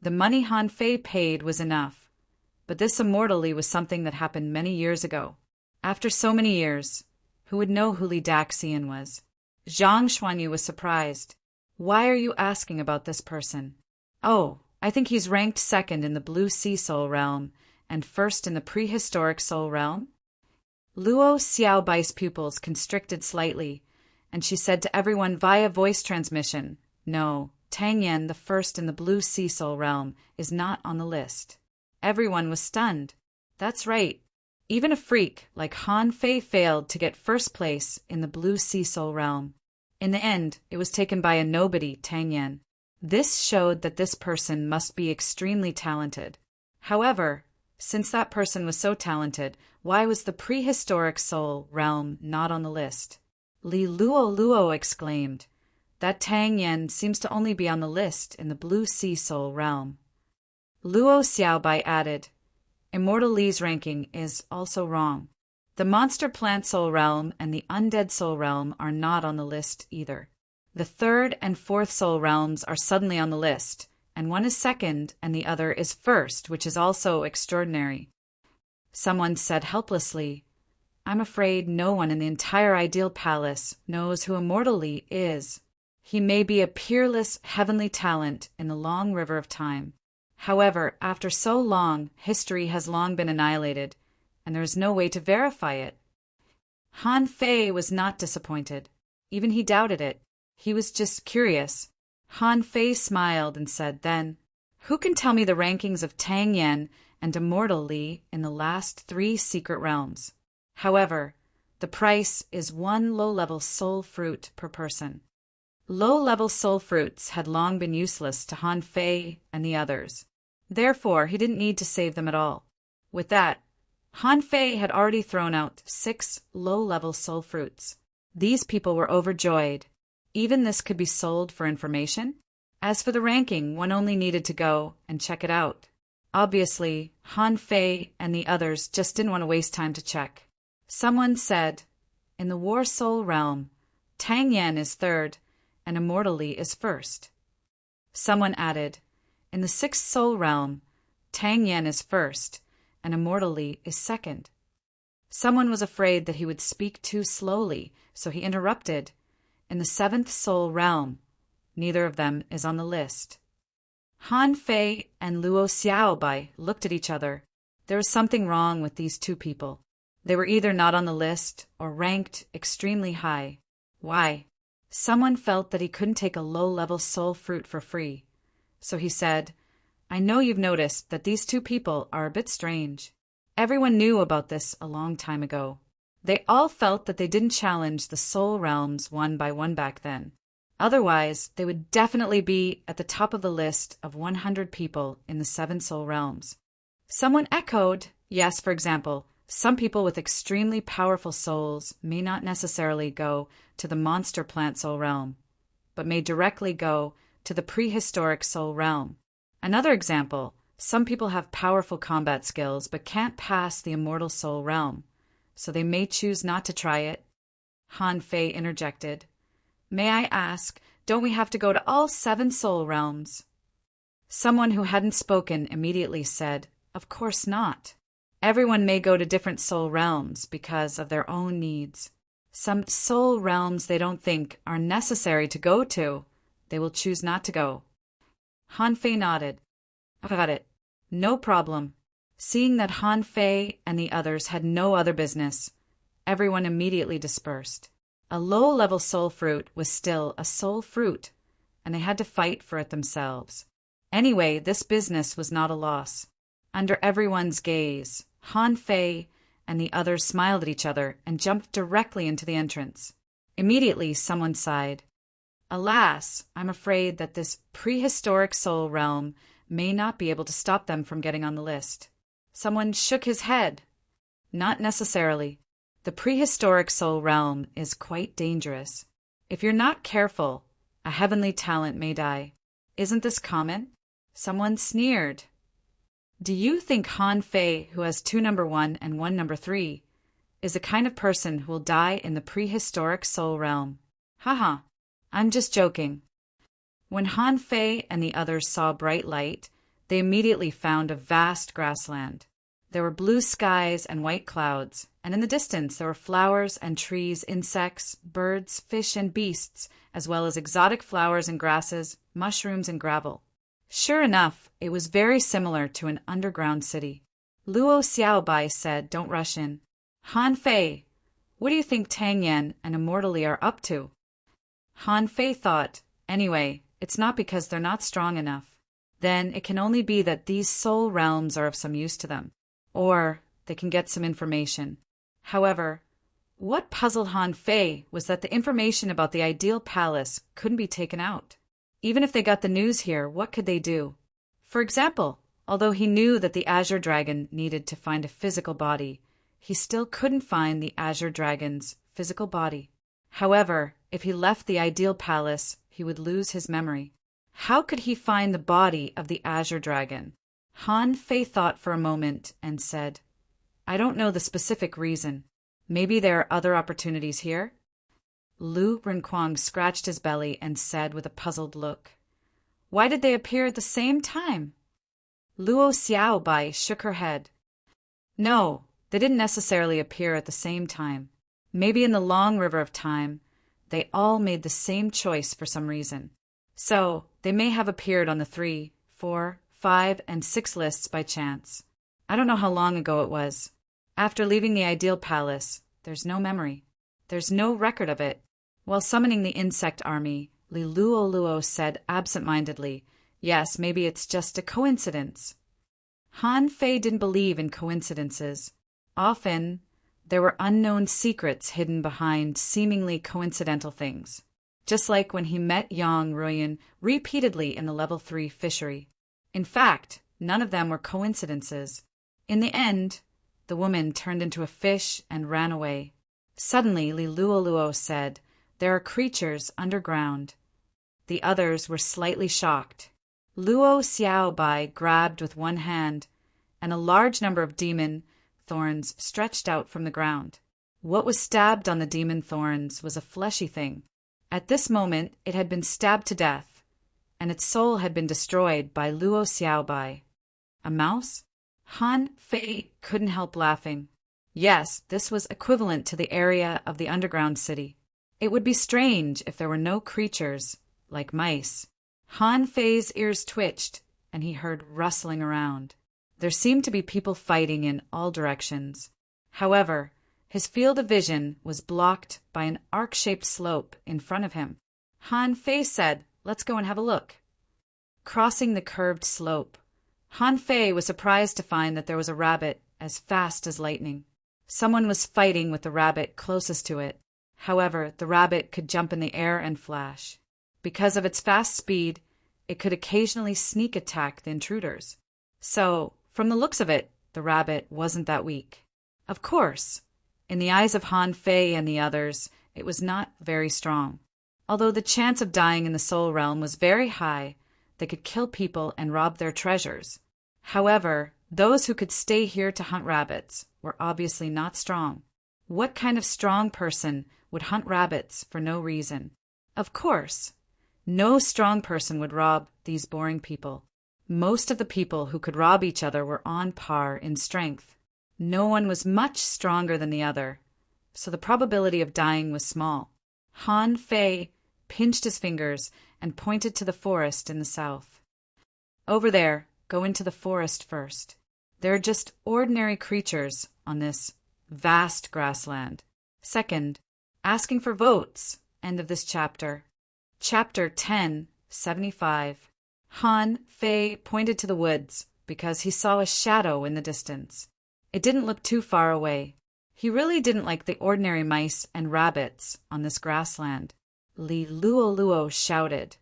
The money Han Fei paid was enough, but this immortal Li was something that happened many years ago. After so many years, who would know who Li Daxian was? Zhang Xuanyu was surprised. Why are you asking about this person? Oh, I think he's ranked second in the Blue Sea Soul realm and first in the prehistoric soul realm. Luo Xiaobai's pupils constricted slightly, and she said to everyone via voice transmission, "No, Tang Yan, the first in the Blue Sea Soul realm, is not on the list." Everyone was stunned. That's right. Even a freak like Han Fei failed to get first place in the Blue Sea Soul realm. In the end, it was taken by a nobody, Tang Yan. This showed that this person must be extremely talented. However, since that person was so talented, why was the prehistoric soul realm not on the list? Li Luo exclaimed. That Tang Yan seems to only be on the list in the Blue Sea Soul realm. Luo Xiaobai added, Immortal Li's ranking is also wrong. The Monster Plant Soul realm and the Undead Soul realm are not on the list either. The third and fourth soul realms are suddenly on the list, and one is second and the other is first, which is also extraordinary. Someone said helplessly, I'm afraid no one in the entire Ideal Palace knows who Immortal Li is. He may be a peerless heavenly talent in the long river of time. However, after so long, history has long been annihilated, and there is no way to verify it. Han Fei was not disappointed. Even he doubted it. He was just curious. Han Fei smiled and said then, Who can tell me the rankings of Tang Yan and Immortal Li in the last 3 secret realms? However, the price is 1 low-level soul fruit per person. Low-level soul fruits had long been useless to Han Fei and the others. Therefore, he didn't need to save them at all. With that, Han Fei had already thrown out 6 low-level soul fruits. These people were overjoyed. Even this could be sold for information? As for the ranking, one only needed to go and check it out. Obviously, Han Fei and the others just didn't want to waste time to check. Someone said, in the War Soul realm, Tang Yan is third and Immortal Li is first. Someone added, in the 6th Soul realm, Tang Yan is first and Immortal Li is second. Someone was afraid that he would speak too slowly, so he interrupted. In the 7th Soul realm, neither of them is on the list. Han Fei and Luo Xiaobai looked at each other. There was something wrong with these 2 people. They were either not on the list or ranked extremely high. Why? Someone felt that he couldn't take a low-level soul fruit for free. So he said, I know you've noticed that these 2 people are a bit strange. Everyone knew about this a long time ago. They all felt that they didn't challenge the soul realms one by one back then. Otherwise, they would definitely be at the top of the list of 100 people in the 7 soul realms. Someone echoed, yes, for example, some people with extremely powerful souls may not necessarily go to the monster plant soul realm, but may directly go to the prehistoric soul realm. Another example, some people have powerful combat skills but can't pass the immortal soul realm, so they may choose not to try it. Han Fei interjected, May I ask, don't we have to go to all 7 soul realms? Someone who hadn't spoken immediately said, Of course not. Everyone may go to different soul realms because of their own needs. Some soul realms they don't think are necessary to go to, they will choose not to go. Han Fei nodded. Got it. No problem. Seeing that Han Fei and the others had no other business, everyone immediately dispersed. A low-level soul fruit was still a soul fruit, and they had to fight for it themselves. Anyway, this business was not a loss. Under everyone's gaze, Han Fei and the others smiled at each other and jumped directly into the entrance. Immediately, someone sighed. Alas, I'm afraid that this prehistoric soul realm may not be able to stop them from getting on the list. Someone shook his head. Not necessarily. The prehistoric soul realm is quite dangerous. If you're not careful, a heavenly talent may die. Isn't this common? Someone sneered. Do you think Han Fei, who has 2 number 1 and 1 number 3, is the kind of person who will die in the prehistoric soul realm? Haha, I'm just joking. When Han Fei and the others saw bright light, They immediately found a vast grassland. There were blue skies and white clouds, and in the distance there were flowers and trees, insects, birds, fish, and beasts, as well as exotic flowers and grasses, mushrooms and gravel. Sure enough, it was very similar to an underground city. Luo Xiaobai said, "Don't rush in. Han Fei, what do you think Tang Yan and Immortally are up to?" Han Fei thought, "Anyway, it's not because they're not strong enough. Then it can only be that these soul realms are of some use to them. Or they can get some information." However, what puzzled Han Fei was that the information about the ideal palace couldn't be taken out. Even if they got the news here, what could they do? For example, although he knew that the Azure Dragon needed to find a physical body, he still couldn't find the Azure Dragon's physical body. However, if he left the ideal palace, he would lose his memory. How could he find the body of the Azure Dragon? Han Fei thought for a moment and said, "I don't know the specific reason. Maybe there are other opportunities here?" Lu Renquang scratched his belly and said with a puzzled look, "Why did they appear at the same time?" Luo Xiaobai shook her head. "No, they didn't necessarily appear at the same time. Maybe in the long river of time, they all made the same choice for some reason. So, they may have appeared on the 3, 4, 5, and 6 lists by chance. I don't know how long ago it was. After leaving the ideal palace, there's no memory. There's no record of it." While summoning the insect army, Li Luo said absent-mindedly, "Yes, maybe it's just a coincidence." Han Fei didn't believe in coincidences. Often, there were unknown secrets hidden behind seemingly coincidental things. Just like when he met Yang Ruyan repeatedly in the level 3 fishery. In fact, none of them were coincidences. In the end, the woman turned into a fish and ran away. Suddenly, Li Luo said, "There are creatures underground." The others were slightly shocked. Luo Xiaobai grabbed with one hand, and a large number of demon thorns stretched out from the ground. What was stabbed on the demon thorns was a fleshy thing. At this moment, it had been stabbed to death, and its soul had been destroyed by Luo Xiaobai. A mouse? Han Fei couldn't help laughing. Yes, this was equivalent to the area of the underground city. It would be strange if there were no creatures, like mice. Han Fei's ears twitched, and he heard rustling around. There seemed to be people fighting in all directions. However, his field of vision was blocked by an arc-shaped slope in front of him. Han Fei said, "Let's go and have a look." Crossing the curved slope, Han Fei was surprised to find that there was a rabbit as fast as lightning. Someone was fighting with the rabbit closest to it. However, the rabbit could jump in the air and flash. Because of its fast speed, it could occasionally sneak attack the intruders. So, from the looks of it, the rabbit wasn't that weak. Of course, in the eyes of Han Fei and the others, it was not very strong. Although the chance of dying in the soul realm was very high, they could kill people and rob their treasures. However, those who could stay here to hunt rabbits were obviously not strong. What kind of strong person would hunt rabbits for no reason? Of course, no strong person would rob these boring people. Most of the people who could rob each other were on par in strength. No one was much stronger than the other, so the probability of dying was small. Han Fei pinched his fingers and pointed to the forest in the south. "Over there, go into the forest first. There are just ordinary creatures on this vast grassland." Second, asking for votes. End of this chapter. Chapter 10:75. Han Fei pointed to the woods because he saw a shadow in the distance. It didn't look too far away. He really didn't like the ordinary mice and rabbits on this grassland. Li Luo shouted,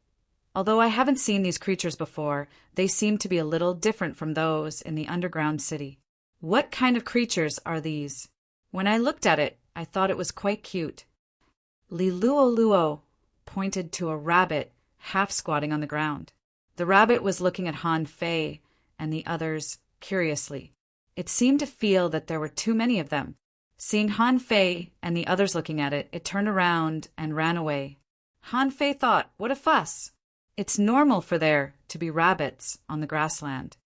"Although I haven't seen these creatures before, they seem to be a little different from those in the underground city. What kind of creatures are these? When I looked at it, I thought it was quite cute." Li Luo pointed to a rabbit half squatting on the ground. The rabbit was looking at Han Fei and the others curiously. It seemed to feel that there were too many of them. Seeing Han Fei and the others looking at it, it turned around and ran away. Han Fei thought, "What a fuss! It's normal for there to be rabbits on the grassland."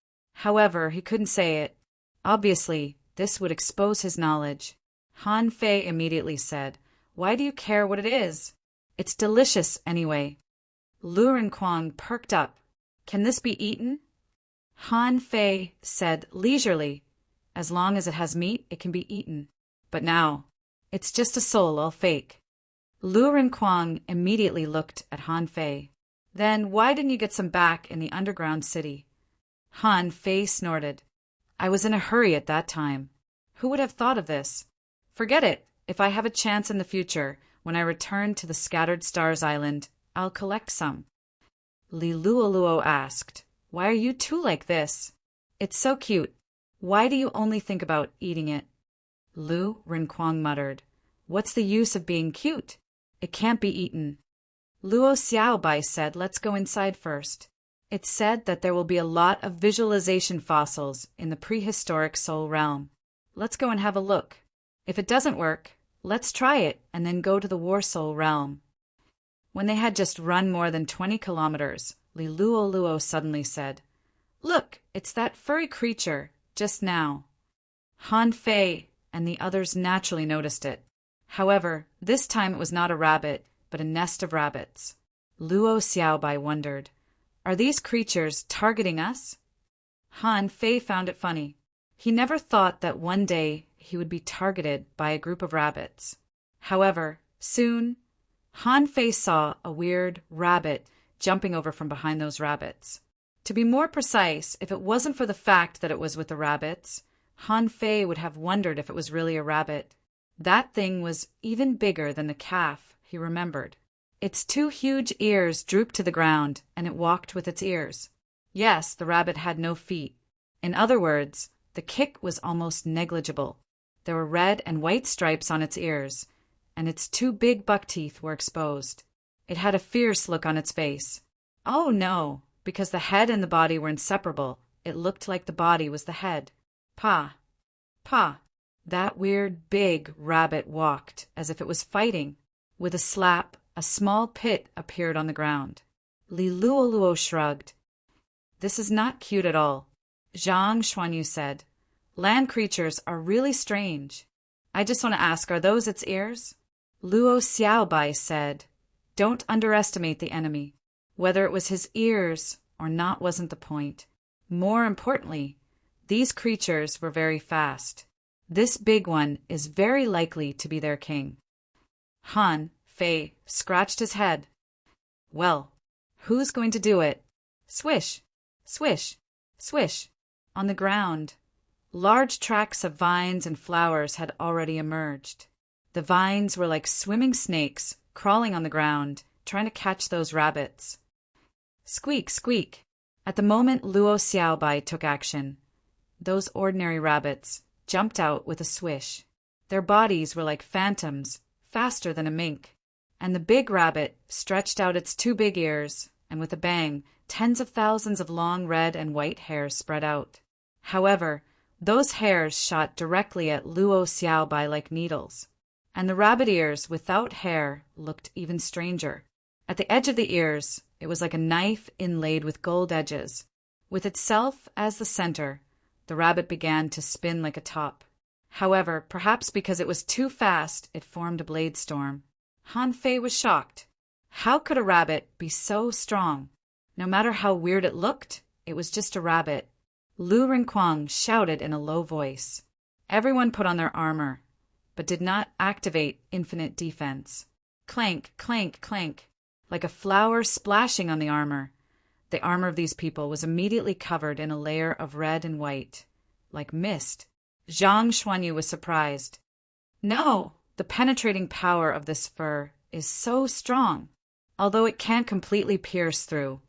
However, he couldn't say it. Obviously, this would expose his knowledge. Han Fei immediately said, "Why do you care what it is? It's delicious anyway." Lu Renkuang perked up. "Can this be eaten?" Han Fei said leisurely, "As long as it has meat, it can be eaten. But now, it's just a soul all fake." Lu Renkuang immediately looked at Han Fei. "Then why didn't you get some back in the underground city?" Han Fei snorted. "I was in a hurry at that time. Who would have thought of this? Forget it. If I have a chance in the future, when I return to the Scattered Stars Island, I'll collect some." Li Luoluo asked, "Why are you two like this? It's so cute. Why do you only think about eating it?" Lu Renkuang muttered, "What's the use of being cute? It can't be eaten." Luo Xiaobai said, "Let's go inside first. It's said that there will be a lot of visualization fossils in the prehistoric soul realm. Let's go and have a look. If it doesn't work, let's try it and then go to the War Soul realm." When they had just run more than 20 kilometers, Li Luoluo suddenly said, "Look, it's that furry creature, just now." Han Fei and the others naturally noticed it. However, this time it was not a rabbit, but a nest of rabbits. Luo Xiaobai wondered, "Are these creatures targeting us?" Han Fei found it funny. He never thought that one day he would be targeted by a group of rabbits. However, soon, Han Fei saw a weird rabbit jumping over from behind those rabbits. To be more precise, if it wasn't for the fact that it was with the rabbits, Han Fei would have wondered if it was really a rabbit. That thing was even bigger than the calf he remembered. Its two huge ears drooped to the ground, and it walked with its ears. Yes, the rabbit had no feet. In other words, the kick was almost negligible. There were red and white stripes on its ears, and its two big buck teeth were exposed. It had a fierce look on its face. Oh no, because the head and the body were inseparable, it looked like the body was the head. Pa! Pa! That weird big rabbit walked as if it was fighting. With a slap, a small pit appeared on the ground. Li Luoluo shrugged. "This is not cute at all." Zhang Xuanyu said, "Land creatures are really strange. I just want to ask, are those its ears?" Luo Xiaobai said, "Don't underestimate the enemy. Whether it was his ears or not wasn't the point. More importantly, these creatures were very fast. This big one is very likely to be their king." Han Fei scratched his head. "Well, who's going to do it?" Swish, swish, swish. On the ground, large tracts of vines and flowers had already emerged. The vines were like swimming snakes, crawling on the ground, trying to catch those rabbits. Squeak, squeak. At the moment Luo Xiaobai took action, those ordinary rabbits jumped out with a swish. Their bodies were like phantoms, faster than a mink. And the big rabbit stretched out its two big ears, and with a bang, tens of thousands of long red and white hairs spread out. However, those hairs shot directly at Luo Xiaobai like needles. And the rabbit ears without hair looked even stranger. At the edge of the ears, it was like a knife inlaid with gold edges. With itself as the center, the rabbit began to spin like a top. However, perhaps because it was too fast, it formed a blade storm. Han Fei was shocked. How could a rabbit be so strong? No matter how weird it looked, it was just a rabbit. Lu Renkuang shouted in a low voice. Everyone put on their armor, but did not activate infinite defense. Clank, clank, clank, like a flower splashing on the armor. The armor of these people was immediately covered in a layer of red and white, like mist. Zhang Xuanyu was surprised. "No, the penetrating power of this fur is so strong. Although it can't completely pierce through,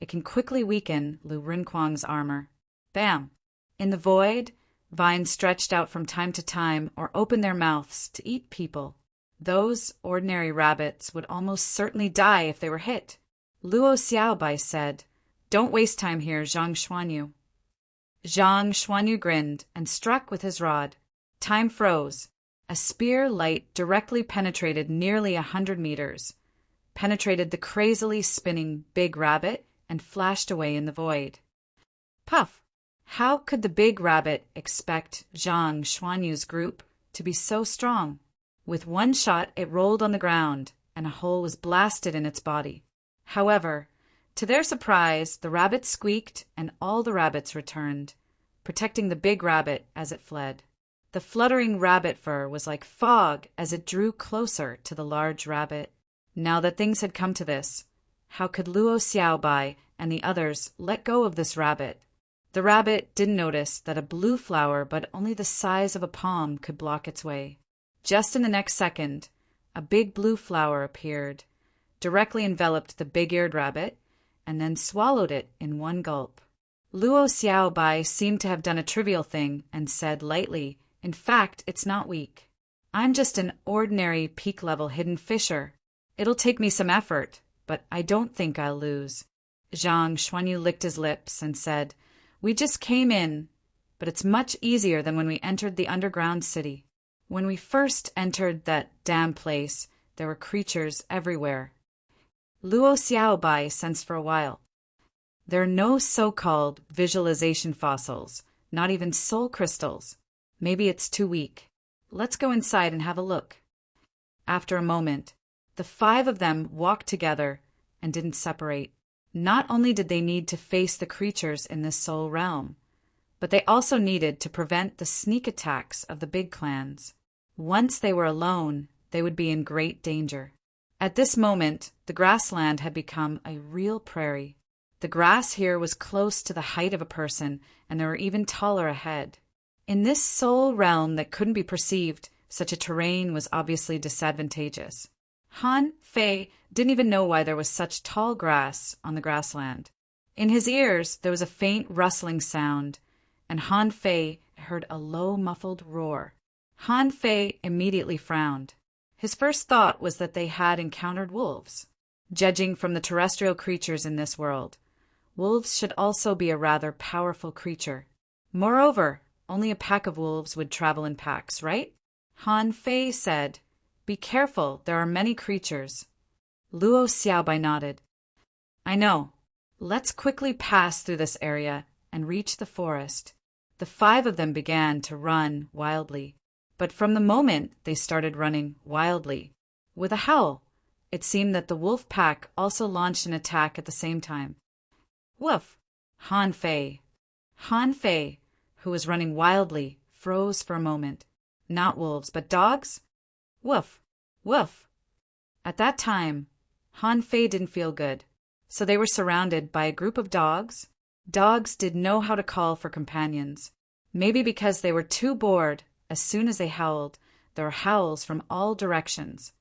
it can quickly weaken Lu Renkuang's armor." Bam! In the void, vines stretched out from time to time or opened their mouths to eat people. Those ordinary rabbits would almost certainly die if they were hit. Luo Xiaobai said, "Don't waste time here, Zhang Xuanyu." Zhang Xuanyu grinned and struck with his rod. Time froze. A spear light directly penetrated nearly 100 meters, penetrated the crazily spinning big rabbit, and flashed away in the void. Puff! How could the big rabbit expect Zhang Xuanyu's group to be so strong? With one shot, it rolled on the ground, and a hole was blasted in its body. However, to their surprise, the rabbit squeaked and all the rabbits returned, protecting the big rabbit as it fled. The fluttering rabbit fur was like fog as it drew closer to the large rabbit. Now that things had come to this, how could Luo Xiaobai and the others let go of this rabbit? The rabbit didn't notice that a blue flower, but only the size of a palm, could block its way. Just in the next second, a big blue flower appeared, directly enveloped the big-eared rabbit, and then swallowed it in one gulp. Luo Xiaobai seemed to have done a trivial thing and said lightly, "In fact, it's not weak. I'm just an ordinary peak-level hidden fisher. It'll take me some effort, but I don't think I'll lose." Zhang Xuanyu licked his lips and said, "We just came in, but it's much easier than when we entered the underground city. When we first entered that damn place, there were creatures everywhere." Luo Xiaobai sensed for a while. There are no so-called visualization fossils, not even soul crystals. Maybe it's too weak. Let's go inside and have a look. After a moment, the 5 of them walked together and didn't separate. Not only did they need to face the creatures in this soul realm, but they also needed to prevent the sneak attacks of the big clans. Once they were alone, they would be in great danger. At this moment, the grassland had become a real prairie. The grass here was close to the height of a person, and there were even taller ahead. In this soul realm that couldn't be perceived, such a terrain was obviously disadvantageous. Han Fei didn't even know why there was such tall grass on the grassland. In his ears, there was a faint rustling sound, and Han Fei heard a low, muffled roar. Han Fei immediately frowned. His first thought was that they had encountered wolves. Judging from the terrestrial creatures in this world, wolves should also be a rather powerful creature. Moreover, only a pack of wolves would travel in packs, right? Han Fei said, "Be careful, there are many creatures." Luo Xiaobai nodded. "I know. Let's quickly pass through this area and reach the forest." The 5 of them began to run wildly. But from the moment they started running wildly, with a howl, it seemed that the wolf pack also launched an attack at the same time. Woof! Han Fei, who was running wildly, froze for a moment. Not wolves, but dogs? Woof! Woof! At that time, Han Fei didn't feel good, so they were surrounded by a group of dogs. Dogs didn't know how to call for companions. Maybe because they were too bored. As soon as they howled, there were howls from all directions.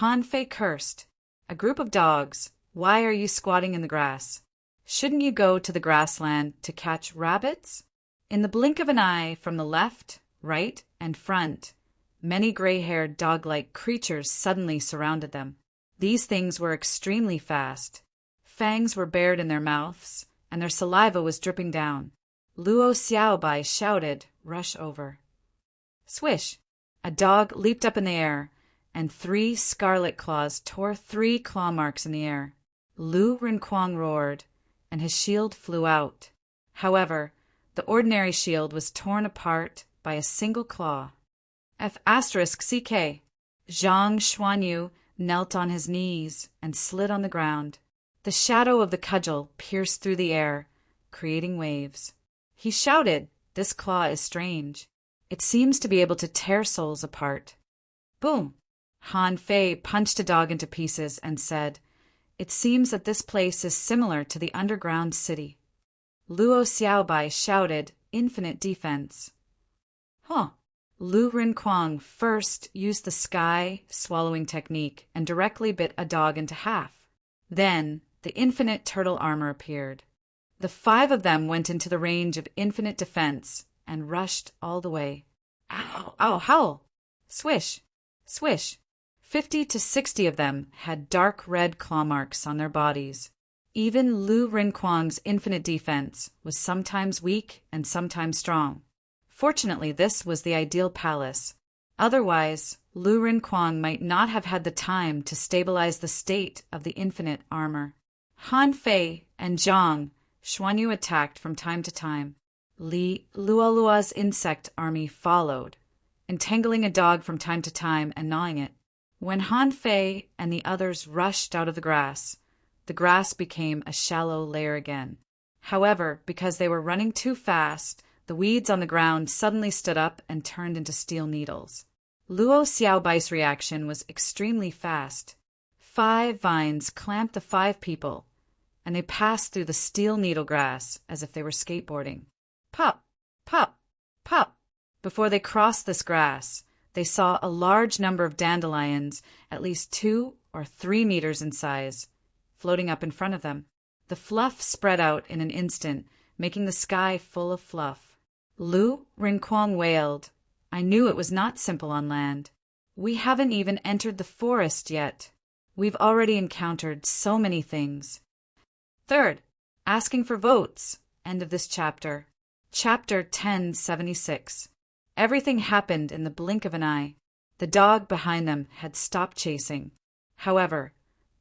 Han Fei cursed. "A group of dogs, why are you squatting in the grass? Shouldn't you go to the grassland to catch rabbits?" In the blink of an eye, from the left, right, and front, many gray-haired dog-like creatures suddenly surrounded them. These things were extremely fast. Fangs were bared in their mouths, and their saliva was dripping down. Luo Xiaobai shouted, "Rush over." Swish! A dog leaped up in the air, and 3 scarlet claws tore 3 claw marks in the air. Lu Rinquang roared, and his shield flew out. However, the ordinary shield was torn apart by a single claw. F***CK. Zhang Xuanyu knelt on his knees and slid on the ground. The shadow of the cudgel pierced through the air, creating waves. He shouted, "This claw is strange. It seems to be able to tear souls apart." Boom! Han Fei punched a dog into pieces and said, "It seems that this place is similar to the underground city." Luo Xiaobai shouted, "Infinite defense." Huh! Lu Rinquang first used the sky swallowing technique and directly bit a dog into half. Then the infinite turtle armor appeared. The 5 of them went into the range of infinite defense and rushed all the way. Ow! Ow! Howl! Swish! Swish! 50 to 60 of them had dark red claw marks on their bodies. Even Lu Rinquang's infinite defense was sometimes weak and sometimes strong. Fortunately, this was the ideal palace. Otherwise, Lu Rinquang might not have had the time to stabilize the state of the infinite armor. Han Fei and Zhang Xuanyu attacked from time to time. Li Luolua's insect army followed, entangling a dog from time to time and gnawing it. When Han Fei and the others rushed out of the grass became a shallow layer again. However, because they were running too fast, the weeds on the ground suddenly stood up and turned into steel needles. Luo Xiaobai's reaction was extremely fast. 5 vines clamped the 5 people, and they passed through the steel needle grass as if they were skateboarding. Pop, pop, pop. Before they crossed this grass, they saw a large number of dandelions, at least 2 or 3 meters in size, floating up in front of them. The fluff spread out in an instant, making the sky full of fluff. Lu Rinquang wailed. I knew it was not simple on land. We haven't even entered the forest yet. We've already encountered so many things. Third, asking for votes. End of this chapter. Chapter 1076. Everything happened in the blink of an eye. The dog behind them had stopped chasing. However,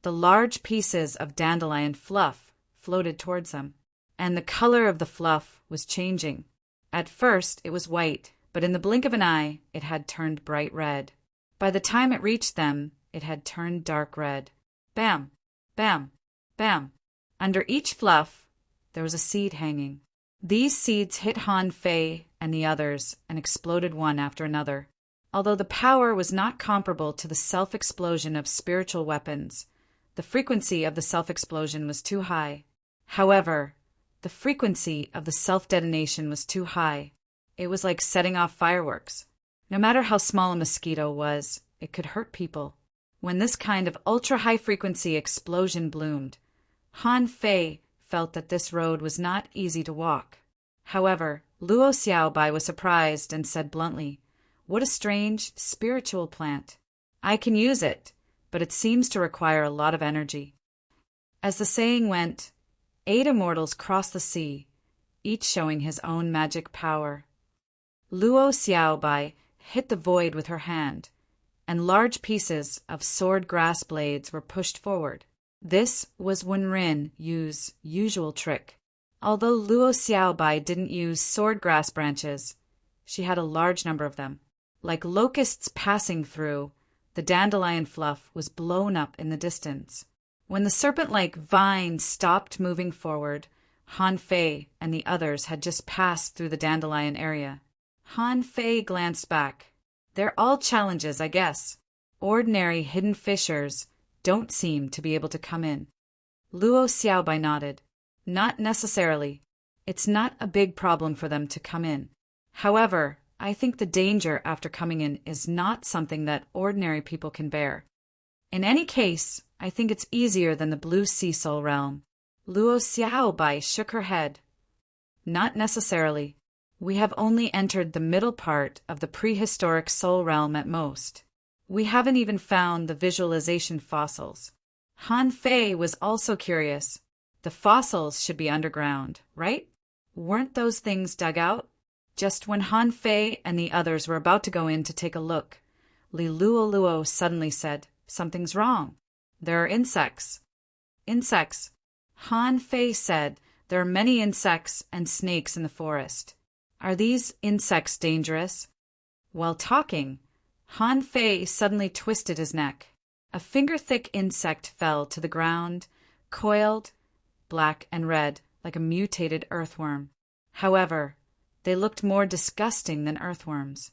the large pieces of dandelion fluff floated towards them, and the color of the fluff was changing. At first it was white, but in the blink of an eye it had turned bright red. By the time it reached them, it had turned dark red. Bam! Bam! Bam! Under each fluff, there was a seed hanging. These seeds hit Han Fei and the others and exploded one after another. Although the power was not comparable to the self-explosion of spiritual weapons, the frequency of the self-explosion was too high. However, the frequency of the self-detonation was too high. It was like setting off fireworks. No matter how small a mosquito was, it could hurt people. When this kind of ultra-high frequency explosion bloomed, Han Fei felt that this road was not easy to walk. However, Luo Xiaobai was surprised and said bluntly, "What a strange, spiritual plant. I can use it, but it seems to require a lot of energy." As the saying went, 8 immortals crossed the sea, each showing his own magic power. Luo Xiaobai hit the void with her hand, and large pieces of sword grass blades were pushed forward. This was Wenrin Yu's usual trick. Although Luo Xiaobai didn't use sword grass branches, she had a large number of them. Like locusts passing through, the dandelion fluff was blown up in the distance. When the serpent-like vine stopped moving forward, Han Fei and the others had just passed through the dandelion area. Han Fei glanced back. They're all challenges, I guess. Ordinary hidden fissures don't seem to be able to come in. Luo Xiaobai nodded. Not necessarily. It's not a big problem for them to come in. However, I think the danger after coming in is not something that ordinary people can bear. In any case, I think it's easier than the Blue Sea Soul Realm. Luo Xiaobai shook her head. Not necessarily. We have only entered the middle part of the prehistoric Soul Realm at most. We haven't even found the visualization fossils. Han Fei was also curious. The fossils should be underground, right? Weren't those things dug out? Just when Han Fei and the others were about to go in to take a look, Li Luoluo suddenly said, "Something's wrong. There are insects." Insects. Han Fei said, "There are many insects and snakes in the forest. Are these insects dangerous?" While talking, Han Fei suddenly twisted his neck. A finger-thick insect fell to the ground, coiled, black and red, like a mutated earthworm. However, they looked more disgusting than earthworms.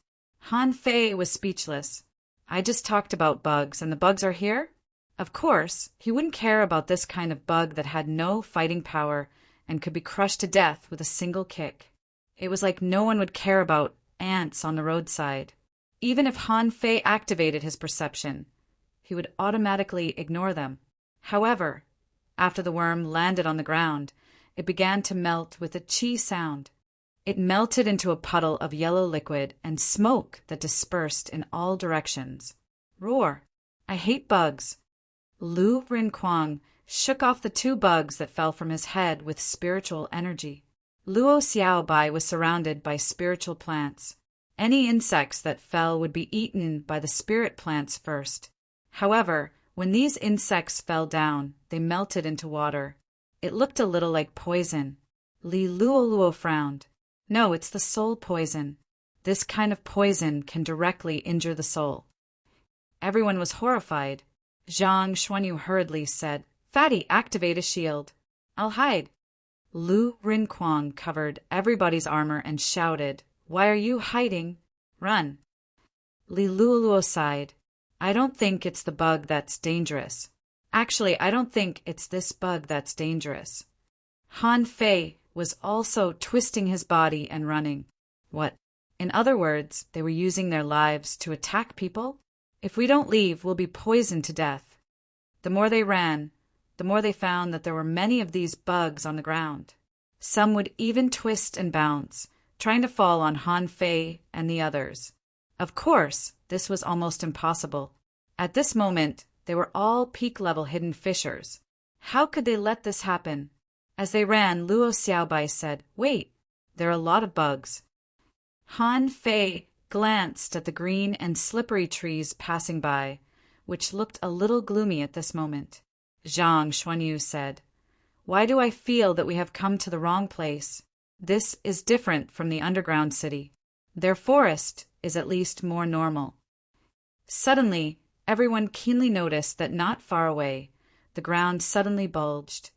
Han Fei was speechless. I just talked about bugs, and the bugs are here? Of course, he wouldn't care about this kind of bug that had no fighting power and could be crushed to death with a single kick. It was like no one would care about ants on the roadside. Even if Han Fei activated his perception, he would automatically ignore them. However, after the worm landed on the ground, it began to melt with a chi sound. It melted into a puddle of yellow liquid and smoke that dispersed in all directions. Roar! I hate bugs. Lu Rinquang shook off the 2 bugs that fell from his head with spiritual energy. Luo Xiaobai was surrounded by spiritual plants. Any insects that fell would be eaten by the spirit plants first. However, when these insects fell down, they melted into water. It looked a little like poison. Li Luoluo frowned. No, it's the soul poison. This kind of poison can directly injure the soul. Everyone was horrified. Zhang Xuanyu hurriedly said, Fatty, activate a shield. I'll hide. Lu Rinquang covered everybody's armor and shouted, Why are you hiding? Run. Li Luoluo sighed. I don't think it's the bug that's dangerous. Actually, I don't think it's this bug that's dangerous. Han Fei was also twisting his body and running. What? In other words, they were using their lives to attack people? If we don't leave, we'll be poisoned to death. The more they ran, the more they found that there were many of these bugs on the ground. Some would even twist and bounce, trying to fall on Han Fei and the others. Of course, this was almost impossible. At this moment, they were all peak-level hidden fishers. How could they let this happen? As they ran, Luo Xiaobai said, Wait, there are a lot of bugs. Han Fei glanced at the green and slippery trees passing by, which looked a little gloomy at this moment. Zhang Xuanyu said, Why do I feel that we have come to the wrong place? This is different from the underground city. Their forest is at least more normal. Suddenly, everyone keenly noticed that not far away, the ground suddenly bulged,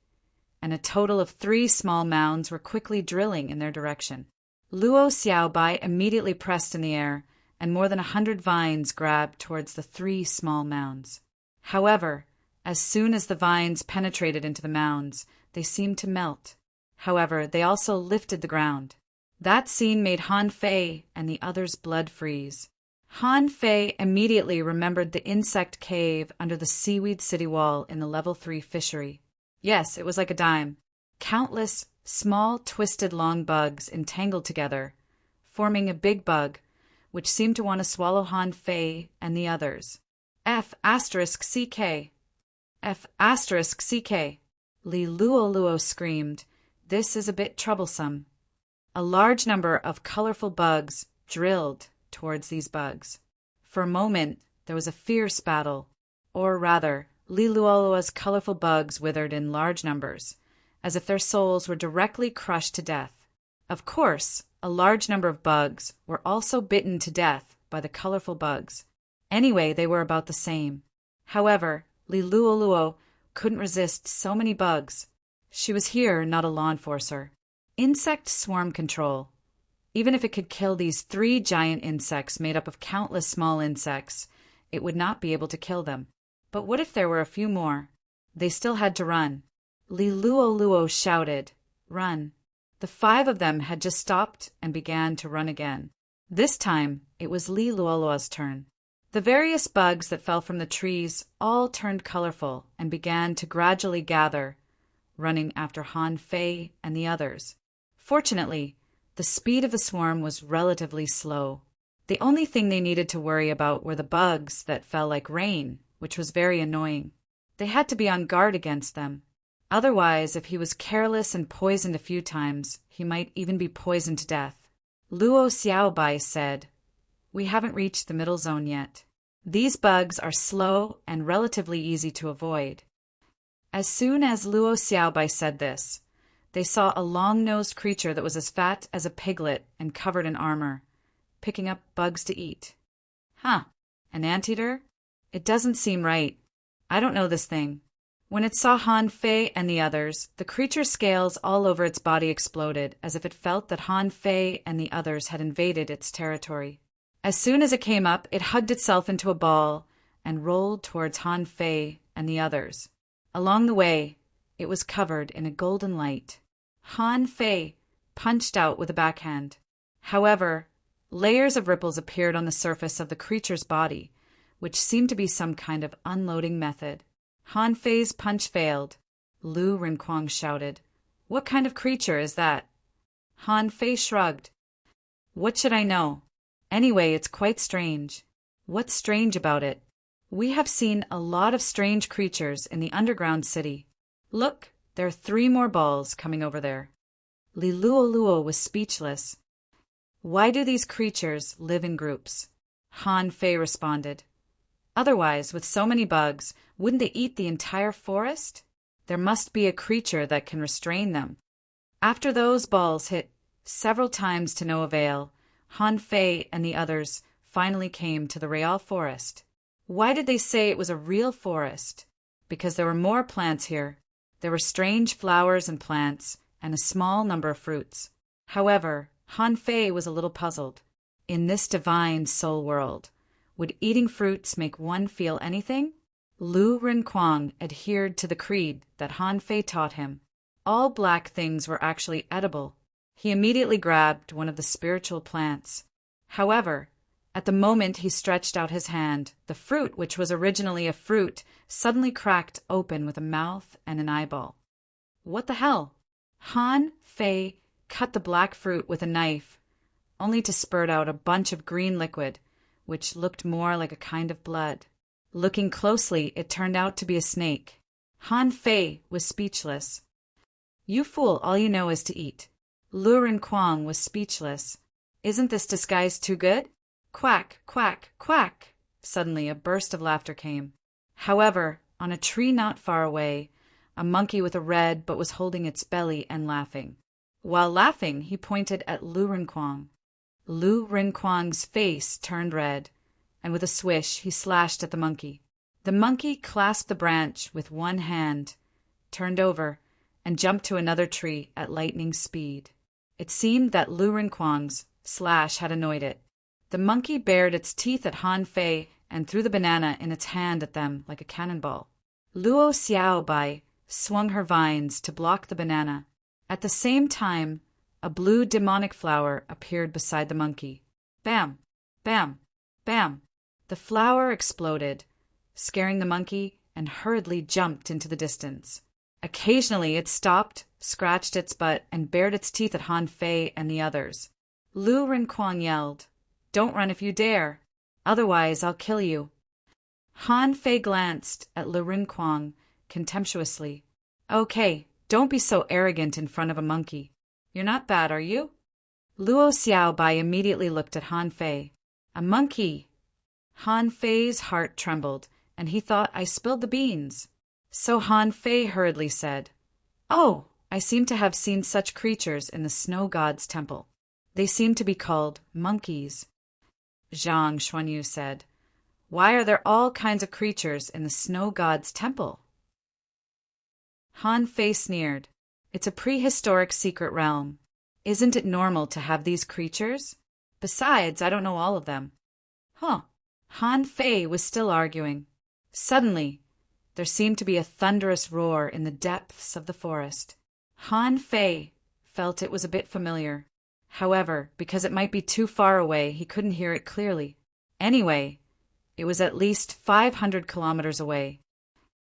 and a total of 3 small mounds were quickly drilling in their direction. Luo Xiaobai immediately pressed in the air, and more than 100 vines grabbed towards the 3 small mounds. However, as soon as the vines penetrated into the mounds, they seemed to melt. However, they also lifted the ground. That scene made Han Fei and the others' blood freeze. Han Fei immediately remembered the insect cave under the seaweed city wall in the level 3 fishery. Yes, it was like a dime. Countless small, twisted, long bugs entangled together, forming a big bug, which seemed to want to swallow Han Fei and the others. F***CK. F***CK. Li Luoluo screamed, This is a bit troublesome. A large number of colorful bugs drilled towards these bugs. For a moment, there was a fierce battle, or rather, Li Luoluo's colorful bugs withered in large numbers, as if their souls were directly crushed to death. Of course, a large number of bugs were also bitten to death by the colorful bugs. Anyway, they were about the same. However, Li Luoluo couldn't resist so many bugs. She was here, not a law enforcer. Insect swarm control. Even if it could kill these 3 giant insects made up of countless small insects, it would not be able to kill them. But what if there were a few more? They still had to run. Li Luoluo shouted, Run. The 5 of them had just stopped and began to run again. This time, it was Li Luoluo's turn. The various bugs that fell from the trees all turned colorful and began to gradually gather, running after Han Fei and the others. Fortunately, the speed of the swarm was relatively slow. The only thing they needed to worry about were the bugs that fell like rain, which was very annoying. They had to be on guard against them. Otherwise, if he was careless and poisoned a few times, he might even be poisoned to death. Luo Xiaobai said, We haven't reached the middle zone yet. These bugs are slow and relatively easy to avoid. As soon as Luo Xiaobai said this, they saw a long-nosed creature that was as fat as a piglet and covered in armor, picking up bugs to eat. Huh, an anteater? It doesn't seem right. I don't know this thing. When it saw Han Fei and the others, the creature's scales all over its body exploded, as if it felt that Han Fei and the others had invaded its territory. As soon as it came up, it hugged itself into a ball and rolled towards Han Fei and the others. Along the way, it was covered in a golden light. Han Fei punched out with a backhand. However, layers of ripples appeared on the surface of the creature's body, which seemed to be some kind of unloading method. Han Fei's punch failed. Lu Rinquang shouted, What kind of creature is that? Han Fei shrugged. What should I know? Anyway, it's quite strange. What's strange about it? We have seen a lot of strange creatures in the underground city. Look, there are 3 more balls coming over there. Li Luoluo was speechless. Why do these creatures live in groups? Han Fei responded. Otherwise, with so many bugs, wouldn't they eat the entire forest? There must be a creature that can restrain them. After those balls hit Several times to no avail, Han Fei and the others finally came to the real forest. Why did they say it was a real forest? Because there were more plants here. There were strange flowers and plants, and a small number of fruits. However, Han Fei was a little puzzled. In this divine soul world, would eating fruits make one feel anything? Lu Renquang adhered to the creed that Han Fei taught him. All black things were actually edible. He immediately grabbed one of the spiritual plants. However, at the moment he stretched out his hand, the fruit, which was originally a fruit, suddenly cracked open with a mouth and an eyeball. What the hell? Han Fei cut the black fruit with a knife, only to spurt out a bunch of green liquid, which looked more like a kind of blood. Looking closely, it turned out to be a snake. Han Fei was speechless. You fool, all you know is to eat. Lu Renquang was speechless. Isn't this disguise too good? Quack, quack, quack! Suddenly a burst of laughter came. However, on a tree not far away, a monkey with a red but was holding its belly and laughing. While laughing, he pointed at Lu Renquang. Lu Renquang's face turned red, and with a swish he slashed at the monkey. The monkey clasped the branch with one hand, turned over, and jumped to another tree at lightning speed. It seemed that Lu Renquang's slash had annoyed it. The monkey bared its teeth at Han Fei and threw the banana in its hand at them like a cannonball. Luo Xiaobai swung her vines to block the banana. At the same time, a blue demonic flower appeared beside the monkey. Bam! Bam! Bam! The flower exploded, scaring the monkey, and hurriedly jumped into the distance. Occasionally it stopped, scratched its butt, and bared its teeth at Han Fei and the others. Lu Renquang yelled, "Don't run if you dare, otherwise I'll kill you." Han Fei glanced at Lu Renquang contemptuously. "Okay, don't be so arrogant in front of a monkey. You're not bad, are you?" Luo Xiaobai immediately looked at Han Fei. "A monkey!" Han Fei's heart trembled, and he thought I spilled the beans. So Han Fei hurriedly said, "Oh, I seem to have seen such creatures in the snow god's temple. They seem to be called monkeys." Zhang Xuanyu said, "Why are there all kinds of creatures in the snow god's temple?" Han Fei sneered, "It's a prehistoric secret realm. Isn't it normal to have these creatures? Besides, I don't know all of them." Huh. Han Fei was still arguing. Suddenly, there seemed to be a thunderous roar in the depths of the forest. Han Fei felt it was a bit familiar. However, because it might be too far away, he couldn't hear it clearly. Anyway, it was at least 500 kilometers away.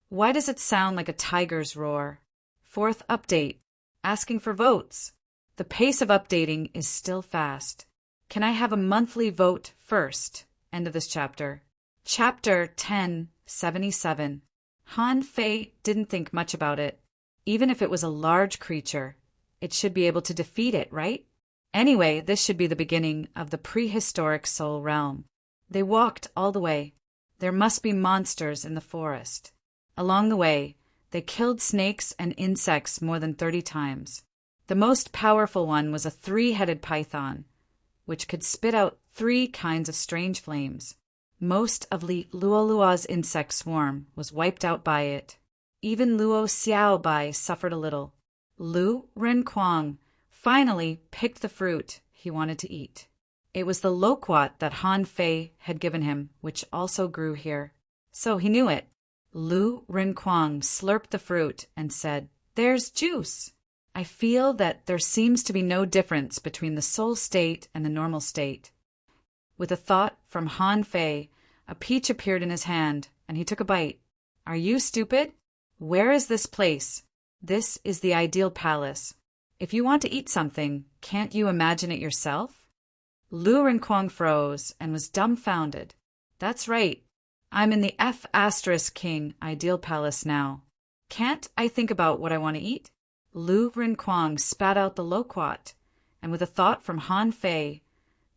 Why does it sound like a tiger's roar? Fourth update. Asking for votes. The pace of updating is still fast. Can I have a monthly vote first? End of this chapter. Chapter 1077. Han Fei didn't think much about it. Even if it was a large creature, it should be able to defeat it, right? Anyway, this should be the beginning of the prehistoric soul realm. They walked all the way. There must be monsters in the forest. Along the way, they killed snakes and insects more than 30 times. The most powerful one was a 3-headed python, which could spit out 3 kinds of strange flames. Most of Li Luolua's insect swarm was wiped out by it. Even Luo Xiaobai suffered a little. Lu Renquang finally picked the fruit he wanted to eat. It was the loquat that Han Fei had given him, which also grew here. So he knew it. Lu Renquang slurped the fruit and said, "There's juice. I feel that there seems to be no difference between the soul state and the normal state." With a thought from Han Fei, a peach appeared in his hand, and he took a bite. "Are you stupid? Where is this place? This is the ideal palace. If you want to eat something, can't you imagine it yourself?" Lu Renquang froze and was dumbfounded. "That's right. I'm in the F** King ideal palace now. Can't I think about what I want to eat?" Lu Renquang spat out the loquat, and with a thought from Han Fei,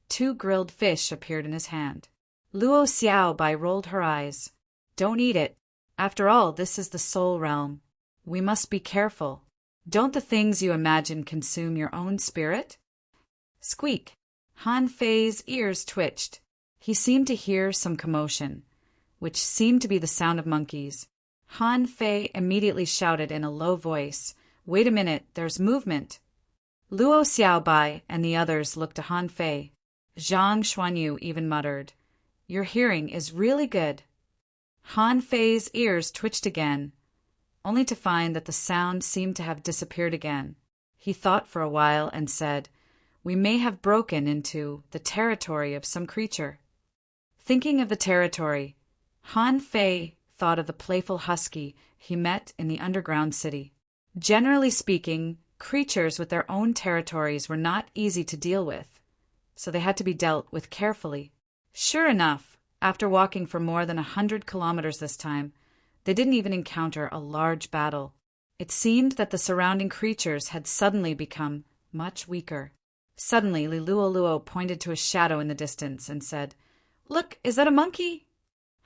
2 grilled fish appeared in his hand. Luo Xiaobai rolled her eyes. "Don't eat it. After all, this is the soul realm. We must be careful. Don't the things you imagine consume your own spirit?" Squeak! Han Fei's ears twitched. He seemed to hear some commotion, which seemed to be the sound of monkeys. Han Fei immediately shouted in a low voice, "Wait a minute, there's movement!" Luo Xiaobai and the others looked to Han Fei. Zhang Xuanyu even muttered, "Your hearing is really good." Han Fei's ears twitched again, only to find that the sound seemed to have disappeared again. He thought for a while and said, "We may have broken into the territory of some creature." Thinking of the territory, Han Fei thought of the playful husky he met in the underground city. Generally speaking, creatures with their own territories were not easy to deal with, so they had to be dealt with carefully. Sure enough, after walking for more than 100 kilometers this time, they didn't even encounter a large battle. It seemed that the surrounding creatures had suddenly become much weaker. Suddenly, Luo pointed to a shadow in the distance and said, "Look, is that a monkey?"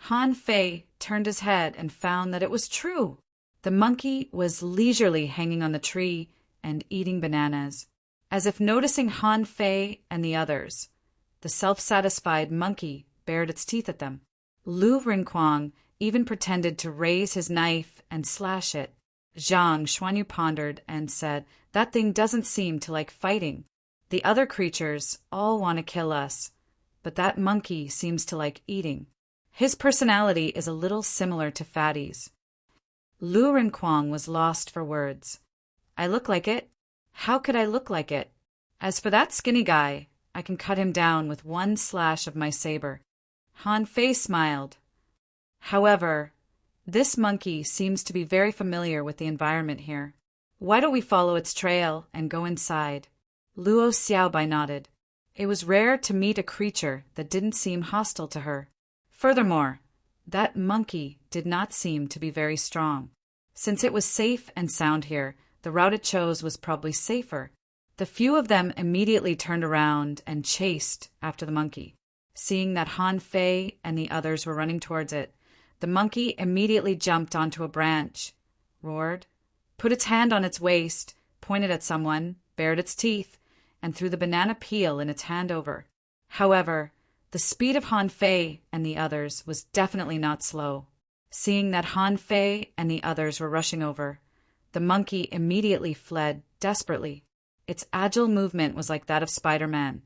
Han Fei turned his head and found that it was true. The monkey was leisurely hanging on the tree and eating bananas. As if noticing Han Fei and the others, the self-satisfied monkey bared its teeth at them. Lu Renquang even pretended to raise his knife and slash it. Zhang Xuanyu pondered and said, "That thing doesn't seem to like fighting. The other creatures all want to kill us, but that monkey seems to like eating. His personality is a little similar to Fatty's." Lu Renquang was lost for words. "I look like it? How could I look like it? As for that skinny guy, I can cut him down with one slash of my saber." Han Fei smiled. "However, this monkey seems to be very familiar with the environment here. Why don't we follow its trail and go inside?" Luo Xiaobai nodded. It was rare to meet a creature that didn't seem hostile to her. Furthermore, that monkey did not seem to be very strong. Since it was safe and sound here, the route it chose was probably safer. The few of them immediately turned around and chased after the monkey. Seeing that Han Fei and the others were running towards it, the monkey immediately jumped onto a branch, roared, put its hand on its waist, pointed at someone, bared its teeth, and threw the banana peel in its hand over. However, the speed of Han Fei and the others was definitely not slow. Seeing that Han Fei and the others were rushing over, the monkey immediately fled desperately. Its agile movement was like that of Spider-Man,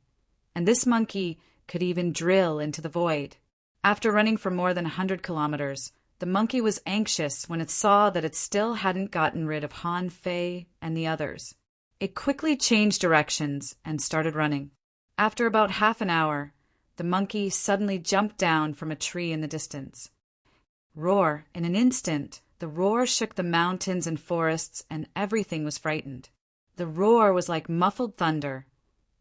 and this monkey could even drill into the void. After running for more than 100 kilometers, the monkey was anxious when it saw that it still hadn't gotten rid of Han Fei and the others. It quickly changed directions and started running. After about half an hour, the monkey suddenly jumped down from a tree in the distance. Roar! In an instant, the roar shook the mountains and forests, and everything was frightened. The roar was like muffled thunder,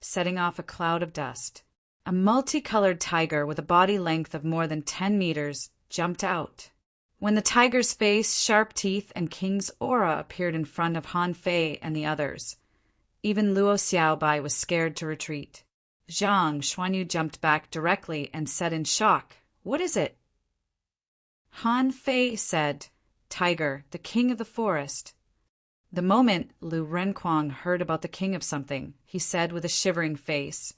setting off a cloud of dust. A multicolored tiger with a body length of more than 10 meters jumped out. When the tiger's face, sharp teeth, and king's aura appeared in front of Han Fei and the others, even Luo Xiaobai was scared to retreat. Zhang Xuanyu jumped back directly and said in shock, "What is it?" Han Fei said, "Tiger, the king of the forest." The moment Lu Renquang heard about the king of something, he said with a shivering face,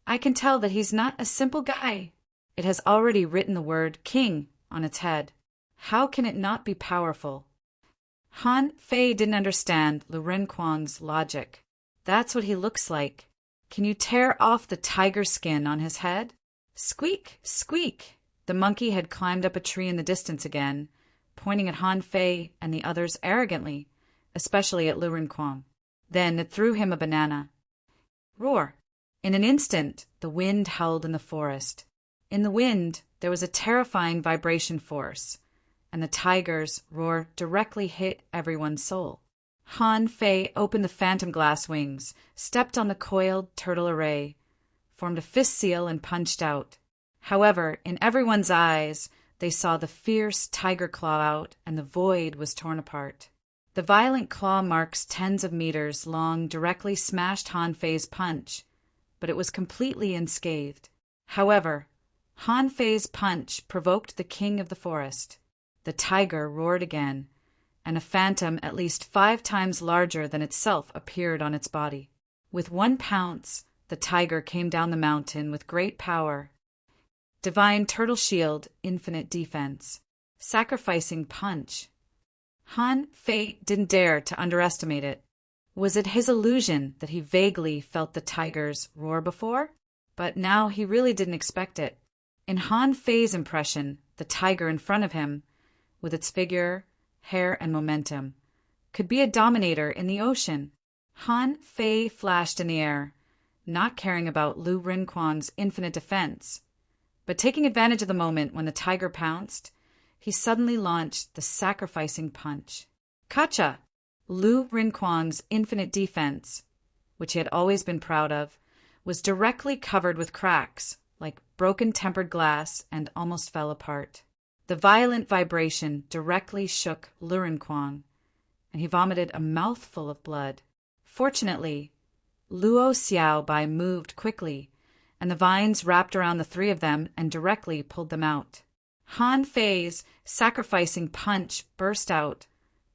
"I can tell that he's not a simple guy. It has already written the word king on its head. How can it not be powerful?" Han Fei didn't understand Lu Renquang's logic. "That's what he looks like. Can you tear off the tiger skin on his head?" Squeak! Squeak! The monkey had climbed up a tree in the distance again, pointing at Han Fei and the others arrogantly, especially at Lu Renquang. Then it threw him a banana. Roar! In an instant, the wind howled in the forest. In the wind, there was a terrifying vibration force, and the tiger's roar directly hit everyone's soul. Han Fei opened the phantom glass wings, stepped on the coiled turtle array, formed a fist seal, and punched out. However, in everyone's eyes, they saw the fierce tiger claw out, and the void was torn apart. The violent claw marks 10s of meters long directly smashed Han Fei's punch, but it was completely unscathed. However, Han Fei's punch provoked the king of the forest. The tiger roared again, and a phantom at least 5 times larger than itself appeared on its body. With one pounce, the tiger came down the mountain with great power. Divine turtle shield, infinite defense. Sacrificing punch. Han Fei didn't dare to underestimate it. Was it his illusion that he vaguely felt the tiger's roar before? But now he really didn't expect it. In Han Fei's impression, the tiger in front of him, with its figure, hair, and momentum, could be a dominator in the ocean. Han Fei flashed in the air, not caring about Lu Rinquang's infinite defense. But taking advantage of the moment when the tiger pounced, he suddenly launched the sacrificing punch. Kacha! Lu Rinquang's infinite defense, which he had always been proud of, was directly covered with cracks, like broken tempered glass, and almost fell apart. The violent vibration directly shook Lu Rinquang, and he vomited a mouthful of blood. Fortunately, Luo Xiaobai moved quickly, and the vines wrapped around the three of them and directly pulled them out. Han Fei's sacrificing punch burst out,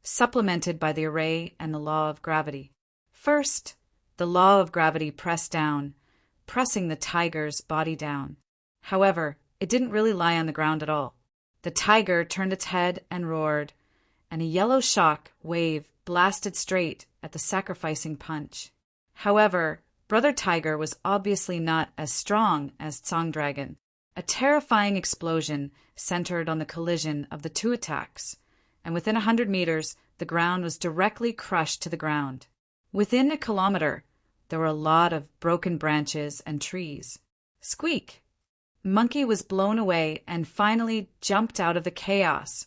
supplemented by the array and the law of gravity. First, the law of gravity pressed down, pressing the tiger's body down. However, it didn't really lie on the ground at all. The tiger turned its head and roared, and a yellow shock wave blasted straight at the sacrificing punch. However, Brother Tiger was obviously not as strong as Song Dragon. A terrifying explosion centered on the collision of the two attacks, and within 100 meters, the ground was directly crushed to the ground. Within a kilometer, there were a lot of broken branches and trees. Squeak! Monkey was blown away and finally jumped out of the chaos,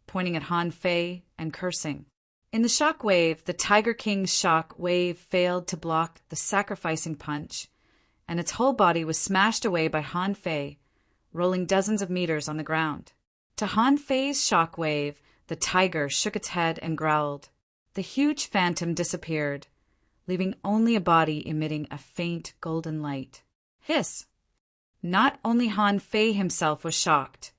pointing at Han Fei and cursing. In the shock wave, the Tiger King's shock wave failed to block the sacrificing punch, and its whole body was smashed away by Han Fei, rolling dozens of meters on the ground. To Han Fei's shock wave, the tiger shook its head and growled. The huge phantom disappeared, leaving only a body emitting a faint golden light. Hiss! Not only Han Fei himself was shocked,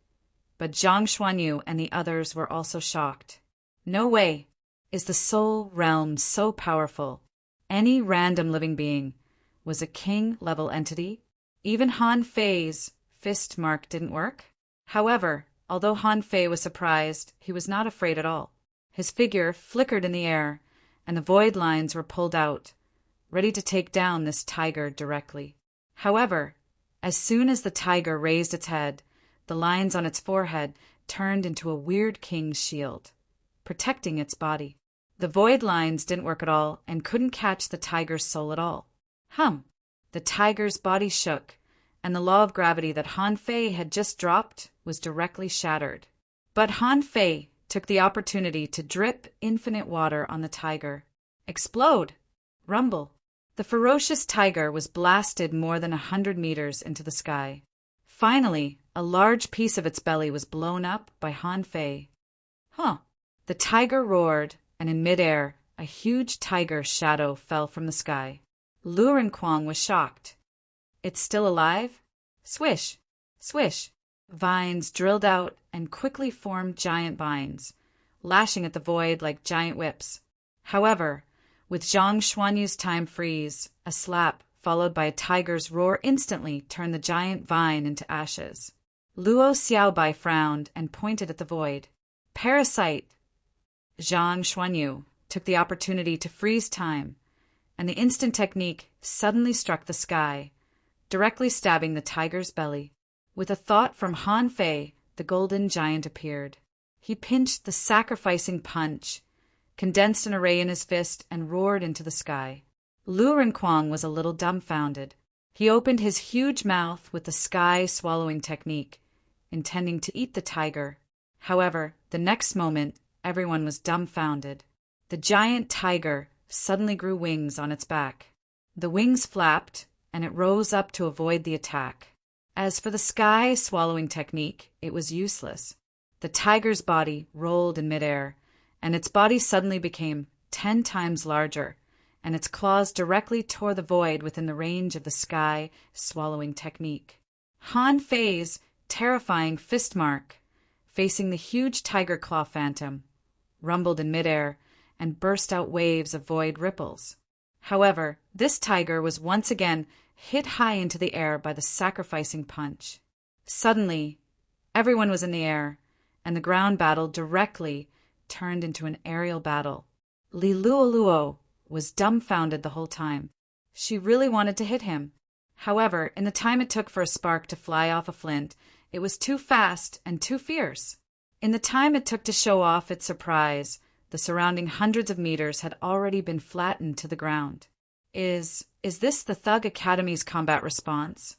but Zhang Xuanyu and the others were also shocked. No way is the soul realm so powerful. Any random living being was a king-level entity. Even Han Fei's fist mark didn't work. However, although Han Fei was surprised, he was not afraid at all. His figure flickered in the air, and the void lines were pulled out, ready to take down this tiger directly. However, as soon as the tiger raised its head, the lines on its forehead turned into a weird king's shield, protecting its body. The void lines didn't work at all and couldn't catch the tiger's soul at all. The tiger's body shook, and the law of gravity that Han Fei had just dropped was directly shattered. But Han Fei took the opportunity to drip infinite water on the tiger. Explode! Rumble! The ferocious tiger was blasted more than 100 meters into the sky. Finally, a large piece of its belly was blown up by Han Fei. The tiger roared, and in midair, a huge tiger shadow fell from the sky. Lu Rinquang was shocked. It's still alive? Swish! Swish! Vines drilled out and quickly formed giant vines, lashing at the void like giant whips. However, with Zhang Xuanyu's time freeze, a slap followed by a tiger's roar instantly turned the giant vine into ashes. Luo Xiaobai frowned and pointed at the void. Parasite! Zhang Xuanyu took the opportunity to freeze time, and the instant technique suddenly struck the sky, directly stabbing the tiger's belly. With a thought from Han Fei, the golden giant appeared. He pinched the sacrificing punch, condensed an array in his fist, and roared into the sky. Lu Rinquang was a little dumbfounded. He opened his huge mouth with the sky-swallowing technique, intending to eat the tiger. However, the next moment, everyone was dumbfounded. The giant tiger suddenly grew wings on its back. The wings flapped, and it rose up to avoid the attack. As for the sky-swallowing technique, it was useless. The tiger's body rolled in midair, and its body suddenly became 10 times larger, and its claws directly tore the void within the range of the sky-swallowing technique. Han Fei's terrifying fist mark, facing the huge tiger claw phantom, rumbled in midair and burst out waves of void ripples. However, this tiger was once again hit high into the air by the sacrificing punch. Suddenly, everyone was in the air, and the ground battle directly turned into an aerial battle. Liluoluo was dumbfounded the whole time. She really wanted to hit him. However, in the time it took for a spark to fly off a flint, it was too fast and too fierce. In the time it took to show off its surprise, the surrounding hundreds of meters had already been flattened to the ground. Is this the Thug Academy's combat response?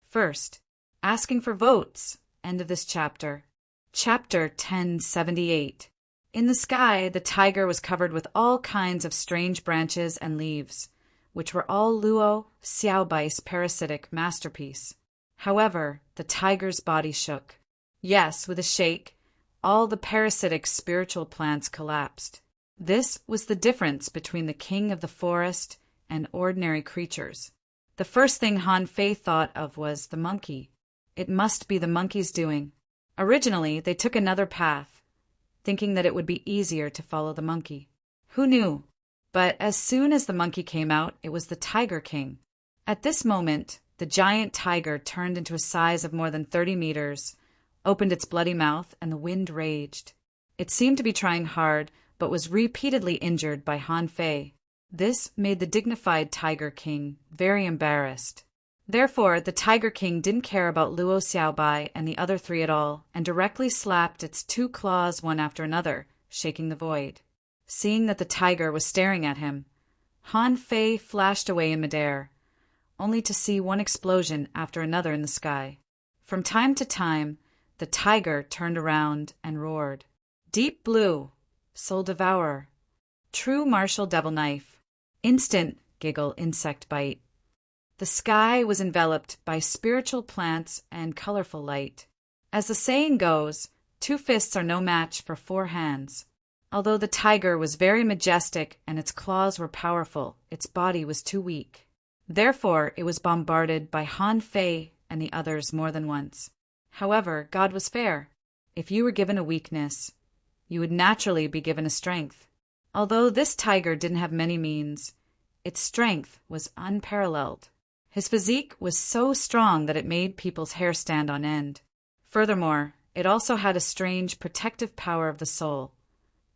First, asking for votes. End of this chapter. Chapter 1078. In the sky, the tiger was covered with all kinds of strange branches and leaves, which were all Luo Xiaobai's parasitic masterpiece. However, the tiger's body shook. Yes, with a shake, all the parasitic spiritual plants collapsed. This was the difference between the king of the forest and ordinary creatures. The first thing Han Fei thought of was the monkey. It must be the monkey's doing. Originally, they took another path, thinking that it would be easier to follow the monkey. Who knew? But as soon as the monkey came out, it was the Tiger King. At this moment, the giant tiger turned into a size of more than 30 meters, opened its bloody mouth, and the wind raged. It seemed to be trying hard, but was repeatedly injured by Han Fei. This made the dignified Tiger King very embarrassed. Therefore, the Tiger King didn't care about Luo Xiaobai and the other three at all, and directly slapped its 2 claws one after another, shaking the void. Seeing that the tiger was staring at him, Han Fei flashed away in midair, only to see one explosion after another in the sky. From time to time, the tiger turned around and roared. Deep Blue, Soul Devourer, True Martial Devil Knife, Instant Giggle Insect Bite. The sky was enveloped by spiritual plants and colorful light. As the saying goes, 2 fists are no match for 4 hands. Although the tiger was very majestic and its claws were powerful, its body was too weak. Therefore, it was bombarded by Han Fei and the others more than once. However, God was fair. If you were given a weakness, you would naturally be given a strength. Although this tiger didn't have many means, its strength was unparalleled. His physique was so strong that it made people's hair stand on end. Furthermore, it also had a strange protective power of the soul,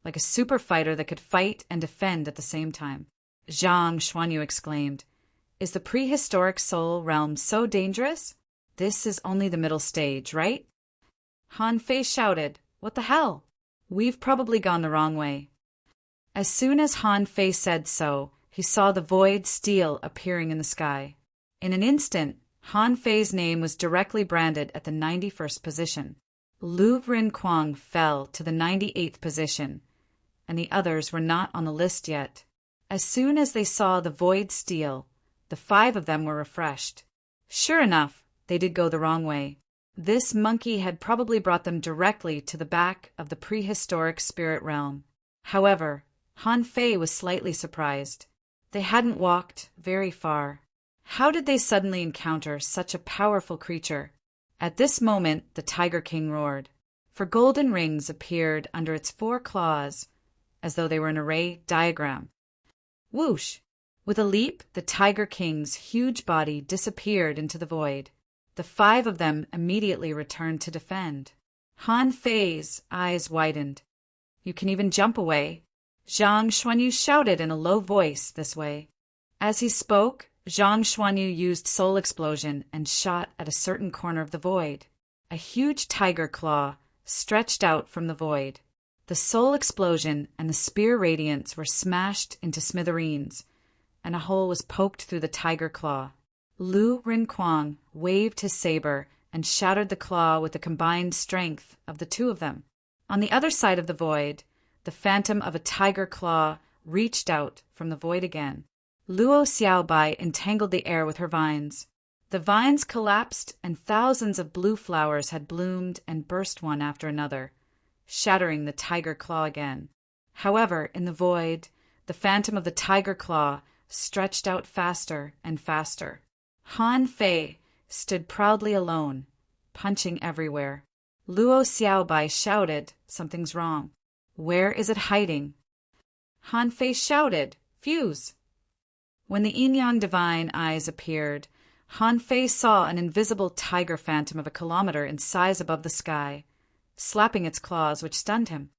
like a super fighter that could fight and defend at the same time. Zhang Xuanyu exclaimed, "Is the prehistoric soul realm so dangerous? This is only the middle stage, right?" Han Fei shouted, "What the hell? We've probably gone the wrong way." As soon as Han Fei said so, he saw the void steel appearing in the sky. In an instant, Han Fei's name was directly branded at the 91st position. Lu Rinquang fell to the 98th position, and the others were not on the list yet. As soon as they saw the void steel, the 5 of them were refreshed. Sure enough, they did go the wrong way. This monkey had probably brought them directly to the back of the prehistoric spirit realm. However, Han Fei was slightly surprised. They hadn't walked very far. How did they suddenly encounter such a powerful creature? At this moment, the Tiger King roared, for golden rings appeared under its 4 claws, as though they were an array diagram. Whoosh! With a leap, the Tiger King's huge body disappeared into the void. The 5 of them immediately returned to defend. Han Fei's eyes widened. "You can even jump away." Zhang Xuanyu shouted in a low voice this way. As he spoke, Zhang Xuanyu used Soul Explosion and shot at a certain corner of the void. A huge tiger claw stretched out from the void. The Soul Explosion and the Spear Radiance were smashed into smithereens, and a hole was poked through the tiger claw. Lu Rinquang waved his saber and shattered the claw with the combined strength of the 2 of them. On the other side of the void, the phantom of a tiger claw reached out from the void again. Luo Xiaobai entangled the air with her vines. The vines collapsed and thousands of blue flowers had bloomed and burst one after another, shattering the tiger claw again. However, in the void, the phantom of the tiger claw stretched out faster and faster. Han Fei stood proudly alone, punching everywhere. Luo Xiaobai shouted, "Something's wrong. Where is it hiding?" Han Fei shouted, "Fuse!" When the yin-yang divine eyes appeared, Han Fei saw an invisible tiger phantom of a kilometer in size above the sky, slapping its claws, which stunned him.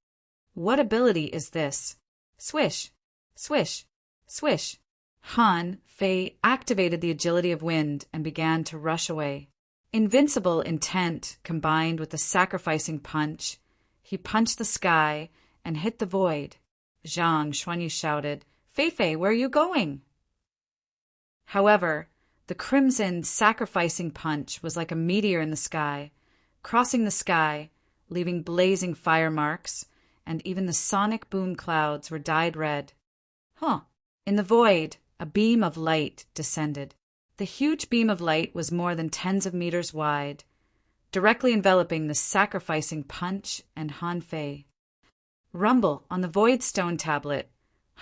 What ability is this? Swish, swish, swish. Han Fei activated the agility of wind and began to rush away. Invincible intent combined with the sacrificing punch, he punched the sky and hit the void. Zhang Xuanyu shouted, "Fei Fei, where are you going?" However, the crimson sacrificing punch was like a meteor in the sky, crossing the sky, leaving blazing fire marks, and even the sonic boom clouds were dyed red. In the void, a beam of light descended. The huge beam of light was more than tens of meters wide, directly enveloping the sacrificing punch and Han Fei. Rumble on the void stone tablet.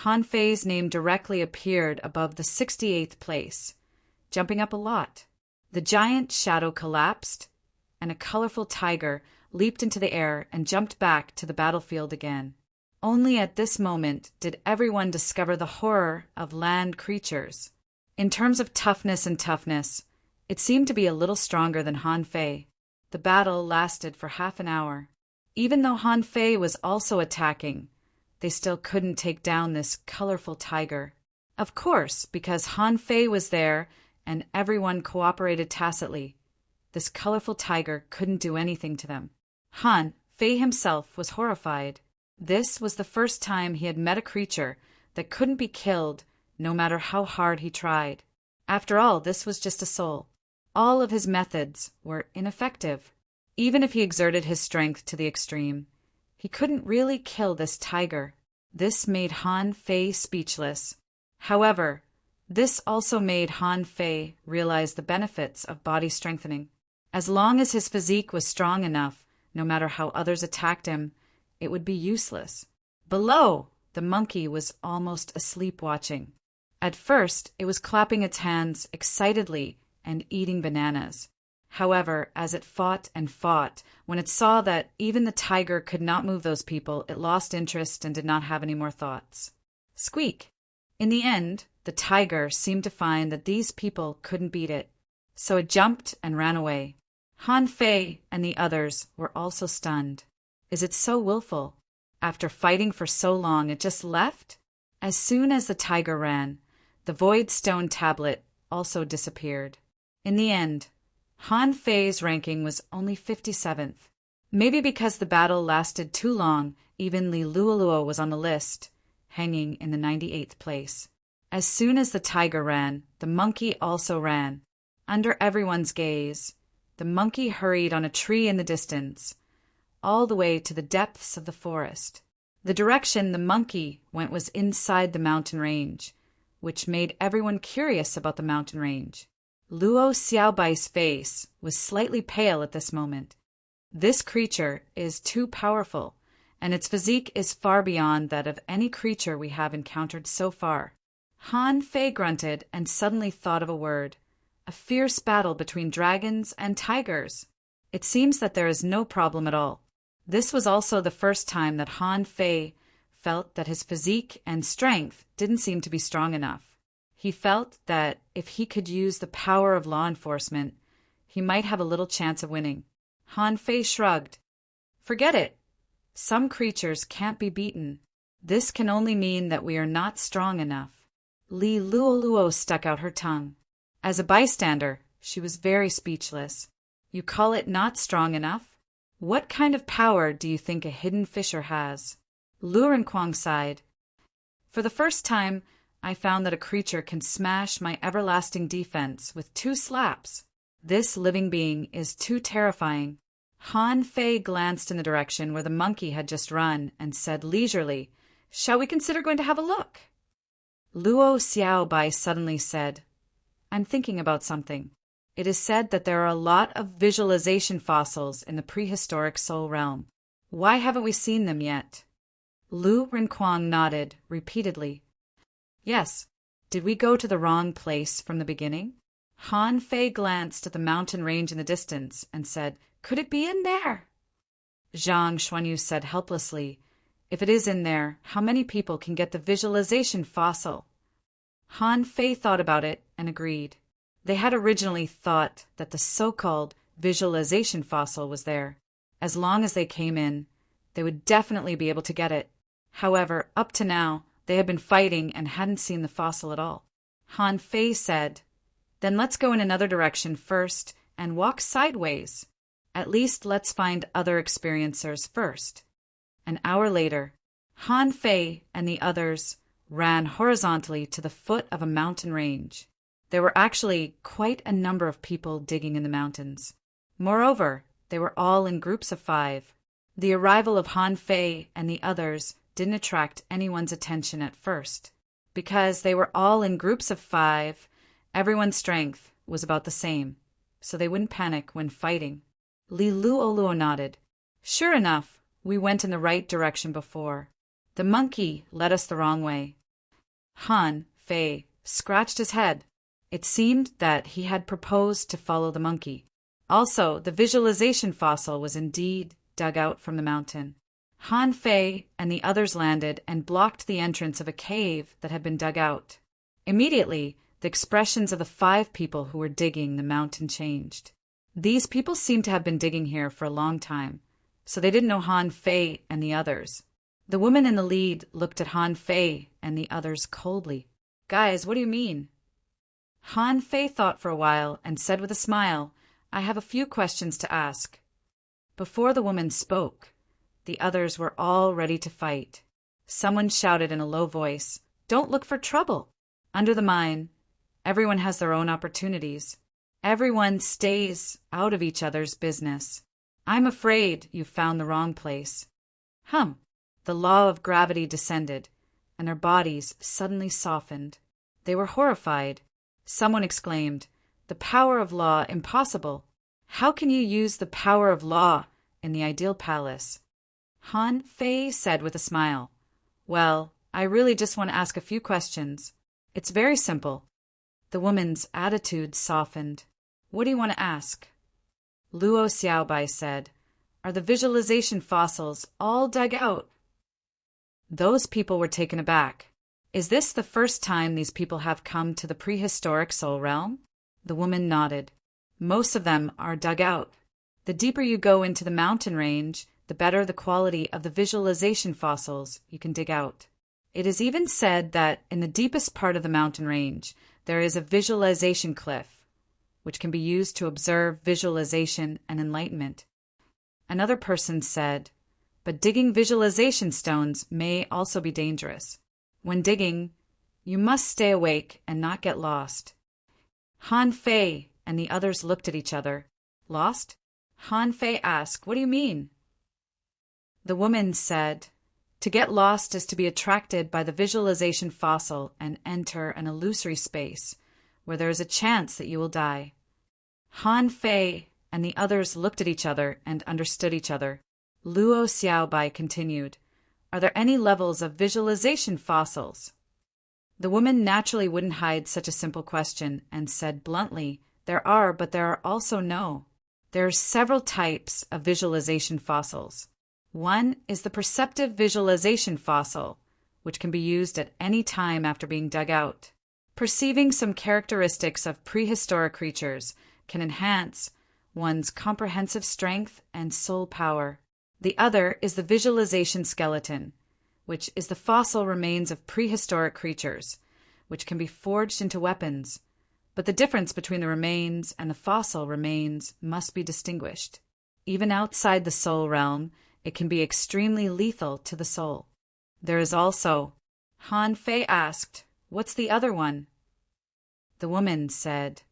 Han Fei's name directly appeared above the 68th place, jumping up a lot. The giant shadow collapsed, and a colorful tiger leaped into the air and jumped back to the battlefield again. Only at this moment did everyone discover the horror of land creatures. In terms of toughness, it seemed to be a little stronger than Han Fei. The battle lasted for half an hour. Even though Han Fei was also attacking, they still couldn't take down this colorful tiger. Of course, because Han Fei was there and everyone cooperated tacitly, this colorful tiger couldn't do anything to them. Han Fei himself was horrified. This was the first time he had met a creature that couldn't be killed no matter how hard he tried. After all, this was just a soul. All of his methods were ineffective. Even if he exerted his strength to the extreme, he couldn't really kill this tiger. This made Han Fei speechless. However, this also made Han Fei realize the benefits of body strengthening. As long as his physique was strong enough, no matter how others attacked him, it would be useless. Below, the monkey was almost asleep watching. At first, it was clapping its hands excitedly and eating bananas. However, as it fought and fought, when it saw that even the tiger could not move those people, it lost interest and did not have any more thoughts. Squeak! In the end, the tiger seemed to find that these people couldn't beat it, so it jumped and ran away. Han Fei and the others were also stunned. Is it so willful? After fighting for so long, it just left? As soon as the tiger ran, the void stone tablet also disappeared. In the end, Han Fei's ranking was only 57th. Maybe because the battle lasted too long, even Li Luoluo was on the list, hanging in the 98th place. As soon as the tiger ran, the monkey also ran. Under everyone's gaze, the monkey hurried on a tree in the distance, all the way to the depths of the forest. The direction the monkey went was inside the mountain range, which made everyone curious about the mountain range. Luo Xiaobai's face was slightly pale at this moment. This creature is too powerful, and its physique is far beyond that of any creature we have encountered so far. Han Fei grunted and suddenly thought of a word. A fierce battle between dragons and tigers. It seems that there is no problem at all. This was also the first time that Han Fei felt that his physique and strength didn't seem to be strong enough. He felt that if he could use the power of law enforcement, he might have a little chance of winning. Han Fei shrugged. Forget it. Some creatures can't be beaten. This can only mean that we are not strong enough. Li Luoluo stuck out her tongue. As a bystander, she was very speechless. You call it not strong enough? What kind of power do you think a hidden fisher has? Lu Renquang sighed. For the first time, I found that a creature can smash my everlasting defense with 2 slaps. This living being is too terrifying. Han Fei glanced in the direction where the monkey had just run and said leisurely, "Shall we consider going to have a look?" Luo Xiaobai suddenly said, "I'm thinking about something. It is said that there are a lot of visualization fossils in the prehistoric soul realm. Why haven't we seen them yet?" Lu Renquang nodded repeatedly. Yes. Did we go to the wrong place from the beginning? Han Fei glanced at the mountain range in the distance and said, "Could it be in there?" Zhang Xuanyu said helplessly, "If it is in there, how many people can get the visualization fossil?" Han Fei thought about it and agreed. They had originally thought that the so-called visualization fossil was there. As long as they came in, they would definitely be able to get it. However, up to now, they had been fighting and hadn't seen the fossil at all. Han Fei said, "Then let's go in another direction first and walk sideways. At least let's find other experiencers first." An hour later, Han Fei and the others ran horizontally to the foot of a mountain range. There were actually quite a number of people digging in the mountains. Moreover, they were all in groups of 5. The arrival of Han Fei and the others didn't attract anyone's attention at first. Because they were all in groups of 5, everyone's strength was about the same, so they wouldn't panic when fighting. Li Luoluo nodded. "Sure enough, we went in the right direction before. The monkey led us the wrong way." Han Fei scratched his head. It seemed that he had proposed to follow the monkey. Also, the visualization fossil was indeed dug out from the mountain. Han Fei and the others landed and blocked the entrance of a cave that had been dug out. Immediately, the expressions of the 5 people who were digging the mountain changed. These people seemed to have been digging here for a long time, so they didn't know Han Fei and the others. The woman in the lead looked at Han Fei and the others coldly. "Guys, what do you mean?" Han Fei thought for a while and said with a smile, "I have a few questions to ask." Before the woman spoke, the others were all ready to fight. Someone shouted in a low voice, "Don't look for trouble. Under the mine, everyone has their own opportunities. Everyone stays out of each other's business. I'm afraid you've found the wrong place." The law of gravity descended, and their bodies suddenly softened. They were horrified. Someone exclaimed, "The power of law impossible. How can you use the power of law in the ideal palace?" Han Fei said with a smile, "Well, I really just want to ask a few questions. It's very simple." The woman's attitude softened. "What do you want to ask?" Luo Xiaobai said, "Are the visualization fossils all dug out?" Those people were taken aback. "Is this the first time these people have come to the prehistoric soul realm?" The woman nodded. "Most of them are dug out. The deeper you go into the mountain range, the better the quality of the visualization fossils you can dig out. It is even said that in the deepest part of the mountain range, there is a visualization cliff, which can be used to observe visualization and enlightenment." Another person said, "But digging visualization stones may also be dangerous. When digging, you must stay awake and not get lost." Han Fei and the others looked at each other. "Lost?" Han Fei asked, "What do you mean?" The woman said, "To get lost is to be attracted by the visualization fossil and enter an illusory space where there is a chance that you will die." Han Fei and the others looked at each other and understood each other. Luo Xiaobai continued, "Are there any levels of visualization fossils?" The woman naturally wouldn't hide such a simple question and said bluntly, "There are, but there are also no. There are several types of visualization fossils. One is the perceptive visualization fossil, which can be used at any time after being dug out. Perceiving some characteristics of prehistoric creatures can enhance one's comprehensive strength and soul power. The other is the visualization skeleton, which is the fossil remains of prehistoric creatures, which can be forged into weapons. But the difference between the remains and the fossil remains must be distinguished. Even outside the soul realm, it can be extremely lethal to the soul. There is also..." Han Fei asked, "What's the other one?" The woman said,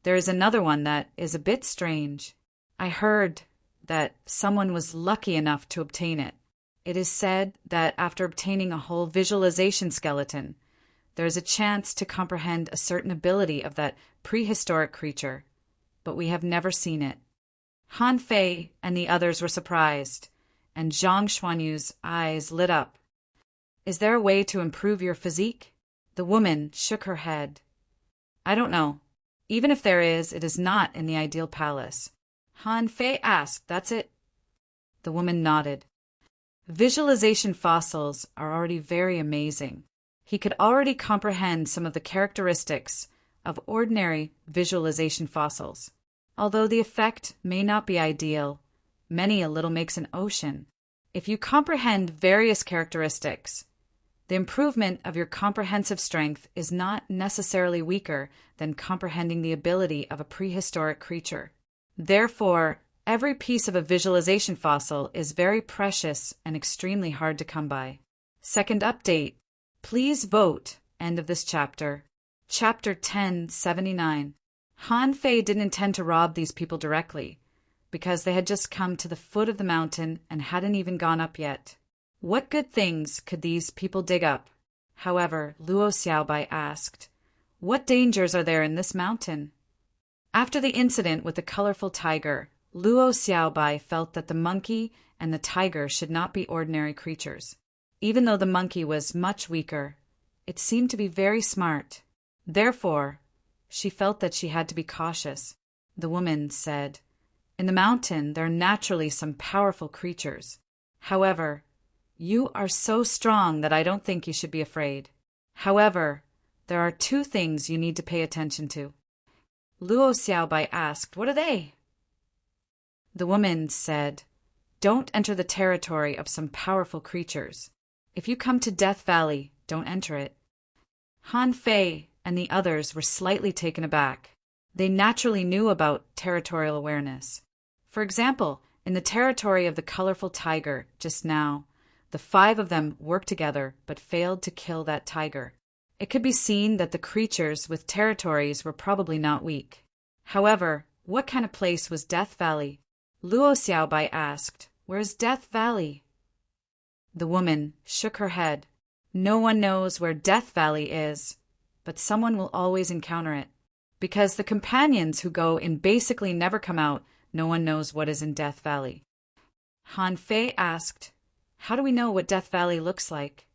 "There is another one that is a bit strange. I heard that someone was lucky enough to obtain it. It is said that after obtaining a whole visualization skeleton, there is a chance to comprehend a certain ability of that prehistoric creature, but we have never seen it." Han Fei and the others were surprised, and Zhang Xuanyu's eyes lit up. "Is there a way to improve your physique?" The woman shook her head. "I don't know. Even if there is, it is not in the ideal palace." Han Fei asked, "That's it?" The woman nodded. "Visualization fossils are already very amazing. He could already comprehend some of the characteristics of ordinary visualization fossils. Although the effect may not be ideal, many a little makes an ocean. If you comprehend various characteristics, the improvement of your comprehensive strength is not necessarily weaker than comprehending the ability of a prehistoric creature. Therefore, every piece of a visualization fossil is very precious and extremely hard to come by. Second update. Please vote. End of this chapter. Chapter 1079. Han Fei didn't intend to rob these people directly, because they had just come to the foot of the mountain and hadn't even gone up yet. What good things could these people dig up? However, Luo Xiaobai asked, "What dangers are there in this mountain?" After the incident with the colorful tiger, Luo Xiaobai felt that the monkey and the tiger should not be ordinary creatures. Even though the monkey was much weaker, it seemed to be very smart. Therefore, she felt that she had to be cautious. The woman said, "In the mountain there are naturally some powerful creatures. However, you are so strong that I don't think you should be afraid. However, there are two things you need to pay attention to." Luo Xiaobai asked, "What are they?" The woman said, "Don't enter the territory of some powerful creatures. If you come to Death Valley, don't enter it." Han Fei and the others were slightly taken aback. They naturally knew about territorial awareness. For example, in the territory of the colorful tiger just now, the 5 of them worked together but failed to kill that tiger. It could be seen that the creatures with territories were probably not weak. However, what kind of place was Death Valley? Luo Xiaobai asked, "Where's Death Valley?" The woman shook her head. "No one knows where Death Valley is, but someone will always encounter it. Because the companions who go in basically never come out, no one knows what is in Death Valley." Han Fei asked, "How do we know what Death Valley looks like?"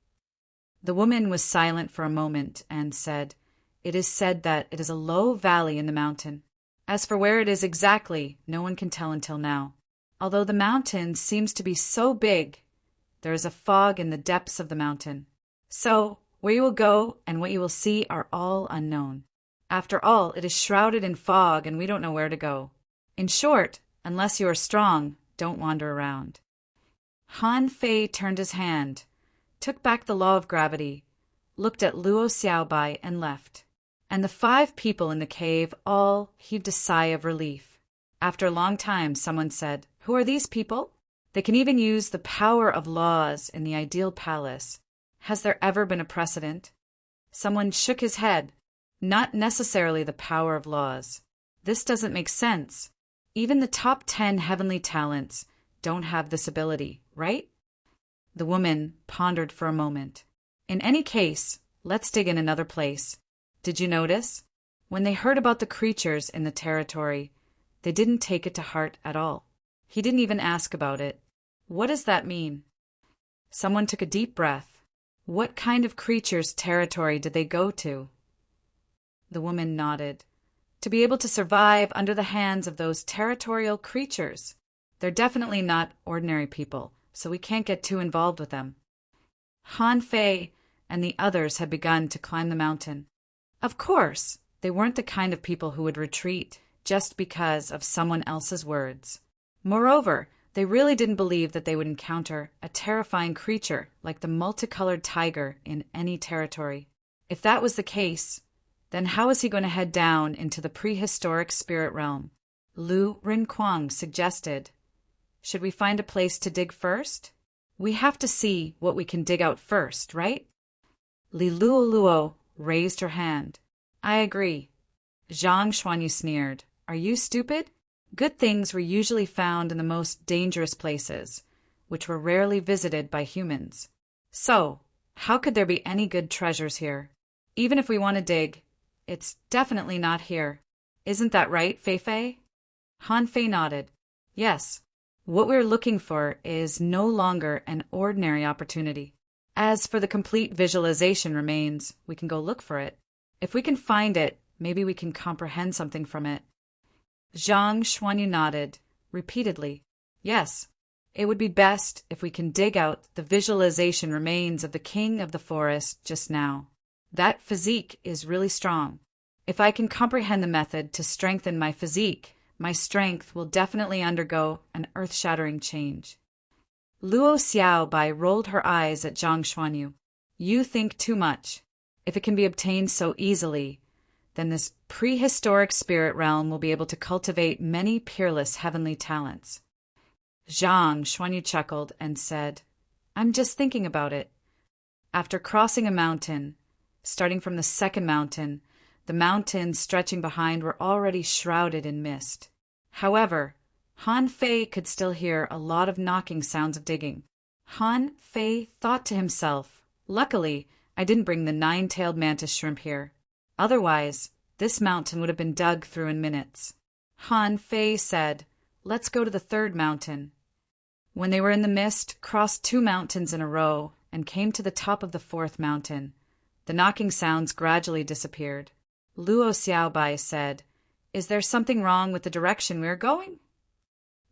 The woman was silent for a moment and said, "It is said that it is a low valley in the mountain. As for where it is exactly, no one can tell until now. Although the mountain seems to be so big, there is a fog in the depths of the mountain. So, where you will go and what you will see are all unknown. After all, it is shrouded in fog and we don't know where to go. In short, unless you are strong, don't wander around." Han Fei turned his hand, took back the law of gravity, looked at Luo Xiaobai and left. And the 5 people in the cave all heaved a sigh of relief. After a long time, someone said, "Who are these people? They can even use the power of laws in the ideal palace. Has there ever been a precedent?" Someone shook his head. "Not necessarily the power of laws. This doesn't make sense. Even the top 10 heavenly talents don't have this ability, right?" The woman pondered for a moment. "In any case, let's dig in another place. Did you notice? When they heard about the creatures in the territory, they didn't take it to heart at all. He didn't even ask about it. What does that mean?" Someone took a deep breath. "What kind of creatures' territory did they go to?" The woman nodded. "To be able to survive under the hands of those territorial creatures. They're definitely not ordinary people, so we can't get too involved with them." Han Fei and the others had begun to climb the mountain. Of course, they weren't the kind of people who would retreat just because of someone else's words. Moreover, they really didn't believe that they would encounter a terrifying creature like the multicolored tiger in any territory. If that was the case, then how was he going to head down into the prehistoric spirit realm? Lu Rinquang suggested, "Should we find a place to dig first? We have to see what we can dig out first, right?" Li Luoluo raised her hand. "I agree." Zhang Xuanyu sneered. "Are you stupid? Good things were usually found in the most dangerous places, which were rarely visited by humans. So, how could there be any good treasures here? Even if we want to dig, it's definitely not here. Isn't that right, Fei Fei?" Han Fei nodded. "Yes. What we're looking for is no longer an ordinary opportunity. As for the complete visualization remains, we can go look for it. If we can find it, maybe we can comprehend something from it." Zhang Xuanyu nodded, repeatedly. "Yes, It would be best if we can dig out the visualization remains of the king of the forest just now. That physique is really strong. If I can comprehend the method to strengthen my physique, my strength will definitely undergo an earth-shattering change. Luo Xiaobai rolled her eyes at Zhang Xuanyu. You think too much. If it can be obtained so easily, then this prehistoric spirit realm will be able to cultivate many peerless heavenly talents. Zhang Xuanyu chuckled and said, I'm just thinking about it. After crossing a mountain, starting from the second mountain, the mountains stretching behind were already shrouded in mist. However, Han Fei could still hear a lot of knocking sounds of digging. Han Fei thought to himself, luckily, I didn't bring the 9-tailed mantis shrimp here. Otherwise, this mountain would have been dug through in minutes. Han Fei said, let's go to the third mountain. When they were in the mist, crossed 2 mountains in a row, and came to the top of the 4th mountain, the knocking sounds gradually disappeared. Luo Xiaobai said, Is there something wrong with the direction we are going?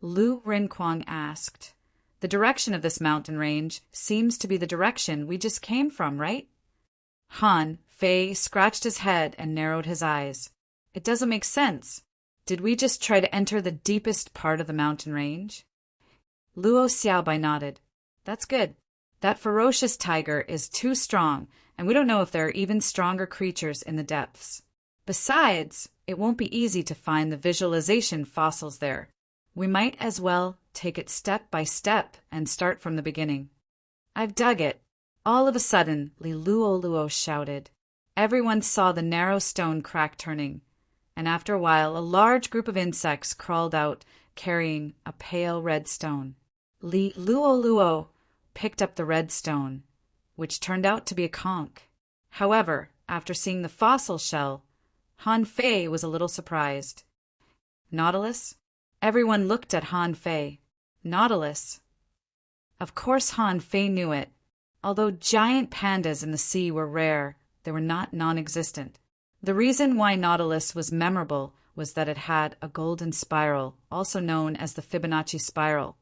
Lu Rinquang asked, The direction of this mountain range seems to be the direction we just came from, right? Han Fei scratched his head and narrowed his eyes. It doesn't make sense. Did we just try to enter the deepest part of the mountain range? Luo Xiaobai nodded. That's good. That ferocious tiger is too strong, and we don't know if there are even stronger creatures in the depths. Besides, it won't be easy to find the visualization fossils there. We might as well take it step by step and start from the beginning. I've dug it. All of a sudden, Li Luo shouted. Everyone saw the narrow stone crack turning, and after a while a large group of insects crawled out carrying a pale red stone. Li Luo picked up the red stone, which turned out to be a conch. However, after seeing the fossil shell, Han Fei was a little surprised. Nautilus? Everyone looked at Han Fei. Nautilus? Of course Han Fei knew it. Although giant pandas in the sea were rare, they were not non-existent. The reason why Nautilus was memorable was that it had a golden spiral, also known as the Fibonacci spiral.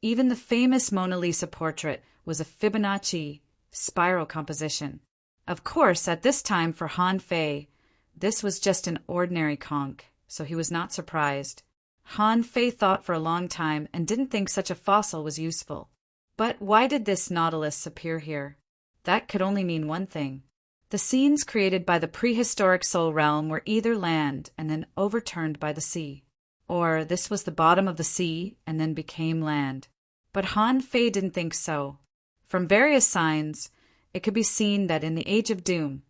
Even the famous Mona Lisa portrait was a Fibonacci spiral composition. Of course, at this time for Han Fei, this was just an ordinary conch, so he was not surprised. Han Fei thought for a long time and didn't think such a fossil was useful. But why did this Nautilus appear here? That could only mean one thing. The scenes created by the prehistoric soul realm were either land and then overturned by the sea, or this was the bottom of the sea and then became land. But Han Fei didn't think so. From various signs, it could be seen that in the Age of Doom,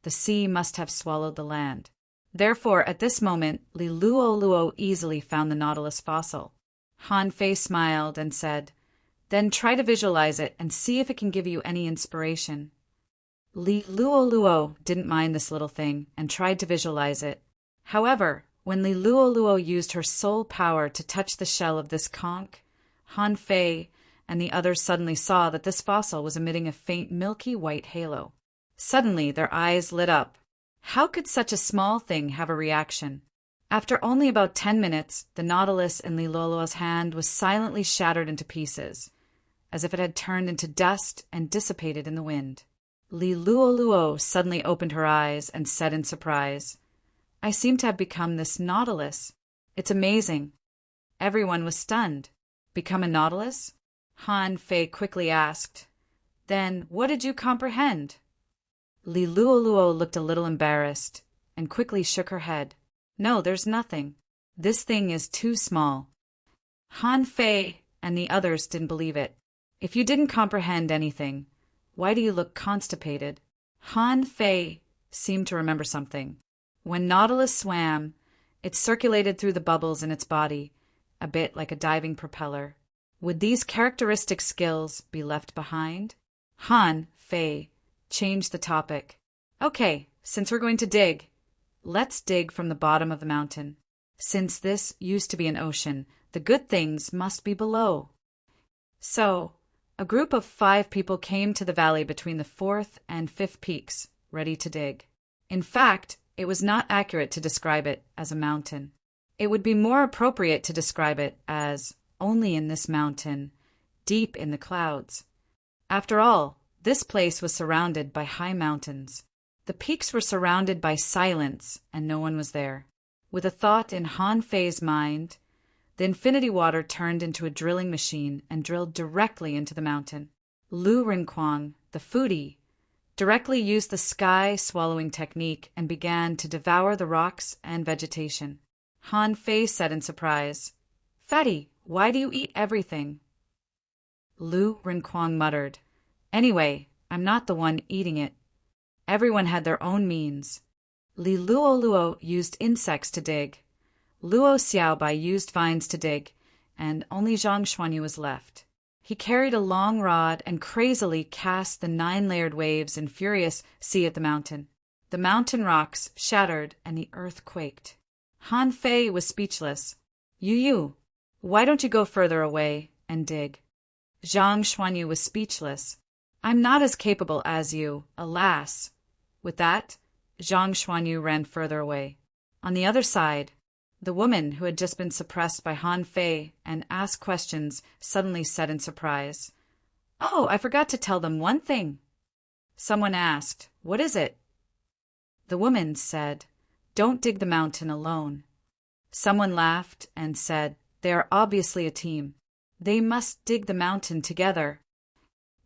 the sea must have swallowed the land. Therefore, at this moment, Li Luo easily found the Nautilus fossil. Han Fei smiled and said, Then try to visualize it and see if it can give you any inspiration. Li Luo didn't mind this little thing and tried to visualize it. However, when Li Luo used her soul power to touch the shell of this conch, Han Fei and the others suddenly saw that this fossil was emitting a faint milky white halo. Suddenly, their eyes lit up. How could such a small thing have a reaction? After only about 10 minutes, the Nautilus in Li Luo's hand was silently shattered into pieces, as if it had turned into dust and dissipated in the wind. Li Luo suddenly opened her eyes and said in surprise, I seem to have become this Nautilus. It's amazing. Everyone was stunned. Become a Nautilus? Han Fei quickly asked. Then what did you comprehend? Li Luo looked a little embarrassed and quickly shook her head. No, there's nothing. This thing is too small. Han Fei and the others didn't believe it. If you didn't comprehend anything, why do you look constipated? Han Fei seemed to remember something. When Nautilus swam, it circulated through the bubbles in its body, a bit like a diving propeller. Would these characteristic skills be left behind? Han Fei changed the topic. Okay, since we're going to dig, let's dig from the bottom of the mountain. Since this used to be an ocean, the good things must be below. So, a group of 5 people came to the valley between the 4th and 5th peaks, ready to dig. In fact, it was not accurate to describe it as a mountain. It would be more appropriate to describe it as, only in this mountain deep in the clouds. After all, this place was surrounded by high mountains. The peaks were surrounded by silence, and no one was there. With a thought in Han Fei's mind, the infinity water turned into a drilling machine and drilled directly into the mountain. Lu Rinquang, the foodie, directly used the sky-swallowing technique and began to devour the rocks and vegetation. Han Fei said in surprise, "Fatty, why do you eat everything?" Lu Rinquang muttered, "Anyway, I'm not the one eating it. Everyone had their own means. Li Luo used insects to dig. Luo Xiaobai used vines to dig, and only Zhang Xuanyu was left. He carried a long rod and crazily cast the 9-layered waves in furious sea at the mountain. The mountain rocks shattered and the earth quaked. Han Fei was speechless. Yu, why don't you go further away and dig?" Zhang Xuanyu was speechless. "I'm not as capable as you, alas." With that, Zhang Xuanyu ran further away. On the other side, the woman who had just been suppressed by Han Fei and asked questions suddenly said in surprise, "Oh, I forgot to tell them one thing." Someone asked, "What is it?" The woman said, "Don't dig the mountain alone." Someone laughed and said, "They are obviously a team. They must dig the mountain together."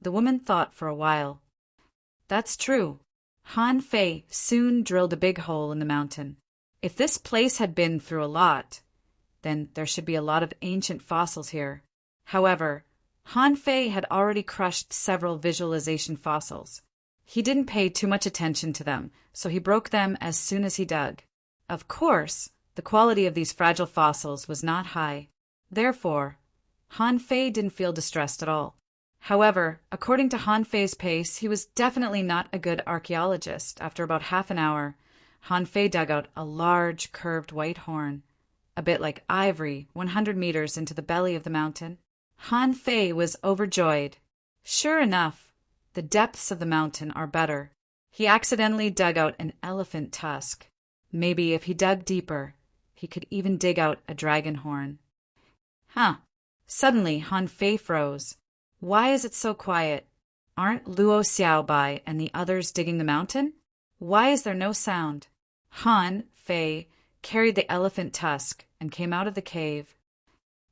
The woman thought for a while. "That's true." Han Fei soon drilled a big hole in the mountain. If this place had been through a lot, then there should be a lot of ancient fossils here. However, Han Fei had already crushed several visualization fossils. He didn't pay too much attention to them, so he broke them as soon as he dug. Of course, the quality of these fragile fossils was not high. Therefore, Han Fei didn't feel distressed at all. However, according to Han Fei's pace, he was definitely not a good archaeologist. After about half an hour, Han Fei dug out a large, curved white horn, a bit like ivory, 100 meters into the belly of the mountain. Han Fei was overjoyed. Sure enough, the depths of the mountain are better. He accidentally dug out an elephant tusk. Maybe if he dug deeper, he could even dig out a dragon horn. Suddenly, Han Fei froze. Why is it so quiet? Aren't Luo Xiaobai and the others digging the mountain? Why is there no sound? Han Fei carried the elephant tusk and came out of the cave.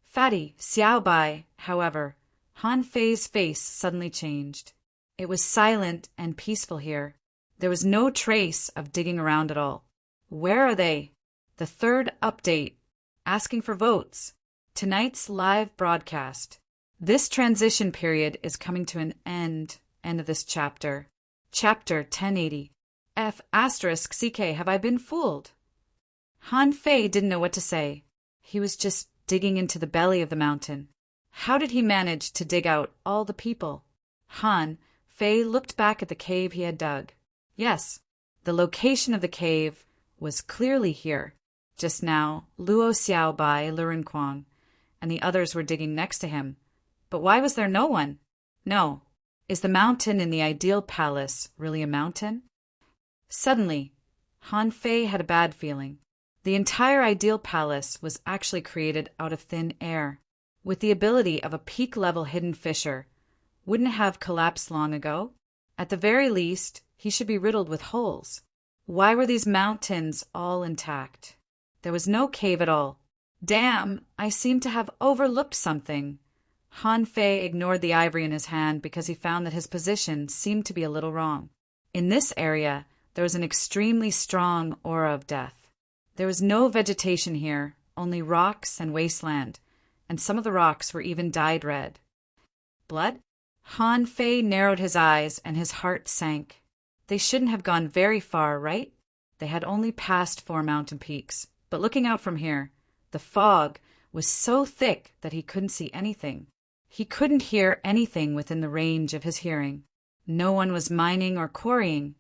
Fatty, Xiaobai, however, Han Fei's face suddenly changed. It was silent and peaceful here. There was no trace of digging around at all. Where are they? The third update, asking for votes. Tonight's live broadcast. This transition period is coming to an end of this chapter. Chapter 1080. F***CK, have I been fooled? Han Fei didn't know what to say. He was just digging into the belly of the mountain. How did he manage to dig out all the people? Han Fei looked back at the cave he had dug. Yes, the location of the cave was clearly here. Just now, Luo Xiaobai, Lu Rinquang, and the others were digging next to him. But why was there no one? No. Is the mountain in the ideal palace really a mountain? Suddenly, Han Fei had a bad feeling. The entire ideal palace was actually created out of thin air. With the ability of a peak-level hidden fissure, wouldn't it have collapsed long ago? At the very least, he should be riddled with holes. Why were these mountains all intact? There was no cave at all. Damn, I seem to have overlooked something. Han Fei ignored the ivory in his hand because he found that his position seemed to be a little wrong. In this area, there was an extremely strong aura of death. There was no vegetation here, only rocks and wasteland, and some of the rocks were even dyed red. Blood? Han Fei narrowed his eyes and his heart sank. They shouldn't have gone very far, right? They had only passed 4 mountain peaks, but looking out from here, the fog was so thick that he couldn't see anything. He couldn't hear anything within the range of his hearing. No one was mining or quarrying.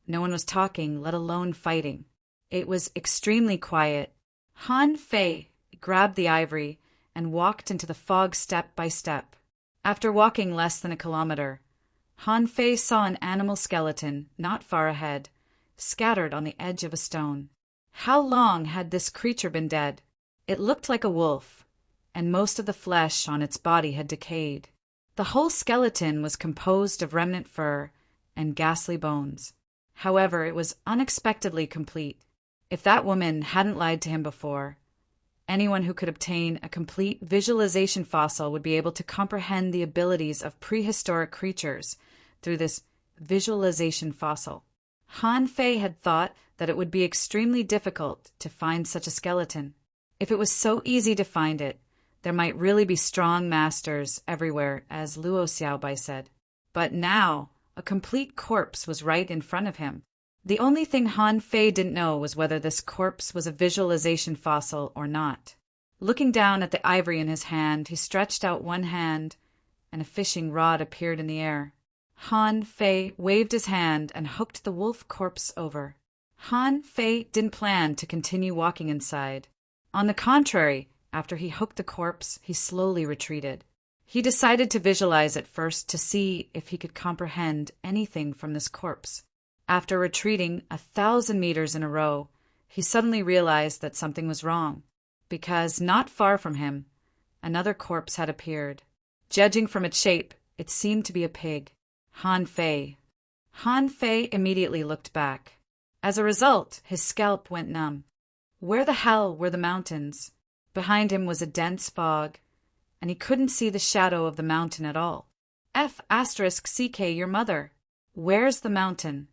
No one was talking, let alone fighting. It was extremely quiet. Han Fei grabbed the ivory and walked into the fog step by step. After walking less than a kilometer, Han Fei saw an animal skeleton not far ahead, scattered on the edge of a stone. How long had this creature been dead? It looked like a wolf, and most of the flesh on its body had decayed. The whole skeleton was composed of remnant fur and ghastly bones. However, it was unexpectedly complete. If that woman hadn't lied to him before, anyone who could obtain a complete visualization fossil would be able to comprehend the abilities of prehistoric creatures through this visualization fossil. Han Fei had thought that it would be extremely difficult to find such a skeleton. If it was so easy to find it, there might really be strong masters everywhere, as Luo Xiaobai said. But now, a complete corpse was right in front of him. The only thing Han Fei didn't know was whether this corpse was a visualization fossil or not. Looking down at the ivory in his hand, he stretched out one hand, and a fishing rod appeared in the air. Han Fei waved his hand and hooked the wolf corpse over. Han Fei didn't plan to continue walking inside. On the contrary, after he hooked the corpse, he slowly retreated. He decided to visualize it first to see if he could comprehend anything from this corpse. After retreating 1,000 meters in a row, he suddenly realized that something was wrong, because not far from him, another corpse had appeared. Judging from its shape, it seemed to be a pig. Han Fei. Han Fei immediately looked back. As a result, his scalp went numb. Where the hell were the mountains? Behind him was a dense fog, and he couldn't see the shadow of the mountain at all. F***ck your mother. Where's the mountain?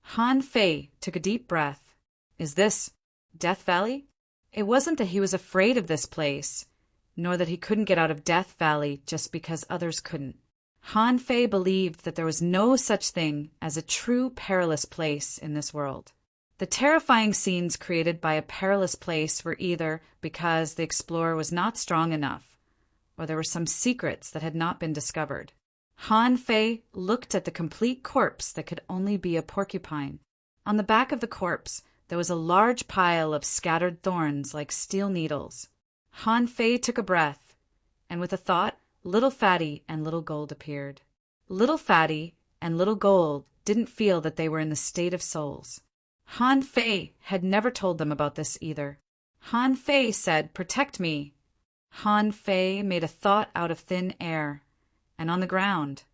Han Fei took a deep breath. Is this Death Valley? It wasn't that he was afraid of this place, nor that he couldn't get out of Death Valley just because others couldn't. Han Fei believed that there was no such thing as a true perilous place in this world. The terrifying scenes created by a perilous place were either because the explorer was not strong enough, or there were some secrets that had not been discovered. Han Fei looked at the complete corpse that could only be a porcupine. On the back of the corpse, there was a large pile of scattered thorns like steel needles. Han Fei took a breath, and with a thought, Little Fatty and Little Gold appeared. Little Fatty and Little Gold didn't feel that they were in the state of souls. Han Fei had never told them about this either. Han Fei said, "Protect me." Han Fei made a thought out of thin air, and on the ground,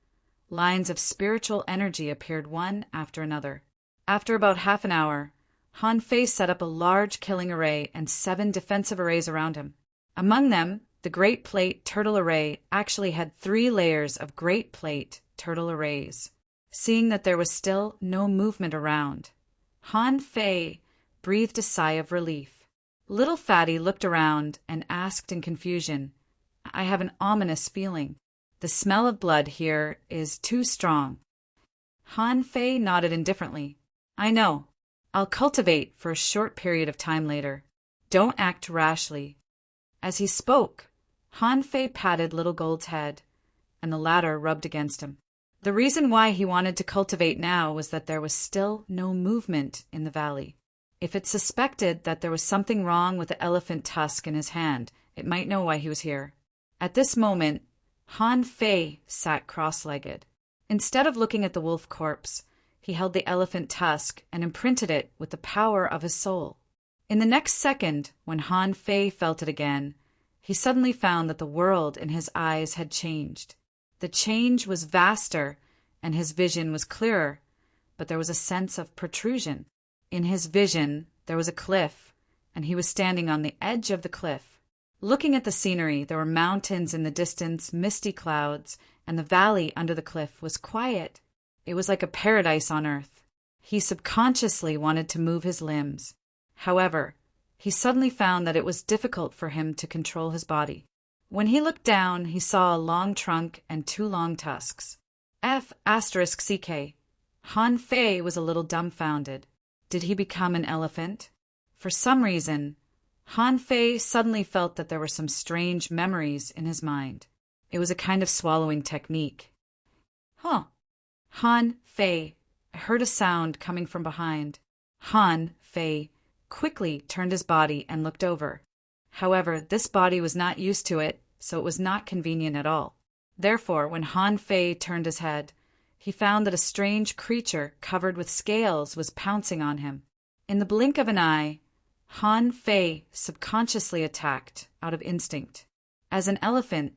lines of spiritual energy appeared one after another. After about half an hour, Han Fei set up a large killing array and 7 defensive arrays around him. Among them, the Great Plate Turtle Array actually had 3 layers of Great Plate Turtle Arrays. Seeing that there was still no movement around, Han Fei breathed a sigh of relief. Little Fatty looked around and asked in confusion, "I have an ominous feeling. The smell of blood here is too strong." Han Fei nodded indifferently. "I know. I'll cultivate for a short period of time later. Don't act rashly." As he spoke, Han Fei patted Little Gold's head, and the latter rubbed against him. The reason why he wanted to cultivate now was that there was still no movement in the valley. If it suspected that there was something wrong with the elephant tusk in his hand, it might know why he was here. At this moment, Han Fei sat cross-legged. Instead of looking at the wolf corpse, he held the elephant tusk and imprinted it with the power of his soul. In the next second, when Han Fei felt it again, he suddenly found that the world in his eyes had changed. The change was vaster, and his vision was clearer, but there was a sense of protrusion. In his vision, there was a cliff, and he was standing on the edge of the cliff. Looking at the scenery, there were mountains in the distance, misty clouds, and the valley under the cliff was quiet. It was like a paradise on earth. He subconsciously wanted to move his limbs. However, he suddenly found that it was difficult for him to control his body. When he looked down, he saw a long trunk and 2 long tusks. F***ck. Han Fei was a little dumbfounded. Did he become an elephant? For some reason, Han Fei suddenly felt that there were some strange memories in his mind. It was a kind of swallowing technique. Han Fei. I heard a sound coming from behind. Han Fei quickly turned his body and looked over. However, this body was not used to it, so it was not convenient at all. Therefore, when Han Fei turned his head, he found that a strange creature covered with scales was pouncing on him. In the blink of an eye, Han Fei subconsciously attacked out of instinct. As an elephant,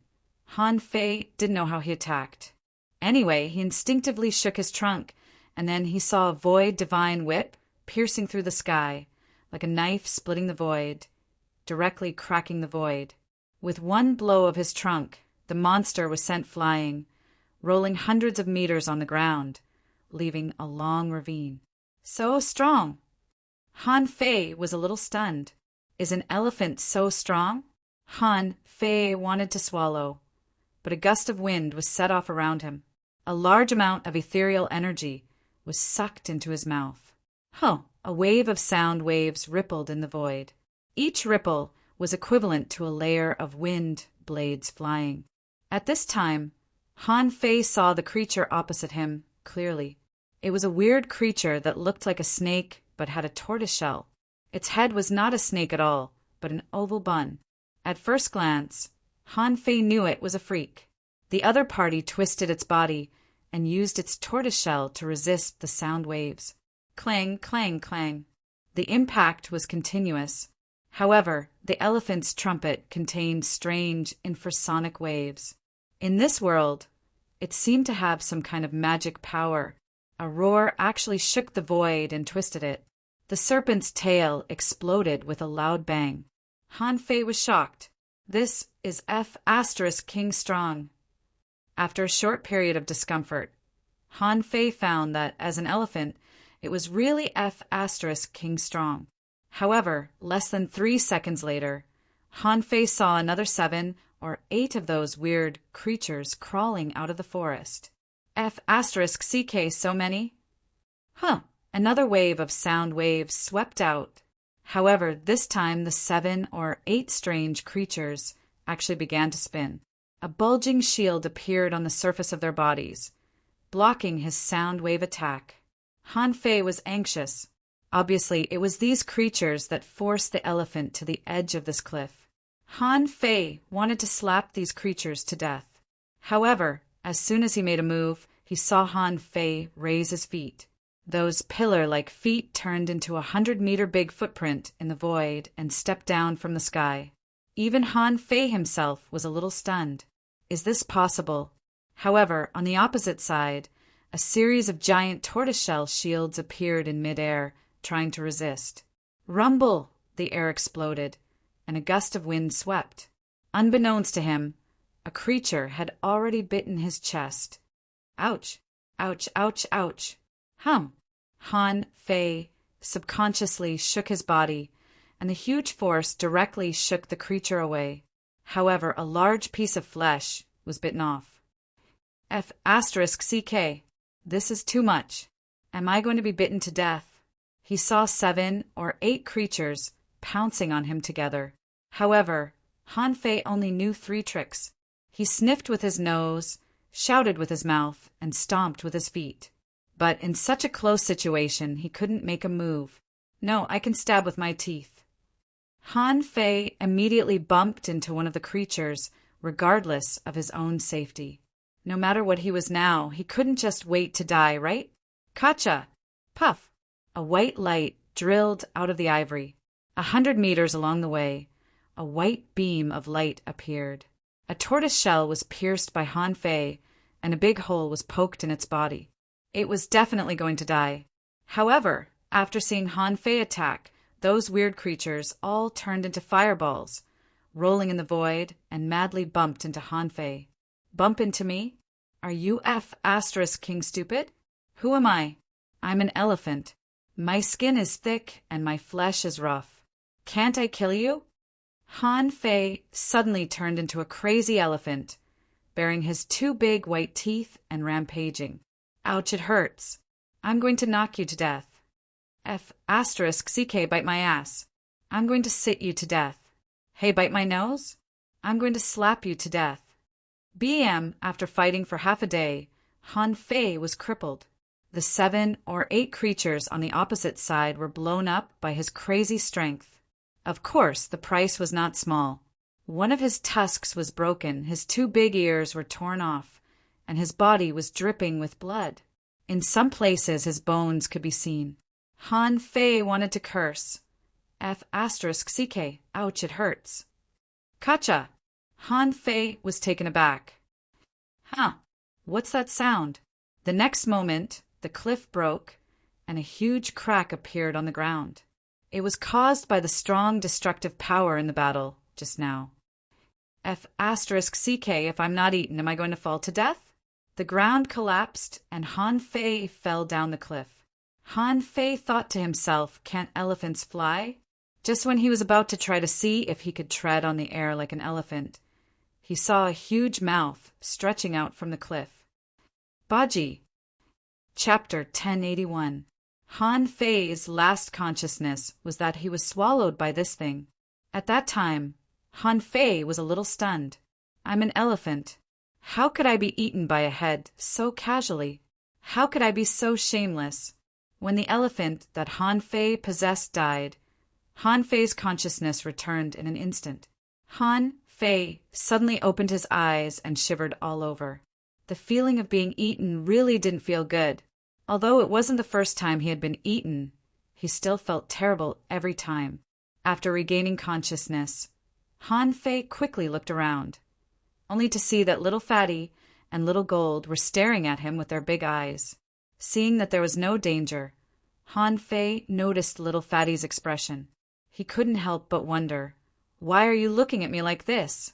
Han Fei didn't know how he attacked. Anyway, he instinctively shook his trunk, and then he saw a void divine whip piercing through the sky, like a knife splitting the void, directly cracking the void. With one blow of his trunk, the monster was sent flying, rolling hundreds of meters on the ground, leaving a long ravine. So strong! Han Fei was a little stunned. Is an elephant so strong? Han Fei wanted to swallow, but a gust of wind was set off around him. A large amount of ethereal energy was sucked into his mouth. A wave of sound waves rippled in the void. Each ripple was equivalent to a layer of wind blades flying. At this time, Han Fei saw the creature opposite him clearly. It was a weird creature that looked like a snake but had a tortoise shell. Its head was not a snake at all, but an oval bun. At first glance, Han Fei knew it was a freak. The other party twisted its body and used its tortoise shell to resist the sound waves. Clang, clang, clang. The impact was continuous. However, the elephant's trumpet contained strange infrasonic waves. In this world, it seemed to have some kind of magic power. A roar actually shook the void and twisted it. The serpent's tail exploded with a loud bang. Han Fei was shocked. This is F** King Strong. After a short period of discomfort, Han Fei found that, as an elephant, it was really F** King Strong. However, less than 3 seconds later, Han Fei saw another 7 or 8 of those weird creatures crawling out of the forest. F** so many? Another wave of sound waves swept out. However, this time the 7 or 8 strange creatures actually began to spin. A bulging shield appeared on the surface of their bodies, blocking his sound wave attack. Han Fei was anxious. Obviously, it was these creatures that forced the elephant to the edge of this cliff. Han Fei wanted to slap these creatures to death. However, as soon as he made a move, he saw Han Fei raise his feet. Those pillar-like feet turned into a 100-meter-big footprint in the void and stepped down from the sky. Even Han Fei himself was a little stunned. Is this possible? However, on the opposite side, a series of giant tortoiseshell shields appeared in midair, trying to resist. Rumble! The air exploded, and a gust of wind swept. Unbeknownst to him, a creature had already bitten his chest. Ouch! Ouch! Ouch! Ouch! Han Fei subconsciously shook his body, and the huge force directly shook the creature away. However, a large piece of flesh was bitten off. F** This is too much. Am I going to be bitten to death? He saw 7 or 8 creatures pouncing on him together. However, Han Fei only knew 3 tricks. He sniffed with his nose, shouted with his mouth, and stomped with his feet. But in such a close situation, he couldn't make a move. No, I can stab with my teeth. Han Fei immediately bumped into one of the creatures, regardless of his own safety. No matter what he was now, he couldn't just wait to die, right? Gotcha! Puff! A white light drilled out of the ivory. 100 meters along the way, a white beam of light appeared. A tortoise shell was pierced by Han Fei, and a big hole was poked in its body. It was definitely going to die. However, after seeing Han Fei attack, those weird creatures all turned into fireballs, rolling in the void, and madly bumped into Han Fei. Bump into me? Are you F** King Stupid? Who am I? I'm an elephant. My skin is thick and my flesh is rough. Can't I kill you? Han Fei suddenly turned into a crazy elephant, baring his 2 big white teeth and rampaging. Ouch, it hurts. I'm going to knock you to death. F** bite my ass. I'm going to sit you to death. Hey, bite my nose? I'm going to slap you to death. After fighting for half a day, Han Fei was crippled. The 7 or 8 creatures on the opposite side were blown up by his crazy strength. Of course, the price was not small. One of his tusks was broken, his 2 big ears were torn off, and his body was dripping with blood. In some places his bones could be seen. Han Fei wanted to curse. F** ouch, it hurts. Gotcha! Han Fei was taken aback. Huh, what's that sound? The next moment, the cliff broke, and a huge crack appeared on the ground. It was caused by the strong destructive power in the battle just now. F***CK, if I'm not eaten, am I going to fall to death? The ground collapsed, and Han Fei fell down the cliff. Han Fei thought to himself, can't elephants fly? Just when he was about to try to see if he could tread on the air like an elephant, he saw a huge mouth stretching out from the cliff. Baji. Chapter 1081. Han Fei's last consciousness was that he was swallowed by this thing. At that time, Han Fei was a little stunned. I'm an elephant. How could I be eaten by a head so casually? How could I be so shameless? When the elephant that Han Fei possessed died, Han Fei's consciousness returned in an instant. Han Fei suddenly opened his eyes and shivered all over. The feeling of being eaten really didn't feel good. Although it wasn't the first time he had been eaten, he still felt terrible every time. After regaining consciousness, Han Fei quickly looked around, only to see that Little Fatty and Little Gold were staring at him with their big eyes. Seeing that there was no danger, Han Fei noticed Little Fatty's expression. He couldn't help but wonder, why are you looking at me like this?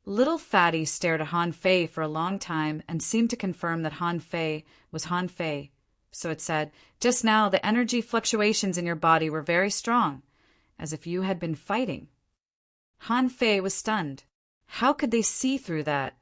Little Fatty stared at Han Fei for a long time and seemed to confirm that Han Fei was Han Fei. So it said, just now the energy fluctuations in your body were very strong, as if you had been fighting. Han Fei was stunned. How could they see through that?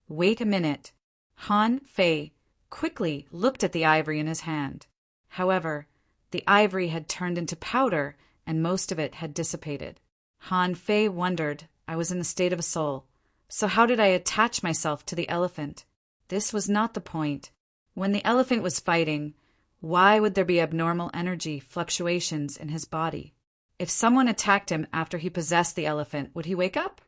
Wait a minute. Han Fei quickly looked at the ivory in his hand. However, the ivory had turned into powder and most of it had dissipated. Han Fei wondered, I was in the state of a soul. So how did I attach myself to the elephant? This was not the point. When the elephant was fighting, why would there be abnormal energy fluctuations in his body? If someone attacked him after he possessed the elephant, would he wake up?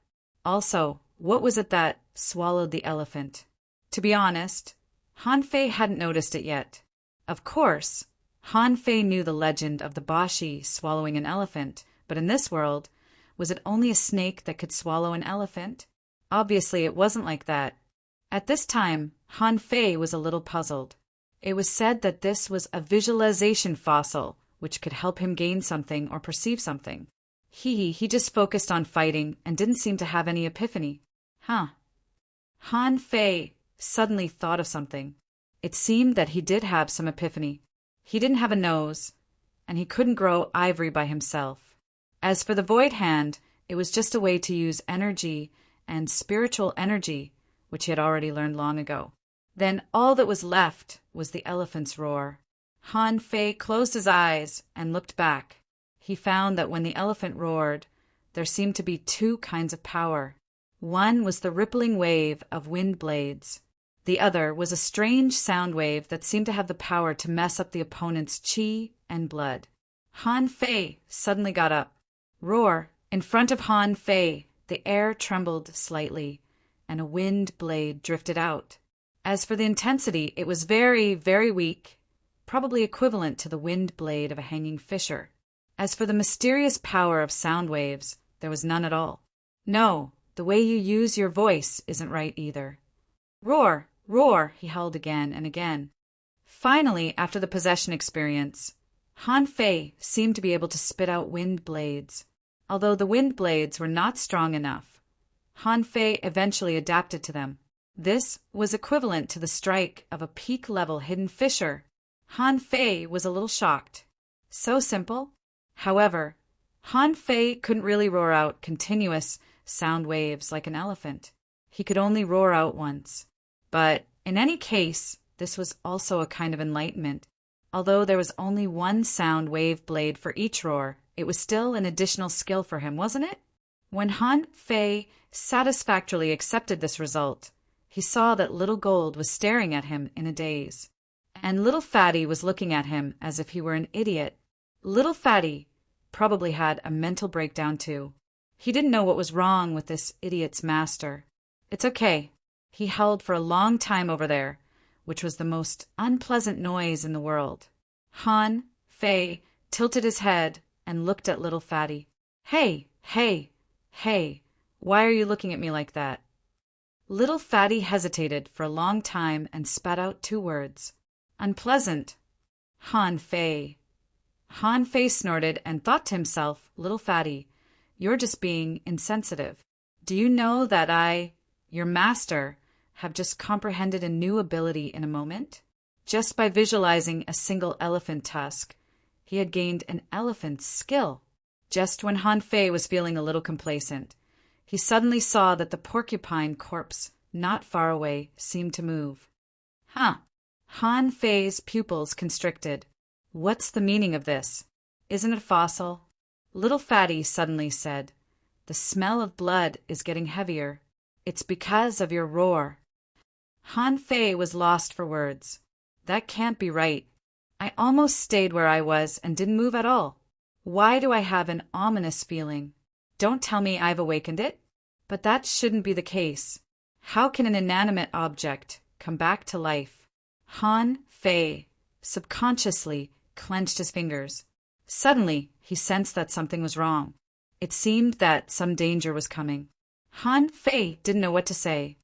Also, what was it that swallowed the elephant? To be honest, Han Fei hadn't noticed it yet. Of course, Han Fei knew the legend of the Bashi swallowing an elephant, but in this world, was it only a snake that could swallow an elephant? Obviously, it wasn't like that. At this time, Han Fei was a little puzzled. It was said that this was a visualization fossil, which could help him gain something or perceive something. He just focused on fighting and didn't seem to have any epiphany. Han Fei suddenly thought of something. It seemed that he did have some epiphany. He didn't have a nose, and he couldn't grow ivory by himself. As for the void hand, it was just a way to use energy and spiritual energy, which he had already learned long ago. Then all that was left was the elephant's roar. Han Fei closed his eyes and looked back. He found that when the elephant roared, there seemed to be two kinds of power. One was the rippling wave of wind blades. The other was a strange sound wave that seemed to have the power to mess up the opponent's chi and blood. Han Fei suddenly got up. Roar! In front of Han Fei, the air trembled slightly, and a wind blade drifted out. As for the intensity, it was very, very weak, probably equivalent to the wind blade of a hanging fisher. As for the mysterious power of sound waves, there was none at all. No, the way you use your voice isn't right either. Roar! Roar! He howled again and again. Finally, after the possession experience, Han Fei seemed to be able to spit out wind blades. Although the wind blades were not strong enough, Han Fei eventually adapted to them. This was equivalent to the strike of a peak-level hidden fisher. Han Fei was a little shocked. So simple. However, Han Fei couldn't really roar out continuous sound waves like an elephant. He could only roar out once. But in any case, this was also a kind of enlightenment. Although there was only one sound wave blade for each roar, it was still an additional skill for him, wasn't it? When Han Fei satisfactorily accepted this result, he saw that Little Gold was staring at him in a daze. And Little Fatty was looking at him as if he were an idiot. Little Fatty probably had a mental breakdown too. He didn't know what was wrong with this idiot's master. It's okay. He howled for a long time over there, which was the most unpleasant noise in the world. Han Fei tilted his head and looked at Little Fatty. Hey, hey, hey, Why are you looking at me like that? Little Fatty hesitated for a long time and spat out 2 words. Unpleasant. Han Fei. Han Fei snorted and thought to himself, Little Fatty, you're just being insensitive. Do you know that your master, have just comprehended a new ability in a moment? Just by visualizing a single elephant tusk, he had gained an elephant's skill. Just when Han Fei was feeling a little complacent, he suddenly saw that the porcupine corpse not far away seemed to move. Huh. Han Fei's pupils constricted. What's the meaning of this? Isn't it a fossil? Little Fatty suddenly said, The smell of blood is getting heavier. It's because of your roar. Han Fei was lost for words. That can't be right. I almost stayed where I was and didn't move at all. Why do I have an ominous feeling? Don't tell me I've awakened it. But that shouldn't be the case. How can an inanimate object come back to life? Han Fei subconsciously clenched his fingers. Suddenly, he sensed that something was wrong. It seemed that some danger was coming. Han Fei didn't know what to say.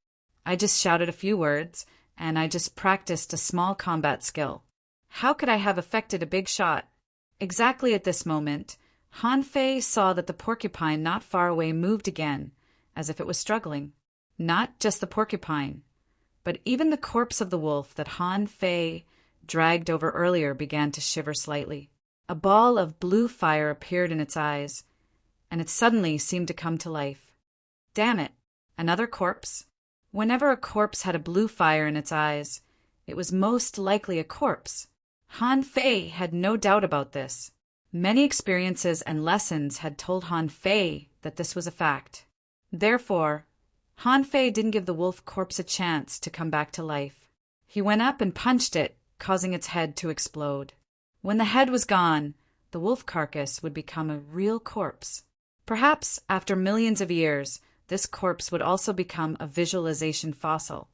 I just shouted a few words, and I just practiced a small combat skill. How could I have effected a big shot? Exactly at this moment, Han Fei saw that the porcupine not far away moved again, as if it was struggling. Not just the porcupine, but even the corpse of the wolf that Han Fei dragged over earlier began to shiver slightly. A ball of blue fire appeared in its eyes, and it suddenly seemed to come to life. Damn it! Another corpse? Whenever a corpse had a blue fire in its eyes, it was most likely a corpse. Han Fei had no doubt about this. Many experiences and lessons had told Han Fei that this was a fact. Therefore, Han Fei didn't give the wolf corpse a chance to come back to life. He went up and punched it, causing its head to explode. When the head was gone, the wolf carcass would become a real corpse. Perhaps, after millions of years, this corpse would also become a visualization fossil.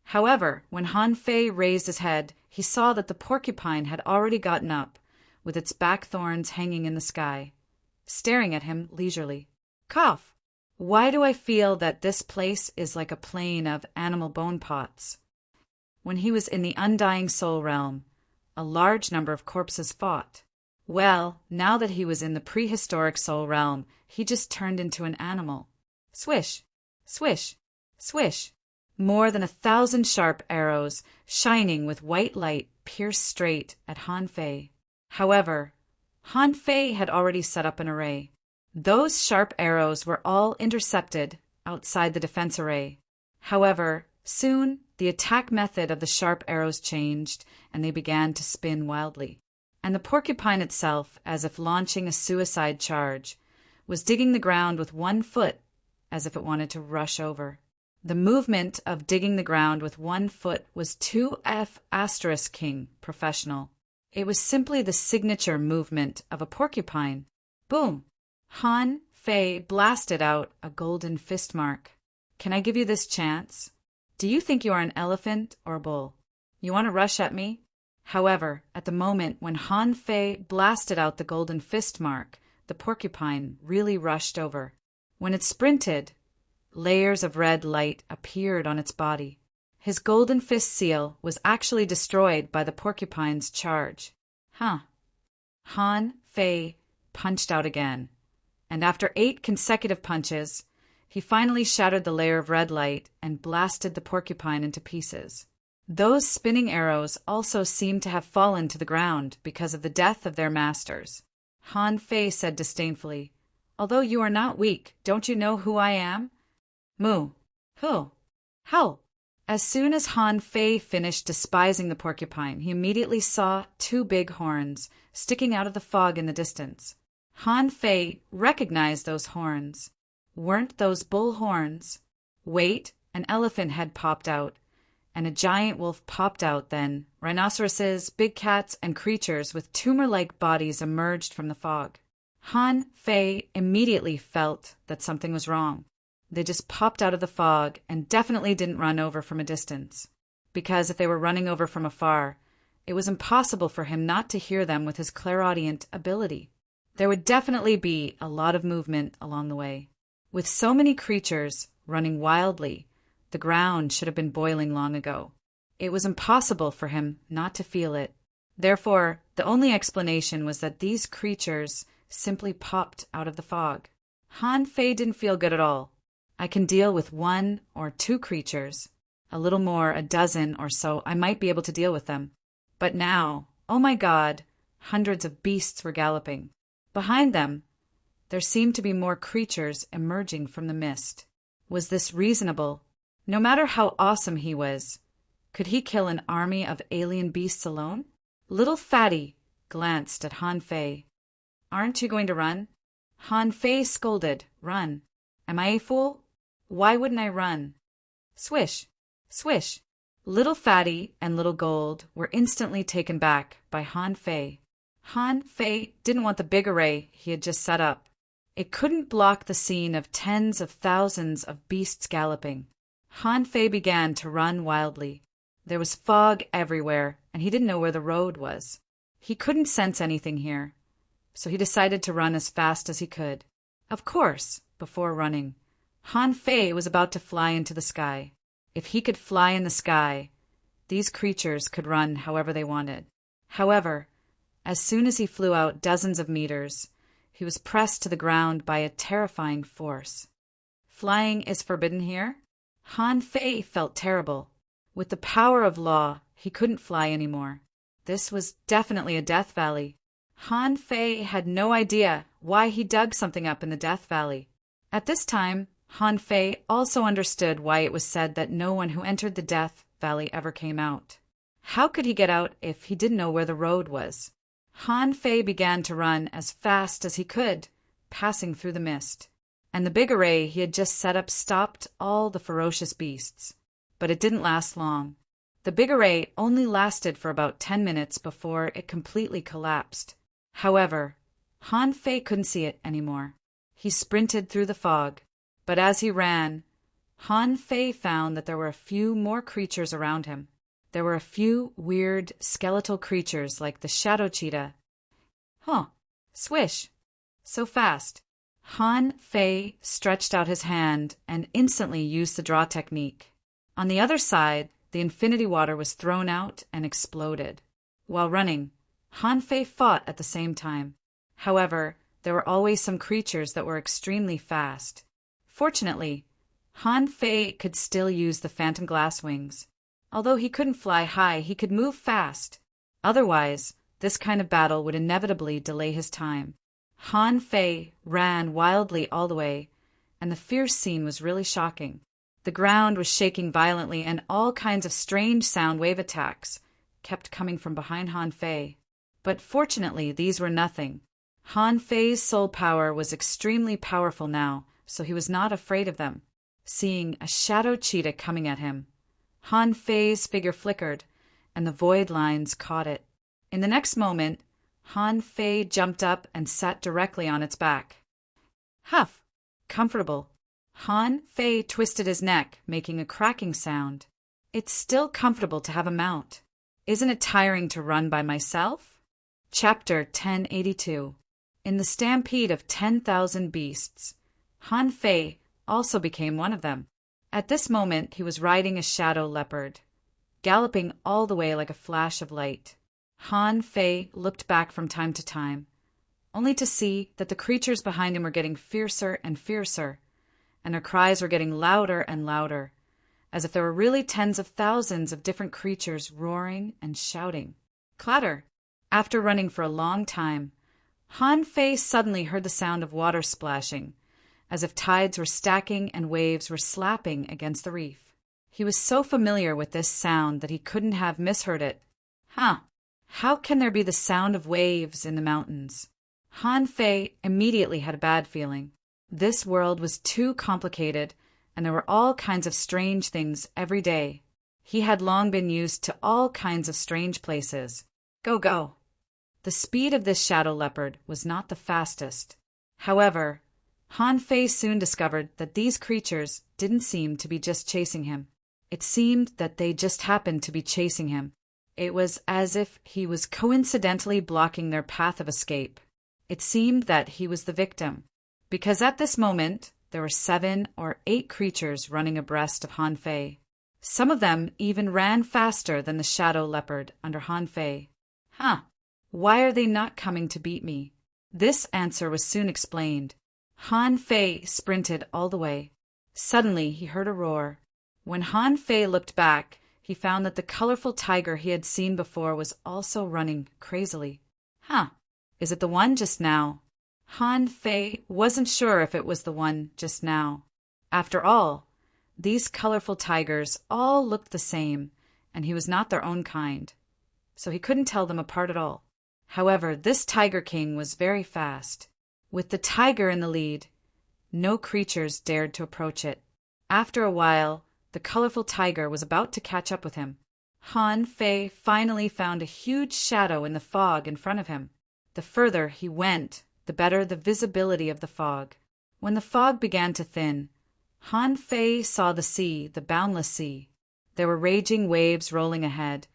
However, when Han Fei raised his head, he saw that the porcupine had already gotten up, with its back thorns hanging in the sky, staring at him leisurely. Cough! Why do I feel that this place is like a plain of animal bone pots? When he was in the undying soul realm, a large number of corpses fought. Well, now that he was in the prehistoric soul realm, he just turned into an animal. Swish, swish, swish. More than 1,000 sharp arrows, shining with white light, pierced straight at Han Fei. However, Han Fei had already set up an array. Those sharp arrows were all intercepted outside the defense array. However, soon the attack method of the sharp arrows changed, and they began to spin wildly. And the porcupine itself, as if launching a suicide charge, was digging the ground with 1 foot, as if it wanted to rush over. The movement of digging the ground with 1 foot was 2F** King professional. It was simply the signature movement of a porcupine. Boom! Han Fei blasted out a golden fist mark. Can I give you this chance? Do you think you are an elephant or a bull? You want to rush at me? However, at the moment when Han Fei blasted out the golden fist mark, the porcupine really rushed over. When it sprinted, layers of red light appeared on its body. His golden fist seal was actually destroyed by the porcupine's charge. Han Fei punched out again, and after 8 consecutive punches, he finally shattered the layer of red light and blasted the porcupine into pieces. Those spinning arrows also seemed to have fallen to the ground because of the death of their masters. Han Fei said disdainfully, Although you are not weak, don't you know who I am? Moo. Who? How? As soon as Han Fei finished despising the porcupine, he immediately saw 2 big horns sticking out of the fog in the distance. Han Fei recognized those horns. Weren't those bull horns? Wait, an elephant head popped out, and a giant wolf popped out then. Rhinoceroses, big cats, and creatures with tumor-like bodies emerged from the fog. Han Fei immediately felt that something was wrong. They just popped out of the fog and definitely didn't run over from a distance, because if they were running over from afar, it was impossible for him not to hear them with his clairaudient ability. There would definitely be a lot of movement along the way. With so many creatures running wildly, the ground should have been boiling long ago. It was impossible for him not to feel it. Therefore, the only explanation was that these creatures simply popped out of the fog. Han Fei didn't feel good at all. I can deal with 1 or 2 creatures. A little more, a dozen or so, I might be able to deal with them. But now, oh my God, hundreds of beasts were galloping. Behind them, there seemed to be more creatures emerging from the mist. Was this reasonable? No matter how awesome he was, could he kill an army of alien beasts alone? Little Fatty glanced at Han Fei. Aren't you going to run? Han Fei scolded. Run. Am I a fool? Why wouldn't I run? Swish, swish. Little Fatty and Little Gold were instantly taken back by Han Fei. Han Fei didn't want the big array he had just set up. It couldn't block the scene of tens of thousands of beasts galloping. Han Fei began to run wildly. There was fog everywhere, and he didn't know where the road was. He couldn't sense anything here, so he decided to run as fast as he could. Of course, before running, Han Fei was about to fly into the sky. If he could fly in the sky, these creatures could run however they wanted. However, as soon as he flew out dozens of meters, he was pressed to the ground by a terrifying force. Flying is forbidden here? Han Fei felt terrible. With the power of law, he couldn't fly anymore. This was definitely a death valley. Han Fei had no idea why he dug something up in the Death Valley. At this time, Han Fei also understood why it was said that no one who entered the Death Valley ever came out. How could he get out if he didn't know where the road was? Han Fei began to run as fast as he could, passing through the mist. And the big array he had just set up stopped all the ferocious beasts. But it didn't last long. The big array only lasted for about 10 minutes before it completely collapsed. However, Han Fei couldn't see it anymore. He sprinted through the fog, but as he ran, Han Fei found that there were a few more creatures around him. There were a few weird skeletal creatures like the shadow cheetah. Huh, swish, so fast. Han Fei stretched out his hand and instantly used the draw technique. On the other side, the infinity water was thrown out and exploded. While running, Han Fei fought at the same time. However, there were always some creatures that were extremely fast. Fortunately, Han Fei could still use the phantom glass wings. Although he couldn't fly high, he could move fast. Otherwise, this kind of battle would inevitably delay his time. Han Fei ran wildly all the way, and the fierce scene was really shocking. The ground was shaking violently, and all kinds of strange sound wave attacks kept coming from behind Han Fei. But fortunately, these were nothing. Han Fei's soul power was extremely powerful now, so he was not afraid of them. Seeing a shadow cheetah coming at him, Han Fei's figure flickered, and the void lines caught it. In the next moment, Han Fei jumped up and sat directly on its back. Huff! Comfortable. Han Fei twisted his neck, making a cracking sound. It's still comfortable to have a mount. Isn't it tiring to run by myself? Chapter 1082. In the stampede of 10,000 beasts, Han Fei also became one of them. At this moment he was riding a shadow leopard, galloping all the way like a flash of light. Han Fei looked back from time to time, only to see that the creatures behind him were getting fiercer and fiercer, and their cries were getting louder and louder, as if there were really tens of thousands of different creatures roaring and shouting. Clatter! After running for a long time, Han Fei suddenly heard the sound of water splashing, as if tides were stacking and waves were slapping against the reef. He was so familiar with this sound that he couldn't have misheard it. How can there be the sound of waves in the mountains? Han Fei immediately had a bad feeling. This world was too complicated, and there were all kinds of strange things every day. He had long been used to all kinds of strange places. Go, go! The speed of this shadow leopard was not the fastest. However, Han Fei soon discovered that these creatures didn't seem to be just chasing him. It seemed that they just happened to be chasing him. It was as if he was coincidentally blocking their path of escape. It seemed that he was the victim, because at this moment, there were 7 or 8 creatures running abreast of Han Fei. Some of them even ran faster than the shadow leopard under Han Fei. Huh, why are they not coming to beat me? This answer was soon explained. Han Fei sprinted all the way. Suddenly he heard a roar. When Han Fei looked back, he found that the colorful tiger he had seen before was also running crazily. Huh, is it the one just now? Han Fei wasn't sure if it was the one just now. After all, these colorful tigers all looked the same, and he was not their own kind, so he couldn't tell them apart at all. However, this Tiger King was very fast. With the tiger in the lead, no creatures dared to approach it. After a while, the colorful tiger was about to catch up with him. Han Fei finally found a huge shadow in the fog in front of him. The further he went, the better the visibility of the fog. When the fog began to thin, Han Fei saw the sea, the boundless sea. There were raging waves rolling ahead,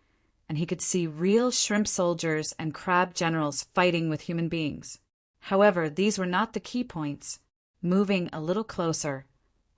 and he could see real shrimp soldiers and crab generals fighting with human beings. However, these were not the key points. Moving a little closer,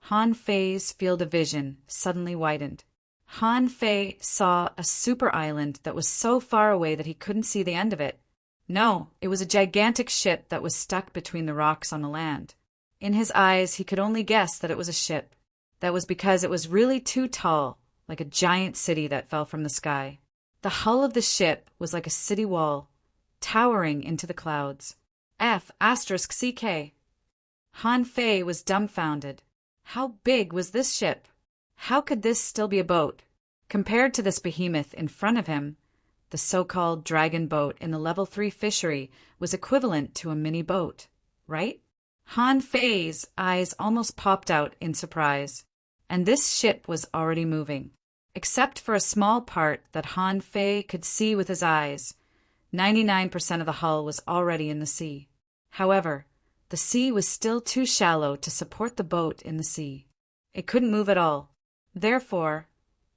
Han Fei's field of vision suddenly widened. Han Fei saw a super island that was so far away that he couldn't see the end of it. No, it was a gigantic ship that was stuck between the rocks on the land. In his eyes, he could only guess that it was a ship. That was because it was really too tall, like a giant city that fell from the sky. The hull of the ship was like a city wall, towering into the clouds. F***CK. Han Fei was dumbfounded. How big was this ship? How could this still be a boat? Compared to this behemoth in front of him, the so-called dragon boat in the level 3 fishery was equivalent to a mini boat, right? Han Fei's eyes almost popped out in surprise, and this ship was already moving. Except for a small part that Han Fei could see with his eyes, 99% of the hull was already in the sea. However, the sea was still too shallow to support the boat in the sea. It couldn't move at all. Therefore,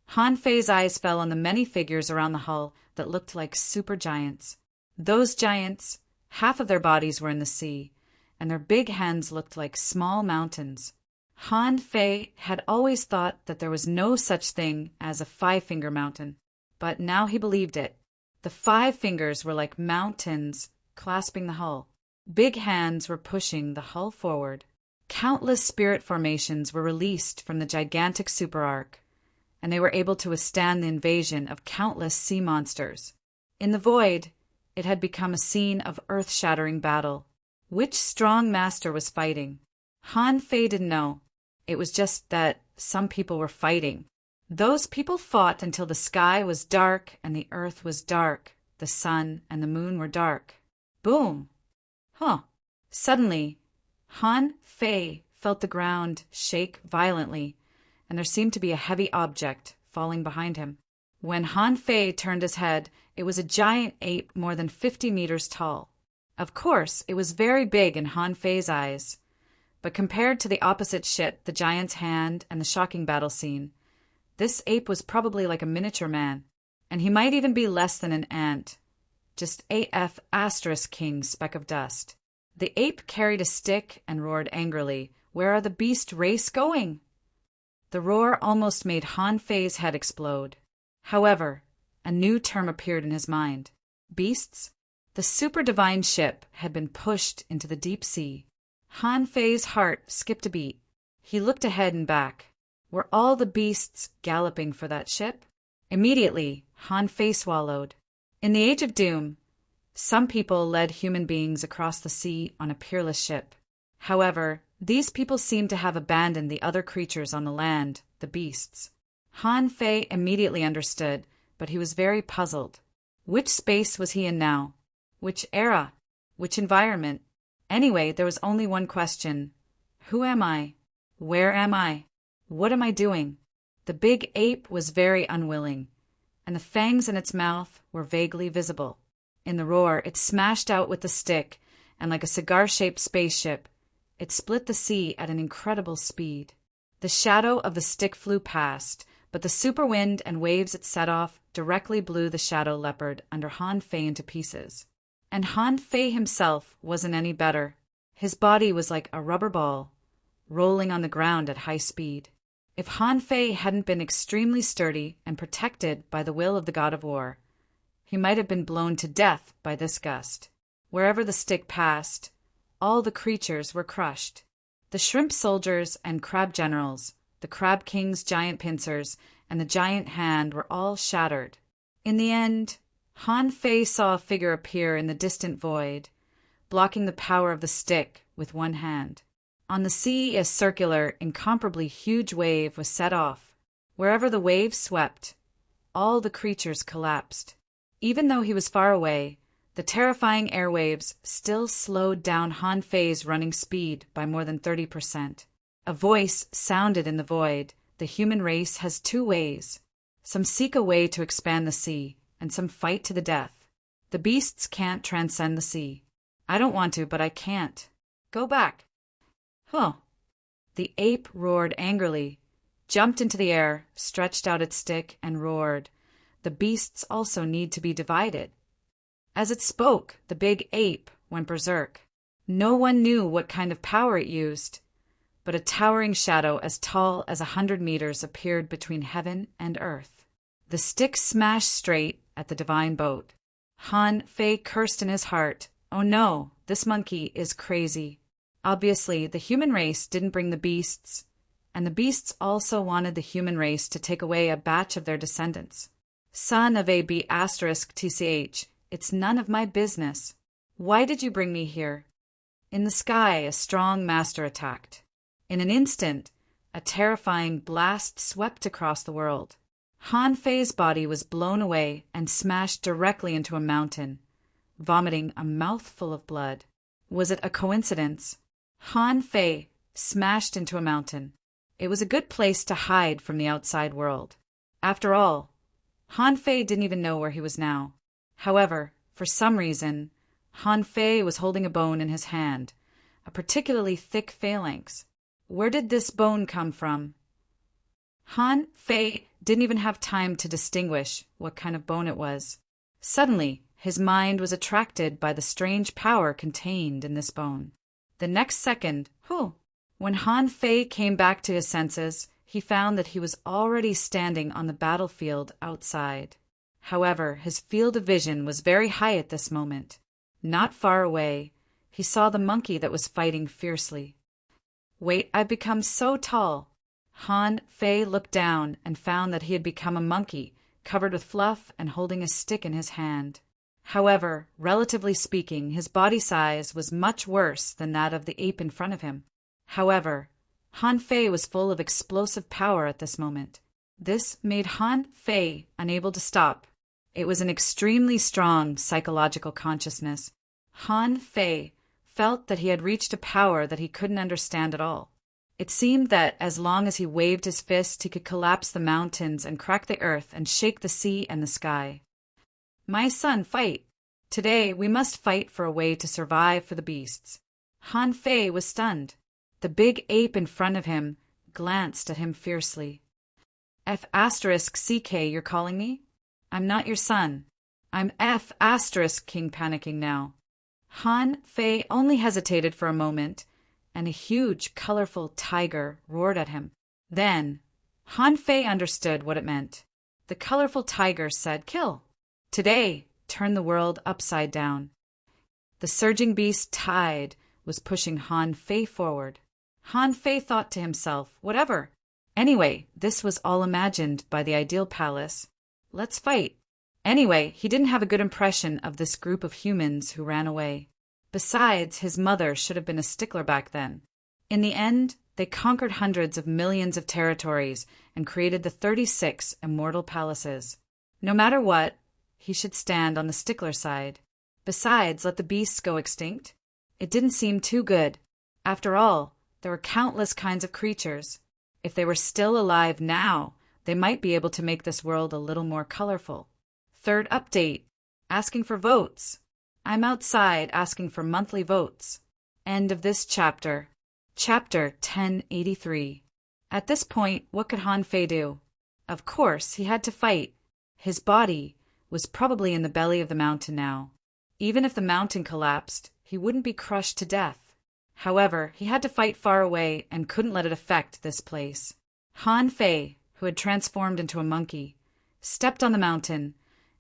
Han Fei's eyes fell on the many figures around the hull that looked like supergiants. Those giants, half of their bodies were in the sea, and their big hands looked like small mountains. Han Fei had always thought that there was no such thing as a 5-finger mountain, but now he believed it. The 5 fingers were like mountains clasping the hull. Big hands were pushing the hull forward. Countless spirit formations were released from the gigantic super arc, and they were able to withstand the invasion of countless sea monsters. In the void, it had become a scene of earth-shattering battle. Which strong master was fighting? Han Fei didn't know. It was just that some people were fighting. Those people fought until the sky was dark and the earth was dark, the sun and the moon were dark. Boom! Huh! Suddenly, Han Fei felt the ground shake violently, and there seemed to be a heavy object falling behind him. When Han Fei turned his head, it was a giant ape more than 50 meters tall. Of course, it was very big in Han Fei's eyes, but compared to the opposite ship, the giant's hand, and the shocking battle scene, this ape was probably like a miniature man, and he might even be less than an ant, just AF * king speck of dust. The ape carried a stick and roared angrily, "Where are the beast race going?" The roar almost made Han Fei's head explode. However, a new term appeared in his mind. Beasts? The super divine ship had been pushed into the deep sea. Han Fei's heart skipped a beat. He looked ahead and back. Were all the beasts galloping for that ship? Immediately, Han Fei swallowed. In the Age of Doom, some people led human beings across the sea on a peerless ship. However, these people seemed to have abandoned the other creatures on the land, the beasts. Han Fei immediately understood, but he was very puzzled. Which space was he in now? Which era? Which environment? Anyway, there was only one question. Who am I? Where am I? What am I doing? The big ape was very unwilling, and the fangs in its mouth were vaguely visible. In the roar, it smashed out with the stick, and like a cigar-shaped spaceship, it split the sea at an incredible speed. The shadow of the stick flew past, but the super wind and waves it set off directly blew the shadow leopard under Han Fei into pieces. And Han Fei himself wasn't any better. His body was like a rubber ball, rolling on the ground at high speed. If Han Fei hadn't been extremely sturdy and protected by the will of the god of war, he might have been blown to death by this gust. Wherever the stick passed, all the creatures were crushed. The shrimp soldiers and crab generals, the crab king's giant pincers, and the giant hand were all shattered. In the end, Han Fei saw a figure appear in the distant void, blocking the power of the stick with one hand. On the sea, a circular, incomparably huge wave was set off. Wherever the wave swept, all the creatures collapsed. Even though he was far away, the terrifying airwaves still slowed down Han Fei's running speed by more than 30%. A voice sounded in the void. The human race has two ways. Some seek a way to expand the sea, and some fight to the death. The beasts can't transcend the sea. I don't want to, but I can't. Go back. Huh. The ape roared angrily, jumped into the air, stretched out its stick, and roared. The beasts also need to be divided. As it spoke, the big ape went berserk. No one knew what kind of power it used, but a towering shadow as tall as 100 meters appeared between heaven and earth. The stick smashed straight at the divine boat. Han Fei cursed in his heart. Oh no, this monkey is crazy. Obviously, the human race didn't bring the beasts, and the beasts also wanted the human race to take away a batch of their descendants. Son of a B***tch, it's none of my business. Why did you bring me here? In the sky, a strong master attacked. In an instant, a terrifying blast swept across the world. Han Fei's body was blown away and smashed directly into a mountain, vomiting a mouthful of blood. Was it a coincidence? Han Fei smashed into a mountain. It was a good place to hide from the outside world. After all, Han Fei didn't even know where he was now. However, for some reason, Han Fei was holding a bone in his hand, a particularly thick phalanx. Where did this bone come from? Han Fei didn't even have time to distinguish what kind of bone it was. Suddenly, his mind was attracted by the strange power contained in this bone. The next second, when Han Fei came back to his senses, he found that he was already standing on the battlefield outside. However, his field of vision was very high at this moment. Not far away, he saw the monkey that was fighting fiercely. Wait, I've become so tall. Han Fei looked down and found that he had become a monkey, covered with fluff and holding a stick in his hand. However, relatively speaking, his body size was much worse than that of the ape in front of him. However, Han Fei was full of explosive power at this moment. This made Han Fei unable to stop. It was an extremely strong psychological consciousness. Han Fei felt that he had reached a power that he couldn't understand at all. It seemed that as long as he waved his fist, he could collapse the mountains and crack the earth and shake the sea and the sky. My son, fight! Today we must fight for a way to survive for the beasts. Han Fei was stunned. The big ape in front of him glanced at him fiercely. F***ck, you're calling me? I'm not your son. I'm F*** king, panicking now. Han Fei only hesitated for a moment, and a huge, colorful tiger roared at him. Then, Han Fei understood what it meant. The colorful tiger said, "Kill." Today, turn the world upside down. The surging beast tide was pushing Han Fei forward. Han Fei thought to himself, whatever. Anyway, this was all imagined by the ideal palace. Let's fight. Anyway, he didn't have a good impression of this group of humans who ran away. Besides, his mother should have been a stickler back then. In the end, they conquered hundreds of millions of territories and created the 36 immortal palaces. No matter what, he should stand on the stickler side. Besides, let the beasts go extinct. It didn't seem too good. After all, there were countless kinds of creatures. If they were still alive now, they might be able to make this world a little more colorful. Third update. Asking for votes. I'm outside asking for monthly votes. End of this chapter. Chapter 1083. At this point, what could Han Fei do? Of course, he had to fight. His body was probably in the belly of the mountain now. Even if the mountain collapsed, he wouldn't be crushed to death. However, he had to fight far away and couldn't let it affect this place. Han Fei, who had transformed into a monkey, stepped on the mountain,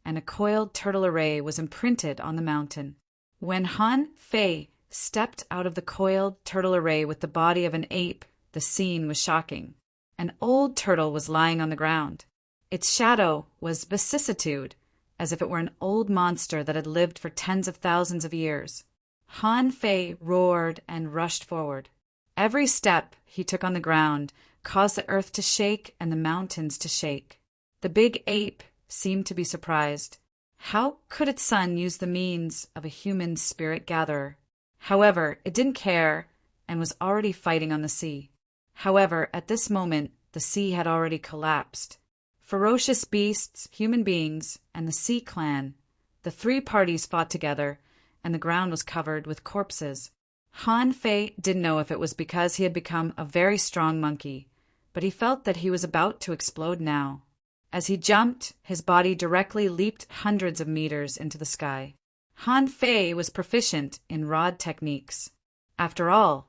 and a coiled turtle array was imprinted on the mountain. When Han Fei stepped out of the coiled turtle array with the body of an ape, the scene was shocking. An old turtle was lying on the ground. Its shadow was vicissitude, as if it were an old monster that had lived for tens of thousands of years. Han Fei roared and rushed forward. Every step he took on the ground caused the earth to shake and the mountains to shake. The big ape seemed to be surprised. How could its son use the means of a human spirit gatherer? However, it didn't care and was already fighting on the sea. However, at this moment, the sea had already collapsed. Ferocious beasts, human beings, and the Sea Clan, the three parties fought together, and the ground was covered with corpses. Han Fei didn't know if it was because he had become a very strong monkey, but he felt that he was about to explode now. As he jumped, his body directly leaped hundreds of meters into the sky. Han Fei was proficient in rod techniques. After all,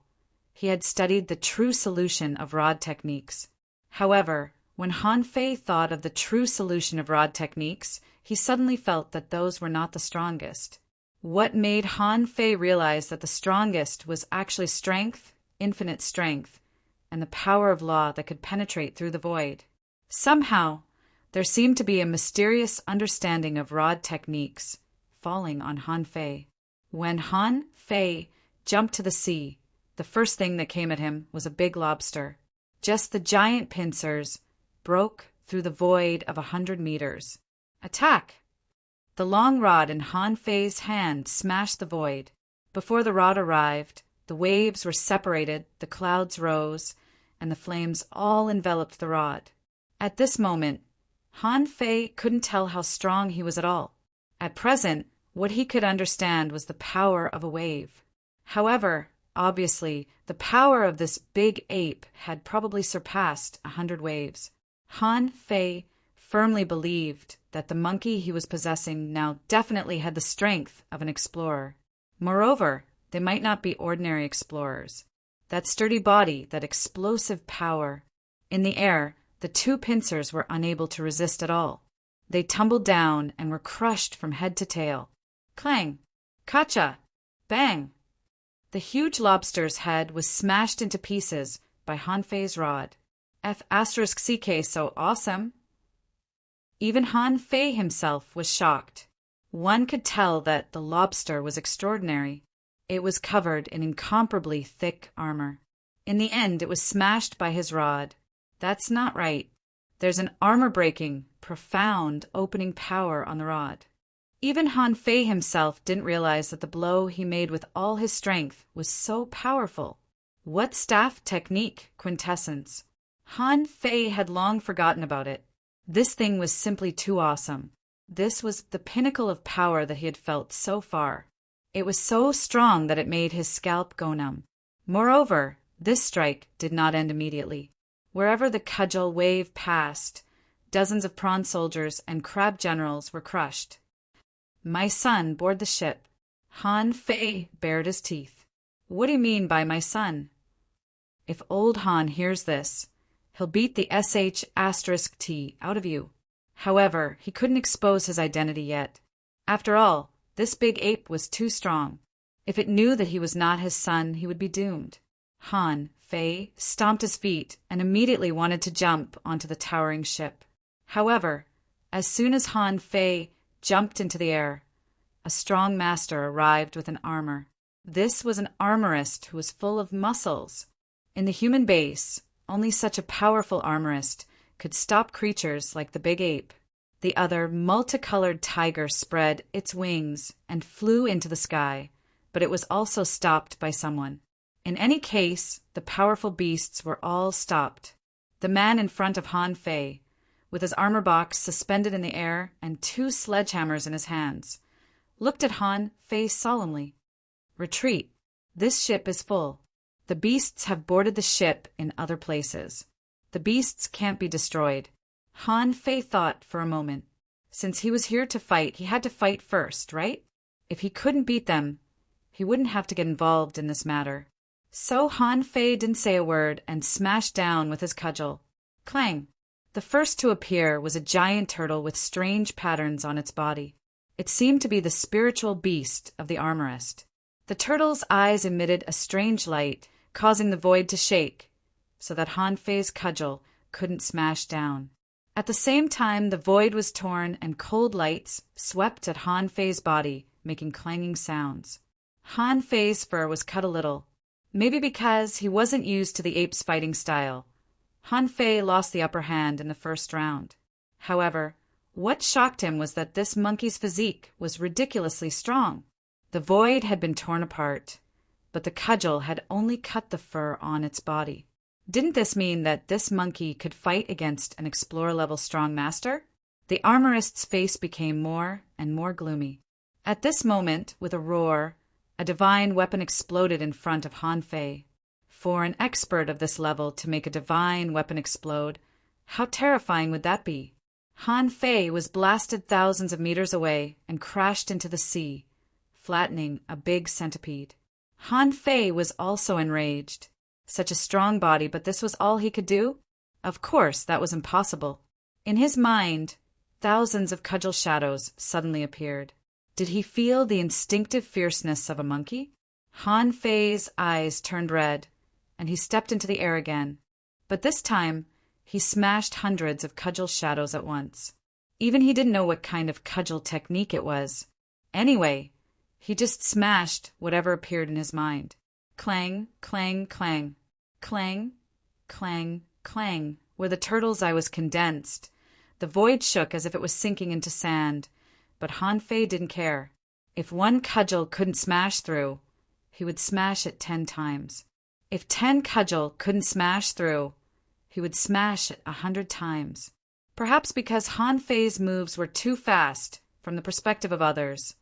he had studied the true solution of rod techniques. However, when Han Fei thought of the true solution of rod techniques, he suddenly felt that those were not the strongest. What made Han Fei realize that the strongest was actually strength, infinite strength, and the power of law that could penetrate through the void? Somehow, there seemed to be a mysterious understanding of rod techniques falling on Han Fei. When Han Fei jumped to the sea, the first thing that came at him was a big lobster. Just the giant pincers broke through the void of 100 meters. Attack! The long rod in Han Fei's hand smashed the void. Before the rod arrived, the waves were separated, the clouds rose, and the flames all enveloped the rod. At this moment, Han Fei couldn't tell how strong he was at all. At present, what he could understand was the power of a wave. However, obviously, the power of this big ape had probably surpassed 100 waves. Han Fei firmly believed that the monkey he was possessing now definitely had the strength of an explorer. Moreover, they might not be ordinary explorers. That sturdy body, that explosive power. In the air, the two pincers were unable to resist at all. They tumbled down and were crushed from head to tail. Clang! Kacha! Bang! The huge lobster's head was smashed into pieces by Han Fei's rod. F***CK so awesome! Even Han Fei himself was shocked. One could tell that the lobster was extraordinary. It was covered in incomparably thick armor. In the end, it was smashed by his rod. That's not right. There's an armor-breaking, profound opening power on the rod. Even Han Fei himself didn't realize that the blow he made with all his strength was so powerful. What staff technique quintessence? Han Fei had long forgotten about it. This thing was simply too awesome. This was the pinnacle of power that he had felt so far. It was so strong that it made his scalp go numb. Moreover, this strike did not end immediately. Wherever the cudgel wave passed, dozens of prawn soldiers and crab generals were crushed. My son board the ship. Han Fei bared his teeth. What do you mean by my son? If old Han hears this, he'll beat the sh*t out of you. However, he couldn't expose his identity yet. After all, this big ape was too strong. If it knew that he was not his son, he would be doomed. Han Fei stomped his feet and immediately wanted to jump onto the towering ship. However, as soon as Han Fei jumped into the air, a strong master arrived with an armor. This was an armorist who was full of muscles. In the human base, only such a powerful armorist could stop creatures like the big ape. The other multicolored tiger spread its wings and flew into the sky, but it was also stopped by someone. In any case, the powerful beasts were all stopped. The man in front of Han Fei, with his armor box suspended in the air and 2 sledgehammers in his hands, looked at Han Fei solemnly. Retreat. This ship is full. The beasts have boarded the ship in other places. The beasts can't be destroyed. Han Fei thought for a moment. Since he was here to fight, he had to fight first, right? If he couldn't beat them, he wouldn't have to get involved in this matter. So Han Fei didn't say a word and smashed down with his cudgel. Clang! The first to appear was a giant turtle with strange patterns on its body. It seemed to be the spiritual beast of the armorist. The turtle's eyes emitted a strange light, causing the void to shake, so that Han Fei's cudgel couldn't smash down. At the same time, the void was torn and cold lights swept at Han Fei's body, making clanging sounds. Han Fei's fur was cut a little, maybe because he wasn't used to the ape's fighting style. Han Fei lost the upper hand in the first round. However, what shocked him was that this monkey's physique was ridiculously strong. The void had been torn apart, but the cudgel had only cut the fur on its body. Didn't this mean that this monkey could fight against an explorer-level strong master? The armorist's face became more and more gloomy. At this moment, with a roar, a divine weapon exploded in front of Han Fei. For an expert of this level to make a divine weapon explode, how terrifying would that be? Han Fei was blasted thousands of meters away and crashed into the sea, flattening a big centipede. Han Fei was also enraged. Such a strong body, but this was all he could do? Of course, that was impossible. In his mind, thousands of cudgel shadows suddenly appeared. Did he feel the instinctive fierceness of a monkey? Han Fei's eyes turned red, and he stepped into the air again. But this time, he smashed hundreds of cudgel shadows at once. Even he didn't know what kind of cudgel technique it was. Anyway, he just smashed whatever appeared in his mind. Clang, clang, clang. Clang, clang, clang. Where the turtle's eye was condensed. The void shook as if it was sinking into sand, but Han Fei didn't care. If one cudgel couldn't smash through, he would smash it 10 times. If 10 cudgel couldn't smash through, he would smash it 100 times. Perhaps because Han Fei's moves were too fast from the perspective of others.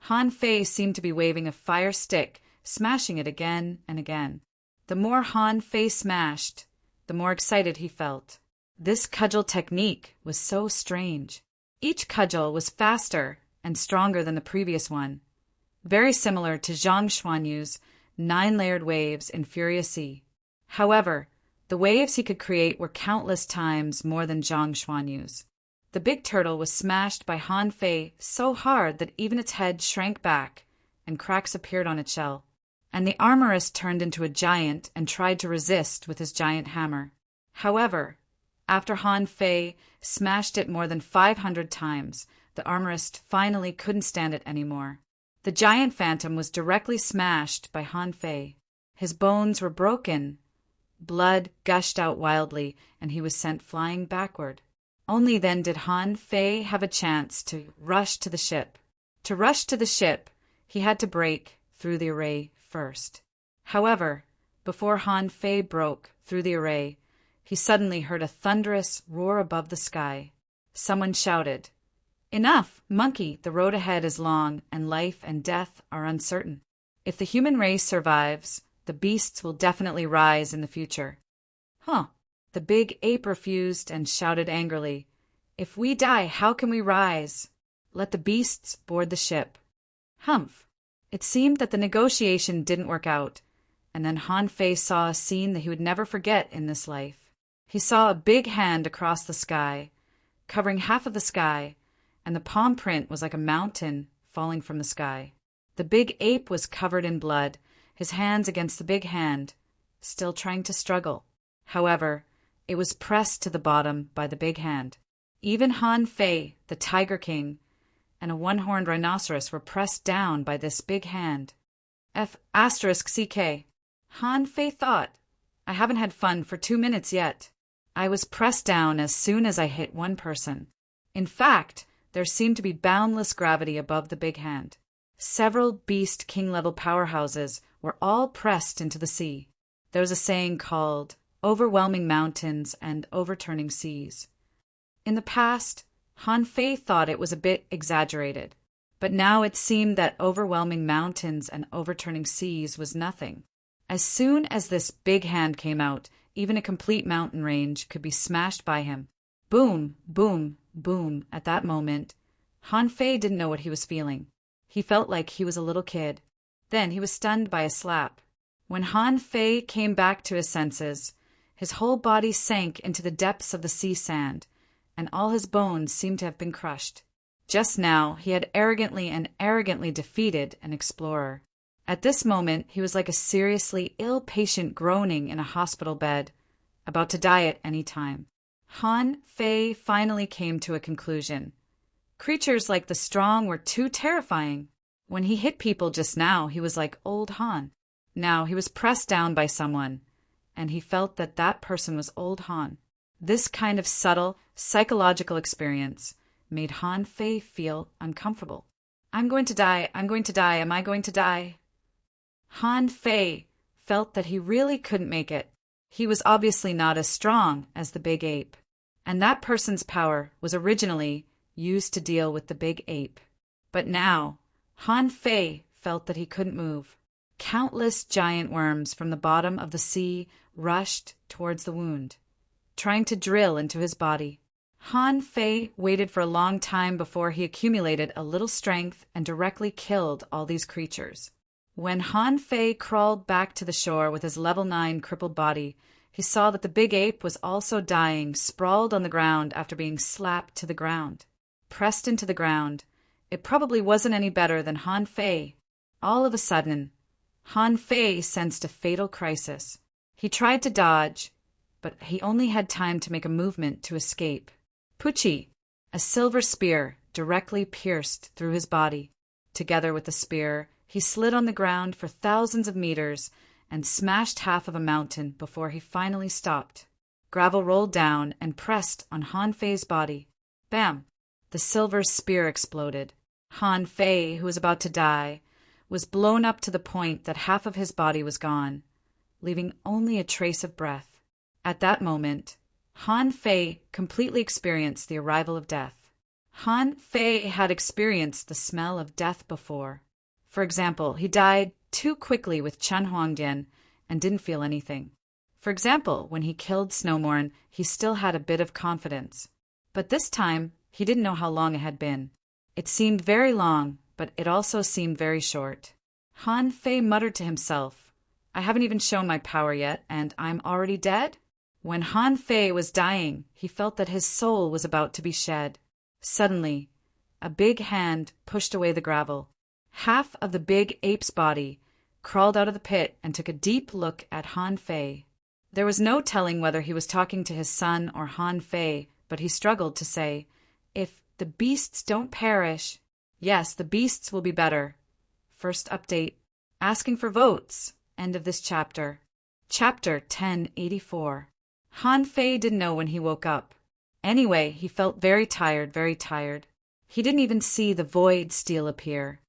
Han Fei seemed to be waving a fire stick, smashing it again and again. The more Han Fei smashed, the more excited he felt. This cudgel technique was so strange. Each cudgel was faster and stronger than the previous one, very similar to Zhang Xuanyu's 9-layered waves in Furious Sea. However, the waves he could create were countless times more than Zhang Xuanyu's. The big turtle was smashed by Han Fei so hard that even its head shrank back and cracks appeared on its shell. And the armorist turned into a giant and tried to resist with his giant hammer. However, after Han Fei smashed it more than 500 times, the armorist finally couldn't stand it anymore. The giant phantom was directly smashed by Han Fei. His bones were broken. Blood gushed out wildly, and he was sent flying backward. Only then did Han Fei have a chance to rush to the ship. To rush to the ship, he had to break through the array first. However, before Han Fei broke through the array, he suddenly heard a thunderous roar above the sky. Someone shouted, "Enough, monkey! The road ahead is long, and life and death are uncertain. If the human race survives, the beasts will definitely rise in the future." Huh! The big ape refused and shouted angrily, "If we die, how can we rise? Let the beasts board the ship." Humph! It seemed that the negotiation didn't work out, and then Han Fei saw a scene that he would never forget in this life. He saw a big hand across the sky, covering half of the sky, and the palm print was like a mountain falling from the sky. The big ape was covered in blood, his hands against the big hand, still trying to struggle. However, it was pressed to the bottom by the big hand. Even Han Fei, the Tiger King, and a one-horned rhinoceros were pressed down by this big hand. F***CK. Han Fei thought, "I haven't had fun for 2 minutes yet. I was pressed down as soon as I hit one person." In fact, there seemed to be boundless gravity above the big hand. Several beast king-level powerhouses were all pressed into the sea. There was a saying called overwhelming mountains and overturning seas. In the past, Han Fei thought it was a bit exaggerated, but now it seemed that overwhelming mountains and overturning seas was nothing. As soon as this big hand came out, even a complete mountain range could be smashed by him. Boom, boom, boom. At that moment, Han Fei didn't know what he was feeling. He felt like he was a little kid. Then he was stunned by a slap. When Han Fei came back to his senses, his whole body sank into the depths of the sea sand, and all his bones seemed to have been crushed. Just now he had arrogantly defeated an explorer. At this moment he was like a seriously ill patient groaning in a hospital bed, about to die at any time. Han Fei finally came to a conclusion. Creatures like the strong were too terrifying. When he hit people just now, he was like old Han. Now he was pressed down by someone, and he felt that that person was old Han. This kind of subtle, psychological experience made Han Fei feel uncomfortable. I'm going to die, am I going to die? Han Fei felt that he really couldn't make it. He was obviously not as strong as the big ape, and that person's power was originally used to deal with the big ape. But now, Han Fei felt that he couldn't move. Countless giant worms from the bottom of the sea rushed towards the wound, trying to drill into his body. Han Fei waited for a long time before he accumulated a little strength and directly killed all these creatures. When Han Fei crawled back to the shore with his level 9 crippled body, he saw that the big ape was also dying, sprawled on the ground after being slapped to the ground. Pressed into the ground, it probably wasn't any better than Han Fei. All of a sudden, Han Fei sensed a fatal crisis. He tried to dodge, but he only had time to make a movement to escape. Puchi, a silver spear, directly pierced through his body. Together with the spear, he slid on the ground for thousands of meters and smashed half of a mountain before he finally stopped. Gravel rolled down and pressed on Han Fei's body. Bam! The silver spear exploded. Han Fei, who was about to die, was blown up to the point that half of his body was gone, leaving only a trace of breath. At that moment, Han Fei completely experienced the arrival of death. Han Fei had experienced the smell of death before. For example, he died too quickly with Chen Huangdian and didn't feel anything. For example, when he killed Snowmorn, he still had a bit of confidence. But this time, he didn't know how long it had been. It seemed very long, but it also seemed very short. Han Fei muttered to himself, I haven't even shown my power yet, and I'm already dead? When Han Fei was dying, he felt that his soul was about to be shed. Suddenly, a big hand pushed away the gravel. Half of the big ape's body crawled out of the pit and took a deep look at Han Fei. There was no telling whether he was talking to his son or Han Fei, but he struggled to say, If the beasts don't perish, yes, the beasts will be better. First update, asking for votes. End of this chapter. Chapter 1084. Han Fei didn't know when he woke up. Anyway, he felt very tired, very tired. He didn't even see the void steel appear.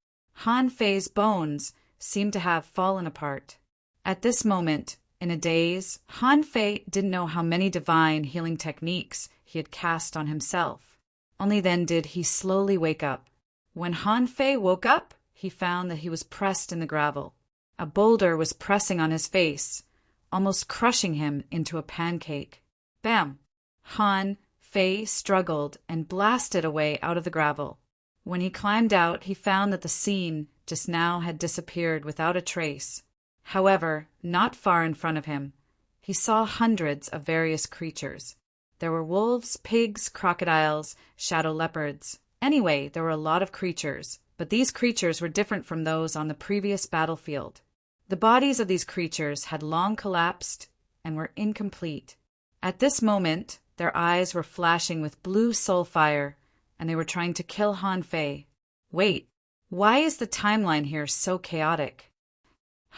Han Fei's bones seemed to have fallen apart. At this moment, in a daze, Han Fei didn't know how many divine healing techniques he had cast on himself. Only then did he slowly wake up. When Han Fei woke up, he found that he was pressed in the gravel. A boulder was pressing on his face, almost crushing him into a pancake. Bam! Han Fei struggled and blasted away out of the gravel. When he climbed out, he found that the scene just now had disappeared without a trace. However, not far in front of him, he saw hundreds of various creatures. There were wolves, pigs, crocodiles, shadow leopards. Anyway, there were a lot of creatures, but these creatures were different from those on the previous battlefield. The bodies of these creatures had long collapsed and were incomplete. At this moment, their eyes were flashing with blue soul fire, and they were trying to kill Han Fei. Wait, why is the timeline here so chaotic?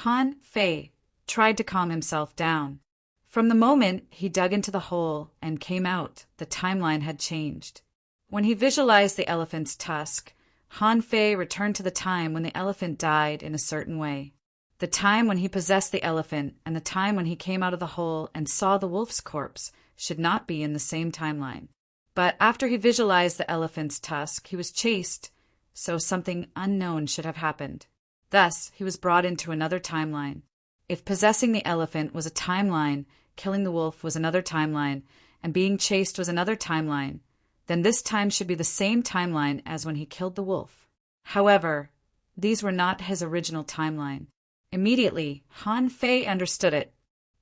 Han Fei tried to calm himself down. From the moment he dug into the hole and came out, the timeline had changed. When he visualized the elephant's tusk, Han Fei returned to the time when the elephant died in a certain way. The time when he possessed the elephant and the time when he came out of the hole and saw the wolf's corpse should not be in the same timeline. But after he visualized the elephant's tusk, he was chased, so something unknown should have happened. Thus, he was brought into another timeline. If possessing the elephant was a timeline, killing the wolf was another timeline, and being chased was another timeline, then this time should be the same timeline as when he killed the wolf. However, these were not his original timeline. Immediately, Han Fei understood it.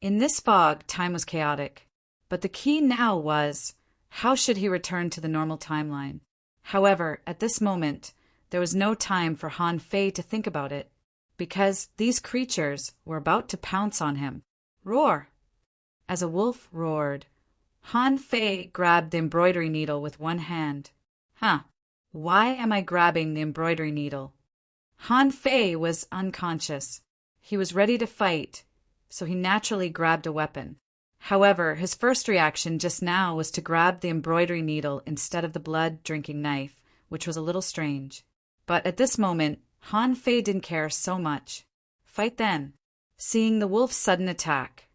In this fog, time was chaotic. But the key now was, how should he return to the normal timeline? However, at this moment, there was no time for Han Fei to think about it, because these creatures were about to pounce on him. Roar! As a wolf roared, Han Fei grabbed the embroidery needle with one hand. Why am I grabbing the embroidery needle? Han Fei was unconscious. He was ready to fight, so he naturally grabbed a weapon. However, his first reaction just now was to grab the embroidery needle instead of the blood-drinking knife, which was a little strange. But at this moment, Han Fei didn't care so much. Fight then. Seeing the wolf's sudden attack,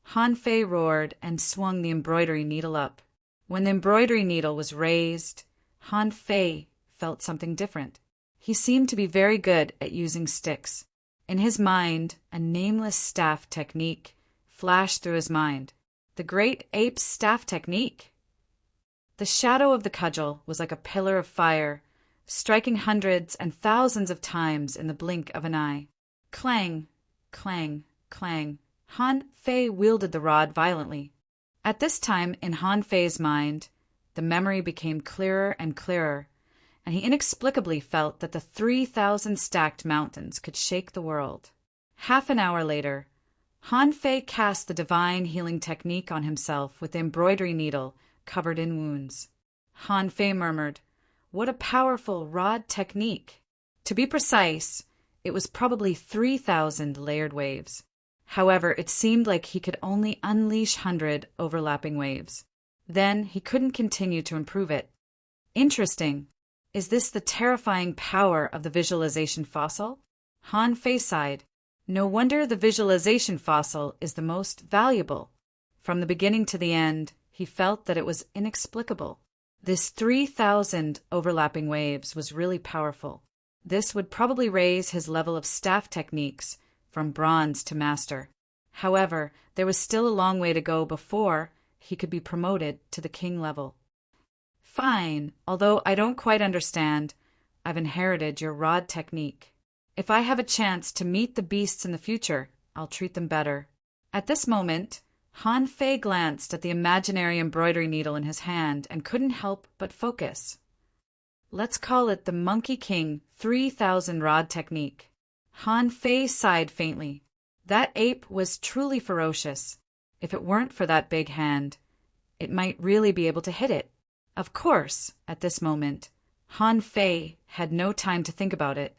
Han Fei roared and swung the embroidery needle up. When the embroidery needle was raised, Han Fei felt something different. He seemed to be very good at using sticks. In his mind, a nameless staff technique flashed through his mind. The great ape's staff technique. The shadow of the cudgel was like a pillar of fire, striking hundreds and thousands of times in the blink of an eye. Clang, clang, clang. Han Fei wielded the rod violently. At this time, in Han Fei's mind, the memory became clearer and clearer, and he inexplicably felt that the 3,000 stacked mountains could shake the world. Half an hour later, Han Fei cast the divine healing technique on himself with the embroidery needle covered in wounds. Han Fei murmured, "What a powerful rod technique!" To be precise, it was probably 3,000 layered waves. However, it seemed like he could only unleash 100 overlapping waves. Then he couldn't continue to improve it. Interesting. Is this the terrifying power of the visualization fossil? Han Fei sighed. No wonder the visualization fossil is the most valuable. From the beginning to the end, he felt that it was inexplicable. This 3,000 overlapping waves was really powerful. This would probably raise his level of staff techniques from bronze to master. However, there was still a long way to go before he could be promoted to the king level. Fine, although I don't quite understand, I've inherited your rod technique. If I have a chance to meet the beasts in the future, I'll treat them better. At this moment, Han Fei glanced at the imaginary embroidery needle in his hand and couldn't help but focus. Let's call it the Monkey King 3,000 rod technique. Han Fei sighed faintly. That ape was truly ferocious. If it weren't for that big hand, it might really be able to hit it. Of course, at this moment, Han Fei had no time to think about it.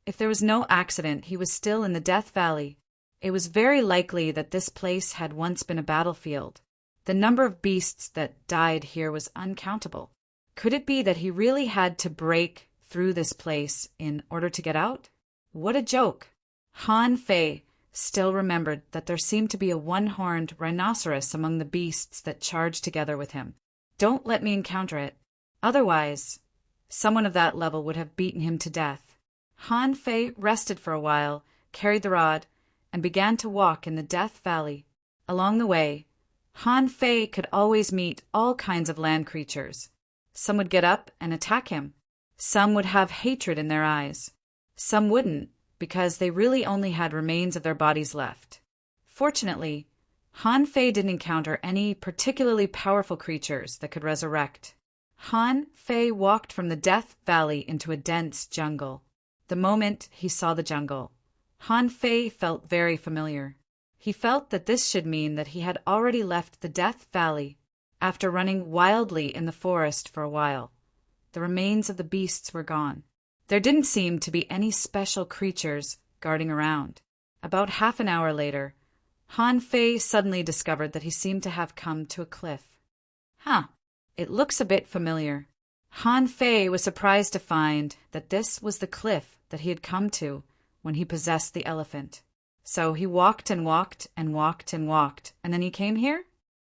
If there was no accident, he was still in the Death Valley. It was very likely that this place had once been a battlefield. The number of beasts that died here was uncountable. Could it be that he really had to break through this place in order to get out? What a joke! Han Fei still remembered that there seemed to be a one-horned rhinoceros among the beasts that charged together with him. Don't let me encounter it. Otherwise, someone of that level would have beaten him to death. Han Fei rested for a while, carried the rod, and began to walk in the Death Valley. Along the way, Han Fei could always meet all kinds of land creatures. Some would get up and attack him. Some would have hatred in their eyes. Some wouldn't, because they really only had remains of their bodies left. Fortunately, Han Fei didn't encounter any particularly powerful creatures that could resurrect. Han Fei walked from the Death Valley into a dense jungle. The moment he saw the jungle, Han Fei felt very familiar. He felt that this should mean that he had already left the Death Valley after running wildly in the forest for a while. The remains of the beasts were gone. There didn't seem to be any special creatures guarding around. About half an hour later, Han Fei suddenly discovered that he seemed to have come to a cliff. It looks a bit familiar. Han Fei was surprised to find that this was the cliff that he had come to when he possessed the elephant. So he walked and walked and walked and walked, and then he came here?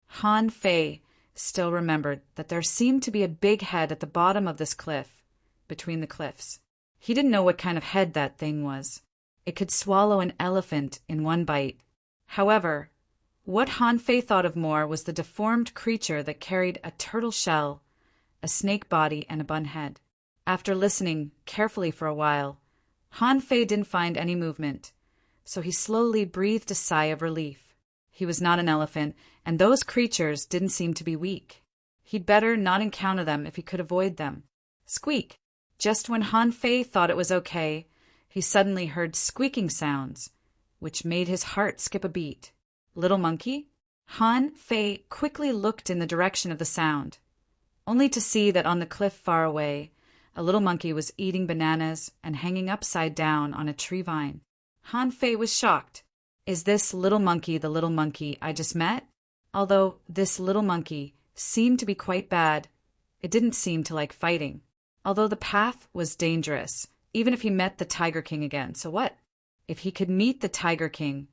Han Fei still remembered that there seemed to be a big head at the bottom of this cliff, between the cliffs. He didn't know what kind of head that thing was. It could swallow an elephant in one bite. However, what Han Fei thought of more was the deformed creature that carried a turtle shell, a snake body, and a bun head. After listening carefully for a while, Han Fei didn't find any movement, so he slowly breathed a sigh of relief. He was not an elephant, and those creatures didn't seem to be weak. He'd better not encounter them if he could avoid them. Squeak! Just when Han Fei thought it was okay, he suddenly heard squeaking sounds, which made his heart skip a beat. Little monkey? Han Fei quickly looked in the direction of the sound, only to see that on the cliff far away, a little monkey was eating bananas and hanging upside down on a tree vine. Han Fei was shocked. Is this little monkey the little monkey I just met? Although this little monkey seemed to be quite bad, it didn't seem to like fighting. Although the path was dangerous, even if he met the Tiger King again, so what? If he could meet the Tiger King,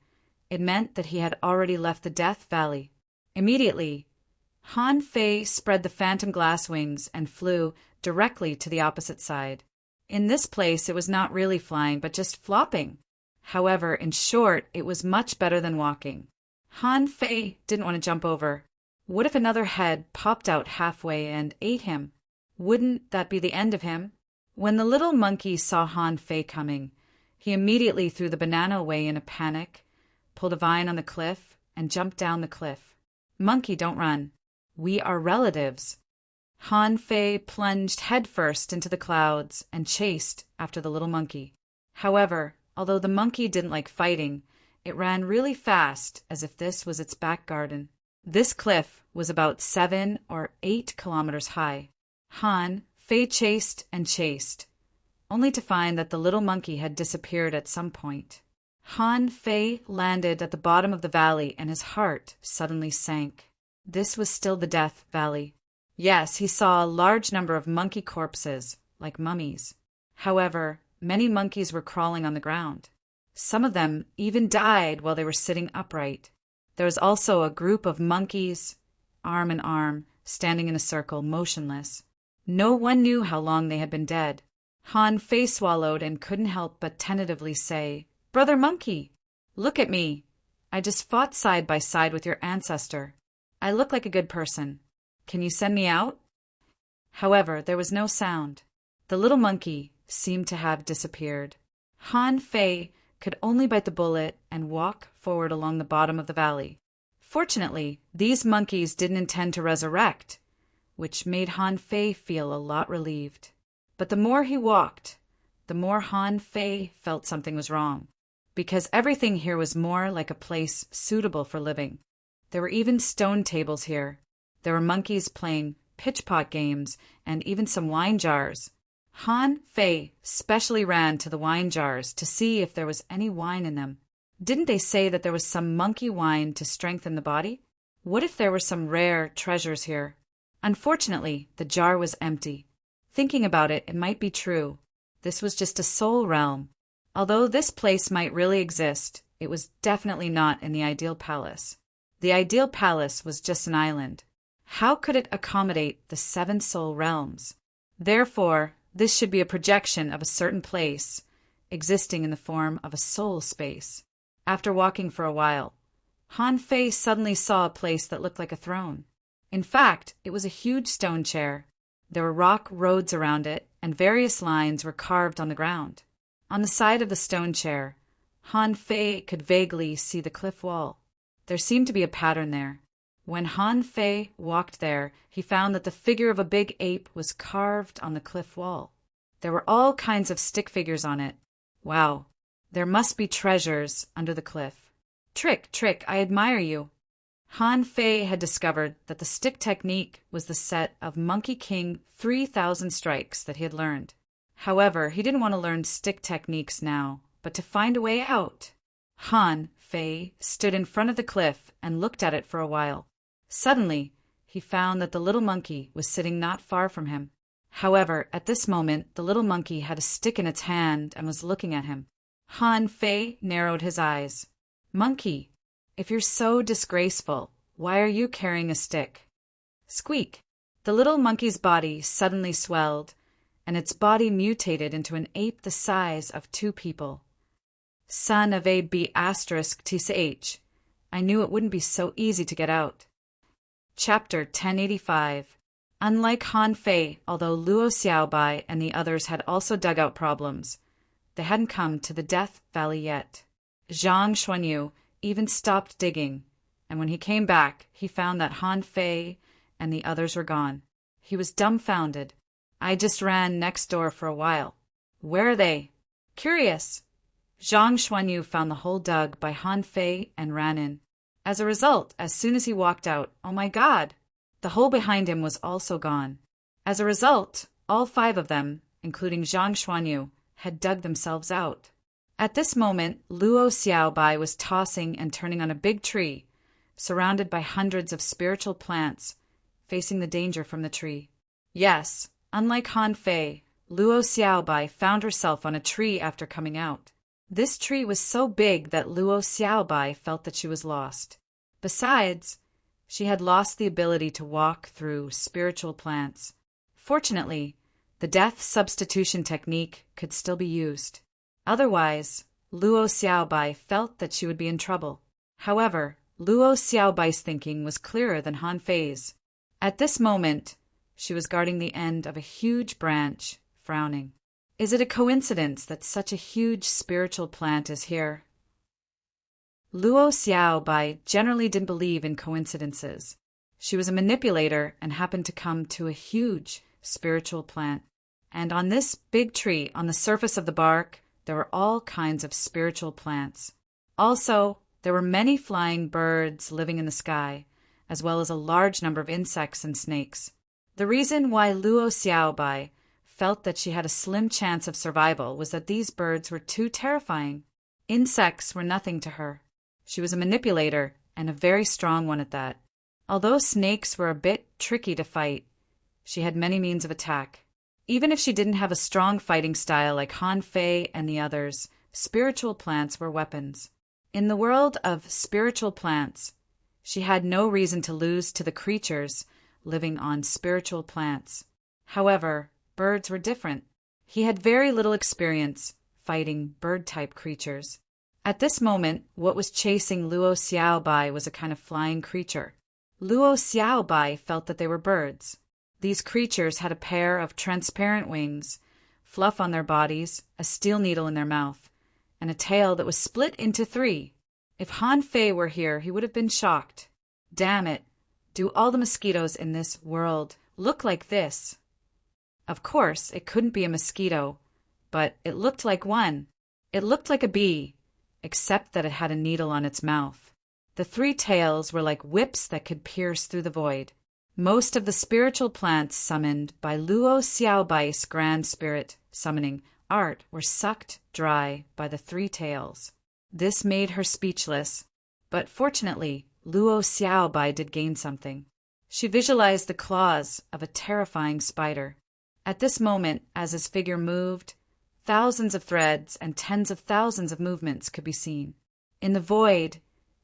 it meant that he had already left the Death Valley. Immediately, Han Fei spread the phantom glass wings and flew directly to the opposite side. In this place, it was not really flying, but just flopping. However, in short, it was much better than walking. Han Fei didn't want to jump over. What if another head popped out halfway and ate him? Wouldn't that be the end of him? When the little monkey saw Han Fei coming, he immediately threw the banana away in a panic, pulled a vine on the cliff, and jumped down the cliff. Monkey, don't run. We are relatives. Han Fei plunged headfirst into the clouds and chased after the little monkey. However, although the monkey didn't like fighting, it ran really fast as if this was its back garden. This cliff was about 7 or 8 kilometers high. Han Fei chased and chased, only to find that the little monkey had disappeared at some point. Han Fei landed at the bottom of the valley and his heart suddenly sank. This was still the Death Valley. Yes, he saw a large number of monkey corpses, like mummies. However, many monkeys were crawling on the ground. Some of them even died while they were sitting upright. There was also a group of monkeys, arm in arm, standing in a circle, motionless. No one knew how long they had been dead. Han Fei swallowed and couldn't help but tentatively say, "Brother Monkey, look at me. I just fought side by side with your ancestor. I look like a good person. Can you send me out?" However, there was no sound. The little monkey seemed to have disappeared. Han Fei could only bite the bullet and walk forward along the bottom of the valley. Fortunately, these monkeys didn't intend to resurrect, which made Han Fei feel a lot relieved. But the more he walked, the more Han Fei felt something was wrong, because everything here was more like a place suitable for living. There were even stone tables here. There were monkeys playing pitch-pot games and even some wine jars. Han Fei specially ran to the wine jars to see if there was any wine in them. Didn't they say that there was some monkey wine to strengthen the body? What if there were some rare treasures here? Unfortunately, the jar was empty. Thinking about it, it might be true. This was just a soul realm. Although this place might really exist, it was definitely not in the ideal palace. The ideal palace was just an island. How could it accommodate the 7 soul realms? Therefore, this should be a projection of a certain place, existing in the form of a soul space. After walking for a while, Han Fei suddenly saw a place that looked like a throne. In fact, it was a huge stone chair. There were rock roads around it, and various lines were carved on the ground. On the side of the stone chair, Han Fei could vaguely see the cliff wall. There seemed to be a pattern there. When Han Fei walked there, he found that the figure of a big ape was carved on the cliff wall. There were all kinds of stick figures on it. Wow, there must be treasures under the cliff. Trick, I admire you. Han Fei had discovered that the stick technique was the set of Monkey King 3,000 strikes that he had learned. However, he didn't want to learn stick techniques now, but to find a way out. Han Fei stood in front of the cliff and looked at it for a while. Suddenly, he found that the little monkey was sitting not far from him. However, at this moment, the little monkey had a stick in its hand and was looking at him. Han Fei narrowed his eyes. "Monkey, if you're so disgraceful, why are you carrying a stick?" Squeak! The little monkey's body suddenly swelled, and its body mutated into an ape the size of 2 people. Son of a B*TCH. I knew it wouldn't be so easy to get out. Chapter 1085. Unlike Han Fei, although Luo Xiaobai and the others had also dug out problems, they hadn't come to the Death Valley yet. Zhang Xuanyu even stopped digging, and when he came back, he found that Han Fei and the others were gone. He was dumbfounded. I just ran next door for a while. Where are they? Curious. Zhang Xuanyu found the hole dug by Han Fei and ran in. As a result, as soon as he walked out, oh my God! The hole behind him was also gone. As a result, all 5 of them, including Zhang Xuanyu, had dug themselves out. At this moment, Luo Xiaobai was tossing and turning on a big tree, surrounded by hundreds of spiritual plants, facing the danger from the tree. Yes, unlike Han Fei, Luo Xiaobai found herself on a tree after coming out. This tree was so big that Luo Xiaobai felt that she was lost. Besides, she had lost the ability to walk through spiritual plants. Fortunately, the death substitution technique could still be used. Otherwise, Luo Xiaobai felt that she would be in trouble. However, Luo Xiaobai's thinking was clearer than Han Fei's. At this moment, she was guarding the end of a huge branch, frowning. Is it a coincidence that such a huge spiritual plant is here? Luo Xiaobai generally didn't believe in coincidences. She was a manipulator and happened to come to a huge spiritual plant. And on this big tree, on the surface of the bark, there were all kinds of spiritual plants. Also, there were many flying birds living in the sky, as well as a large number of insects and snakes. The reason why Luo Xiaobai felt that she had a slim chance of survival was that these birds were too terrifying. Insects were nothing to her. She was a manipulator, and a very strong one at that. Although snakes were a bit tricky to fight, she had many means of attack. Even if she didn't have a strong fighting style like Han Fei and the others, spiritual plants were weapons. In the world of spiritual plants, she had no reason to lose to the creatures living on spiritual plants. However, birds were different. He had very little experience fighting bird-type creatures. At this moment, what was chasing Luo Xiaobai was a kind of flying creature. Luo Xiaobai felt that they were birds. These creatures had a pair of transparent wings, fluff on their bodies, a steel needle in their mouth, and a tail that was split into 3. If Han Fei were here, he would have been shocked. Damn it! Do all the mosquitoes in this world look like this? Of course, it couldn't be a mosquito, but it looked like one. It looked like a bee, except that it had a needle on its mouth. The 3 tails were like whips that could pierce through the void. Most of the spiritual plants summoned by Luo Xiaobai's grand spirit summoning art were sucked dry by the 3 tails. This made her speechless, but fortunately, Luo Xiaobai did gain something. She visualized the claws of a terrifying spider. At this moment, as his figure moved, thousands of threads and tens of thousands of movements could be seen. In the void,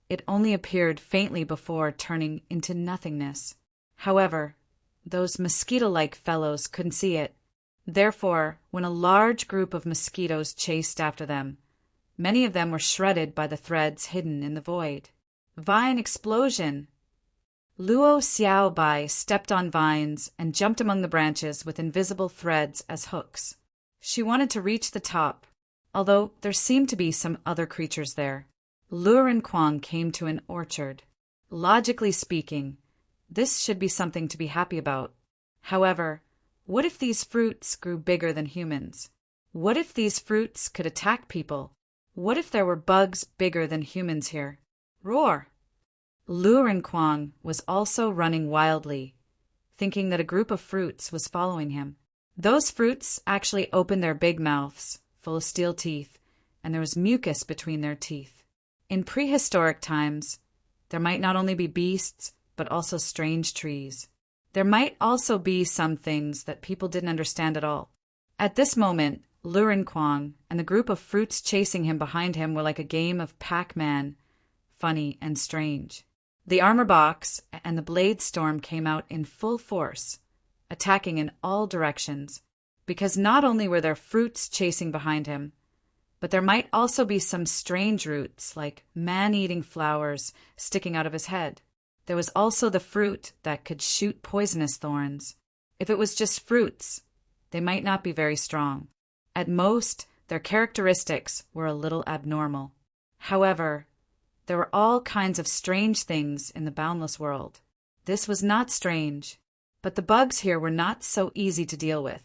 it only appeared faintly before turning into nothingness. However, those mosquito-like fellows couldn't see it. Therefore, when a large group of mosquitoes chased after them, many of them were shredded by the threads hidden in the void. Vine explosion! Luo Xiaobai stepped on vines and jumped among the branches with invisible threads as hooks. She wanted to reach the top, although there seemed to be some other creatures there. Lurin Kuang came to an orchard. Logically speaking, this should be something to be happy about. However, what if these fruits grew bigger than humans? What if these fruits could attack people? What if there were bugs bigger than humans here? Roar! Lurin Kuang was also running wildly, thinking that a group of fruits was following him. Those fruits actually opened their big mouths, full of steel teeth, and there was mucus between their teeth. In prehistoric times, there might not only be beasts, but also strange trees. There might also be some things that people didn't understand at all. At this moment, Lurin Kuang and the group of fruits chasing him behind him were like a game of Pac-Man, funny and strange. The armor box and the blade storm came out in full force, attacking in all directions, because not only were there fruits chasing behind him, but there might also be some strange roots like man-eating flowers sticking out of his head. There was also the fruit that could shoot poisonous thorns. If it was just fruits, they might not be very strong. At most, their characteristics were a little abnormal. However, there were all kinds of strange things in the boundless world. This was not strange, but the bugs here were not so easy to deal with.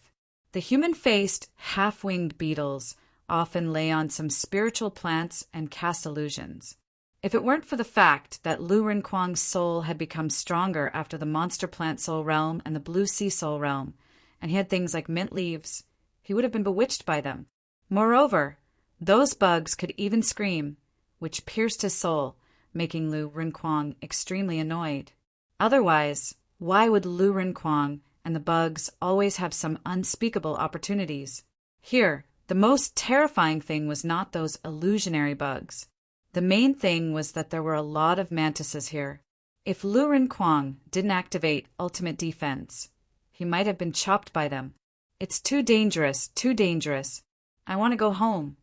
The human-faced, half-winged beetles often lay on some spiritual plants and cast illusions. If it weren't for the fact that Lu Rinquang's soul had become stronger after the monster plant soul realm and the blue sea soul realm, and he had things like mint leaves, he would have been bewitched by them. Moreover, those bugs could even scream, which pierced his soul, making Lu Rinquang extremely annoyed. Otherwise, why would Lu Rinquang and the bugs always have some unspeakable opportunities? Here, the most terrifying thing was not those illusionary bugs. The main thing was that there were a lot of mantises here. If Lu Rinquang didn't activate ultimate defense, he might have been chopped by them. It's too dangerous, too dangerous. I want to go home.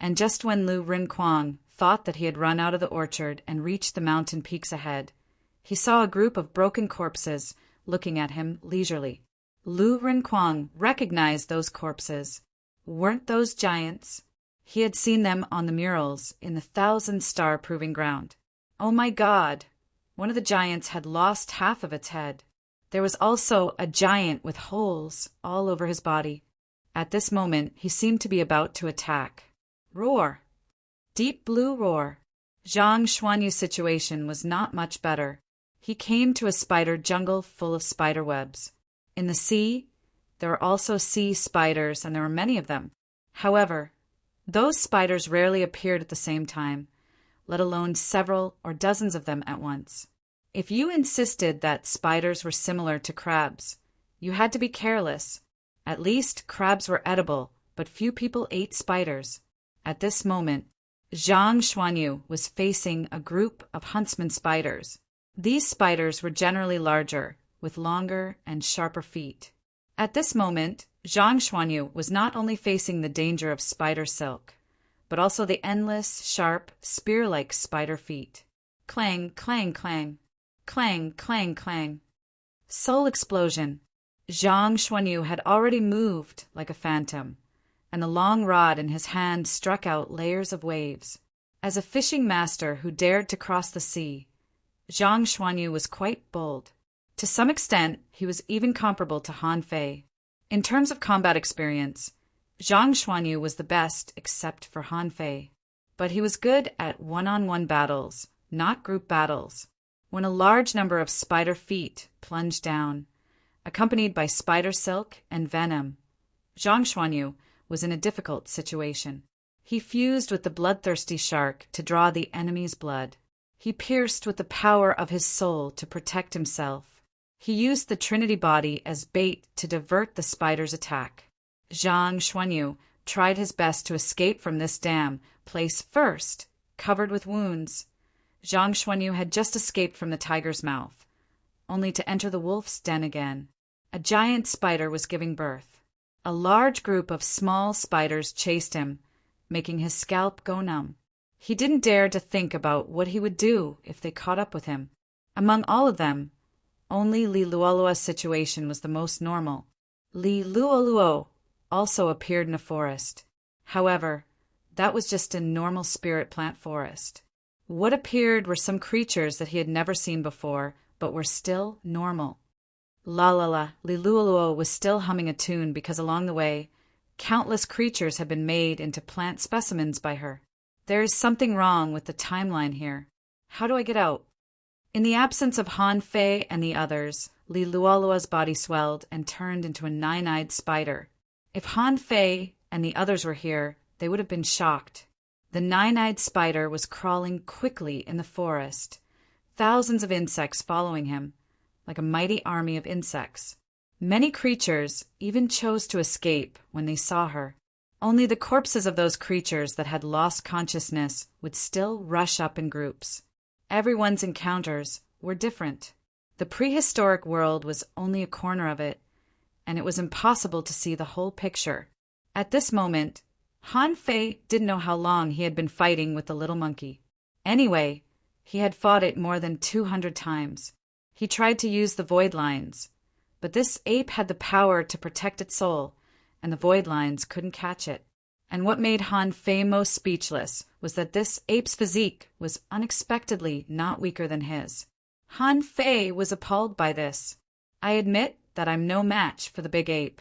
And just when Lu Rinquang thought that he had run out of the orchard and reached the mountain peaks ahead, he saw a group of broken corpses looking at him leisurely. Lu Rinquang recognized those corpses. Weren't those giants? He had seen them on the murals in the 1,000-star proving ground. Oh my God! One of the giants had lost half of its head. There was also a giant with holes all over his body. At this moment, he seemed to be about to attack. Roar! Deep blue roar. Zhang Xuanyu's situation was not much better. He came to a spider jungle full of spider webs. In the sea, there were also sea spiders, and there were many of them. However, those spiders rarely appeared at the same time, let alone several or dozens of them at once. If you insisted that spiders were similar to crabs, you had to be careless. At least crabs were edible, but few people ate spiders. At this moment, Zhang Xuanyu was facing a group of huntsman spiders. These spiders were generally larger, with longer and sharper feet. At this moment, Zhang Xuanyu was not only facing the danger of spider silk, but also the endless, sharp, spear-like spider feet. Clang, clang, clang. Clang, clang, clang. Soul explosion. Zhang Xuanyu had already moved like a phantom, and the long rod in his hand struck out layers of waves. As a fishing master who dared to cross the sea, Zhang Xuanyu was quite bold. To some extent, he was even comparable to Han Fei. In terms of combat experience, Zhang Xuanyu was the best except for Han Fei. But he was good at one-on-one battles, not group battles. When a large number of spider feet plunged down, accompanied by spider silk and venom, Zhang Xuanyu was in a difficult situation. He fused with the bloodthirsty shark to draw the enemy's blood. He pierced with the power of his soul to protect himself. He used the Trinity body as bait to divert the spider's attack. Zhang Xuanyu tried his best to escape from this dam, place first, covered with wounds. Zhang Xuanyu had just escaped from the tiger's mouth, only to enter the wolf's den again. A giant spider was giving birth. A large group of small spiders chased him, making his scalp go numb. He didn't dare to think about what he would do if they caught up with him. Among all of them, only Li Luoluo's situation was the most normal. Li Luoluo also appeared in a forest. However, that was just a normal spirit plant forest. What appeared were some creatures that he had never seen before, but were still normal. La la la, Li Luoluo was still humming a tune because along the way, countless creatures had been made into plant specimens by her. There is something wrong with the timeline here. How do I get out? In the absence of Han Fei and the others, Li Luoluo's body swelled and turned into a nine-eyed spider. If Han Fei and the others were here, they would have been shocked. The nine-eyed spider was crawling quickly in the forest, thousands of insects following him, like a mighty army of insects. Many creatures even chose to escape when they saw her. Only the corpses of those creatures that had lost consciousness would still rush up in groups. Everyone's encounters were different. The prehistoric world was only a corner of it, and it was impossible to see the whole picture. At this moment, Han Fei didn't know how long he had been fighting with the little monkey. Anyway, he had fought it more than 200 times. He tried to use the void lines, but this ape had the power to protect its soul, and the void lines couldn't catch it. And what made Han Fei most speechless was that this ape's physique was unexpectedly not weaker than his. Han Fei was appalled by this. I admit that I'm no match for the big ape.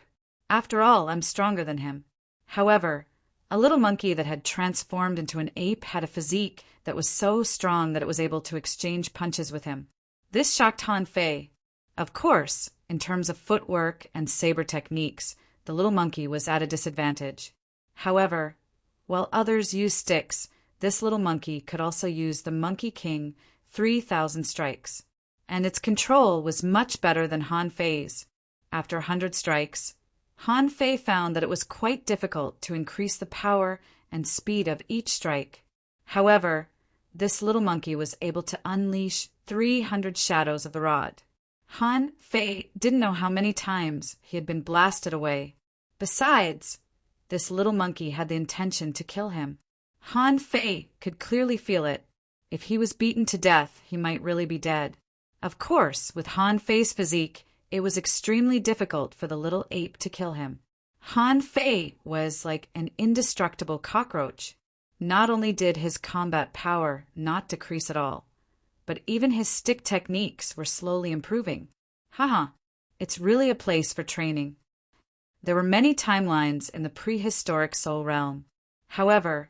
After all, I'm stronger than him. However, a little monkey that had transformed into an ape had a physique that was so strong that it was able to exchange punches with him. This shocked Han Fei. Of course, in terms of footwork and saber techniques, the little monkey was at a disadvantage. However, while others used sticks, this little monkey could also use the Monkey King 3,000 strikes. And its control was much better than Han Fei's. After 100 strikes, Han Fei found that it was quite difficult to increase the power and speed of each strike. However, this little monkey was able to unleash 300 shadows of the rod. Han Fei didn't know how many times he had been blasted away. Besides, this little monkey had the intention to kill him. Han Fei could clearly feel it. If he was beaten to death, he might really be dead. Of course, with Han Fei's physique, it was extremely difficult for the little ape to kill him. Han Fei was like an indestructible cockroach. Not only did his combat power not decrease at all, but even his stick techniques were slowly improving. Haha, it's really a place for training. There were many timelines in the prehistoric Soul Realm. However,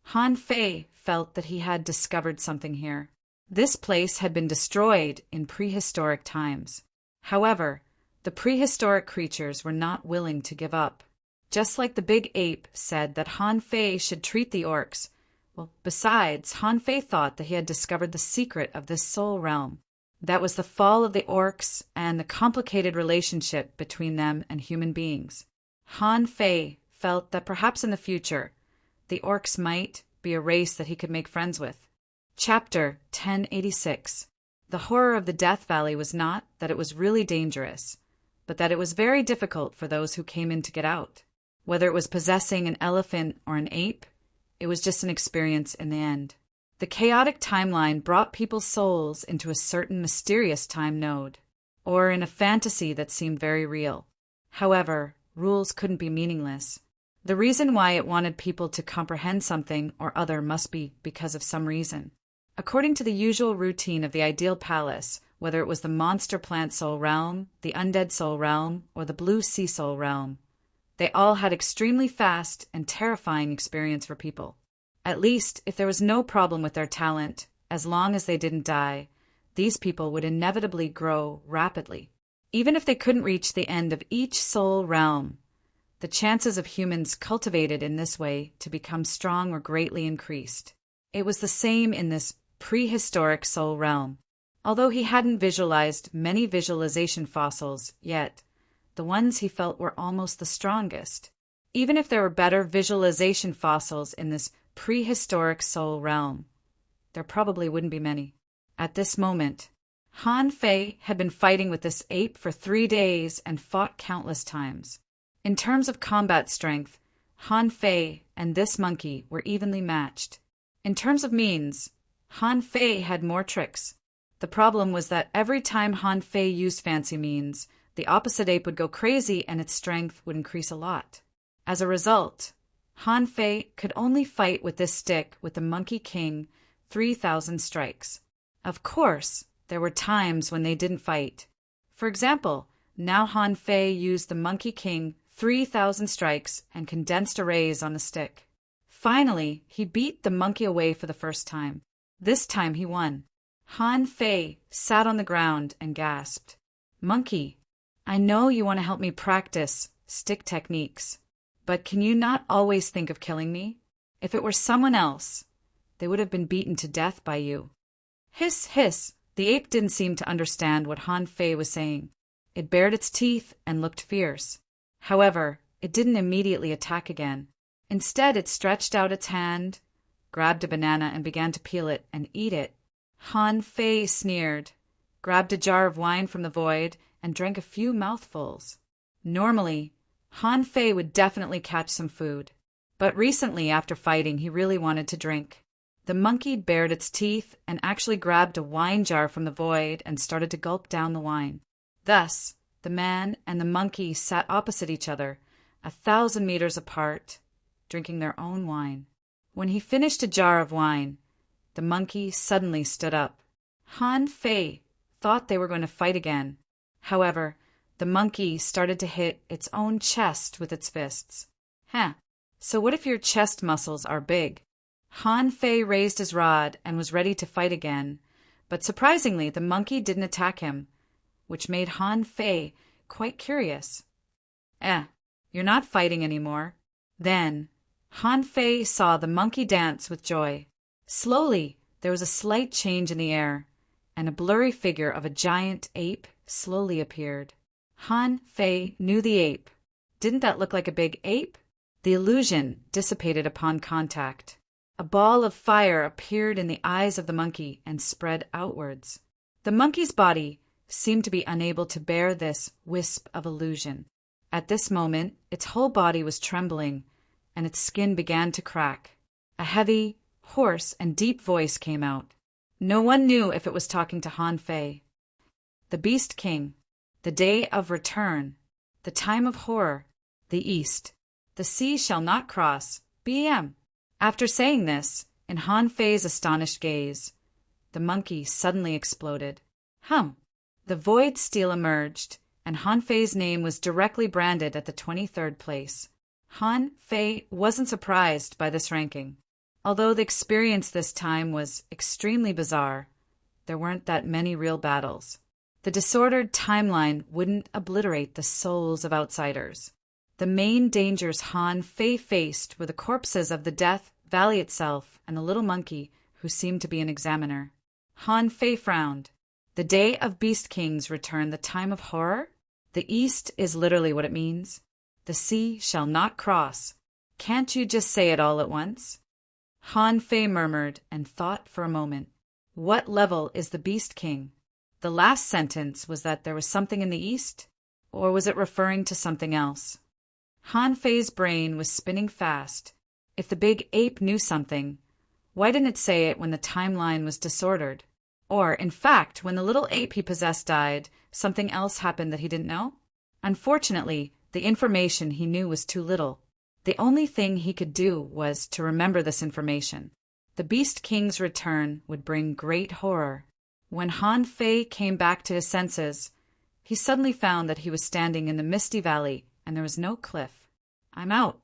Han Fei felt that he had discovered something here. This place had been destroyed in prehistoric times. However, the prehistoric creatures were not willing to give up. Just like the big ape said that Han Fei should treat the orcs. Well, besides, Han Fei thought that he had discovered the secret of this soul realm. That was the fall of the orcs and the complicated relationship between them and human beings. Han Fei felt that perhaps in the future, the orcs might be a race that he could make friends with. Chapter 1086. The horror of the Death Valley was not that it was really dangerous, but that it was very difficult for those who came in to get out. Whether it was possessing an elephant or an ape, it was just an experience in the end. The chaotic timeline brought people's souls into a certain mysterious time node, or in a fantasy that seemed very real. However, rules couldn't be meaningless. The reason why it wanted people to comprehend something or other must be because of some reason. According to the usual routine of the ideal palace, whether it was the monster plant soul realm, the undead soul realm, or the blue sea soul realm, they all had extremely fast and terrifying experience for people. At least, if there was no problem with their talent, as long as they didn't die, these people would inevitably grow rapidly. Even if they couldn't reach the end of each soul realm, the chances of humans cultivated in this way to become strong were greatly increased. It was the same in this prehistoric soul realm. Although he hadn't visualized many visualization fossils yet, the ones he felt were almost the strongest. Even if there were better visualization fossils in this prehistoric soul realm, there probably wouldn't be many. At this moment, Han Fei had been fighting with this ape for 3 days and fought countless times. In terms of combat strength, Han Fei and this monkey were evenly matched. In terms of means, Han Fei had more tricks. The problem was that every time Han Fei used fancy means, the opposite ape would go crazy and its strength would increase a lot. As a result, Han Fei could only fight with this stick with the Monkey King 3,000 strikes. Of course, there were times when they didn't fight. For example, now Han Fei used the Monkey King 3,000 strikes and condensed arrays on the stick. Finally, he beat the monkey away for the first time. This time he won. Han Fei sat on the ground and gasped. "Monkey, I know you want to help me practice stick techniques, but can you not always think of killing me? If it were someone else, they would have been beaten to death by you." Hiss, hiss. The ape didn't seem to understand what Han Fei was saying. It bared its teeth and looked fierce. However, it didn't immediately attack again. Instead, it stretched out its hand, grabbed a banana and began to peel it and eat it. Han Fei sneered, grabbed a jar of wine from the void, and drank a few mouthfuls. Normally, Han Fei would definitely catch some food. But recently, after fighting, he really wanted to drink. The monkey bared its teeth and actually grabbed a wine jar from the void and started to gulp down the wine. Thus, the man and the monkey sat opposite each other, 1,000 meters apart, drinking their own wine. When he finished a jar of wine, the monkey suddenly stood up. Han Fei thought they were going to fight again. However, the monkey started to hit its own chest with its fists. So what if your chest muscles are big? Han Fei raised his rod and was ready to fight again, but surprisingly the monkey didn't attack him, which made Han Fei quite curious. You're not fighting anymore. Then Han Fei saw the monkey dance with joy. Slowly, there was a slight change in the air, and a blurry figure of a giant ape slowly appeared. Han Fei knew the ape. Didn't that look like a big ape? The illusion dissipated upon contact. A ball of fire appeared in the eyes of the monkey and spread outwards. The monkey's body seemed to be unable to bear this wisp of illusion. At this moment, its whole body was trembling, and its skin began to crack. A heavy, hoarse, and deep voice came out. No one knew if it was talking to Han Fei. The Beast King, the day of return, the time of horror, the East. The sea shall not cross, B.M. After saying this, in Han Fei's astonished gaze, the monkey suddenly exploded. The void steel emerged, and Han Fei's name was directly branded at the 23rd place. Han Fei wasn't surprised by this ranking. Although the experience this time was extremely bizarre, there weren't that many real battles. The disordered timeline wouldn't obliterate the souls of outsiders. The main dangers Han Fei faced were the corpses of the Death Valley itself and the little monkey who seemed to be an examiner. Han Fei frowned. The day of Beast King's return, the time of horror? The East is literally what it means. The sea shall not cross. Can't you just say it all at once? Han Fei murmured and thought for a moment. What level is the Beast King? The last sentence was that there was something in the East? Or was it referring to something else? Han Fei's brain was spinning fast. If the big ape knew something, why didn't it say it when the timeline was disordered? Or, in fact, when the little ape he possessed died, something else happened that he didn't know? Unfortunately, the information he knew was too little. The only thing he could do was to remember this information. The Beast King's return would bring great horror. When Han Fei came back to his senses, he suddenly found that he was standing in the misty valley and there was no cliff. I'm out.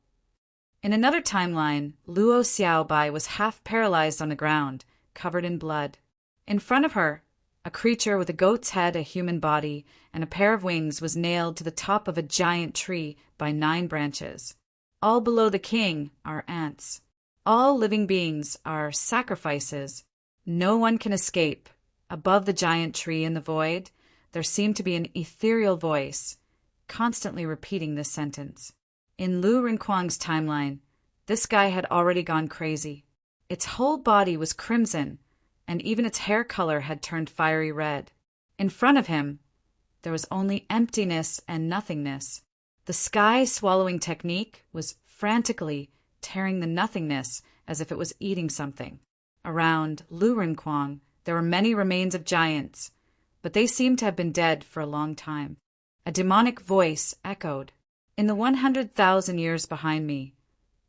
In another timeline, Luo Xiaobai was half paralyzed on the ground, covered in blood. In front of her, a creature with a goat's head, a human body, and a pair of wings was nailed to the top of a giant tree by 9 branches. All below the king are ants. All living beings are sacrifices. No one can escape. Above the giant tree in the void, there seemed to be an ethereal voice, constantly repeating this sentence. In Lu Rinquang's timeline, this guy had already gone crazy. Its whole body was crimson, and even its hair color had turned fiery red. In front of him, there was only emptiness and nothingness. The sky-swallowing technique was frantically tearing the nothingness as if it was eating something. Around Lu Rinquang, there were many remains of giants, but they seemed to have been dead for a long time. A demonic voice echoed. In the 100,000 years behind me,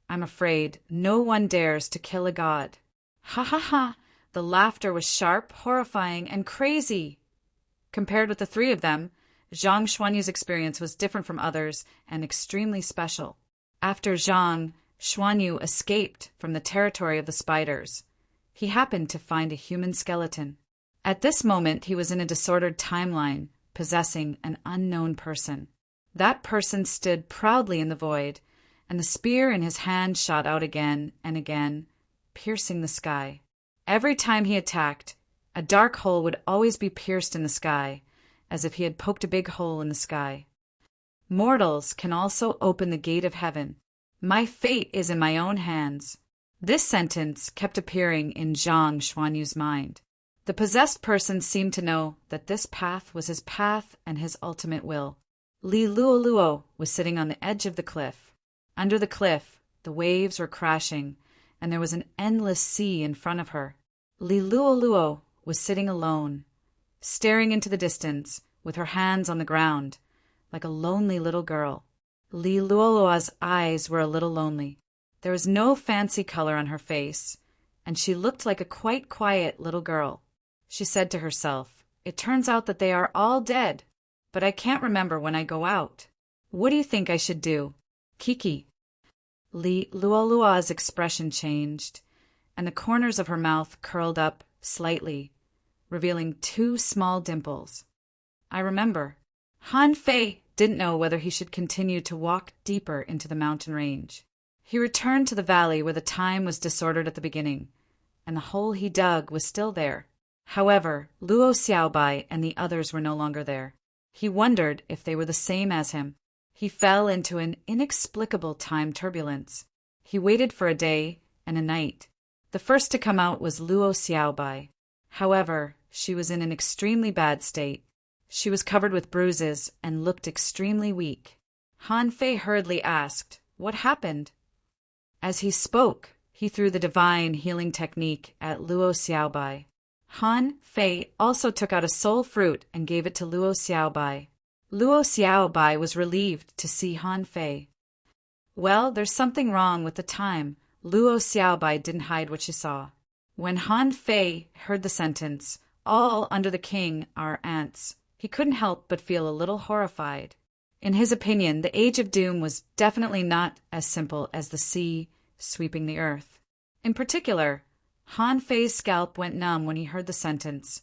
I'm afraid no one dares to kill a god. Ha ha ha! The laughter was sharp, horrifying, and crazy. Compared with the 3 of them, Zhang Xuanyu's experience was different from others and extremely special. After Zhang, Xuanyu escaped from the territory of the spiders. He happened to find a human skeleton. At this moment, he was in a disordered timeline, possessing an unknown person. That person stood proudly in the void, and the spear in his hand shot out again and again, piercing the sky. Every time he attacked, a dark hole would always be pierced in the sky, as if he had poked a big hole in the sky. Mortals can also open the gate of heaven. My fate is in my own hands. This sentence kept appearing in Zhang Xuanyu's mind. The possessed person seemed to know that this path was his path and his ultimate will. Li Luoluo was sitting on the edge of the cliff. Under the cliff, the waves were crashing, and there was an endless sea in front of her. Li Luoluo was sitting alone, staring into the distance, with her hands on the ground, like a lonely little girl. Li Luoluo's eyes were a little lonely. There was no fancy color on her face, and she looked like a quite quiet little girl. She said to herself, "It turns out that they are all dead, but I can't remember when I go out. What do you think I should do, Kiki?" Luolua's expression changed, and the corners of her mouth curled up slightly, revealing 2 small dimples. "I remember." Han Fei didn't know whether he should continue to walk deeper into the mountain range. He returned to the valley where the time was disordered at the beginning, and the hole he dug was still there. However, Luo Xiaobai and the others were no longer there. He wondered if they were the same as him. He fell into an inexplicable time turbulence. He waited for a day and a night. The first to come out was Luo Xiaobai. However, she was in an extremely bad state. She was covered with bruises and looked extremely weak. Han Fei hurriedly asked, "What happened?" As he spoke, he threw the divine healing technique at Luo Xiaobai. Han Fei also took out a soul fruit and gave it to Luo Xiaobai. Luo Xiaobai was relieved to see Han Fei. "Well, there's something wrong with the time." Luo Xiaobai didn't hide what she saw. When Han Fei heard the sentence, "All under the king are ants," he couldn't help but feel a little horrified. In his opinion, the Age of Doom was definitely not as simple as the sea sweeping the earth. In particular, Han Fei's scalp went numb when he heard the sentence,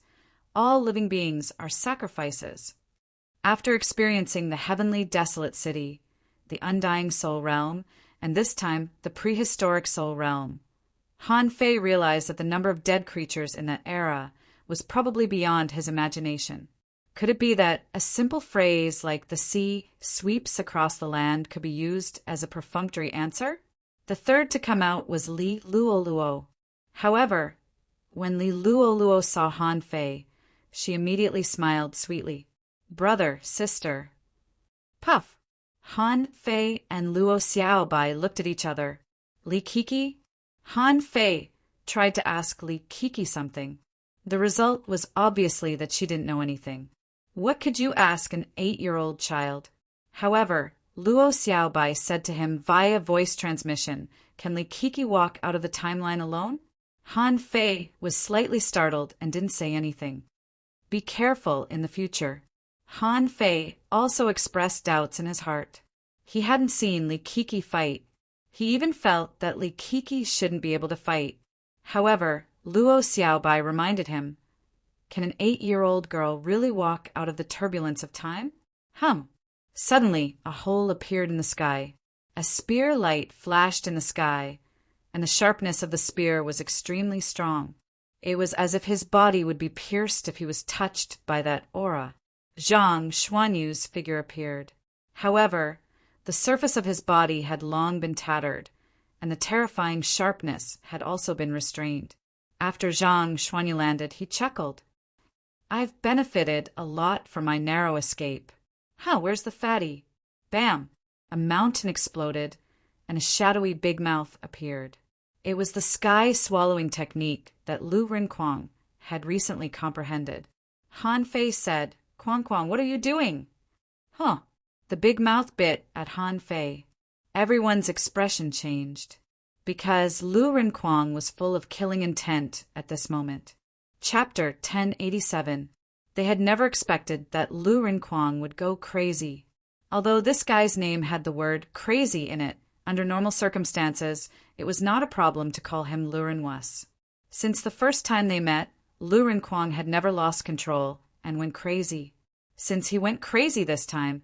"All living beings are sacrifices." After experiencing the heavenly desolate city, the undying soul realm, and this time the prehistoric soul realm, Han Fei realized that the number of dead creatures in that era was probably beyond his imagination. Could it be that a simple phrase like "the sea sweeps across the land" could be used as a perfunctory answer? The third to come out was Li Luoluo. However, when Li Luoluo saw Han Fei, she immediately smiled sweetly. "Brother, sister." Puff! Han Fei and Luo Xiaobai looked at each other. "Li Kiki?" Han Fei tried to ask Li Kiki something. The result was obviously that she didn't know anything. What could you ask an 8-year-old child? However, Luo Xiaobai said to him via voice transmission, "Can Li Kiki walk out of the timeline alone?" Han Fei was slightly startled and didn't say anything. Be careful in the future. Han Fei also expressed doubts in his heart. He hadn't seen Li Kiki fight. He even felt that Li Kiki shouldn't be able to fight. However, Luo Xiaobai reminded him, "Can an 8-year-old girl really walk out of the turbulence of time?" Suddenly, a hole appeared in the sky. A spear light flashed in the sky, and the sharpness of the spear was extremely strong. It was as if his body would be pierced if he was touched by that aura. Zhang Xuanyu's figure appeared. However, the surface of his body had long been tattered, and the terrifying sharpness had also been restrained. After Zhang Xuanyu landed, he chuckled. "I've benefited a lot from my narrow escape. Where's the fatty?" Bam! A mountain exploded, and a shadowy big mouth appeared. It was the sky-swallowing technique that Lu Rinquang had recently comprehended. Han Fei said, "Quang Quang, what are you doing?" The big mouth bit at Han Fei. Everyone's expression changed, because Lu Rinquang was full of killing intent at this moment. Chapter 1087. They had never expected that Lu Rinquang would go crazy. Although this guy's name had the word crazy in it, under normal circumstances, it was not a problem to call him Lu Rinwas. Since the first time they met, Lu Rinquang had never lost control and went crazy. Since he went crazy this time,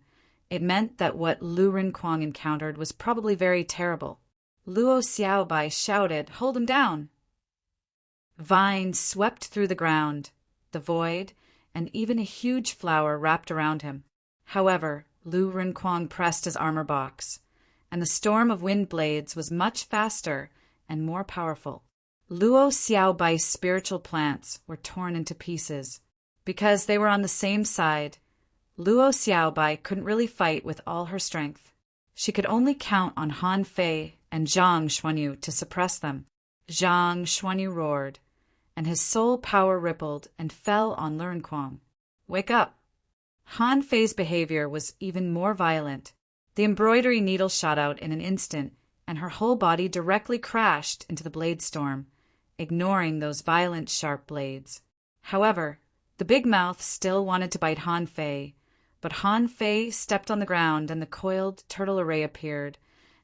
it meant that what Lu Rinquang encountered was probably very terrible. Luo Xiaobai shouted, "Hold him down!" Vines swept through the ground, the void, and even a huge flower wrapped around him. However, Lu Rinquang pressed his armor box, and the storm of wind blades was much faster and more powerful. Luo Xiaobai's spiritual plants were torn into pieces. Because they were on the same side, Luo Xiaobai couldn't really fight with all her strength. She could only count on Han Fei and Zhang Xuanyu to suppress them. Zhang Xuanyu roared, and his soul power rippled and fell on Lu Rinquang. "Wake up!" Han Fei's behavior was even more violent. The embroidery needle shot out in an instant, and her whole body directly crashed into the blade storm, ignoring those violent, sharp blades. However, the big mouth still wanted to bite Han Fei, but Han Fei stepped on the ground and the coiled turtle array appeared,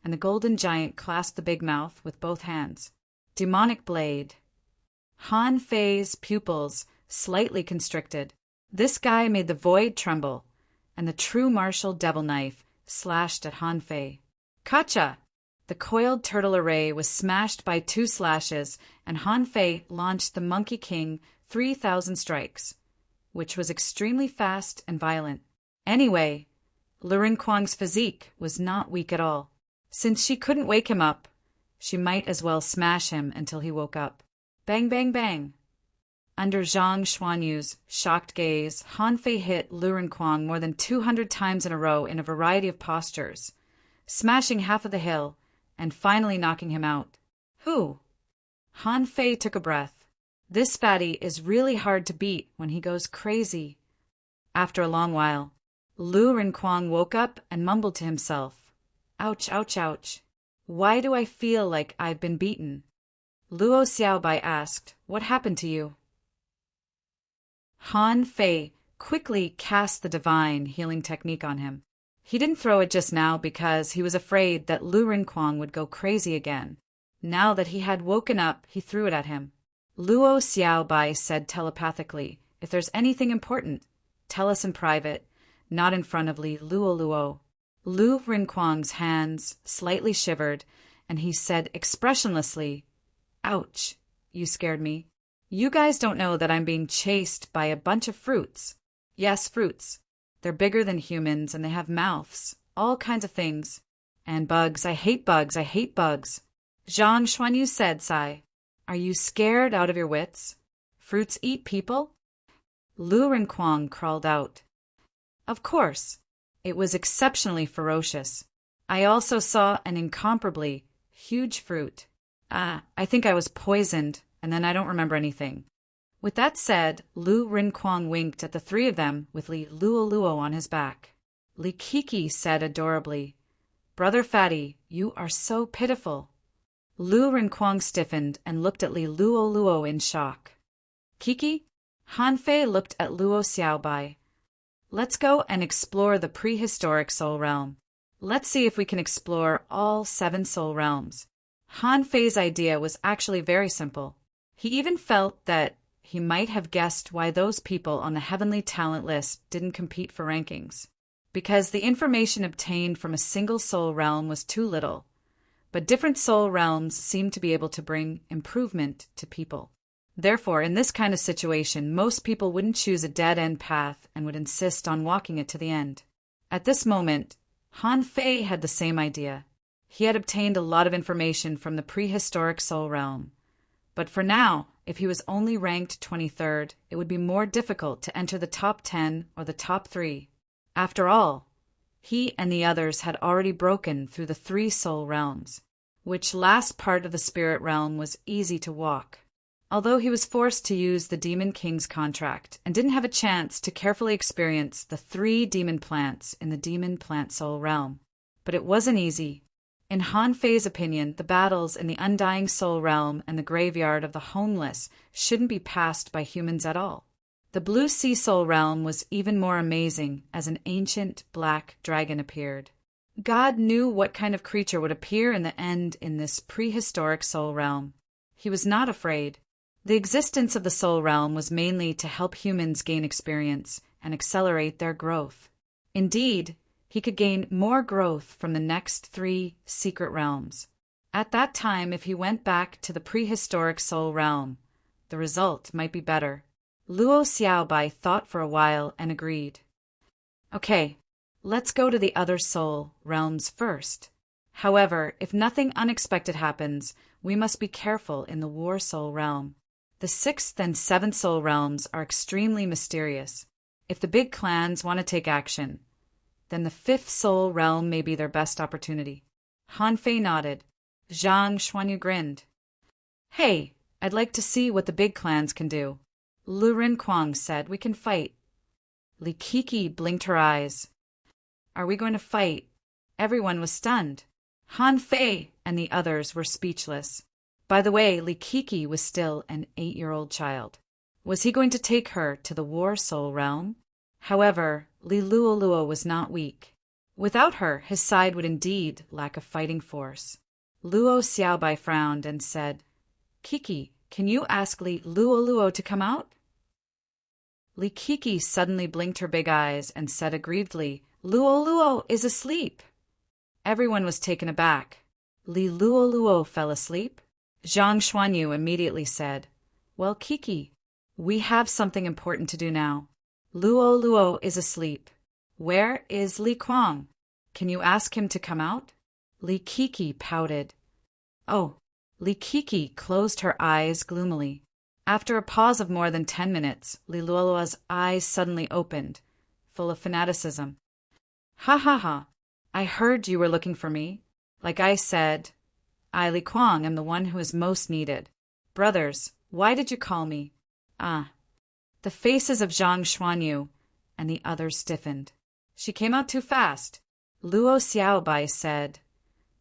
and the golden giant clasped the big mouth with both hands. Demonic blade. Han Fei's pupils slightly constricted. This guy made the void tremble, and the true martial devil knife slashed at Han Fei. Kacha! The coiled turtle array was smashed by 2 slashes, and Han Fei launched the Monkey King 3,000 strikes, which was extremely fast and violent. Anyway, Lu Rinquang's physique was not weak at all. Since she couldn't wake him up, she might as well smash him until he woke up. Bang, bang, bang. Under Zhang Xuanyu's shocked gaze, Han Fei hit Lu Rinquang more than 200 times in a row in a variety of postures, smashing half of the hill and finally knocking him out. Who? Han Fei took a breath. This fatty is really hard to beat when he goes crazy. After a long while, Lu Rinquang woke up and mumbled to himself, "Ouch, ouch, ouch. Why do I feel like I've been beaten?" Luo Xiaobai asked, "What happened to you?" Han Fei quickly cast the divine healing technique on him. He didn't throw it just now because he was afraid that Lu Rinquang would go crazy again. Now that he had woken up, he threw it at him. Luo Xiaobai said telepathically, "If there's anything important, tell us in private, not in front of Li Luo Luo." Lu Rinquang's hands slightly shivered, and he said expressionlessly, "Ouch, you scared me. You guys don't know that I'm being chased by a bunch of fruits." Yes, fruits. They're bigger than humans and they have mouths, all kinds of things. And bugs. I hate bugs. I hate bugs. Zhang Xuanyu said, sigh. Are you scared out of your wits? Fruits eat people? Lu Rinquang crawled out. Of course. It was exceptionally ferocious. I also saw an incomparably huge fruit. I think I was poisoned, and then I don't remember anything. With that said, Lu Rinquang winked at the 3 of them with Li Luo Luo on his back. Li Kiki said adorably, "Brother Fatty, you are so pitiful." Lu Rinquang stiffened and looked at Li Luo Luo in shock. Kiki? Han Fei looked at Luo Xiaobai. Let's go and explore the prehistoric soul realm. Let's see if we can explore all 7 soul realms. Han Fei's idea was actually very simple. He even felt that he might have guessed why those people on the heavenly talent list didn't compete for rankings. Because the information obtained from a single soul realm was too little. But different soul realms seemed to be able to bring improvement to people. Therefore, in this kind of situation, most people wouldn't choose a dead-end path and would insist on walking it to the end. At this moment, Han Fei had the same idea. He had obtained a lot of information from the prehistoric soul realm. But for now, if he was only ranked 23rd, it would be more difficult to enter the top 10 or the top 3. After all, he and the others had already broken through the 3 soul realms, which last part of the spirit realm was easy to walk. Although he was forced to use the Demon King's contract and didn't have a chance to carefully experience the 3 demon plants in the demon plant soul realm. But it wasn't easy. In Han Fei's opinion, the battles in the Undying Soul Realm and the Graveyard of the Homeless shouldn't be passed by humans at all. The Blue Sea Soul Realm was even more amazing as an ancient black dragon appeared. God knew what kind of creature would appear in the end in this prehistoric soul realm. He was not afraid. The existence of the soul realm was mainly to help humans gain experience and accelerate their growth. Indeed, he could gain more growth from the next 3 secret realms. At that time, if he went back to the prehistoric soul realm, the result might be better. Luo Xiaobai thought for a while and agreed. Okay, let's go to the other soul realms first. However, if nothing unexpected happens, we must be careful in the War Soul realm. The 6th and 7th soul realms are extremely mysterious. If the big clans want to take action, then the 5th soul realm may be their best opportunity. Han Fei nodded. Zhang Xuanyu grinned. Hey, I'd like to see what the big clans can do. Lu Rinquang said, we can fight. Li Kiki blinked her eyes. Are we going to fight? Everyone was stunned. Han Fei and the others were speechless. By the way, Li Kiki was still an 8-year-old child. Was he going to take her to the War Soul realm? However, Li Luoluo was not weak. Without her, his side would indeed lack a fighting force. Luo Xiaobai frowned and said, "Kiki, can you ask Li Luoluo to come out?" Li Kiki suddenly blinked her big eyes and said aggrievedly, "Luoluo is asleep." Everyone was taken aback. Li Luoluo fell asleep? Zhang Xuanyu immediately said, "Well, Kiki, we have something important to do now. Luoluo is asleep. Where is Li Kuang? Can you ask him to come out?" Li Kiki pouted. "Oh." Li Kiki closed her eyes gloomily. After a pause of more than 10 minutes, Li Luoluo's eyes suddenly opened, full of fanaticism. "Ha ha ha. I heard you were looking for me. Like I said, I, Li Kuang, am the one who is most needed. Brothers, why did you call me?" Ah. The faces of Zhang Xuanyu and the others stiffened. She came out too fast. Luo Xiaobai said,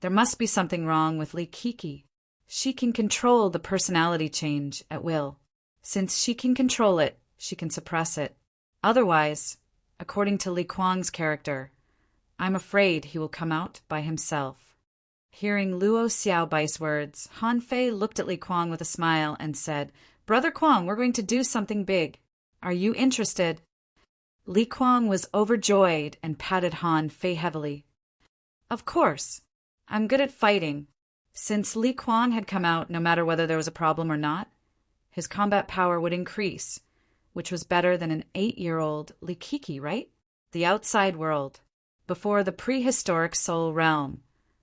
"There must be something wrong with Li Kiki. She can control the personality change at will. Since she can control it, she can suppress it. Otherwise, according to Li Kuang's character, I'm afraid he will come out by himself." Hearing Luo Xiaobai's words, Han Fei looked at Li Kuang with a smile and said, "Brother Kuang, we're going to do something big. Are you interested?" Li Kuang was overjoyed and patted Han Fei heavily. "Of course. I'm good at fighting." Since Li Kuang had come out no matter whether there was a problem or not, his combat power would increase, which was better than an 8-year-old Li Kiki, right? The outside world. Before the prehistoric Soul realm,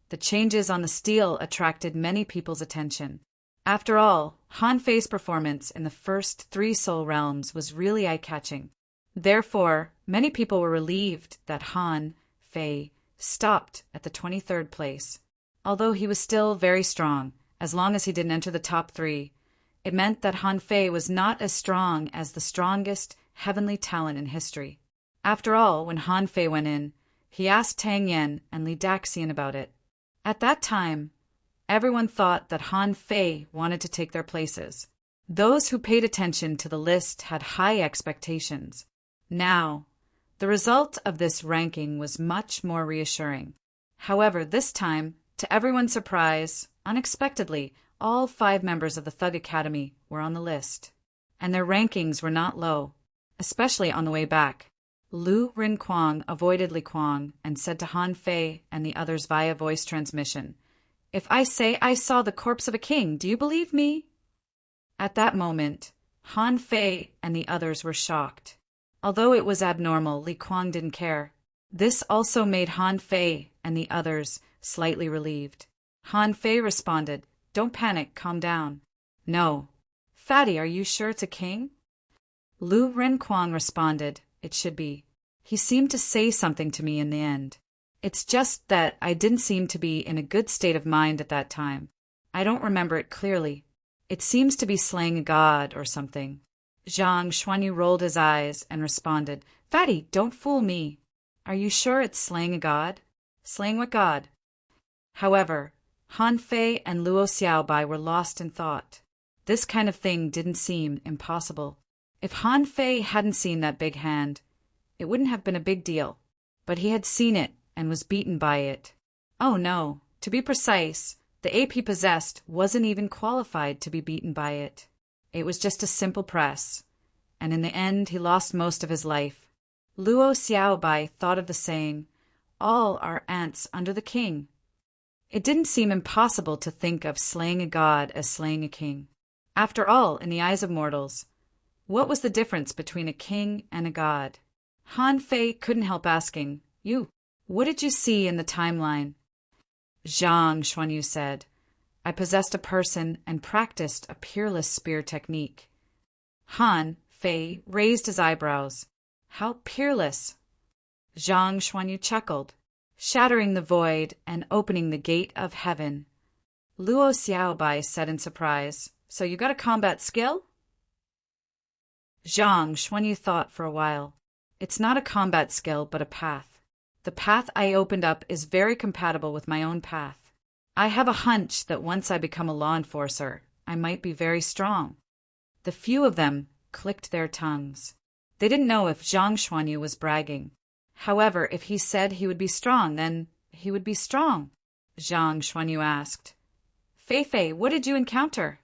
the changes on the steel attracted many people's attention. After all, Han Fei's performance in the first 3 Soul realms was really eye-catching. Therefore, many people were relieved that Han Fei stopped at the 23rd place. Although he was still very strong, as long as he didn't enter the top 3, it meant that Han Fei was not as strong as the strongest heavenly talent in history. After all, when Han Fei went in, he asked Tang Yen and Li Daxian about it. At that time, everyone thought that Han Fei wanted to take their places. Those who paid attention to the list had high expectations. Now, the result of this ranking was much more reassuring. However, this time, to everyone's surprise, unexpectedly, all 5 members of the Thug Academy were on the list. And their rankings were not low, especially on the way back. Lu Rinquang avoided Li Kuang and said to Han Fei and the others via voice transmission, "If I say I saw the corpse of a king, do you believe me?" At that moment, Han Fei and the others were shocked. Although it was abnormal, Li Kuang didn't care. This also made Han Fei and the others slightly relieved. Han Fei responded, "Don't panic, calm down." "No." "Fatty, are you sure it's a king?" Lu Renquang responded, "It should be. He seemed to say something to me in the end. It's just that I didn't seem to be in a good state of mind at that time. I don't remember it clearly. It seems to be slaying a god or something." Zhang Xuanyu rolled his eyes and responded, "Fatty, don't fool me. Are you sure it's slaying a god?" "Slaying what god?" However, Han Fei and Luo Xiaobai were lost in thought. This kind of thing didn't seem impossible. If Han Fei hadn't seen that big hand, it wouldn't have been a big deal. But he had seen it and was beaten by it. Oh no, to be precise, the ape he possessed wasn't even qualified to be beaten by it. It was just a simple press, and in the end he lost most of his life. Luo Xiaobai thought of the saying, "All are ants under the king." It didn't seem impossible to think of slaying a god as slaying a king. After all, in the eyes of mortals, what was the difference between a king and a god? Han Fei couldn't help asking, what did you see in the timeline?" Zhang Xuanyu said, "I possessed a person and practiced a peerless spear technique." Han Fei raised his eyebrows. "How peerless?" Zhang Xuanyu chuckled, "Shattering the void and opening the gate of heaven." Luo Xiaobai said in surprise, "So you got a combat skill?" Zhang Xuanyu thought for a while. "It's not a combat skill, but a path. The path I opened up is very compatible with my own path. I have a hunch that once I become a law enforcer, I might be very strong. The few of them clicked their tongues. They didn't know if Zhang Xuanyu was bragging. However, if he said he would be strong, then he would be strong. Zhang Xuanyu asked, Fei Fei, what did you encounter?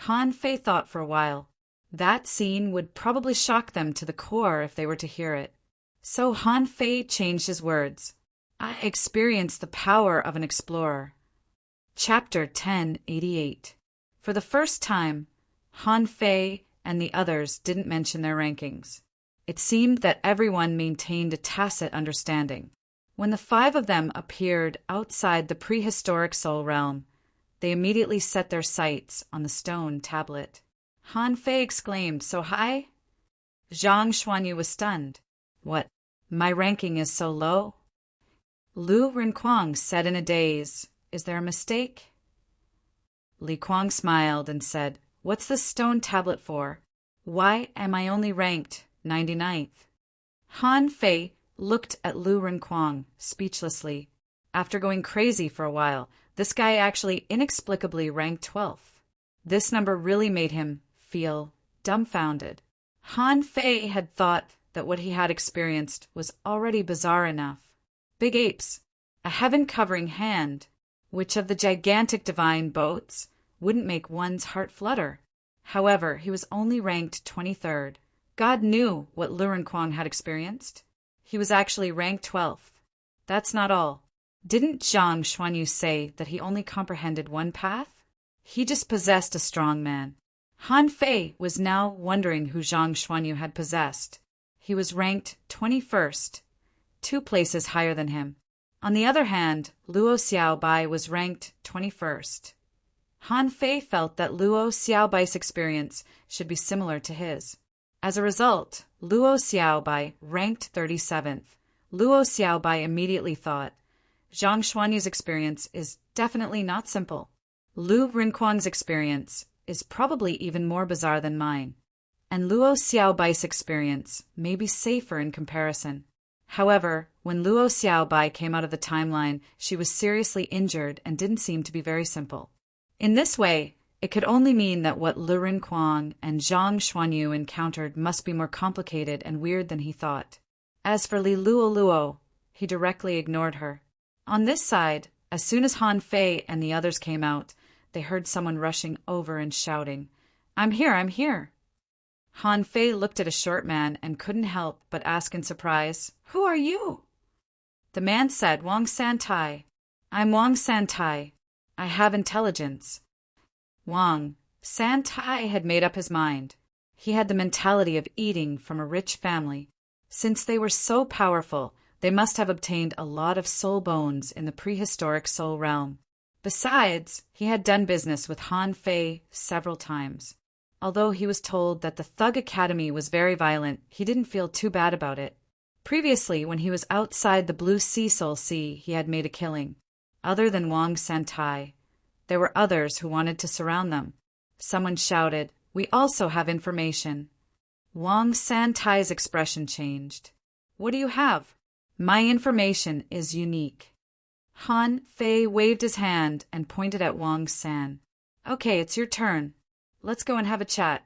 Han Fei thought for a while. That scene would probably shock them to the core if they were to hear it. So Han Fei changed his words. I experienced the power of an explorer. Chapter 1088. For the first time, Han Fei and the others didn't mention their rankings. It seemed that everyone maintained a tacit understanding. When the 5 of them appeared outside the prehistoric soul realm, they immediately set their sights on the stone tablet. Han Fei exclaimed, So high? Zhang Xuanyu was stunned. What? My ranking is so low? Lu Renquang said in a daze, Is there a mistake? Li Kuang smiled and said, What's the stone tablet for? Why am I only ranked 99th? Han Fei looked at Lu Renquang speechlessly. After going crazy for a while, this guy actually inexplicably ranked 12th. This number really made him feel dumbfounded. Han Fei had thought that what he had experienced was already bizarre enough. Big apes, a heaven-covering hand, which of the gigantic divine boats wouldn't make one's heart flutter. However, he was only ranked 23rd. God knew what Lu Renquang had experienced. He was actually ranked 12th. That's not all. Didn't Zhang Xuanyu say that he only comprehended one path? He just possessed a strong man. Han Fei was now wondering who Zhang Xuanyu had possessed. He was ranked 21st, 2 places higher than him. On the other hand, Luo Xiaobai was ranked 21st. Han Fei felt that Luo Xiaobai's experience should be similar to his. As a result, Luo Xiaobai ranked 37th. Luo Xiaobai immediately thought, Zhang Xuanyu's experience is definitely not simple. Lu Renquang's experience is probably even more bizarre than mine. And Luo Xiaobai's experience may be safer in comparison. However, when Luo Xiaobai came out of the timeline, she was seriously injured and didn't seem to be very simple. In this way, it could only mean that what Lu Renquang and Zhang Xuanyu encountered must be more complicated and weird than he thought. As for Li Luo, he directly ignored her. On this side, as soon as Han Fei and the others came out, they heard someone rushing over and shouting, I'm here, I'm here. Han Fei looked at a short man and couldn't help but ask in surprise, Who are you? The man said, Wang Santai. I'm Wang Santai. I have intelligence. Wang Santai had made up his mind. He had the mentality of eating from a rich family. Since they were so powerful, they must have obtained a lot of soul bones in the prehistoric soul realm. Besides, he had done business with Han Fei several times. Although he was told that the Thug Academy was very violent, he didn't feel too bad about it. Previously, when he was outside the Blue Sea Soul Sea, he had made a killing. Other than Wang Santai, there were others who wanted to surround them. Someone shouted, We also have information. Wang Santai's expression changed. What do you have? My information is unique. Han Fei waved his hand and pointed at Wang San. Okay, it's your turn. Let's go and have a chat.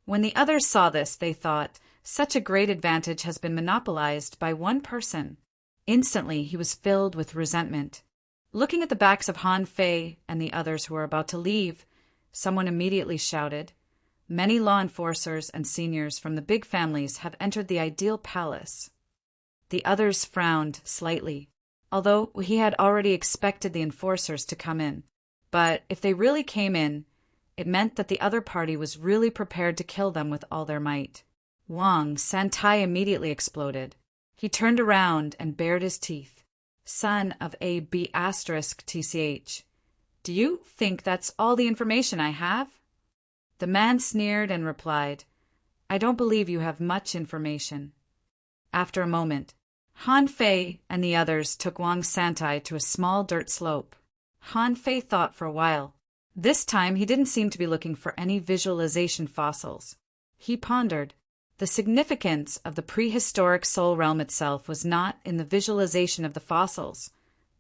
When the others saw this, they thought, Such a great advantage has been monopolized by one person. Instantly, he was filled with resentment. Looking at the backs of Han Fei and the others who were about to leave, someone immediately shouted, Many law enforcers and seniors from the big families have entered the ideal palace. The others frowned slightly, although he had already expected the enforcers to come in. But if they really came in, it meant that the other party was really prepared to kill them with all their might. Wang Santai immediately exploded. He turned around and bared his teeth. Son of a B***TCH. Do you think that's all the information I have? The man sneered and replied, I don't believe you have much information. After a moment, Han Fei and the others took Wang Santai to a small dirt slope. Han Fei thought for a while. This time he didn't seem to be looking for any visualization fossils. He pondered. The significance of the prehistoric soul realm itself was not in the visualization of the fossils,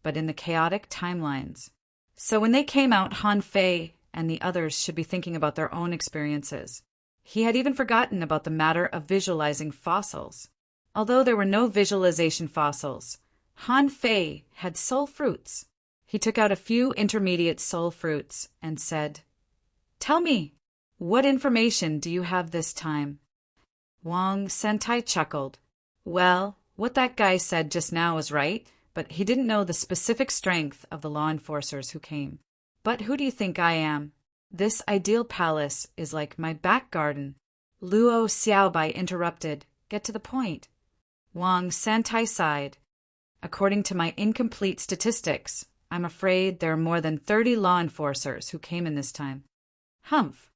but in the chaotic timelines. So when they came out, Han Fei and the others should be thinking about their own experiences. He had even forgotten about the matter of visualizing fossils. Although there were no visualization fossils, Han Fei had soul fruits. He took out a few intermediate soul fruits and said, "Tell me, what information do you have this time?" Wang Sentai chuckled. Well, what that guy said just now was right, but he didn't know the specific strength of the law enforcers who came. But who do you think I am? This ideal palace is like my back garden. Luo Xiaobai interrupted. Get to the point. Wang Santai sighed. According to my incomplete statistics, I'm afraid there are more than 30 law enforcers who came in this time. Humph.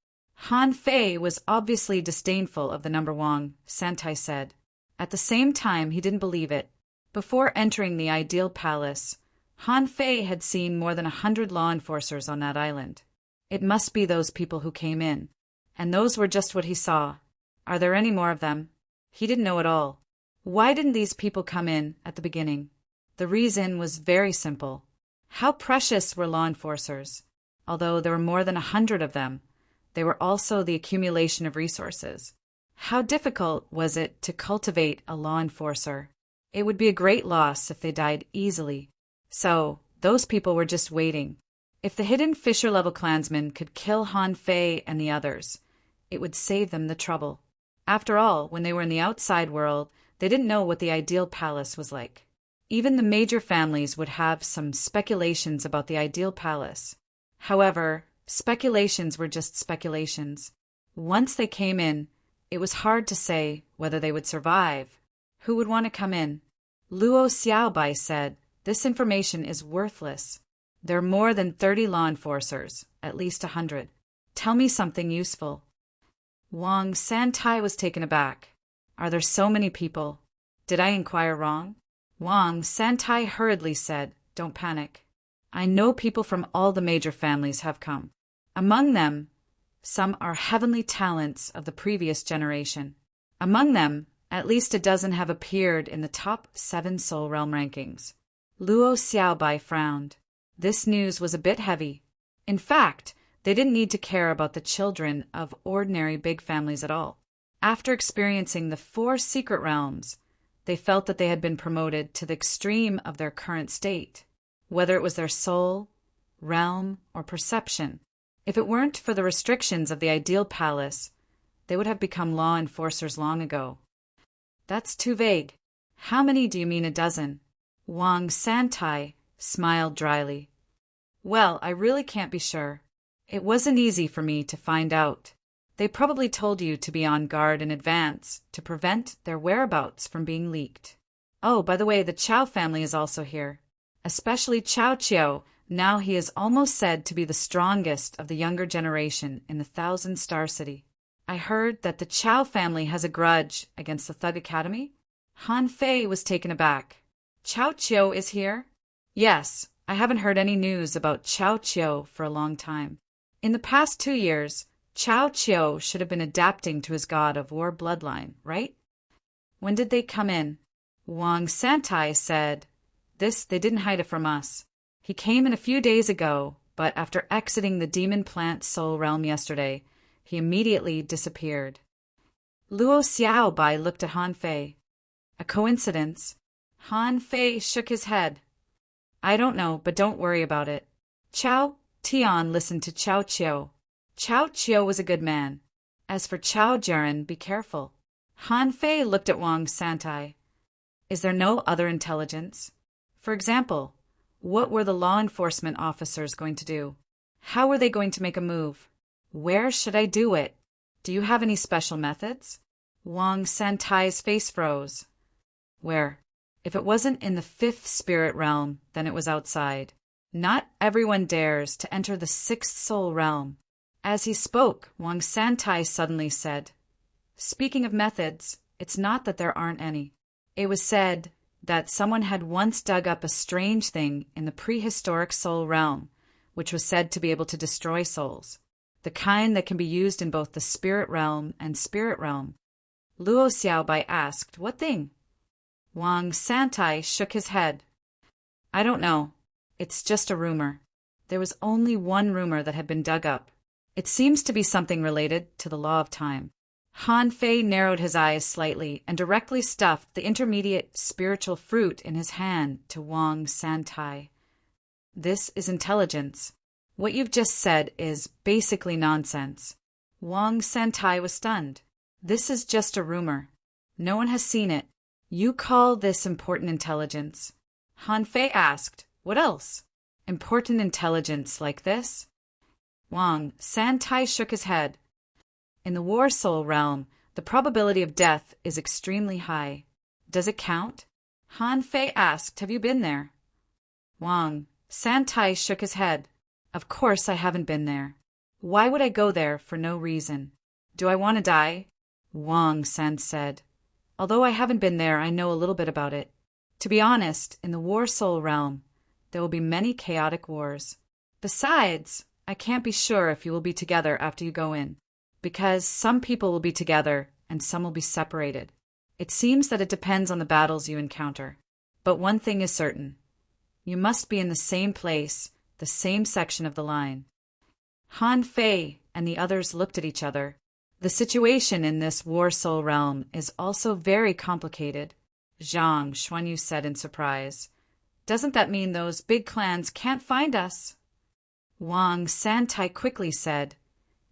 Han Fei was obviously disdainful of the number Wang Santai said. At the same time, he didn't believe it. Before entering the ideal palace, Han Fei had seen more than 100 law enforcers on that island. It must be those people who came in. And those were just what he saw. Are there any more of them? He didn't know at all. Why didn't these people come in at the beginning? The reason was very simple. How precious were law enforcers? Although there were more than 100 of them, they were also the accumulation of resources. How difficult was it to cultivate a law enforcer? It would be a great loss if they died easily. So, those people were just waiting. If the hidden Fisher-level clansmen could kill Han Fei and the others, it would save them the trouble. After all, when they were in the outside world, they didn't know what the ideal palace was like. Even the major families would have some speculations about the ideal palace. However, speculations were just speculations. Once they came in, it was hard to say whether they would survive. Who would want to come in? Luo Xiaobai said, "This information is worthless. There are more than 30 law enforcers, at least 100. Tell me something useful." Wang Santai was taken aback. Are there so many people? Did I inquire wrong? Wang Santai hurriedly said, "Don't panic. I know people from all the major families have come. Among them, some are heavenly talents of the previous generation. Among them, at least a dozen have appeared in the top 7 Soul Realm rankings." Luo Xiaobai frowned. This news was a bit heavy. In fact, they didn't need to care about the children of ordinary big families at all. After experiencing the 4 secret realms, they felt that they had been promoted to the extreme of their current state, whether it was their soul, realm, or perception. If it weren't for the restrictions of the ideal palace, they would have become law enforcers long ago. That's too vague. How many do you mean a dozen? Wang Santai smiled dryly. Well, I really can't be sure. It wasn't easy for me to find out. They probably told you to be on guard in advance to prevent their whereabouts from being leaked. Oh, by the way, the Chow family is also here. Especially Chow Chiao. Now he is almost said to be the strongest of the younger generation in the 1,000-star city. I heard that the Chow family has a grudge against the Thug Academy. Han Fei was taken aback. Chow Chiao is here? Yes, I haven't heard any news about Chow Chiao for a long time. In the past 2 years, Chow Chiao should have been adapting to his god of war bloodline, right? When did they come in? Wang Santai said, They didn't hide it from us. He came in a few days ago, but after exiting the demon plant soul realm yesterday, he immediately disappeared. Luo Xiaobai looked at Han Fei. A coincidence? Han Fei shook his head. I don't know, but don't worry about it. Chow Tian listened to Chow Chiao. Chow Chiao was a good man. As for Chow Jiren, be careful. Han Fei looked at Wang Santai. Is there no other intelligence? For example, what were the law enforcement officers going to do? How were they going to make a move? Where should I do it? Do you have any special methods? Wang Santai's face froze. Where? If it wasn't in the 5th spirit realm, then it was outside. Not everyone dares to enter the 6th soul realm. As he spoke, Wang Santai suddenly said, Speaking of methods, it's not that there aren't any. It was said that someone had once dug up a strange thing in the prehistoric soul realm, which was said to be able to destroy souls, the kind that can be used in both the spirit realm and spirit realm. Luo Xiaobai asked, What thing? Wang Santai shook his head. I don't know. It's just a rumor. There was only one rumor that had been dug up. It seems to be something related to the law of time. Han Fei narrowed his eyes slightly and directly stuffed the intermediate spiritual fruit in his hand to Wang Santai. This is intelligence. What you've just said is basically nonsense. Wang Santai was stunned. This is just a rumor. No one has seen it. You call this important intelligence? Han Fei asked. What else? Important intelligence like this? Wang Santai shook his head. In the War Soul realm, the probability of death is extremely high. Does it count? Han Fei asked. Have you been there? Wang Santai shook his head. Of course I haven't been there. Why would I go there for no reason? Do I want to die? Wang San said. Although I haven't been there, I know a little bit about it. To be honest, in the War Soul realm, there will be many chaotic wars. Besides, I can't be sure if you will be together after you go in, because some people will be together and some will be separated. It seems that it depends on the battles you encounter. But one thing is certain. You must be in the same place, the same section of the line. Han Fei and the others looked at each other. The situation in this War Soul realm is also very complicated. Zhang Xuanyu said in surprise. Doesn't that mean those big clans can't find us? Wang Santai quickly said.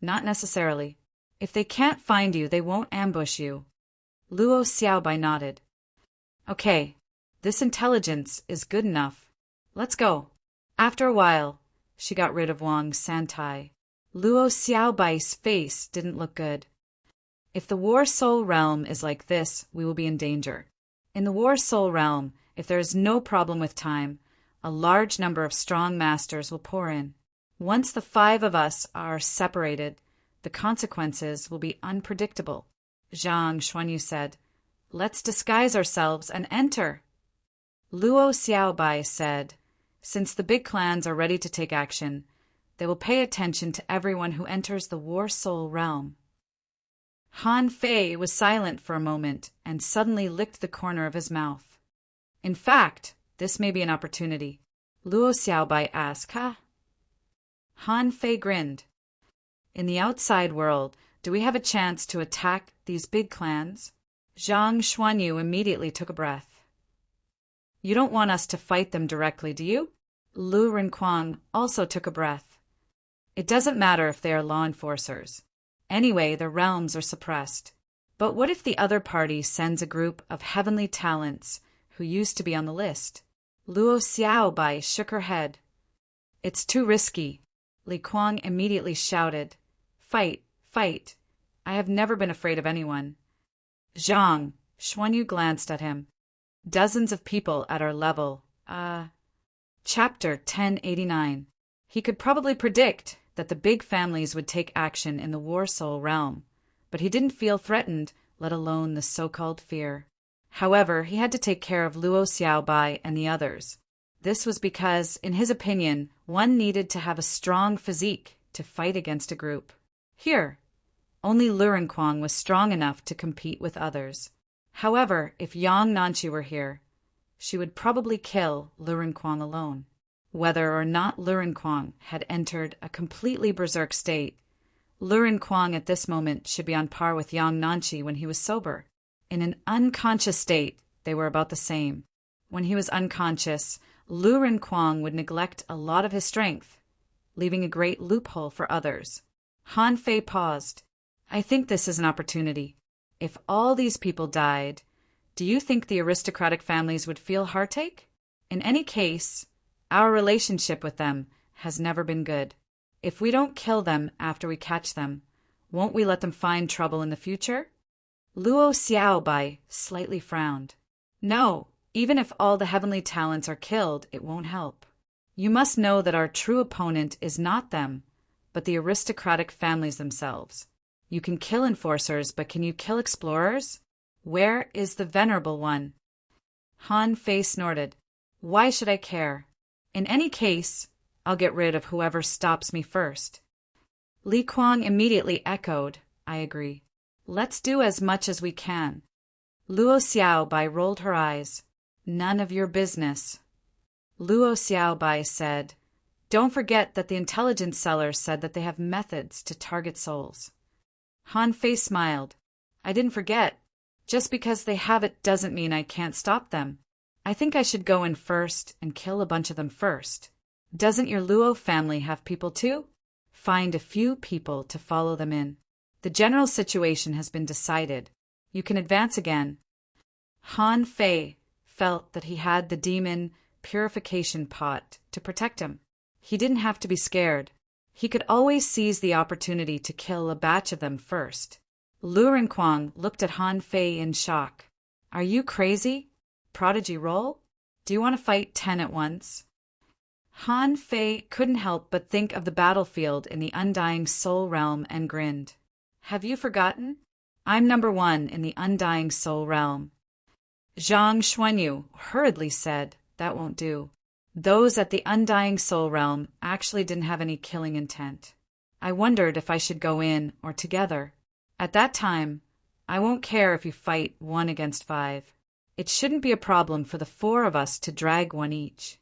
Not necessarily. If they can't find you, they won't ambush you. Luo Xiaobai nodded. Okay, this intelligence is good enough. Let's go. After a while, she got rid of Wang Santai. Luo Xiaobai's face didn't look good. If the War Soul realm is like this, we will be in danger. In the War Soul realm, if there is no problem with time, a large number of strong masters will pour in. Once the 5 of us are separated, the consequences will be unpredictable. Zhang Xuanyu said, Let's disguise ourselves and enter. Luo Xiaobai said, Since the big clans are ready to take action, they will pay attention to everyone who enters the War Soul realm. Han Fei was silent for a moment and suddenly licked the corner of his mouth. In fact, this may be an opportunity. Luo Xiaobai asked, Huh? Han Fei grinned. In the outside world, do we have a chance to attack these big clans? Zhang Xuanyu immediately took a breath. You don't want us to fight them directly, do you? Lu Renquang also took a breath. It doesn't matter if they are law enforcers. Anyway, their realms are suppressed. But what if the other party sends a group of heavenly talents who used to be on the list? Luo Xiaobai shook her head. It's too risky. Li Kuang immediately shouted. Fight, fight. I have never been afraid of anyone. Zhang, Xuanyu glanced at him. Dozens of people at our level. Chapter 1089. He could probably predict that the big families would take action in the War Soul realm, but he didn't feel threatened, let alone the so-called fear. However, he had to take care of Luo Xiaobai and the others. This was because, in his opinion, one needed to have a strong physique to fight against a group. Here, only Lu Renquang was strong enough to compete with others. However, if Yang Nanchi were here, she would probably kill Lu Renquang alone. Whether or not Lu Renquang had entered a completely berserk state, Lu Renquang at this moment should be on par with Yang Nanchi when he was sober. In an unconscious state, they were about the same. When he was unconscious, Lu Renquang would neglect a lot of his strength, leaving a great loophole for others. Han Fei paused. I think this is an opportunity. If all these people died, do you think the aristocratic families would feel heartache? In any case, our relationship with them has never been good. If we don't kill them after we catch them, won't we let them find trouble in the future? Luo Xiaobai slightly frowned. No, even if all the heavenly talents are killed, it won't help. You must know that our true opponent is not them, but the aristocratic families themselves. You can kill enforcers, but can you kill explorers? Where is the venerable one? Han Fei snorted. Why should I care? In any case, I'll get rid of whoever stops me first. Li Kuang immediately echoed, I agree. Let's do as much as we can. Luo Xiaobai rolled her eyes. None of your business. Luo Xiaobai said, "Don't forget that the intelligence seller said that they have methods to target souls." Han Fei smiled. "I didn't forget. Just because they have it doesn't mean I can't stop them. I think I should go in first and kill a bunch of them first. Doesn't your Luo family have people too? Find a few people to follow them in. The general situation has been decided. You can advance again." Han Fei felt that he had the demon purification pot to protect him. He didn't have to be scared. He could always seize the opportunity to kill a batch of them first. Lu Renquang looked at Han Fei in shock. "Are you crazy? Prodigy roll? Do you want to fight 10 at once?" Han Fei couldn't help but think of the battlefield in the Undying Soul Realm and grinned. "Have you forgotten? I'm number 1 in the Undying Soul Realm." Zhang Xuanyu hurriedly said, "That won't do. Those at the Undying Soul Realm actually didn't have any killing intent. I wondered if I should go in or together. At that time, I won't care if you fight 1 against 5. It shouldn't be a problem for the 4 of us to drag 1 each."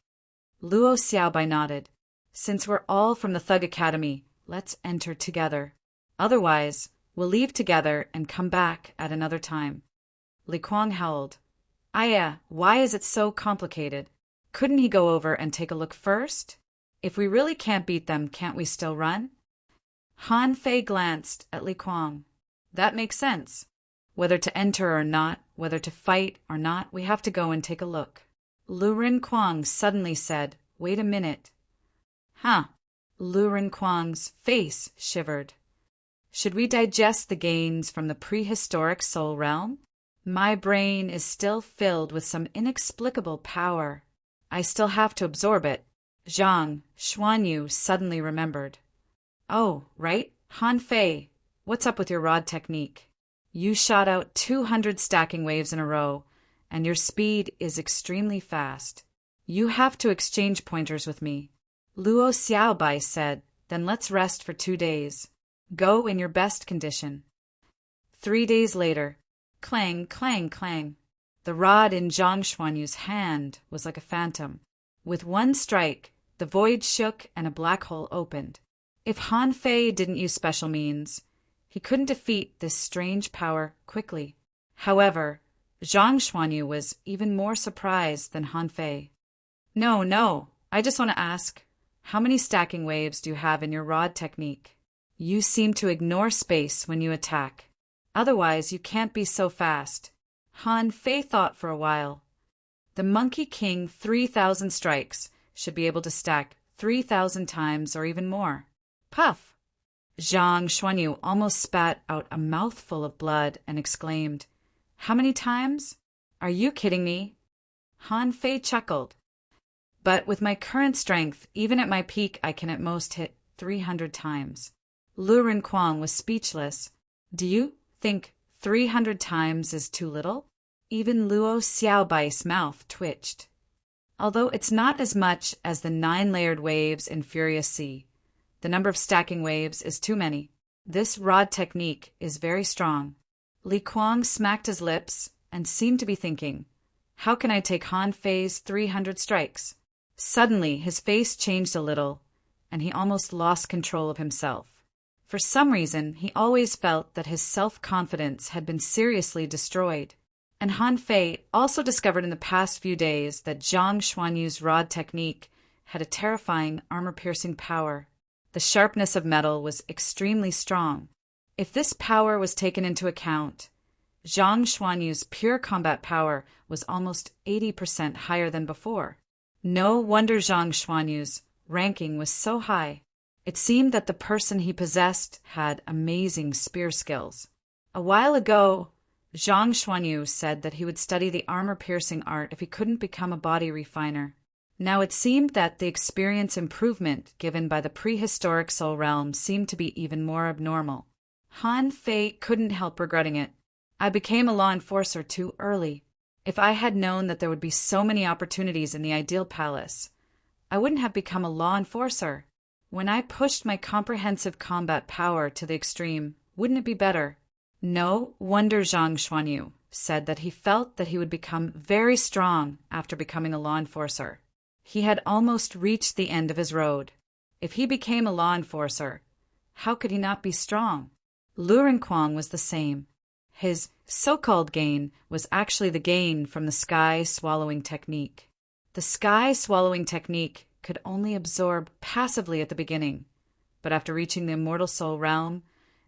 Luo Xiaobai nodded. "Since we're all from the Thug Academy, let's enter together. Otherwise, we'll leave together and come back at another time." Li Kuang howled. "Aya, why is it so complicated? Couldn't he go over and take a look first? If we really can't beat them, can't we still run?" Han Fei glanced at Li Kuang. "That makes sense. Whether to enter or not, whether to fight or not, we have to go and take a look." Lu Renquang suddenly said, "Wait a minute." "Huh." Lu Renquang's face shivered. "Should we digest the gains from the prehistoric soul realm? My brain is still filled with some inexplicable power. I still have to absorb it." Zhang Xuanyu suddenly remembered. "Oh, right, Han Fei, what's up with your rod technique? You shot out 200 stacking waves in a row, and your speed is extremely fast. You have to exchange pointers with me." Luo Xiaobai said, "Then let's rest for 2 days. Go in your best condition." 3 days later, clang, clang, clang. The rod in Zhang Xuanyu's hand was like a phantom. With 1 strike, the void shook and a black hole opened. If Han Fei didn't use special means, he couldn't defeat this strange power quickly. However, Zhang Xuanyu was even more surprised than Han Fei. No, I just want to ask, how many stacking waves do you have in your rod technique? You seem to ignore space when you attack. Otherwise, you can't be so fast." Han Fei thought for a while. "The Monkey King 3,000 strikes should be able to stack 3,000 times or even more." Puff! Zhang Xuanyu almost spat out a mouthful of blood and exclaimed, "How many times? Are you kidding me?" Han Fei chuckled. "But with my current strength, even at my peak, I can at most hit 300 times. Lu Renquang was speechless. "Do you think 300 times is too little?" Even Luo Xiaobai's mouth twitched. "Although it's not as much as the 9-layered waves in Furious Sea, the number of stacking waves is too many. This rod technique is very strong." Li Kuang smacked his lips and seemed to be thinking, "How can I take Han Fei's 300 strikes?" Suddenly, his face changed a little, and he almost lost control of himself. For some reason, he always felt that his self-confidence had been seriously destroyed. And Han Fei also discovered in the past few days that Zhang Xuanyu's rod technique had a terrifying armor-piercing power. The sharpness of metal was extremely strong. If this power was taken into account, Zhang Xuanyu's pure combat power was almost 80% higher than before. No wonder Zhang Xuanyu's ranking was so high. It seemed that the person he possessed had amazing spear skills. A while ago, Zhang Xuanyu said that he would study the armor-piercing art if he couldn't become a body refiner. Now it seemed that the experience improvement given by the prehistoric soul realm seemed to be even more abnormal. Han Fei couldn't help regretting it. "I became a law enforcer too early. If I had known that there would be so many opportunities in the Ideal Palace, I wouldn't have become a law enforcer. When I pushed my comprehensive combat power to the extreme, wouldn't it be better?" No wonder Zhang Xuanyu said that he felt that he would become very strong after becoming a law enforcer. He had almost reached the end of his road. If he became a law enforcer, how could he not be strong? Lu Renquang was the same. His so-called gain was actually the gain from the sky-swallowing technique. The sky-swallowing technique could only absorb passively at the beginning, but after reaching the immortal soul realm,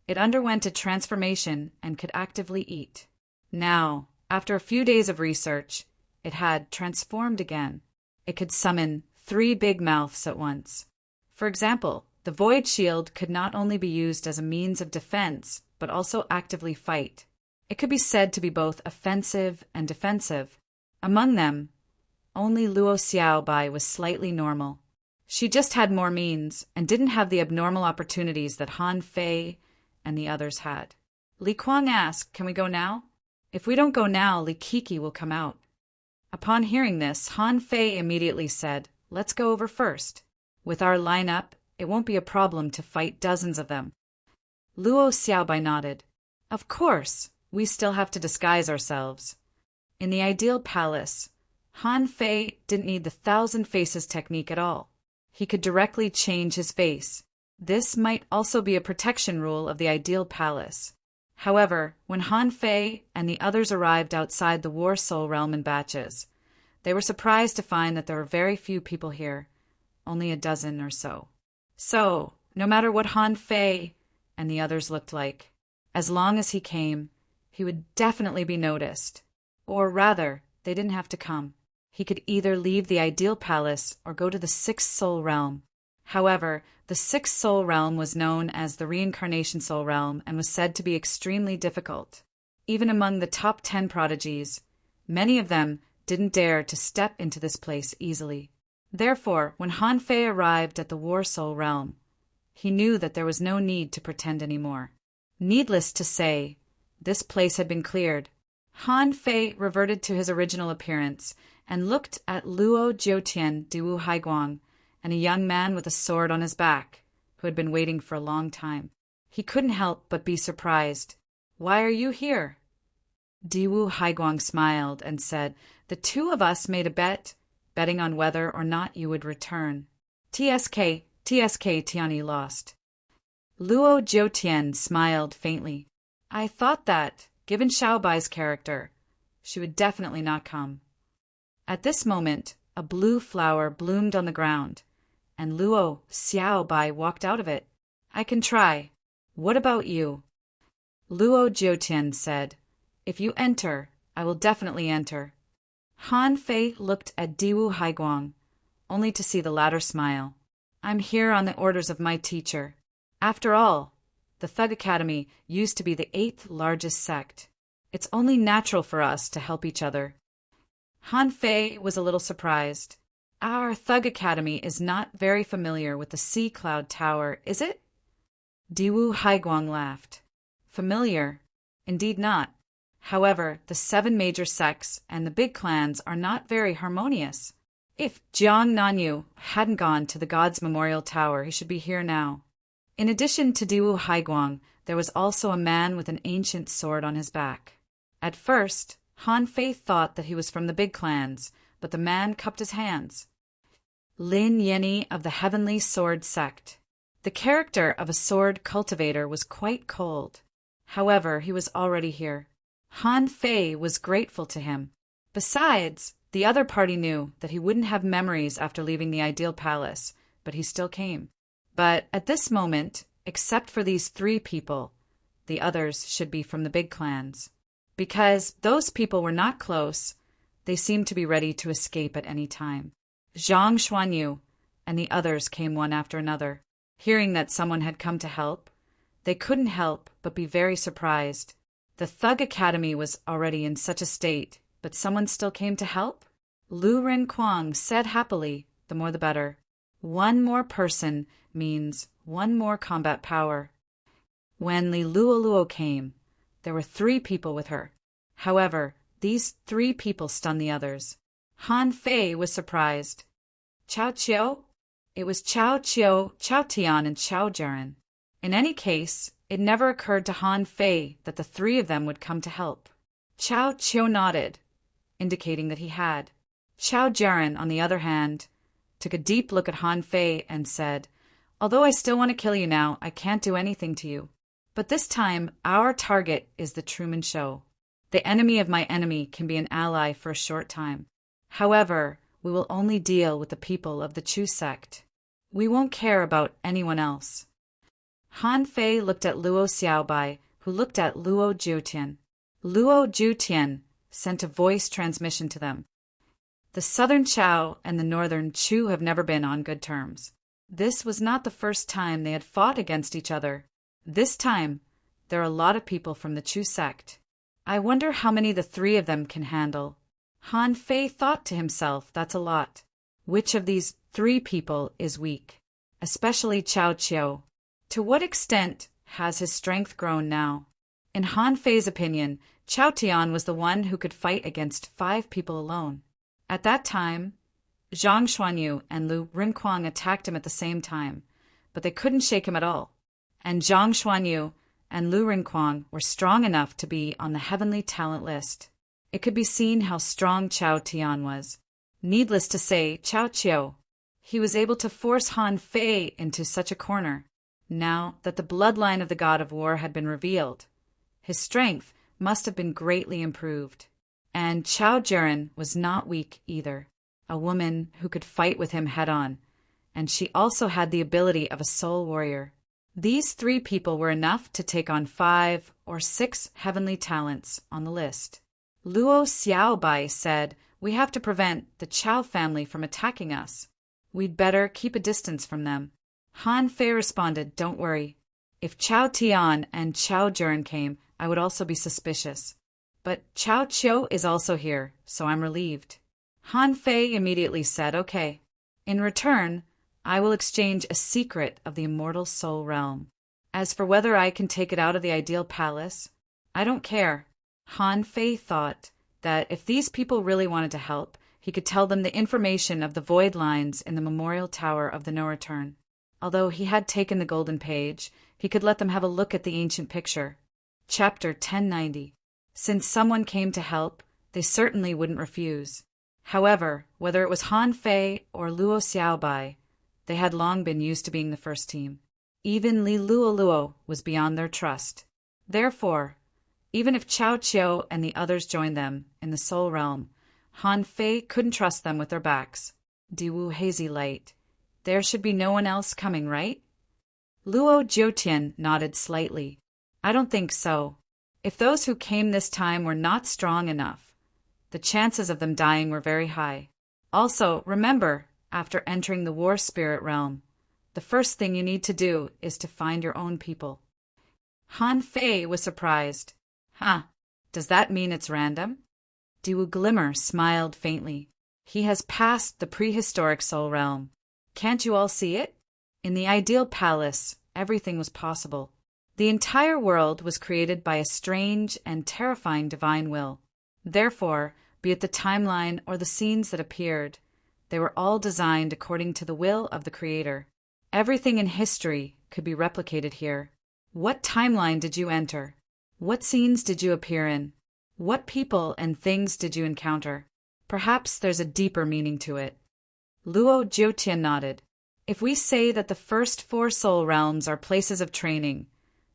it underwent a transformation and could actively eat. Now, after a few days of research, it had transformed again. It could summon 3 big mouths at once. For example, the Void Shield could not only be used as a means of defense, but also actively fight. It could be said to be both offensive and defensive. Among them, only Luo Xiaobai was slightly normal. She just had more means and didn't have the abnormal opportunities that Han Fei and the others had. Li Kuang asked, "Can we go now?" "If we don't go now, Li Kiki will come out." Upon hearing this, Han Fei immediately said, "Let's go over first. With our lineup, it won't be a problem to fight dozens of them." Luo Xiaobai nodded. "Of course, we still have to disguise ourselves." In the ideal palace, Han Fei didn't need the 1,000 faces technique at all. He could directly change his face. This might also be a protection rule of the ideal palace. However, when Han Fei and the others arrived outside the War Soul realm in batches, they were surprised to find that there were very few people here, only a dozen or so. So, no matter what Han Fei and the others looked like, as long as he came, he would definitely be noticed. Or rather, they didn't have to come. He could either leave the ideal palace or go to the 6th soul realm. However, the 6th soul realm was known as the reincarnation soul realm and was said to be extremely difficult. Even among the top 10 prodigies, many of them didn't dare to step into this place easily. Therefore, when Han Fei arrived at the War Soul realm, he knew that there was no need to pretend anymore. Needless to say, this place had been cleared. Han Fei reverted to his original appearance and looked at Luo Jiutian Diwu Haiguang and a young man with a sword on his back, who had been waiting for a long time. He couldn't help but be surprised. "Why are you here?" Diwu Haiguang smiled and said, "The 2 of us made a betting on whether or not you would return. TSK Tiani lost." Luo Jiutian smiled faintly. "I thought that, given Xiaobai's character, she would definitely not come." At this moment, a blue flower bloomed on the ground, and Luo Xiaobai walked out of it. "I can try. What about you?" Luo Jiutian said, "If you enter, I will definitely enter." Han Fei looked at Diwu Haiguang, only to see the latter smile. "I'm here on the orders of my teacher. After all, the Thug Academy used to be the 8th largest sect. It's only natural for us to help each other." Han Fei was a little surprised. "Our Thug Academy is not very familiar with the Sea Cloud Tower, is it?" Diwu Haiguang laughed. "Familiar? Indeed not. However, the 7 major sects and the big clans are not very harmonious. If Jiang Nanyu hadn't gone to the God's Memorial Tower, he should be here now." In addition to Diwu Haiguang, there was also a man with an ancient sword on his back. At first, Han Fei thought that he was from the big clans, but the man cupped his hands. Lin Yeni of the Heavenly Sword Sect. The character of a sword cultivator was quite cold. However, he was already here. Han Fei was grateful to him. Besides, the other party knew that he wouldn't have memories after leaving the ideal palace, but he still came. But at this moment, except for these 3 people, the others should be from the big clans. Because those people were not close, they seemed to be ready to escape at any time. Zhang Xuanyu and the others came one after another. Hearing that someone had come to help, they couldn't help but be very surprised. The Thug Academy was already in such a state, but someone still came to help? Lu Renquang said happily, "The more the better. 1 more person means 1 more combat power." When Li Luoluo came, there were 3 people with her. However, these 3 people stunned the others. Han Fei was surprised. "Chao Qiu?" It was Chao Qiu, Chao Tian, and Chao Jiren. In any case, it never occurred to Han Fei that the 3 of them would come to help. Chao Qiu nodded, indicating that he had. Chao Jiren, on the other hand, took a deep look at Han Fei and said, "Although I still want to kill you now, I can't do anything to you. But this time, our target is the Truman Show. The enemy of my enemy can be an ally for a short time. However, we will only deal with the people of the Chu sect. We won't care about anyone else." Han Fei looked at Luo Xiaobai, who looked at Luo Jiutian. Luo Jiutian sent a voice transmission to them. The southern Chao and the northern Chu have never been on good terms. This was not the first time they had fought against each other. This time, there are a lot of people from the Chu sect. I wonder how many the three of them can handle. Han Fei thought to himself, that's a lot. Which of these three people is weak? Especially Chao Qiao. To what extent has his strength grown now? In Han Fei's opinion, Chao Tian was the one who could fight against 5 people alone. At that time, Zhang Xuanyu and Lu Rinquang attacked him at the same time, but they couldn't shake him at all. And Zhang Xuanyu and Lu Rinquang were strong enough to be on the heavenly talent list. It could be seen how strong Chao Tian was. Needless to say, Chao Qiao. He was able to force Han Fei into such a corner. Now that the bloodline of the god of war had been revealed, his strength must have been greatly improved. And Chao Jiren was not weak either, a woman who could fight with him head-on, and she also had the ability of a soul warrior. These 3 people were enough to take on 5 or 6 heavenly talents on the list. Luo Xiaobai said, "We have to prevent the Chao family from attacking us. We'd better keep a distance from them." Han Fei responded, "Don't worry. If Chao Tian and Chao Jiren came, I would also be suspicious. But Chao Qiao is also here, so I'm relieved." Han Fei immediately said, "Okay. In return, I will exchange a secret of the immortal soul realm. As for whether I can take it out of the ideal palace, I don't care." Han Fei thought that if these people really wanted to help, he could tell them the information of the void lines in the memorial tower of the no-return. Although he had taken the golden page, he could let them have a look at the ancient picture. Chapter 1090. Since someone came to help, they certainly wouldn't refuse. However, whether it was Han Fei or Luo Xiaobai, they had long been used to being the first team. Even Li Luo was beyond their trust. Therefore, even if Chao Qiao and the others joined them in the soul realm, Han Fei couldn't trust them with their backs. Diwu hazy light. There should be no one else coming, right? Luo Jiutian nodded slightly. I don't think so. If those who came this time were not strong enough, the chances of them dying were very high. Also, remember, after entering the war spirit realm, the first thing you need to do is to find your own people. Han Fei was surprised. Huh, does that mean it's random? Diwu Glimmer smiled faintly. He has passed the prehistoric soul realm. Can't you all see it? In the ideal palace, everything was possible. The entire world was created by a strange and terrifying divine will. Therefore, be it the timeline or the scenes that appeared, they were all designed according to the will of the Creator. Everything in history could be replicated here. What timeline did you enter? What scenes did you appear in? What people and things did you encounter? Perhaps there's a deeper meaning to it. Luo Jiutian nodded. If we say that the first 4 soul realms are places of training,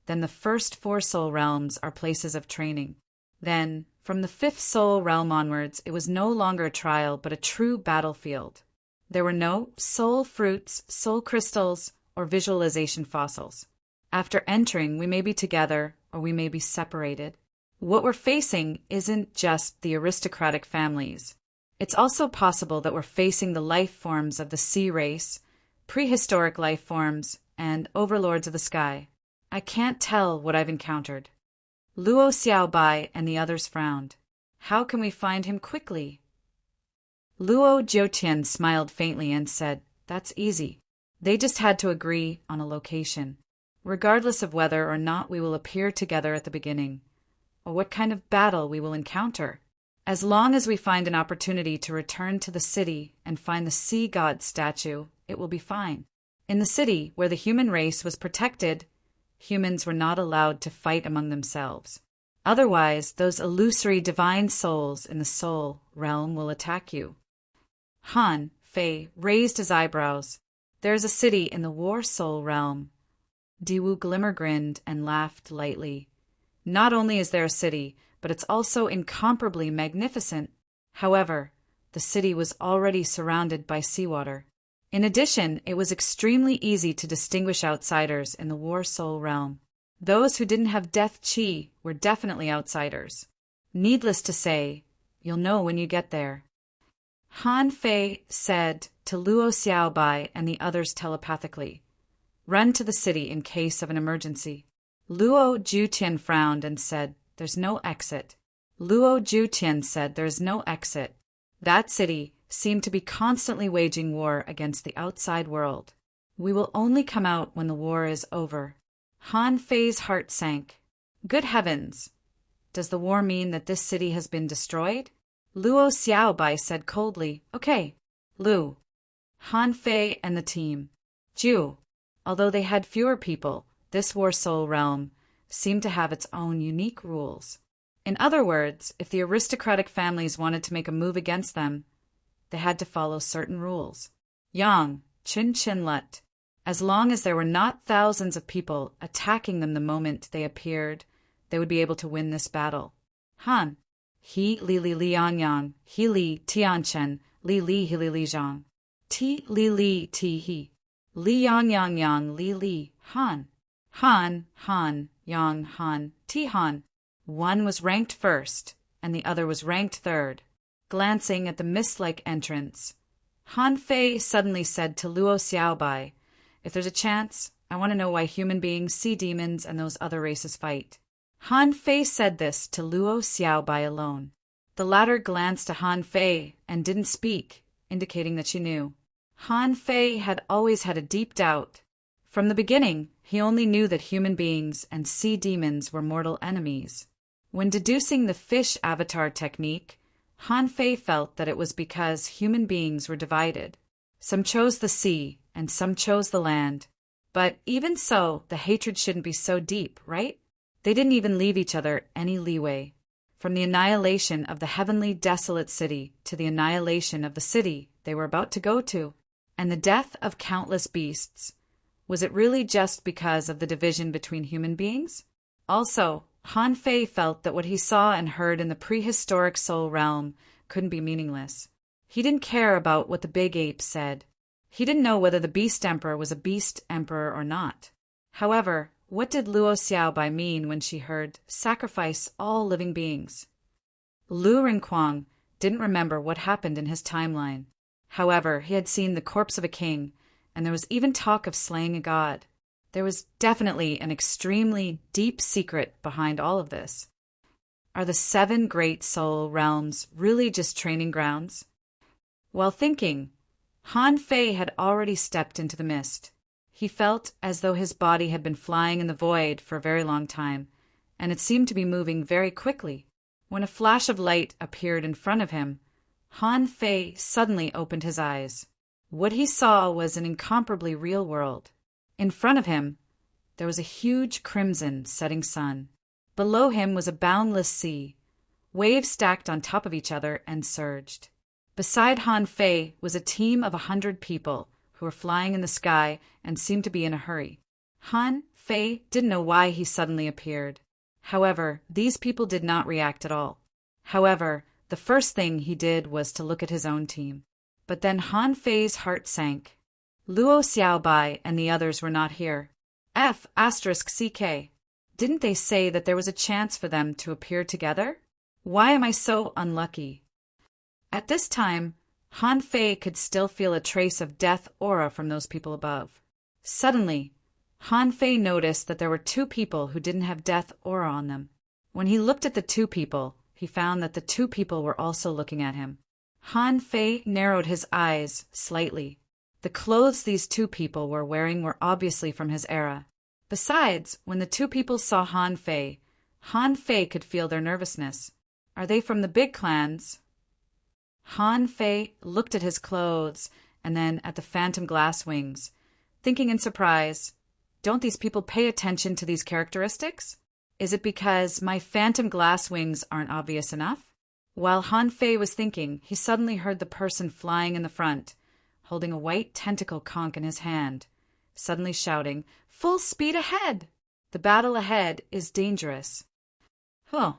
then the first 4 soul realms are places of training. Then, from the 5th soul realm onwards, it was no longer a trial but a true battlefield. There were no soul fruits, soul crystals, or visualization fossils. After entering, we may be together or we may be separated. What we're facing isn't just the aristocratic families. It's also possible that we're facing the life forms of the sea race, prehistoric life forms, and overlords of the sky. I can't tell what I've encountered. Luo Xiaobai and the others frowned. How can we find him quickly? Luo Jiutian smiled faintly and said, "That's easy. They just had to agree on a location, regardless of whether or not we will appear together at the beginning, or what kind of battle we will encounter. As long as we find an opportunity to return to the city and find the sea god statue, it will be fine. In the city, where the human race was protected, humans were not allowed to fight among themselves. Otherwise, those illusory divine souls in the soul realm will attack you." Han Fei raised his eyebrows. There is a city in the War Soul realm. Diwu Glimmer grinned and laughed lightly. Not only is there a city, but it's also incomparably magnificent. However, the city was already surrounded by seawater. In addition, it was extremely easy to distinguish outsiders in the War Soul realm. Those who didn't have death chi were definitely outsiders. Needless to say, you'll know when you get there. Han Fei said to Luo Xiaobai and the others telepathically, "Run to the city in case of an emergency." Luo Jutian frowned and said, "There's no exit." Luo Jutian said, "There's no exit." That city seemed to be constantly waging war against the outside world. "We will only come out when the war is over." Han Fei's heart sank. Good heavens! Does the war mean that this city has been destroyed? Luo Xiaobai said coldly, "Okay, Lu." Han Fei and the team. Ju. Although they had fewer people, this War Soul realm seemed to have its own unique rules. In other words, if the aristocratic families wanted to make a move against them, they had to follow certain rules. Yang, Chin Chin Lut. As long as there were not thousands of people attacking them the moment they appeared, they would be able to win this battle. Han. He li li li yang yang, he li tian chen, li li he li li zhang. Ti li li ti he. Li yang yang yang li li, Han. Han, Han, Yang, Han, Ti Han. One was ranked first, and the other was ranked third. Glancing at the mist-like entrance, Han Fei suddenly said to Luo Xiaobai, "If there's a chance, I want to know why human beings, sea demons, and those other races fight." Han Fei said this to Luo Xiaobai alone. The latter glanced to Han Fei and didn't speak, indicating that she knew. Han Fei had always had a deep doubt. From the beginning, he only knew that human beings and sea demons were mortal enemies. When deducing the fish avatar technique, Han Fei felt that it was because human beings were divided. Some chose the sea, and some chose the land. But even so, the hatred shouldn't be so deep, right? They didn't even leave each other any leeway. From the annihilation of the heavenly desolate city to the annihilation of the city they were about to go to, and the death of countless beasts, was it really just because of the division between human beings? Also, Han Fei felt that what he saw and heard in the prehistoric soul realm couldn't be meaningless. He didn't care about what the big ape said. He didn't know whether the beast emperor was a beast emperor or not. However, what did Luo Xiaobai mean when she heard, "Sacrifice all living beings"? Lu Rinquang didn't remember what happened in his timeline. However, he had seen the corpse of a king, and there was even talk of slaying a god. There was definitely an extremely deep secret behind all of this. Are the 7 great soul realms really just training grounds? While thinking, Han Fei had already stepped into the mist. He felt as though his body had been flying in the void for a very long time, and it seemed to be moving very quickly. When a flash of light appeared in front of him, Han Fei suddenly opened his eyes. What he saw was an incomparably real world. In front of him, there was a huge crimson setting sun. Below him was a boundless sea. Waves stacked on top of each other and surged. Beside Han Fei was a team of 100 people who were flying in the sky and seemed to be in a hurry. Han Fei didn't know why he suddenly appeared. However, these people did not react at all. However, the first thing he did was to look at his own team. But then Han Fei's heart sank. Luo Xiaobai and the others were not here. F***CK. Didn't they say that there was a chance for them to appear together? Why am I so unlucky? At this time, Han Fei could still feel a trace of death aura from those people above. Suddenly, Han Fei noticed that there were 2 people who didn't have death aura on them. When he looked at the 2 people, he found that the 2 people were also looking at him. Han Fei narrowed his eyes slightly. The clothes these 2 people were wearing were obviously from his era. Besides, when the 2 people saw Han Fei could feel their nervousness. Are they from the big clans? Han Fei looked at his clothes and then at the phantom glass wings, thinking in surprise, don't these people pay attention to these characteristics? Is it because my phantom glass wings aren't obvious enough? While Han Fei was thinking, he suddenly heard the person flying in the front, holding a white tentacle conch in his hand, suddenly shouting, "Full speed ahead! The battle ahead is dangerous." Huh.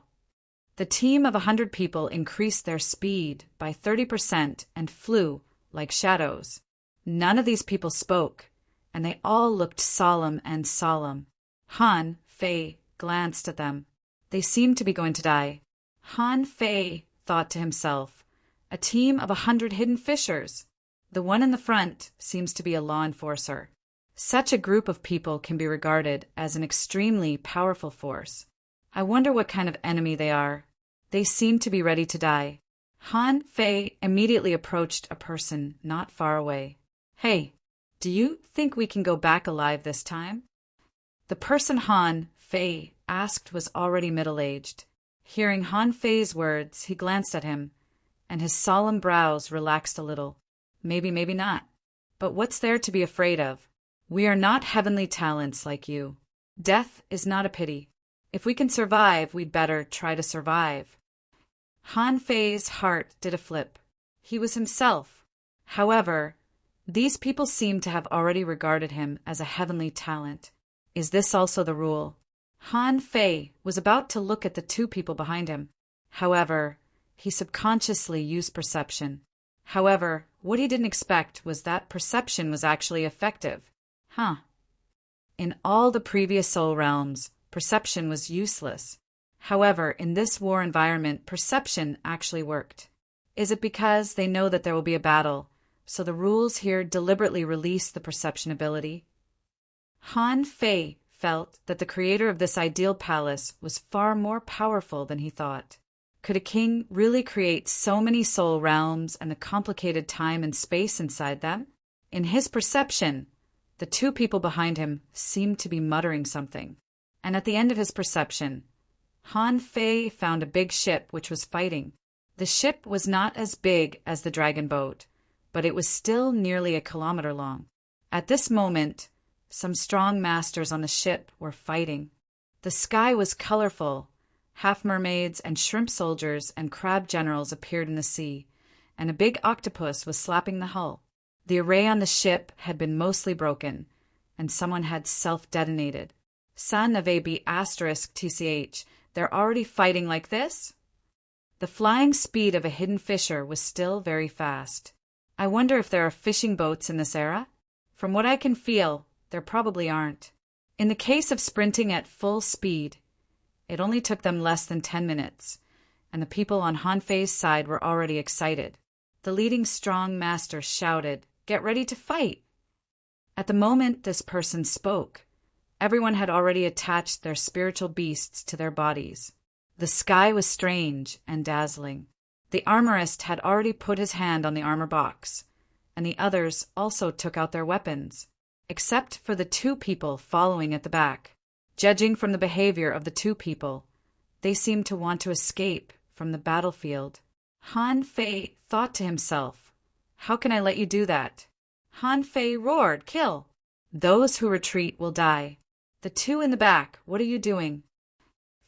The team of 100 people increased their speed by 30% and flew like shadows. None of these people spoke, and they all looked solemn and solemn. Han Fei glanced at them. They seemed to be going to die. Han Fei thought to himself, a team of 100 hidden fishers. The one in the front seems to be a law enforcer. Such a group of people can be regarded as an extremely powerful force. I wonder what kind of enemy they are. They seem to be ready to die. Han Fei immediately approached a person not far away. "Hey, do you think we can go back alive this time?" The person Han Fei asked was already middle-aged. Hearing Han Fei's words, he glanced at him, and his solemn brows relaxed a little. Maybe, maybe not. But what's there to be afraid of? We are not heavenly talents like you. Death is not a pity. If we can survive, we'd better try to survive. Han Fei's heart did a flip. He was himself. However, these people seemed to have already regarded him as a heavenly talent. Is this also the rule? Han Fei was about to look at the two people behind him. However, he subconsciously used perception. However, what he didn't expect was that perception was actually effective. In all the previous soul realms, perception was useless. However, in this war environment, perception actually worked. Is it because they know that there will be a battle, so the rules here deliberately release the perception ability? Han Fei felt that the creator of this ideal palace was far more powerful than he thought. Could a king really create so many soul realms and the complicated time and space inside them? In his perception, the two people behind him seemed to be muttering something. And at the end of his perception, Han Fei found a big ship which was fighting. The ship was not as big as the dragon boat, but it was still nearly a kilometer long. At this moment, some strong masters on the ship were fighting. The sky was colorful. Half-mermaids and shrimp soldiers and crab generals appeared in the sea, and a big octopus was slapping the hull. The array on the ship had been mostly broken, and someone had self-detonated. Son of AB *TCH, they're already fighting like this? The flying speed of a hidden fisher was still very fast. I wonder if there are fishing boats in this era? From what I can feel, there probably aren't. In the case of sprinting at full speed, it only took them less than 10 minutes, and the people on Han Fei's side were already excited. The leading strong master shouted, "Get ready to fight!" At the moment this person spoke, everyone had already attached their spiritual beasts to their bodies. The sky was strange and dazzling. The armorist had already put his hand on the armor box, and the others also took out their weapons, except for the two people following at the back. Judging from the behavior of the two people, they seemed to want to escape from the battlefield. Han Fei thought to himself, "How can I let you do that?" Han Fei roared, "Kill! Those who retreat will die. The two in the back, what are you doing?"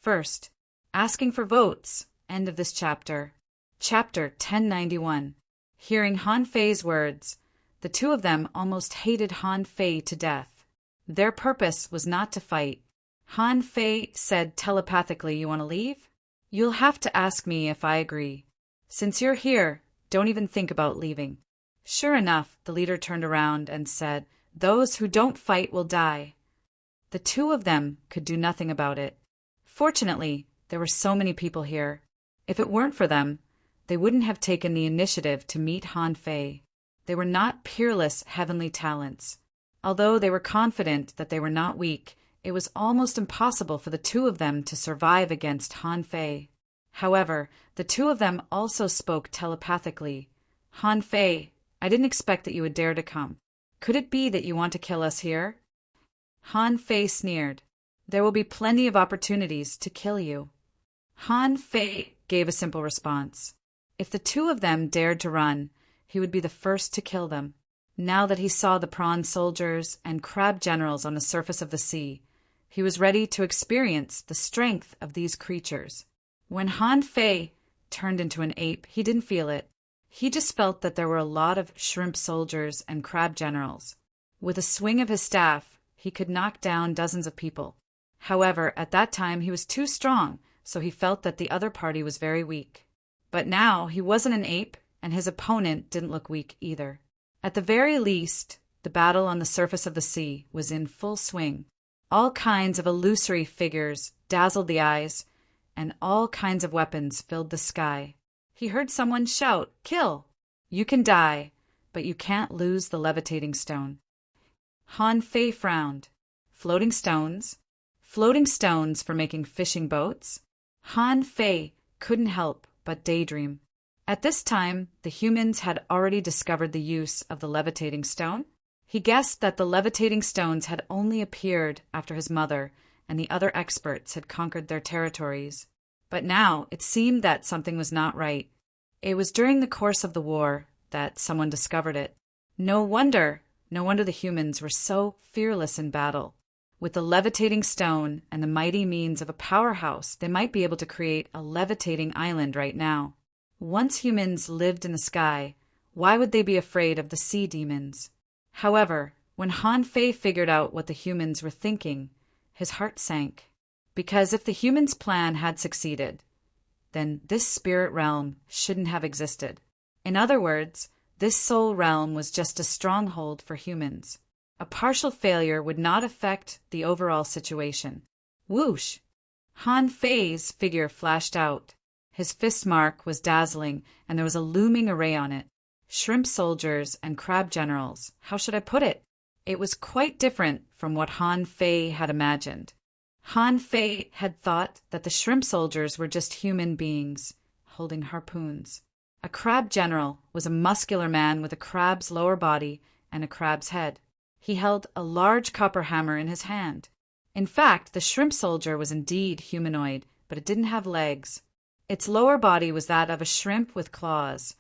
First, asking for votes. End of this chapter. Chapter 1091. Hearing Han Fei's words, the two of them almost hated Han Fei to death. Their purpose was not to fight. Han Fei said telepathically, "You want to leave? You'll have to ask me if I agree. Since you're here, don't even think about leaving." Sure enough, the leader turned around and said, "Those who don't fight will die." The two of them could do nothing about it. Fortunately, there were so many people here. If it weren't for them, they wouldn't have taken the initiative to meet Han Fei. They were not peerless heavenly talents. Although they were confident that they were not weak, it was almost impossible for the two of them to survive against Han Fei. However, the two of them also spoke telepathically. "Han Fei, I didn't expect that you would dare to come. Could it be that you want to kill us here?" Han Fei sneered. "There will be plenty of opportunities to kill you." Han Fei gave a simple response. If the two of them dared to run, he would be the first to kill them. Now that he saw the prawn soldiers and crab generals on the surface of the sea, he was ready to experience the strength of these creatures. When Han Fei turned into an ape, he didn't feel it. He just felt that there were a lot of shrimp soldiers and crab generals. With a swing of his staff, he could knock down dozens of people. However, at that time he was too strong, so he felt that the other party was very weak. But now he wasn't an ape, and his opponent didn't look weak either. At the very least, the battle on the surface of the sea was in full swing. All kinds of illusory figures dazzled the eyes, and all kinds of weapons filled the sky. He heard someone shout, "Kill! You can die, but you can't lose the levitating stone." Han Fei frowned. Floating stones? Floating stones for making fishing boats? Han Fei couldn't help but daydream. At this time, the humans had already discovered the use of the levitating stone. He guessed that the levitating stones had only appeared after his mother and the other experts had conquered their territories. But now it seemed that something was not right. It was during the course of the war that someone discovered it. No wonder the humans were so fearless in battle. With the levitating stone and the mighty means of a powerhouse, they might be able to create a levitating island right now. Once humans lived in the sky, why would they be afraid of the sea demons? However, when Han Fei figured out what the humans were thinking, his heart sank. Because if the humans' plan had succeeded, then this spirit realm shouldn't have existed. In other words, this soul realm was just a stronghold for humans. A partial failure would not affect the overall situation. Whoosh! Han Fei's figure flashed out. His fist mark was dazzling, and there was a looming array on it. Shrimp soldiers and crab generals. How should I put it? It was quite different from what Han Fei had imagined. Han Fei had thought that the shrimp soldiers were just human beings, holding harpoons. A crab general was a muscular man with a crab's lower body and a crab's head. He held a large copper hammer in his hand. In fact, the shrimp soldier was indeed humanoid, but it didn't have legs. Its lower body was that of a shrimp with claws,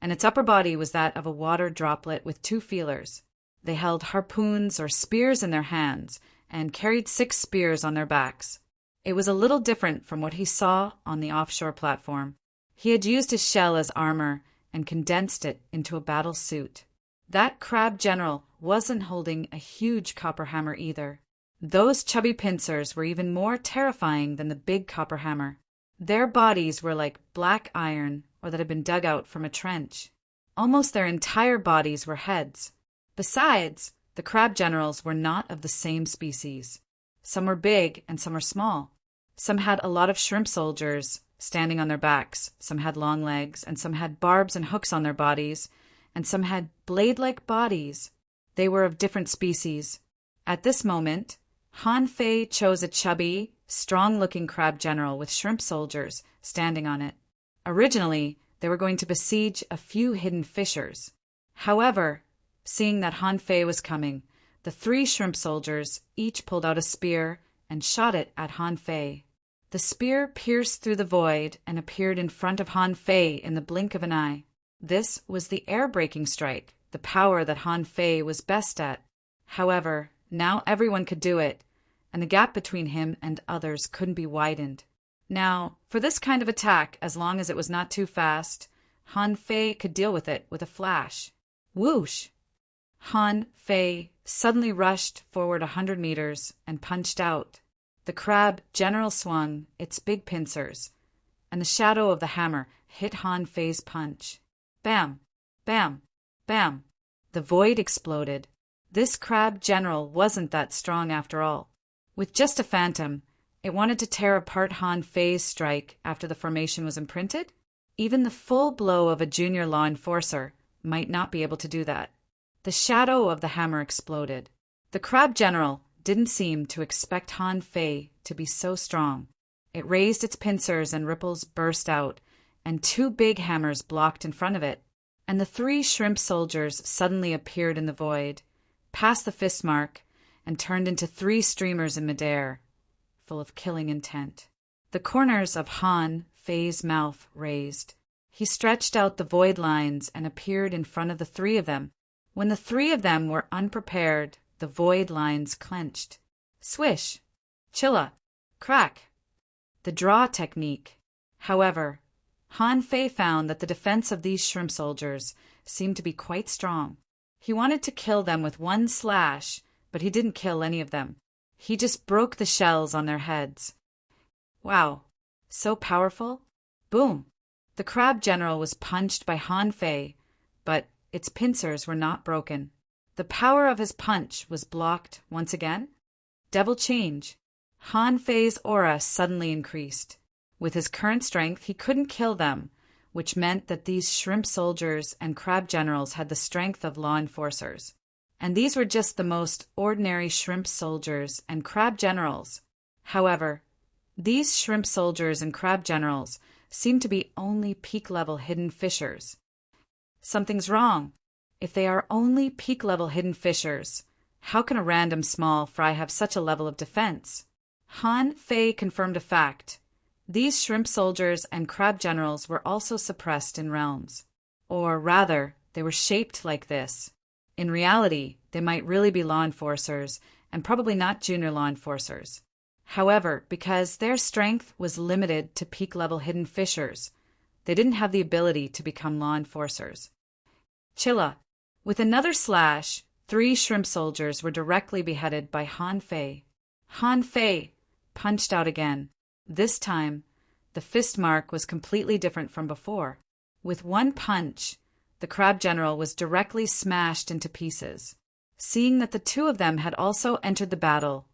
and its upper body was that of a water droplet with 2 feelers. They held harpoons or spears in their hands and carried 6 spears on their backs. It was a little different from what he saw on the offshore platform. He had used his shell as armor and condensed it into a battle suit. That crab general wasn't holding a huge copper hammer either. Those chubby pincers were even more terrifying than the big copper hammer. Their bodies were like black iron or that had been dug out from a trench. Almost their entire bodies were heads. Besides, the crab generals were not of the same species. Some were big and some were small. Some had a lot of shrimp soldiers standing on their backs, some had long legs, and some had barbs and hooks on their bodies, and some had blade-like bodies. They were of different species. At this moment, Han Fei chose a chubby, strong-looking crab general with shrimp soldiers standing on it. Originally, they were going to besiege a few hidden fishers. However, seeing that Han Fei was coming, the 3 shrimp soldiers each pulled out a spear and shot it at Han Fei. The spear pierced through the void and appeared in front of Han Fei in the blink of an eye. This was the air-breaking strike, the power that Han Fei was best at. However, now everyone could do it, and the gap between him and others couldn't be widened. Now, for this kind of attack, as long as it was not too fast, Han Fei could deal with it with a flash. Whoosh! Han Fei suddenly rushed forward 100 meters and punched out. The crab general swung its big pincers, and the shadow of the hammer hit Han Fei's punch. Bam! Bam! Bam! The void exploded. This crab general wasn't that strong after all. With just a phantom, it wanted to tear apart Han Fei's strike after the formation was imprinted? Even the full blow of a junior law enforcer might not be able to do that. The shadow of the hammer exploded. The crab general didn't seem to expect Han Fei to be so strong. It raised its pincers and ripples burst out, and 2 big hammers blocked in front of it. And the 3 shrimp soldiers suddenly appeared in the void, passed the fist mark, and turned into 3 streamers in midair, full of killing intent. The corners of Han Fei's mouth raised. He stretched out the void lines and appeared in front of the 3 of them. When the 3 of them were unprepared, the void lines clenched. Swish! Chilla! Crack! The draw technique. However, Han Fei found that the defense of these shrimp soldiers seemed to be quite strong. He wanted to kill them with one slash, but he didn't kill any of them. He just broke the shells on their heads. Wow, so powerful? Boom! The crab general was punched by Han Fei, but its pincers were not broken. The power of his punch was blocked once again. Devil change. Han Fei's aura suddenly increased. With his current strength, he couldn't kill them, which meant that these shrimp soldiers and crab generals had the strength of law enforcers. And these were just the most ordinary shrimp soldiers and crab generals. However, these shrimp soldiers and crab generals seemed to be only peak-level hidden fishers. Something's wrong. If they are only peak-level hidden fishers, how can a random small fry have such a level of defense? Han Fei confirmed a fact. These shrimp soldiers and crab generals were also suppressed in realms. Or rather, they were shaped like this. In reality, they might really be law enforcers, and probably not junior law enforcers. However, because their strength was limited to peak-level hidden fishers, they didn't have the ability to become law enforcers. Chilla. With another slash, 3 shrimp soldiers were directly beheaded by Han Fei. Han Fei punched out again. This time, the fist mark was completely different from before. With one punch, the crab general was directly smashed into pieces. Seeing that the 2 of them had also entered the battle,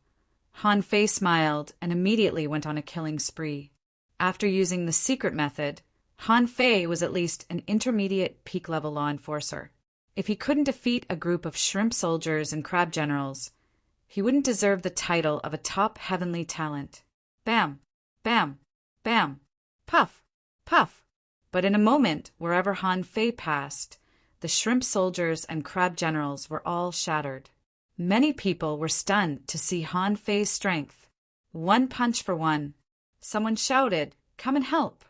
Han Fei smiled and immediately went on a killing spree. After using the secret method, Han Fei was at least an intermediate peak-level law enforcer. If he couldn't defeat a group of shrimp soldiers and crab generals, he wouldn't deserve the title of a top heavenly talent. Bam! Bam! Bam! Puff! Puff! But in a moment, wherever Han Fei passed, the shrimp soldiers and crab generals were all shattered. Many people were stunned to see Han Fei's strength. 1 punch for 1. Someone shouted, "Come and help!"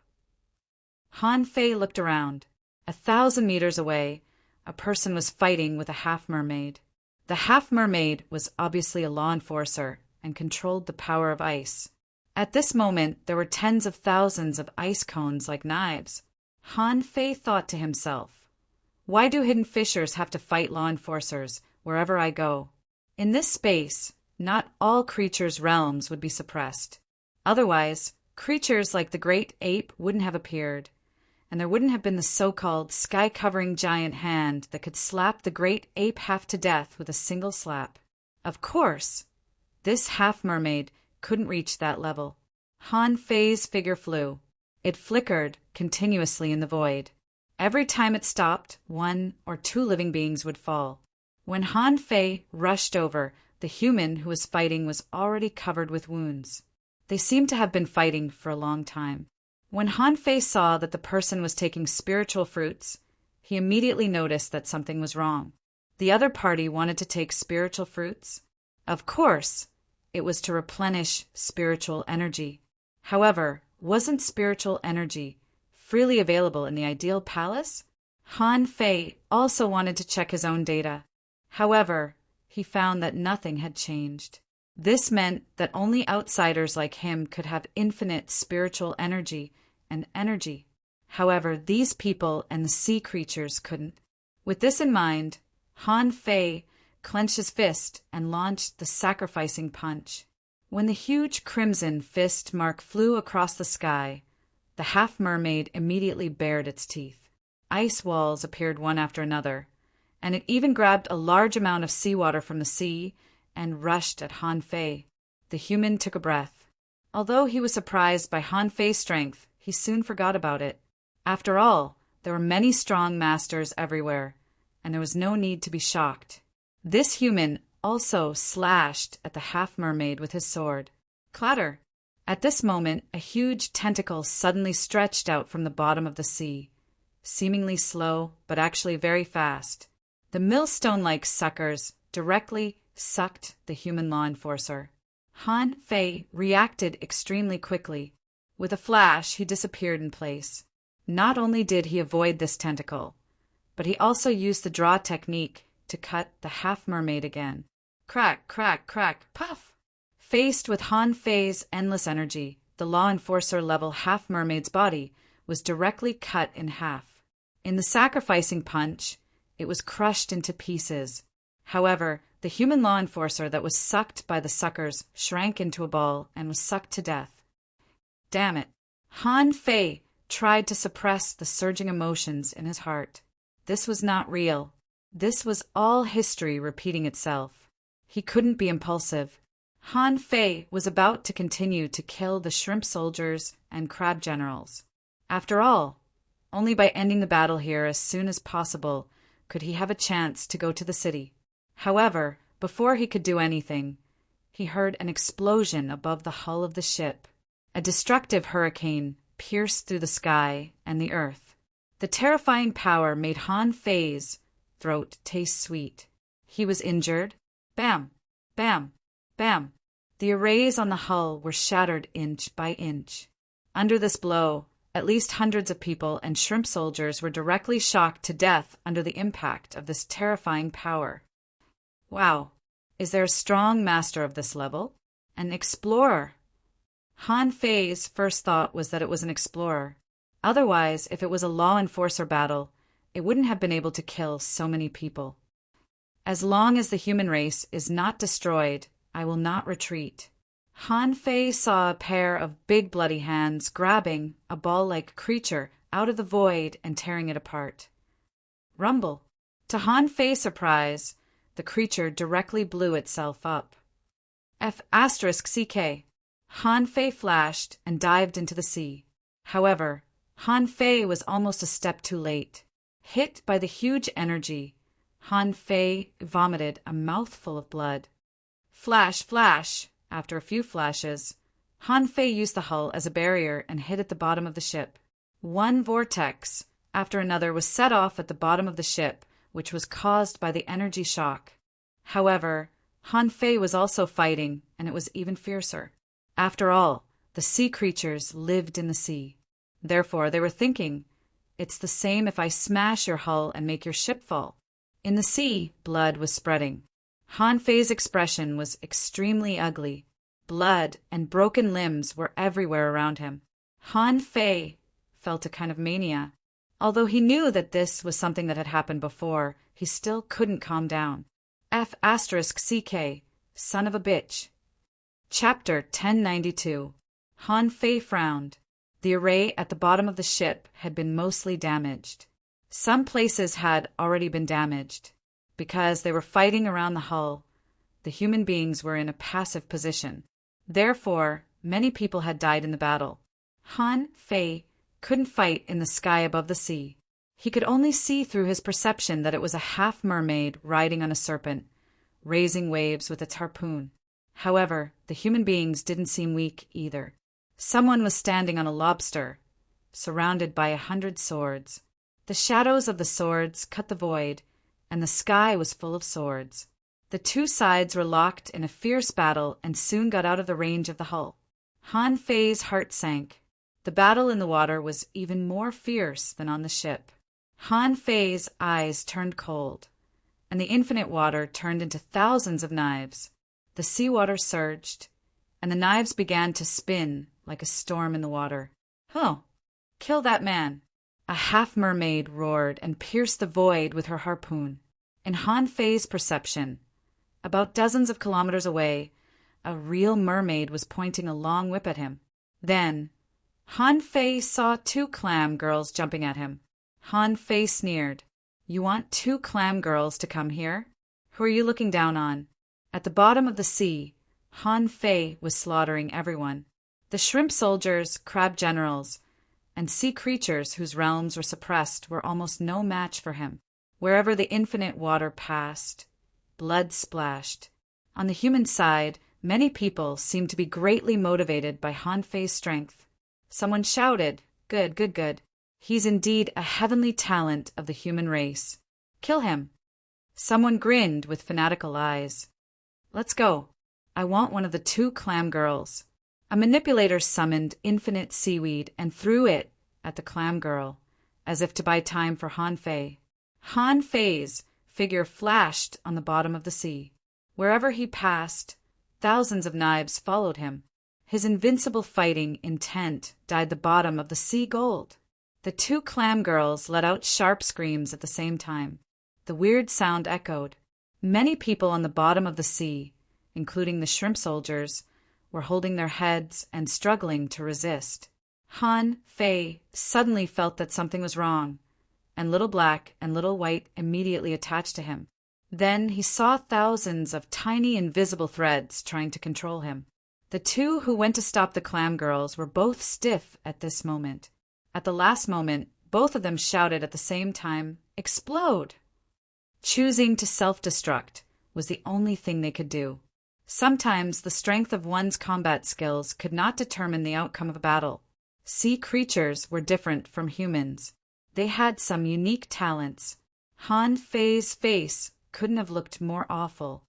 Han Fei looked around. 1,000 meters away, a person was fighting with a half-mermaid. The half-mermaid was obviously a law enforcer and controlled the power of ice. At this moment, there were tens of thousands of ice cones like knives. Han Fei thought to himself, "Why do hidden fishers have to fight law enforcers wherever I go?" In this space, not all creatures' realms would be suppressed. Otherwise, creatures like the great ape wouldn't have appeared, and there wouldn't have been the so-called sky-covering giant hand that could slap the great ape half to death with a single slap. Of course, this half-mermaid couldn't reach that level. Han Fei's figure flew. It flickered continuously in the void. Every time it stopped, 1 or 2 living beings would fall. When Han Fei rushed over, the human who was fighting was already covered with wounds. They seemed to have been fighting for a long time. When Han Fei saw that the person was taking spiritual fruits, he immediately noticed that something was wrong. The other party wanted to take spiritual fruits. Of course, it was to replenish spiritual energy. However, wasn't spiritual energy freely available in the ideal palace? Han Fei also wanted to check his own data. However, he found that nothing had changed. This meant that only outsiders like him could have infinite spiritual energy and energy. However, these people and the sea creatures couldn't. With this in mind, Han Fei clenched his fist and launched the sacrificing punch. When the huge crimson fist mark flew across the sky, the half-mermaid immediately bared its teeth. Ice walls appeared one after another, and it even grabbed a large amount of seawater from the sea and rushed at Han Fei. The human took a breath. Although he was surprised by Han Fei's strength, he soon forgot about it. After all, there were many strong masters everywhere, and there was no need to be shocked. This human also slashed at the half-mermaid with his sword. Clatter! At this moment, a huge tentacle suddenly stretched out from the bottom of the sea, seemingly slow, but actually very fast. The millstone-like suckers directly sucked the human law enforcer. Han Fei reacted extremely quickly. With a flash, he disappeared in place. Not only did he avoid this tentacle, but he also used the draw technique to cut the half-mermaid again. Crack, crack, crack, puff! Faced with Han Fei's endless energy, the law enforcer-level half-mermaid's body was directly cut in half. In the sacrificing punch, it was crushed into pieces. However, the human law enforcer that was sucked by the suckers shrank into a ball and was sucked to death. Damn it. Han Fei tried to suppress the surging emotions in his heart. This was not real. This was all history repeating itself. He couldn't be impulsive. Han Fei was about to continue to kill the shrimp soldiers and crab generals. After all, only by ending the battle here as soon as possible could he have a chance to go to the city. However, before he could do anything, he heard an explosion above the hull of the ship. A destructive hurricane pierced through the sky and the earth. The terrifying power made Han Fei's throat taste sweet. He was injured. Bam! Bam! Bam! The arrays on the hull were shattered inch by inch. Under this blow, at least hundreds of people and shrimp soldiers were directly shocked to death under the impact of this terrifying power. Wow, is there a strong master of this level? An explorer? Han Fei's first thought was that it was an explorer. Otherwise, if it was a law enforcer battle, it wouldn't have been able to kill so many people. As long as the human race is not destroyed, I will not retreat. Han Fei saw a pair of big bloody hands grabbing a ball-like creature out of the void and tearing it apart. Rumble. To Han Fei's surprise, the creature directly blew itself up. F***CK. Han Fei flashed and dived into the sea. However, Han Fei was almost a step too late. Hit by the huge energy, Han Fei vomited a mouthful of blood. Flash, flash! After a few flashes, Han Fei used the hull as a barrier and hid at the bottom of the ship. One vortex after another was set off at the bottom of the ship, which was caused by the energy shock. However, Han Fei was also fighting, and it was even fiercer. After all, the sea creatures lived in the sea. Therefore, they were thinking, it's the same if I smash your hull and make your ship fall. In the sea, blood was spreading. Han Fei's expression was extremely ugly. Blood and broken limbs were everywhere around him. Han Fei felt a kind of mania. Although he knew that this was something that had happened before, he still couldn't calm down. F***CK, son of a bitch. Chapter 1092. Han Fei frowned. The array at the bottom of the ship had been mostly damaged. Some places had already been damaged. Because they were fighting around the hull, the human beings were in a passive position. Therefore, many people had died in the battle. Han Fei couldn't fight in the sky above the sea. He could only see through his perception that it was a half-mermaid riding on a serpent, raising waves with its harpoon. However, the human beings didn't seem weak either. Someone was standing on a lobster, surrounded by 100 swords. The shadows of the swords cut the void, and the sky was full of swords. The two sides were locked in a fierce battle and soon got out of the range of the hull. Han Fei's heart sank. The battle in the water was even more fierce than on the ship. Han Fei's eyes turned cold, and the infinite water turned into thousands of knives. The seawater surged, and the knives began to spin like a storm in the water. "Oh, kill that man!" A half-mermaid roared and pierced the void with her harpoon. In Han Fei's perception, about dozens of kilometers away, a real mermaid was pointing a long whip at him. Then, Han Fei saw 2 clam girls jumping at him. Han Fei sneered. "You want 2 clam girls to come here? Who are you looking down on?" At the bottom of the sea, Han Fei was slaughtering everyone. The shrimp soldiers, crab generals, and sea creatures whose realms were suppressed were almost no match for him. Wherever the infinite water passed, blood splashed. On the human side, many people seemed to be greatly motivated by Han Fei's strength. Someone shouted, "Good, good, good. He's indeed a heavenly talent of the human race. Kill him." Someone grinned with fanatical eyes. "Let's go. I want one of the 2 clam girls." A manipulator summoned infinite seaweed and threw it at the clam girl, as if to buy time for Han Fei. Han Fei's figure flashed on the bottom of the sea. Wherever he passed, thousands of knives followed him. His invincible fighting intent dyed the bottom of the sea gold. The two clam girls let out sharp screams at the same time. The weird sound echoed. Many people on the bottom of the sea, including the shrimp soldiers, were holding their heads and struggling to resist. Han Fei suddenly felt that something was wrong, and Little Black and Little White immediately attached to him. Then he saw thousands of tiny invisible threads trying to control him. The two who went to stop the clam girls were both stiff at this moment. At the last moment, both of them shouted at the same time, "Explode!" Choosing to self-destruct was the only thing they could do. Sometimes the strength of one's combat skills could not determine the outcome of a battle. Sea creatures were different from humans. They had some unique talents. Han Fei's face couldn't have looked more awful.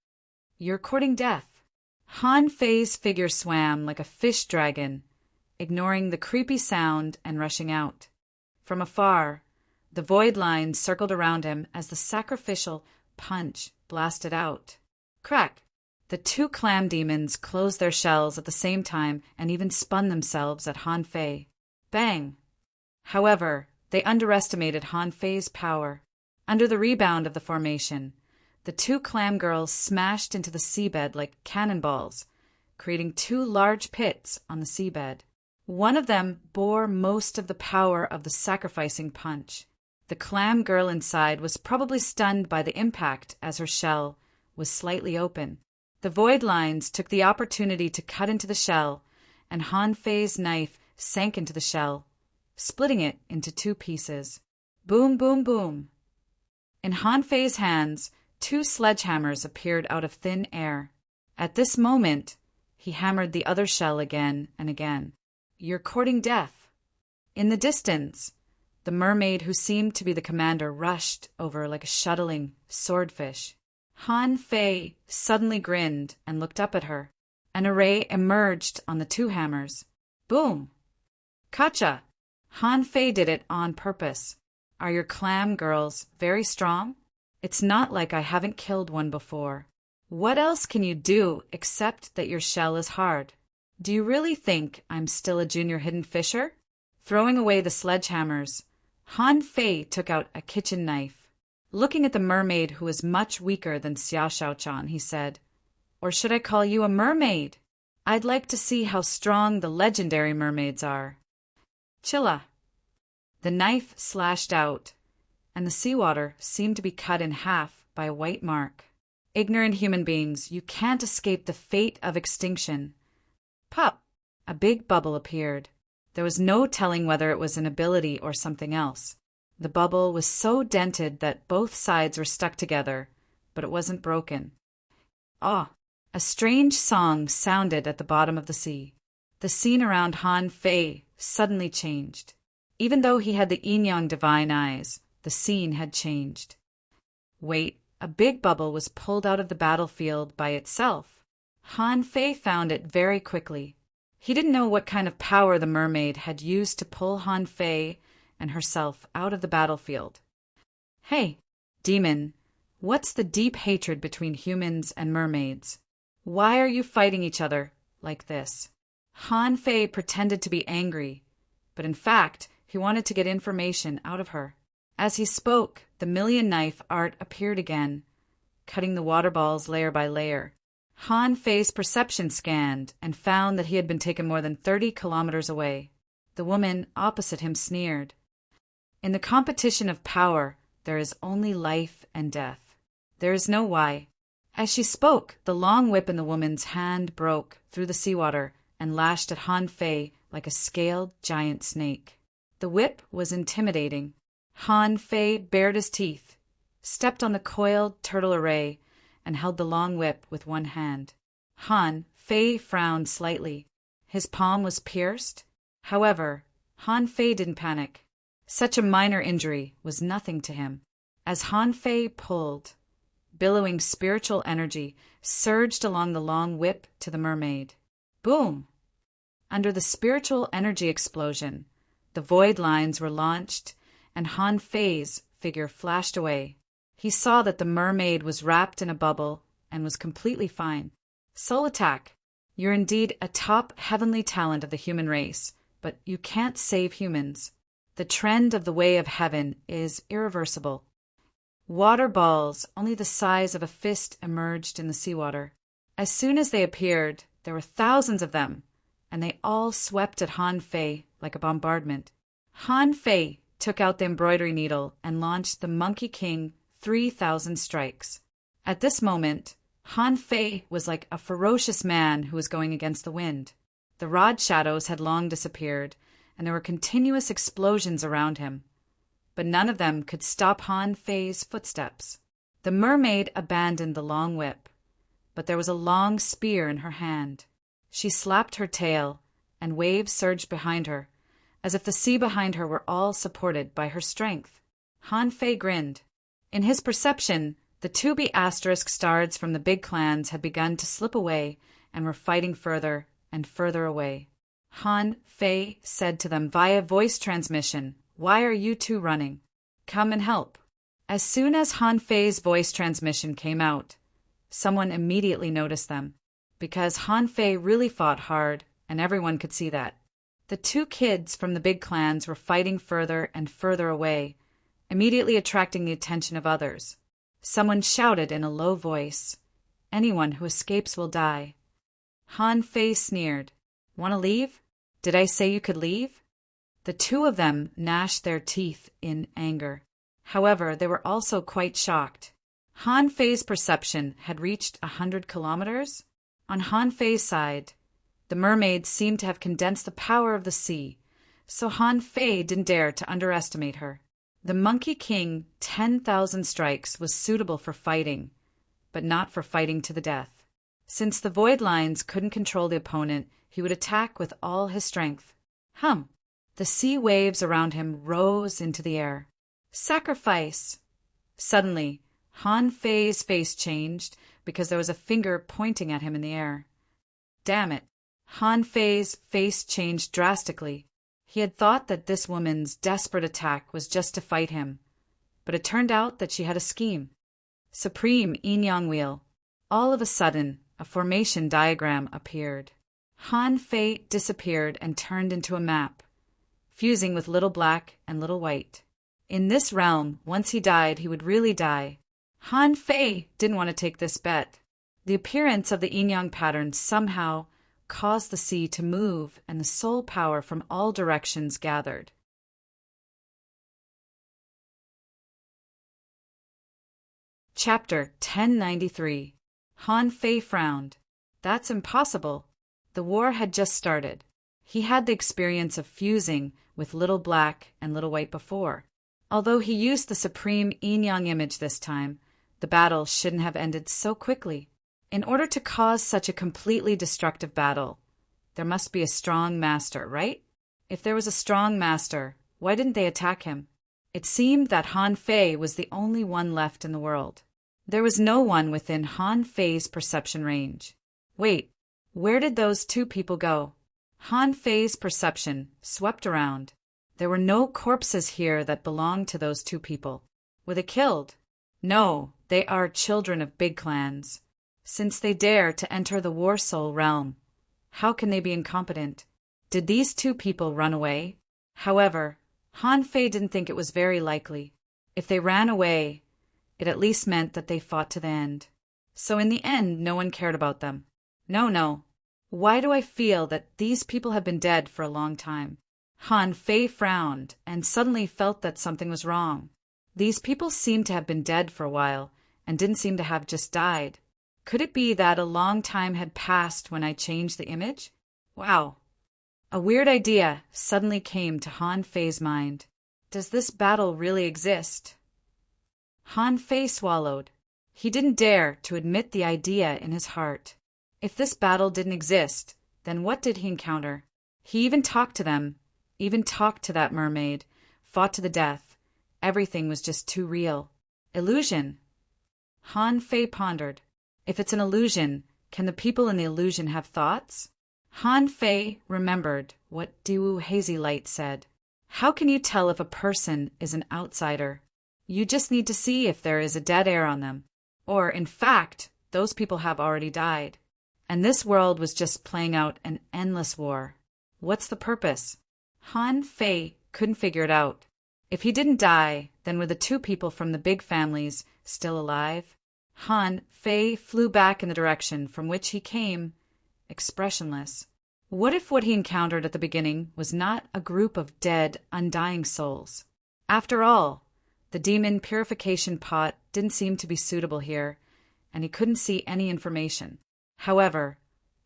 "You're courting death." Han Fei's figure swam like a fish dragon, ignoring the creepy sound and rushing out. From afar, the void lines circled around him as the sacrificial punch blasted out. Crack! The two clam demons closed their shells at the same time and even spun themselves at Han Fei. Bang! However, they underestimated Han Fei's power. Under the rebound of the formation, the two clam girls smashed into the seabed like cannonballs, creating two large pits on the seabed. One of them bore most of the power of the sacrificing punch. The clam girl inside was probably stunned by the impact as her shell was slightly open. The void lines took the opportunity to cut into the shell, and Han Fei's knife sank into the shell, splitting it into two pieces. Boom, boom, boom. In Han Fei's hands, two sledgehammers appeared out of thin air. At this moment, he hammered the other shell again and again. "You're courting death." In the distance, the mermaid who seemed to be the commander rushed over like a shuttling swordfish. Han Fei suddenly grinned and looked up at her. An array emerged on the two hammers. Boom! Gotcha! Han Fei did it on purpose. "Are your clam girls very strong? It's not like I haven't killed one before. What else can you do except that your shell is hard? Do you really think I'm still a junior hidden fisher?" Throwing away the sledgehammers, Han Fei took out a kitchen knife. Looking at the mermaid who was much weaker than Xia Shaochan, he said, "Or should I call you a mermaid? I'd like to see how strong the legendary mermaids are." Chilla. The knife slashed out, and the seawater seemed to be cut in half by a white mark. Ignorant human beings, you can't escape the fate of extinction. Pop! A big bubble appeared. There was no telling whether it was an ability or something else. The bubble was so dented that both sides were stuck together, but it wasn't broken. Ah! A strange song sounded at the bottom of the sea. The scene around Han Fei suddenly changed. Even though he had the yin-yang divine eyes, the scene had changed. Wait, a big bubble was pulled out of the battlefield by itself. Han Fei found it very quickly. He didn't know what kind of power the mermaid had used to pull Han Fei and herself out of the battlefield. "Hey, demon, what's the deep hatred between humans and mermaids? Why are you fighting each other like this?" Han Fei pretended to be angry, but in fact, he wanted to get information out of her. As he spoke, the million knife art appeared again, cutting the water balls layer by layer. Han Fei's perception scanned and found that he had been taken more than 30 kilometers away. The woman opposite him sneered. "In the competition of power, there is only life and death. There is no why." As she spoke, the long whip in the woman's hand broke through the seawater and lashed at Han Fei like a scaled giant snake. The whip was intimidating. Han Fei bared his teeth, stepped on the coiled turtle array, and held the long whip with one hand. Han Fei frowned slightly. His palm was pierced. However, Han Fei didn't panic. Such a minor injury was nothing to him. As Han Fei pulled, billowing spiritual energy surged along the long whip to the mermaid. Boom! Under the spiritual energy explosion, the void lines were launched, and Han Fei's figure flashed away. He saw that the mermaid was wrapped in a bubble and was completely fine. "Soul attack! You're indeed a top heavenly talent of the human race, but you can't save humans." The trend of the way of heaven is irreversible. Water balls, only the size of a fist, emerged in the seawater. As soon as they appeared, there were thousands of them, and they all swept at Han Fei like a bombardment. Han Fei took out the embroidery needle and launched the Monkey King 3,000 strikes. At this moment, Han Fei was like a ferocious man who was going against the wind. The rod shadows had long disappeared, and there were continuous explosions around him. But none of them could stop Han Fei's footsteps. The mermaid abandoned the long whip, but there was a long spear in her hand. She slapped her tail, and waves surged behind her, as if the sea behind her were all supported by her strength. Han Fei grinned. In his perception, the 2B asterisk stars from the big clans had begun to slip away and were fighting further and further away. Han Fei said to them via voice transmission, "Why are you two running? Come and help." As soon as Han Fei's voice transmission came out, someone immediately noticed them, because Han Fei really fought hard, and everyone could see that. The two kids from the big clans were fighting further and further away, immediately attracting the attention of others. Someone shouted in a low voice, "Anyone who escapes will die." Han Fei sneered. "Want to leave? Did I say you could leave?" The two of them gnashed their teeth in anger. However, they were also quite shocked. Han Fei's perception had reached 100 kilometers. On Han Fei's side, the mermaids seemed to have condensed the power of the sea, so Han Fei didn't dare to underestimate her. The Monkey King 10,000 strikes was suitable for fighting, but not for fighting to the death. Since the void lines couldn't control the opponent, he would attack with all his strength. The sea waves around him rose into the air. Sacrifice! Suddenly, Han Fei's face changed because there was a finger pointing at him in the air. Damn it! Han Fei's face changed drastically. He had thought that this woman's desperate attack was just to fight him, but it turned out that she had a scheme. Supreme Yin-Yang Wheel. All of a sudden, a formation diagram appeared. Han Fei disappeared and turned into a map, fusing with little black and little white. In this realm, once he died, he would really die. Han Fei didn't want to take this bet. The appearance of the yin-yang pattern somehow caused the sea to move, and the soul power from all directions gathered. Chapter 1093. Han Fei frowned. That's impossible. The war had just started. He had the experience of fusing with little black and little white before. Although he used the supreme yin-yang image this time, the battle shouldn't have ended so quickly. In order to cause such a completely destructive battle, there must be a strong master, right? If there was a strong master, why didn't they attack him? It seemed that Han Fei was the only one left in the world. There was no one within Han Fei's perception range. Wait, where did those two people go? Han Fei's perception swept around. There were no corpses here that belonged to those two people. Were they killed? No, they are children of big clans. Since they dare to enter the War Soul realm, how can they be incompetent? Did these two people run away? However, Han Fei didn't think it was very likely. If they ran away, it at least meant that they fought to the end. So in the end, no one cared about them. No. Why do I feel that these people have been dead for a long time? Han Fei frowned and suddenly felt that something was wrong. These people seemed to have been dead for a while and didn't seem to have just died. Could it be that a long time had passed when I changed the image? Wow. A weird idea suddenly came to Han Fei's mind. Does this battle really exist? Han Fei swallowed. He didn't dare to admit the idea in his heart. If this battle didn't exist, then what did he encounter? He even talked to them, even talked to that mermaid, fought to the death. Everything was just too real. Illusion. Han Fei pondered. If it's an illusion, can the people in the illusion have thoughts? Han Fei remembered what Diwu Hazy Light said. How can you tell if a person is an outsider? You just need to see if there is a dead air on them. Or, in fact, those people have already died. And this world was just playing out an endless war. What's the purpose? Han Fei couldn't figure it out. If he didn't die, then were the two people from the big families still alive? Han Fei flew back in the direction from which he came, expressionless. What if what he encountered at the beginning was not a group of dead, undying souls? After all, the demon purification pot didn't seem to be suitable here, and he couldn't see any information. However,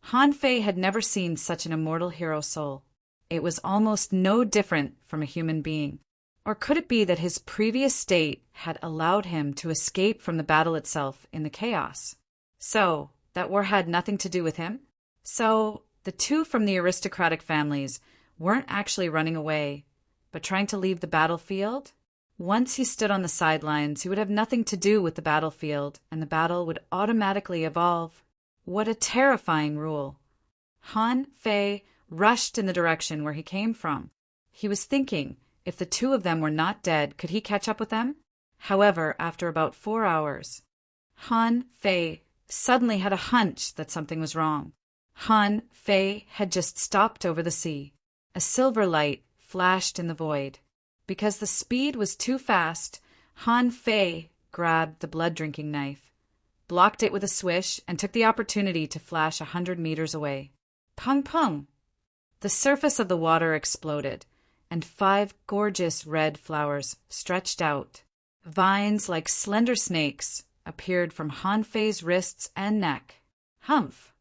Han Fei had never seen such an immortal hero soul. It was almost no different from a human being. Or could it be that his previous state had allowed him to escape from the battle itself in the chaos? So, that war had nothing to do with him? So, the two from the aristocratic families weren't actually running away, but trying to leave the battlefield? Once he stood on the sidelines, he would have nothing to do with the battlefield, and the battle would automatically evolve. What a terrifying rule! Han Fei rushed in the direction where he came from. He was thinking, if the two of them were not dead, could he catch up with them? However, after about 4 hours, Han Fei suddenly had a hunch that something was wrong. Han Fei had just stopped over the sea. A silver light flashed in the void. Because the speed was too fast, Han Fei grabbed the blood-drinking knife, blocked it with a swish, and took the opportunity to flash 100 meters away. Pung pung! The surface of the water exploded, and 5 gorgeous red flowers stretched out. Vines like slender snakes appeared from Han Fei's wrists and neck. Humph!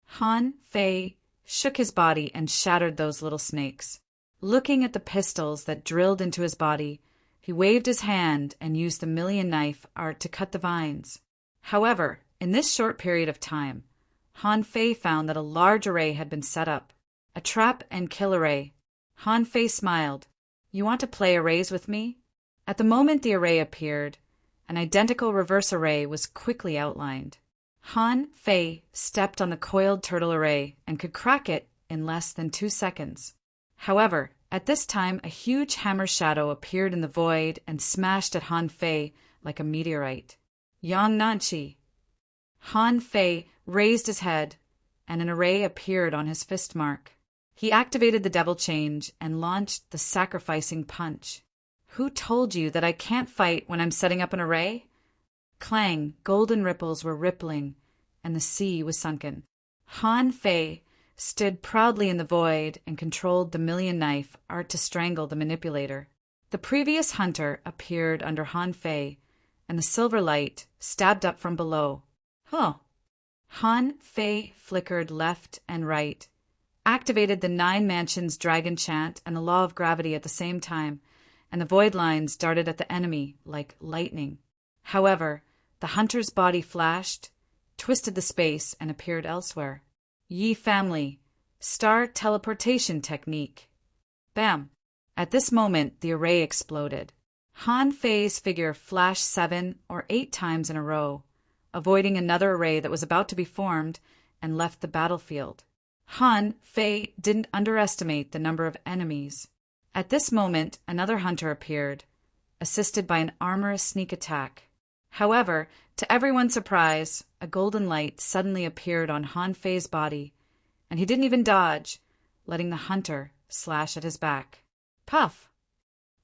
Han Fei shook his body and shattered those little snakes. Looking at the pistols that drilled into his body, he waved his hand and used the million knife art to cut the vines. However, in this short period of time, Han Fei found that a large array had been set up. A trap and kill array. Han Fei smiled. You want to play arrays with me? At the moment the array appeared, an identical reverse array was quickly outlined. Han Fei stepped on the coiled turtle array and could crack it in less than 2 seconds. However, at this time a huge hammer shadow appeared in the void and smashed at Han Fei like a meteorite. Yang Nanchi. Han Fei raised his head, and an array appeared on his fist mark. He activated the devil change and launched the sacrificing punch. Who told you that I can't fight when I'm setting up an array? Clang, golden ripples were rippling, and the sea was sunken. Han Fei stood proudly in the void and controlled the million knife art to strangle the manipulator. The previous hunter appeared under Han Fei, and the silver light stabbed up from below. Huh! Han Fei flickered left and right, activated the 9 Mansions Dragon Chant and the Law of Gravity at the same time, and the void lines darted at the enemy like lightning. However, the hunter's body flashed, twisted the space, and appeared elsewhere. Yi family, star teleportation technique. Bam! At this moment, the array exploded. Han Fei's figure flashed 7 or 8 times in a row, avoiding another array that was about to be formed, and left the battlefield. Han Fei didn't underestimate the number of enemies. At this moment, another hunter appeared, assisted by an armorous sneak attack. However, to everyone's surprise, a golden light suddenly appeared on Han Fei's body, and he didn't even dodge, letting the hunter slash at his back. Puff!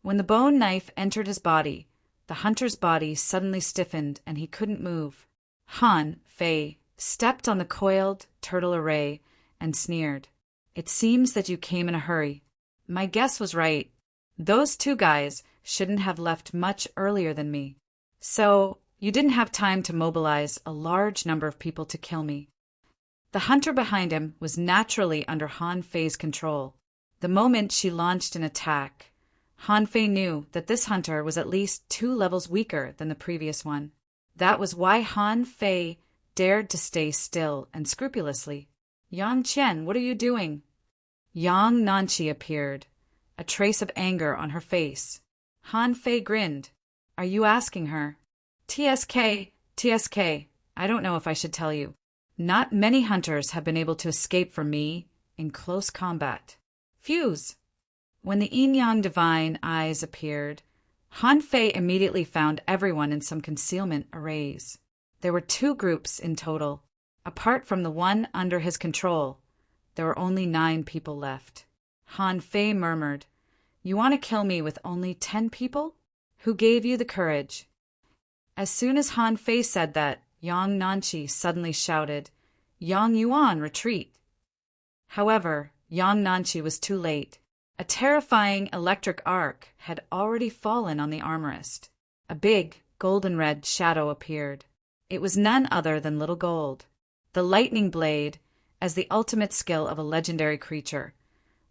When the bone knife entered his body, the hunter's body suddenly stiffened and he couldn't move. Han Fei stepped on the coiled turtle array and sneered. It seems that you came in a hurry. My guess was right. Those 2 guys shouldn't have left much earlier than me. So, you didn't have time to mobilize a large number of people to kill me. The hunter behind him was naturally under Han Fei's control. The moment she launched an attack, Han Fei knew that this hunter was at least 2 levels weaker than the previous one. That was why Han Fei dared to stay still and scrupulously. Yang Qian, what are you doing? Yang Nanchi appeared, a trace of anger on her face. Han Fei grinned. Are you asking her? TSK, I don't know if I should tell you. Not many hunters have been able to escape from me in close combat. Fuse! When the yin-yang divine eyes appeared, Han Fei immediately found everyone in some concealment arrays. There were 2 groups in total. Apart from the one under his control, there were only 9 people left. Han Fei murmured, You want to kill me with only 10 people? Who gave you the courage? As soon as Han Fei said that, Yang Nanchi suddenly shouted, Yang Yuan, retreat! However, Yang Nanchi was too late. A terrifying electric arc had already fallen on the armorist. A big, golden-red shadow appeared. It was none other than Little Gold. The lightning blade, as the ultimate skill of a legendary creature,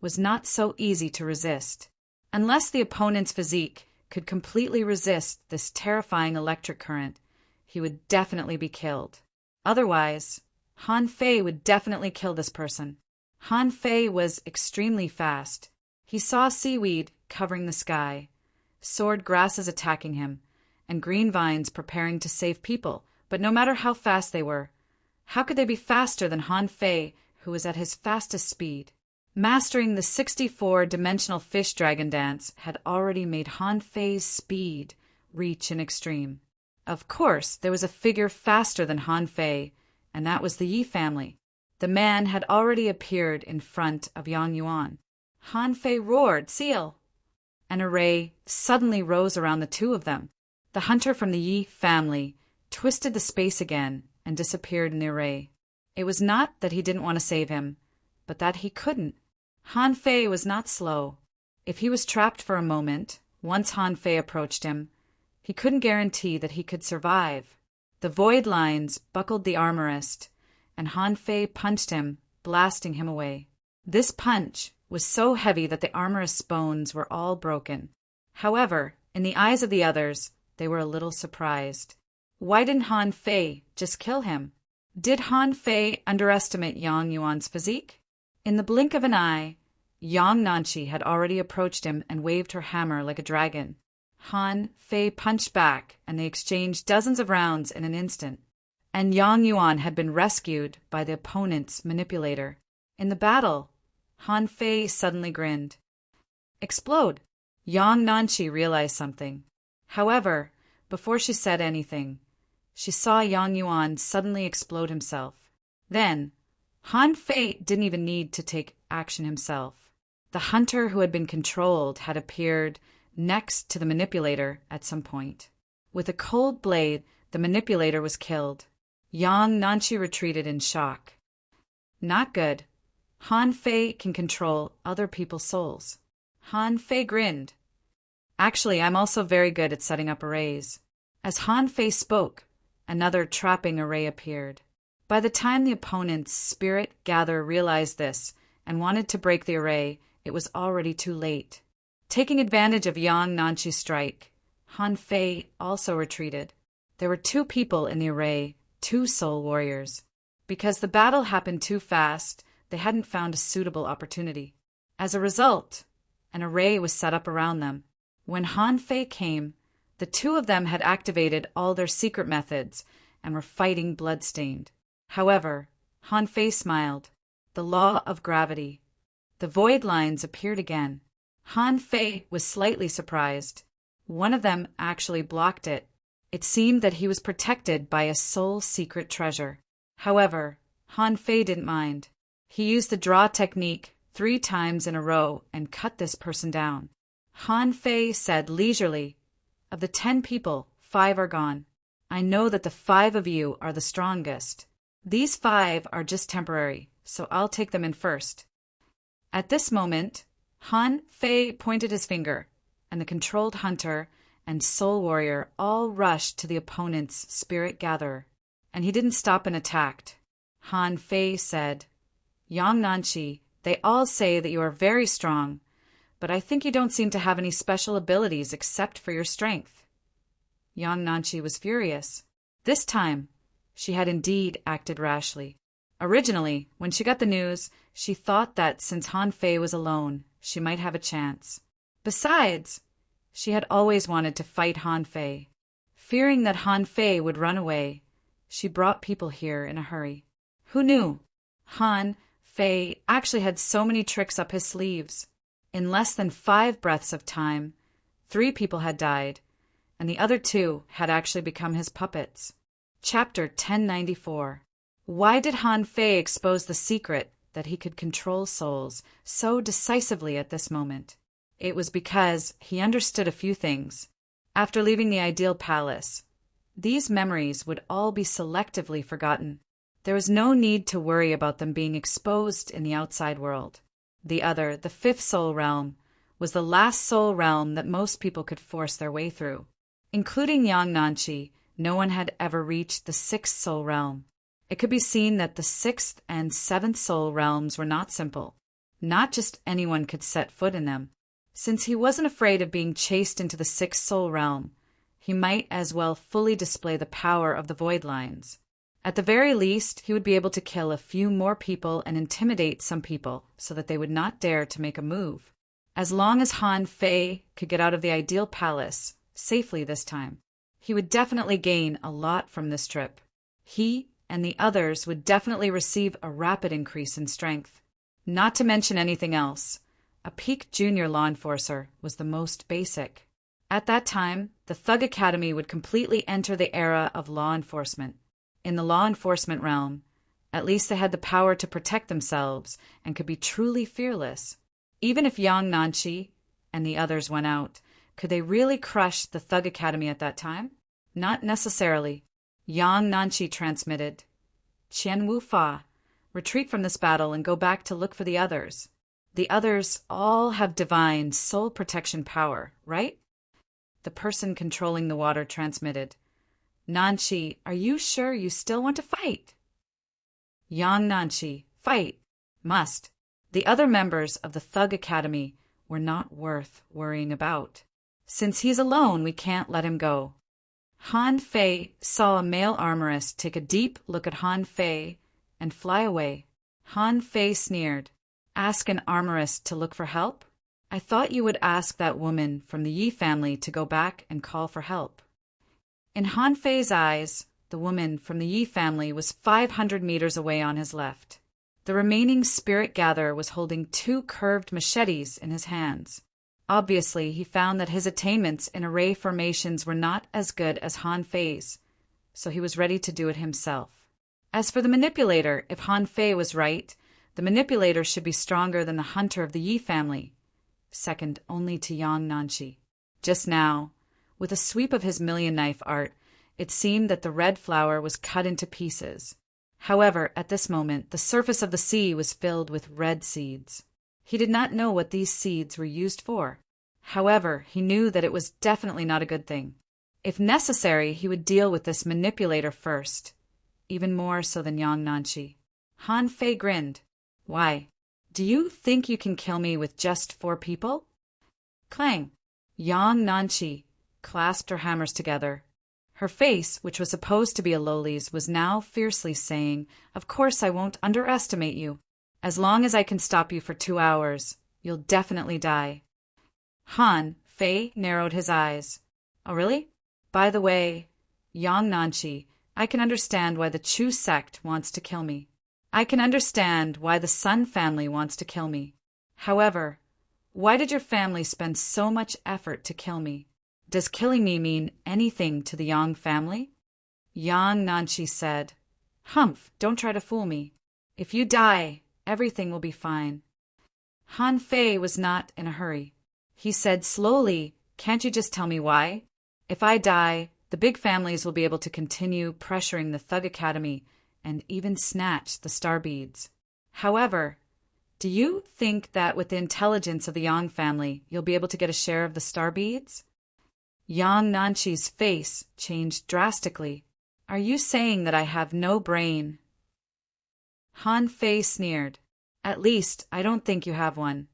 was not so easy to resist. Unless the opponent's physique could completely resist this terrifying electric current, he would definitely be killed. Otherwise, Han Fei would definitely kill this person. Han Fei was extremely fast. He saw seaweed covering the sky, sword grasses attacking him, and green vines preparing to save people, but no matter how fast they were, how could they be faster than Han Fei, who was at his fastest speed? Mastering the 64-dimensional fish dragon dance had already made Han Fei's speed reach an extreme. Of course, there was a figure faster than Han Fei, and that was the Yi family. The man had already appeared in front of Yang Yuan. Han Fei roared, "Seal!" An array suddenly rose around the two of them. The hunter from the Yi family twisted the space again and disappeared in the array. It was not that he didn't want to save him, but that he couldn't. Han Fei was not slow. If he was trapped for a moment, once Han Fei approached him, he couldn't guarantee that he could survive. The void lines buckled the armorist, and Han Fei punched him, blasting him away. This punch was so heavy that the armorist's bones were all broken. However, in the eyes of the others, they were a little surprised. Why didn't Han Fei just kill him? Did Han Fei underestimate Yang Yuan's physique? In the blink of an eye, Yang Nanchi had already approached him and waved her hammer like a dragon. Han Fei punched back, and they exchanged dozens of rounds in an instant. And Yang Yuan had been rescued by the opponent's manipulator. In the battle, Han Fei suddenly grinned. Explode! Yang Nanchi realized something. However, before she said anything, she saw Yang Yuan suddenly explode himself. Then, Han Fei didn't even need to take action himself. The hunter who had been controlled had appeared next to the manipulator at some point. With a cold blade, the manipulator was killed. Yang Nanchi retreated in shock. Not good. Han Fei can control other people's souls. Han Fei grinned. Actually, I'm also very good at setting up arrays. As Han Fei spoke, another trapping array appeared. By the time the opponent's spirit gatherer realized this and wanted to break the array, it was already too late. Taking advantage of Yang Nanchi's strike, Han Fei also retreated. There were two people in the array, two soul warriors. Because the battle happened too fast, they hadn't found a suitable opportunity. As a result, an array was set up around them. When Han Fei came, the two of them had activated all their secret methods and were fighting bloodstained. However, Han Fei smiled. The law of gravity. The void lines appeared again. Han Fei was slightly surprised. One of them actually blocked it. It seemed that he was protected by a soul secret treasure. However, Han Fei didn't mind. He used the draw technique 3 times in a row and cut this person down. Han Fei said leisurely, "Of the 10 people, 5 are gone. I know that the 5 of you are the strongest. These 5 are just temporary, so I'll take them in first." At this moment, Han Fei pointed his finger, and the controlled hunter and soul warrior all rushed to the opponent's spirit gatherer, and he didn't stop and attacked. Han Fei said, "Yang Nanchi, they all say that you are very strong, but I think you don't seem to have any special abilities except for your strength." Yang Nanchi was furious. This time, she had indeed acted rashly. Originally, when she got the news, she thought that since Han Fei was alone, she might have a chance. Besides, she had always wanted to fight Han Fei. Fearing that Han Fei would run away, she brought people here in a hurry. Who knew? Han Fei actually had so many tricks up his sleeves. In less than 5 breaths of time, 3 people had died, and the other 2 had actually become his puppets. Chapter 1094. Why did Han Fei expose the secret that he could control souls so decisively at this moment? It was because he understood a few things. After leaving the ideal palace, these memories would all be selectively forgotten. There was no need to worry about them being exposed in the outside world. The fifth soul realm, was the last soul realm that most people could force their way through. Including Yang Nanchi, no one had ever reached the sixth soul realm. It could be seen that the sixth and seventh soul realms were not simple. Not just anyone could set foot in them. Since he wasn't afraid of being chased into the sixth soul realm, he might as well fully display the power of the void lines. At the very least, he would be able to kill a few more people and intimidate some people so that they would not dare to make a move. As long as Han Fei could get out of the ideal palace safely this time, he would definitely gain a lot from this trip. He and the others would definitely receive a rapid increase in strength. Not to mention anything else, a peak junior law enforcer was the most basic. At that time, the Thug Academy would completely enter the era of law enforcement. In the law enforcement realm, at least they had the power to protect themselves and could be truly fearless. Even if Yang Nanchi and the others went out, could they really crush the Thug Academy at that time? Not necessarily. Yang Nanchi transmitted, "Qian Wu Fa, retreat from this battle and go back to look for the others. The others all have divine soul protection power, right?" The person controlling the water transmitted, "Nanchi, are you sure you still want to fight?" Yang Nanchi, "Fight. Must. The other members of the Thug Academy were not worth worrying about. Since he's alone, we can't let him go." Han Fei saw a male armorist take a deep look at Han Fei and fly away. Han Fei sneered, "Ask an armorist to look for help? I thought you would ask that woman from the Yi family to go back and call for help." In Han Fei's eyes, the woman from the Yi family was 500 meters away on his left. The remaining spirit gatherer was holding 2 curved machetes in his hands. Obviously, he found that his attainments in array formations were not as good as Han Fei's, so he was ready to do it himself. As for the manipulator, if Han Fei was right, the manipulator should be stronger than the hunter of the Yi family, second only to Yang Nanchi. Just now, with a sweep of his million knife art, it seemed that the red flower was cut into pieces. However, at this moment, the surface of the sea was filled with red seeds. He did not know what these seeds were used for. However, he knew that it was definitely not a good thing. If necessary, he would deal with this manipulator first, even more so than Yang Nanchi. Han Fei grinned. "Why? Do you think you can kill me with just 4 people?" Clang! Yang Nanchi clasped her hammers together. Her face, which was supposed to be a lowly's, was now fiercely saying, "Of course I won't underestimate you. As long as I can stop you for 2 hours, you'll definitely die." Han Fei narrowed his eyes. "Oh, really? By the way, Yang Nanchi, I can understand why the Chu sect wants to kill me. I can understand why the Sun family wants to kill me. However, why did your family spend so much effort to kill me? Does killing me mean anything to the Yang family?" Yang Nanchi said, "Humph, don't try to fool me. If you die, everything will be fine." Han Fei was not in a hurry. He said slowly, "Can't you just tell me why? If I die, the big families will be able to continue pressuring the Thug Academy and even snatch the star beads. However, do you think that with the intelligence of the Yang family, you'll be able to get a share of the star beads?" Yang Nanchi's face changed drastically. "Are you saying that I have no brain?" Han Fei sneered. "At least, I don't think you have one.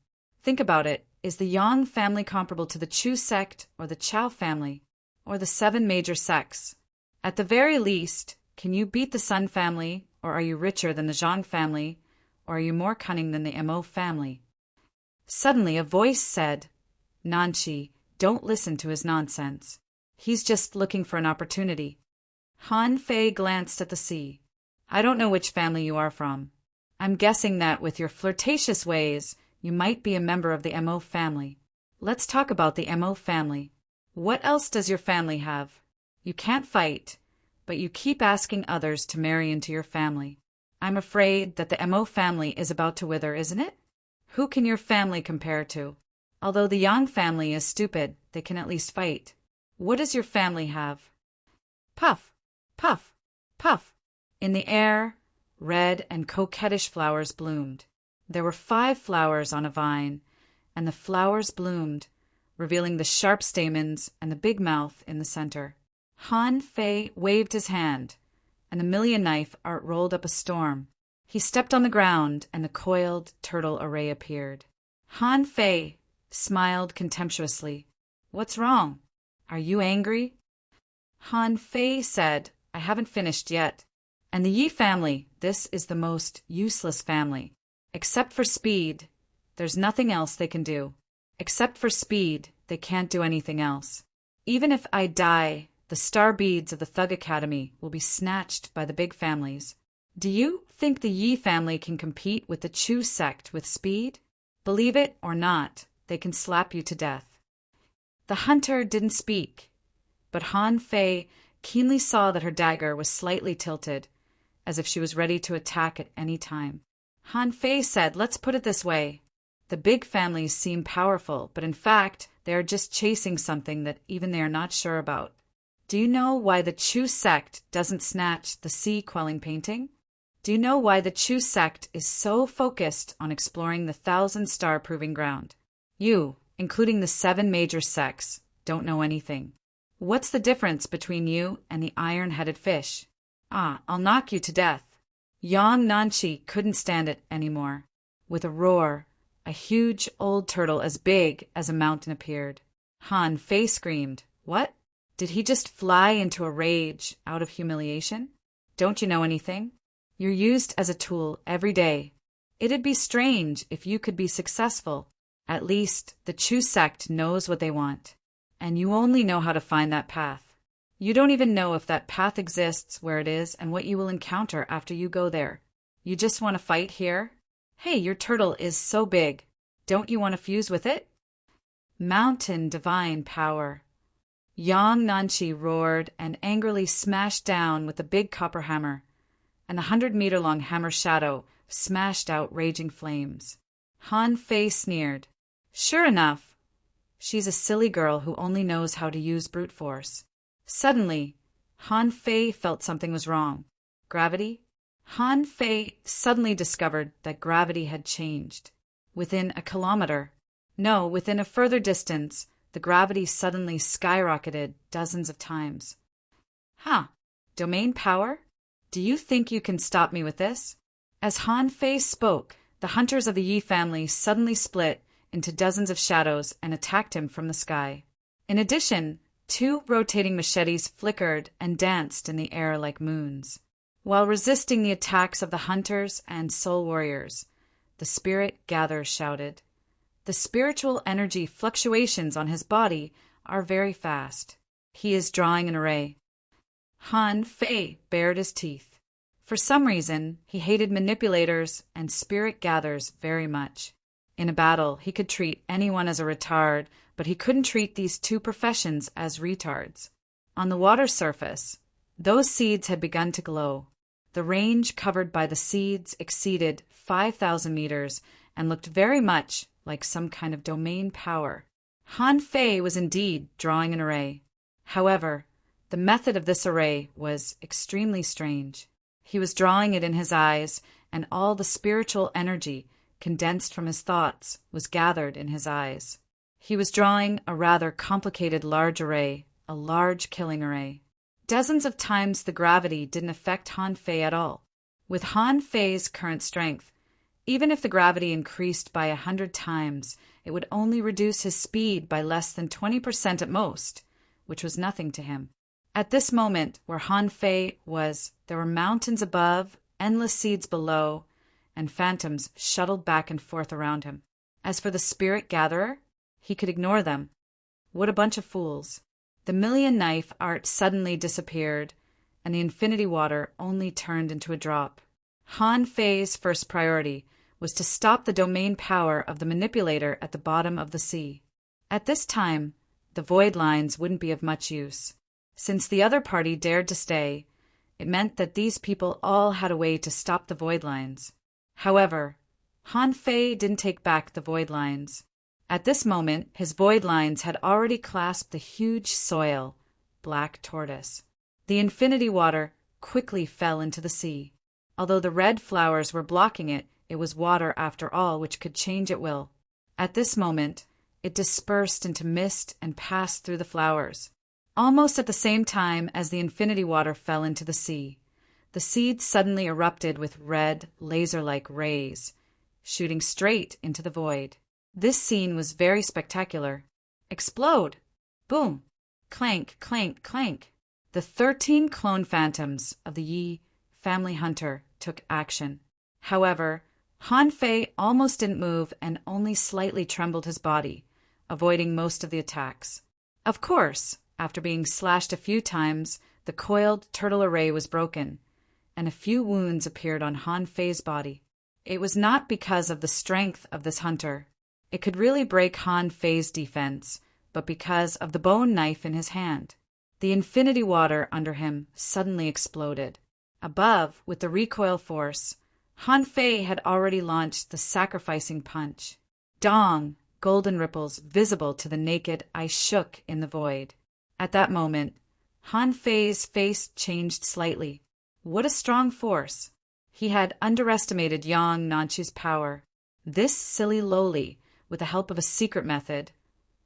Think about it. Is the Yang family comparable to the Chu sect or the Chao family, or the 7 major sects? At the very least, can you beat the Sun family, or are you richer than the Zhang family, or are you more cunning than the Mo family?" Suddenly a voice said, "Nanchi, don't listen to his nonsense. He's just looking for an opportunity." Han Fei glanced at the sea. "I don't know which family you are from. I'm guessing that with your flirtatious ways, you might be a member of the Mo family. Let's talk about the Mo family. What else does your family have? You can't fight, but you keep asking others to marry into your family. I'm afraid that the Mo family is about to wither, isn't it? Who can your family compare to? Although the Yang family is stupid, they can at least fight. What does your family have? Puff, puff, puff. In the air, red and coquettish flowers bloomed. There were 5 flowers on a vine, and the flowers bloomed, revealing the sharp stamens and the big mouth in the center. Han Fei waved his hand, and the million knife art rolled up a storm. He stepped on the ground, and the coiled turtle array appeared. Han Fei smiled contemptuously. What's wrong? Are you angry? Han Fei said, I haven't finished yet. And the Yi family, this is the most useless family. Except for speed, there's nothing else they can do. Except for speed, they can't do anything else. Even if I die, the star beads of the Thug Academy will be snatched by the big families. Do you think the Yi family can compete with the Chu sect with speed? Believe it or not, they can slap you to death. The hunter didn't speak, but Han Fei keenly saw that her dagger was slightly tilted, as if she was ready to attack at any time. Han Fei said, let's put it this way. The big families seem powerful, but in fact, they are just chasing something that even they are not sure about. Do you know why the Chu sect doesn't snatch the sea-quelling painting? Do you know why the Chu sect is so focused on exploring the 1,000-star proving ground? You, including the 7 major sects, don't know anything. What's the difference between you and the iron-headed fish? I'll knock you to death. Yang Nanchi couldn't stand it anymore. With a roar, a huge old turtle as big as a mountain appeared. Han Fei screamed, What? Did he just fly into a rage out of humiliation? Don't you know anything? You're used as a tool every day. It'd be strange if you could be successful. At least the Chu sect knows what they want, and you only know how to find that path. You don't even know if that path exists, where it is, and what you will encounter after you go there. You just want to fight here? Hey, your turtle is so big. Don't you want to fuse with it? Mountain divine power. Yang Nanchi roared and angrily smashed down with the big copper hammer, and the 100-meter-long hammer shadow smashed out raging flames. Han Fei sneered. Sure enough, she's a silly girl who only knows how to use brute force. Suddenly, Han Fei felt something was wrong. Gravity? Han Fei suddenly discovered that gravity had changed. Within a kilometer, no, within a further distance, the gravity suddenly skyrocketed dozens of times. Domain power? Do you think you can stop me with this? As Han Fei spoke, the hunters of the Yi family suddenly split into dozens of shadows and attacked him from the sky. In addition, 2 rotating machetes flickered and danced in the air like moons. While resisting the attacks of the hunters and soul warriors, the spirit gatherer shouted. The spiritual energy fluctuations on his body are very fast. He is drawing an array. Han Fei bared his teeth. For some reason, he hated manipulators and spirit gatherers very much. In a battle, he could treat anyone as a retard, but he couldn't treat these 2 professions as retards. On the water surface, those seeds had begun to glow. The range covered by the seeds exceeded 5,000 meters and looked very much like some kind of domain power. Han Fei was indeed drawing an array. However, the method of this array was extremely strange. He was drawing it in his eyes, and all the spiritual energy condensed from his thoughts was gathered in his eyes. He was drawing a rather complicated large array, a large killing array. Dozens of times the gravity didn't affect Han Fei at all. With Han Fei's current strength, even if the gravity increased by 100 times, it would only reduce his speed by less than 20% at most, which was nothing to him. At this moment, where Han Fei was, there were mountains above, endless seeds below, and phantoms shuttled back and forth around him. As for the spirit gatherer, he could ignore them. What a bunch of fools. The million knife art suddenly disappeared, and the infinity water only turned into a drop. Han Fei's first priority was to stop the domain power of the manipulator at the bottom of the sea. At this time, the void lines wouldn't be of much use. Since the other party dared to stay, it meant that these people all had a way to stop the void lines. However, Han Fei didn't take back the void lines. At this moment, his void lines had already clasped the huge soil, black tortoise. The infinity water quickly fell into the sea. Although the red flowers were blocking it, it was water after all which could change at will. At this moment, it dispersed into mist and passed through the flowers. Almost at the same time as the infinity water fell into the sea, the seed suddenly erupted with red, laser-like rays, shooting straight into the void. This scene was very spectacular. Explode! Boom! Clank, clank, clank! The 13 clone phantoms of the Yi family hunter took action. However, Han Fei almost didn't move and only slightly trembled his body, avoiding most of the attacks. Of course, after being slashed a few times, the coiled turtle array was broken, and a few wounds appeared on Han Fei's body. It was not because of the strength of this hunter. It could really break Han Fei's defense, but because of the bone knife in his hand. The infinity water under him suddenly exploded. Above, with the recoil force, Han Fei had already launched the sacrificing punch. Dong! Golden ripples visible to the naked eye shook in the void. At that moment, Han Fei's face changed slightly. What a strong force! He had underestimated Yang Nanqi's power. This silly lowly, with the help of a secret method,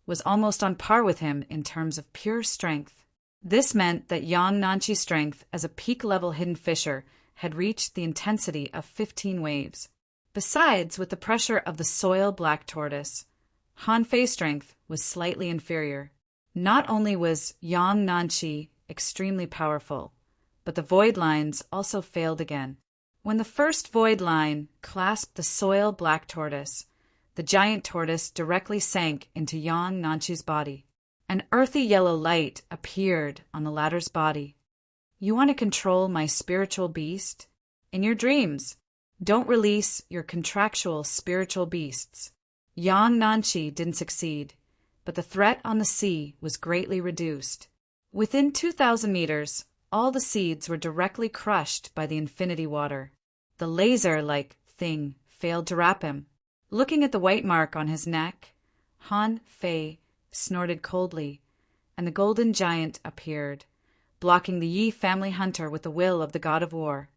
was almost on par with him in terms of pure strength. This meant that Yang Nanqi's strength as a peak-level hidden fisher had reached the intensity of 15 waves. Besides, with the pressure of the soil black tortoise, Han Fei's strength was slightly inferior. Not only was Yang Nanqi extremely powerful, but the void lines also failed again. When the first void line clasped the soil black tortoise, the giant tortoise directly sank into Yang Nanqi's body. An earthy yellow light appeared on the latter's body. You want to control my spiritual beast? In your dreams, don't release your contractual spiritual beasts. Yang Nanqi didn't succeed, but the threat on the sea was greatly reduced. Within 2,000 meters, all the seeds were directly crushed by the infinity water. The laser-like thing failed to wrap him. Looking at the white mark on his neck, Han Fei snorted coldly, and the golden giant appeared, blocking the Yi family hunter with the will of the god of war.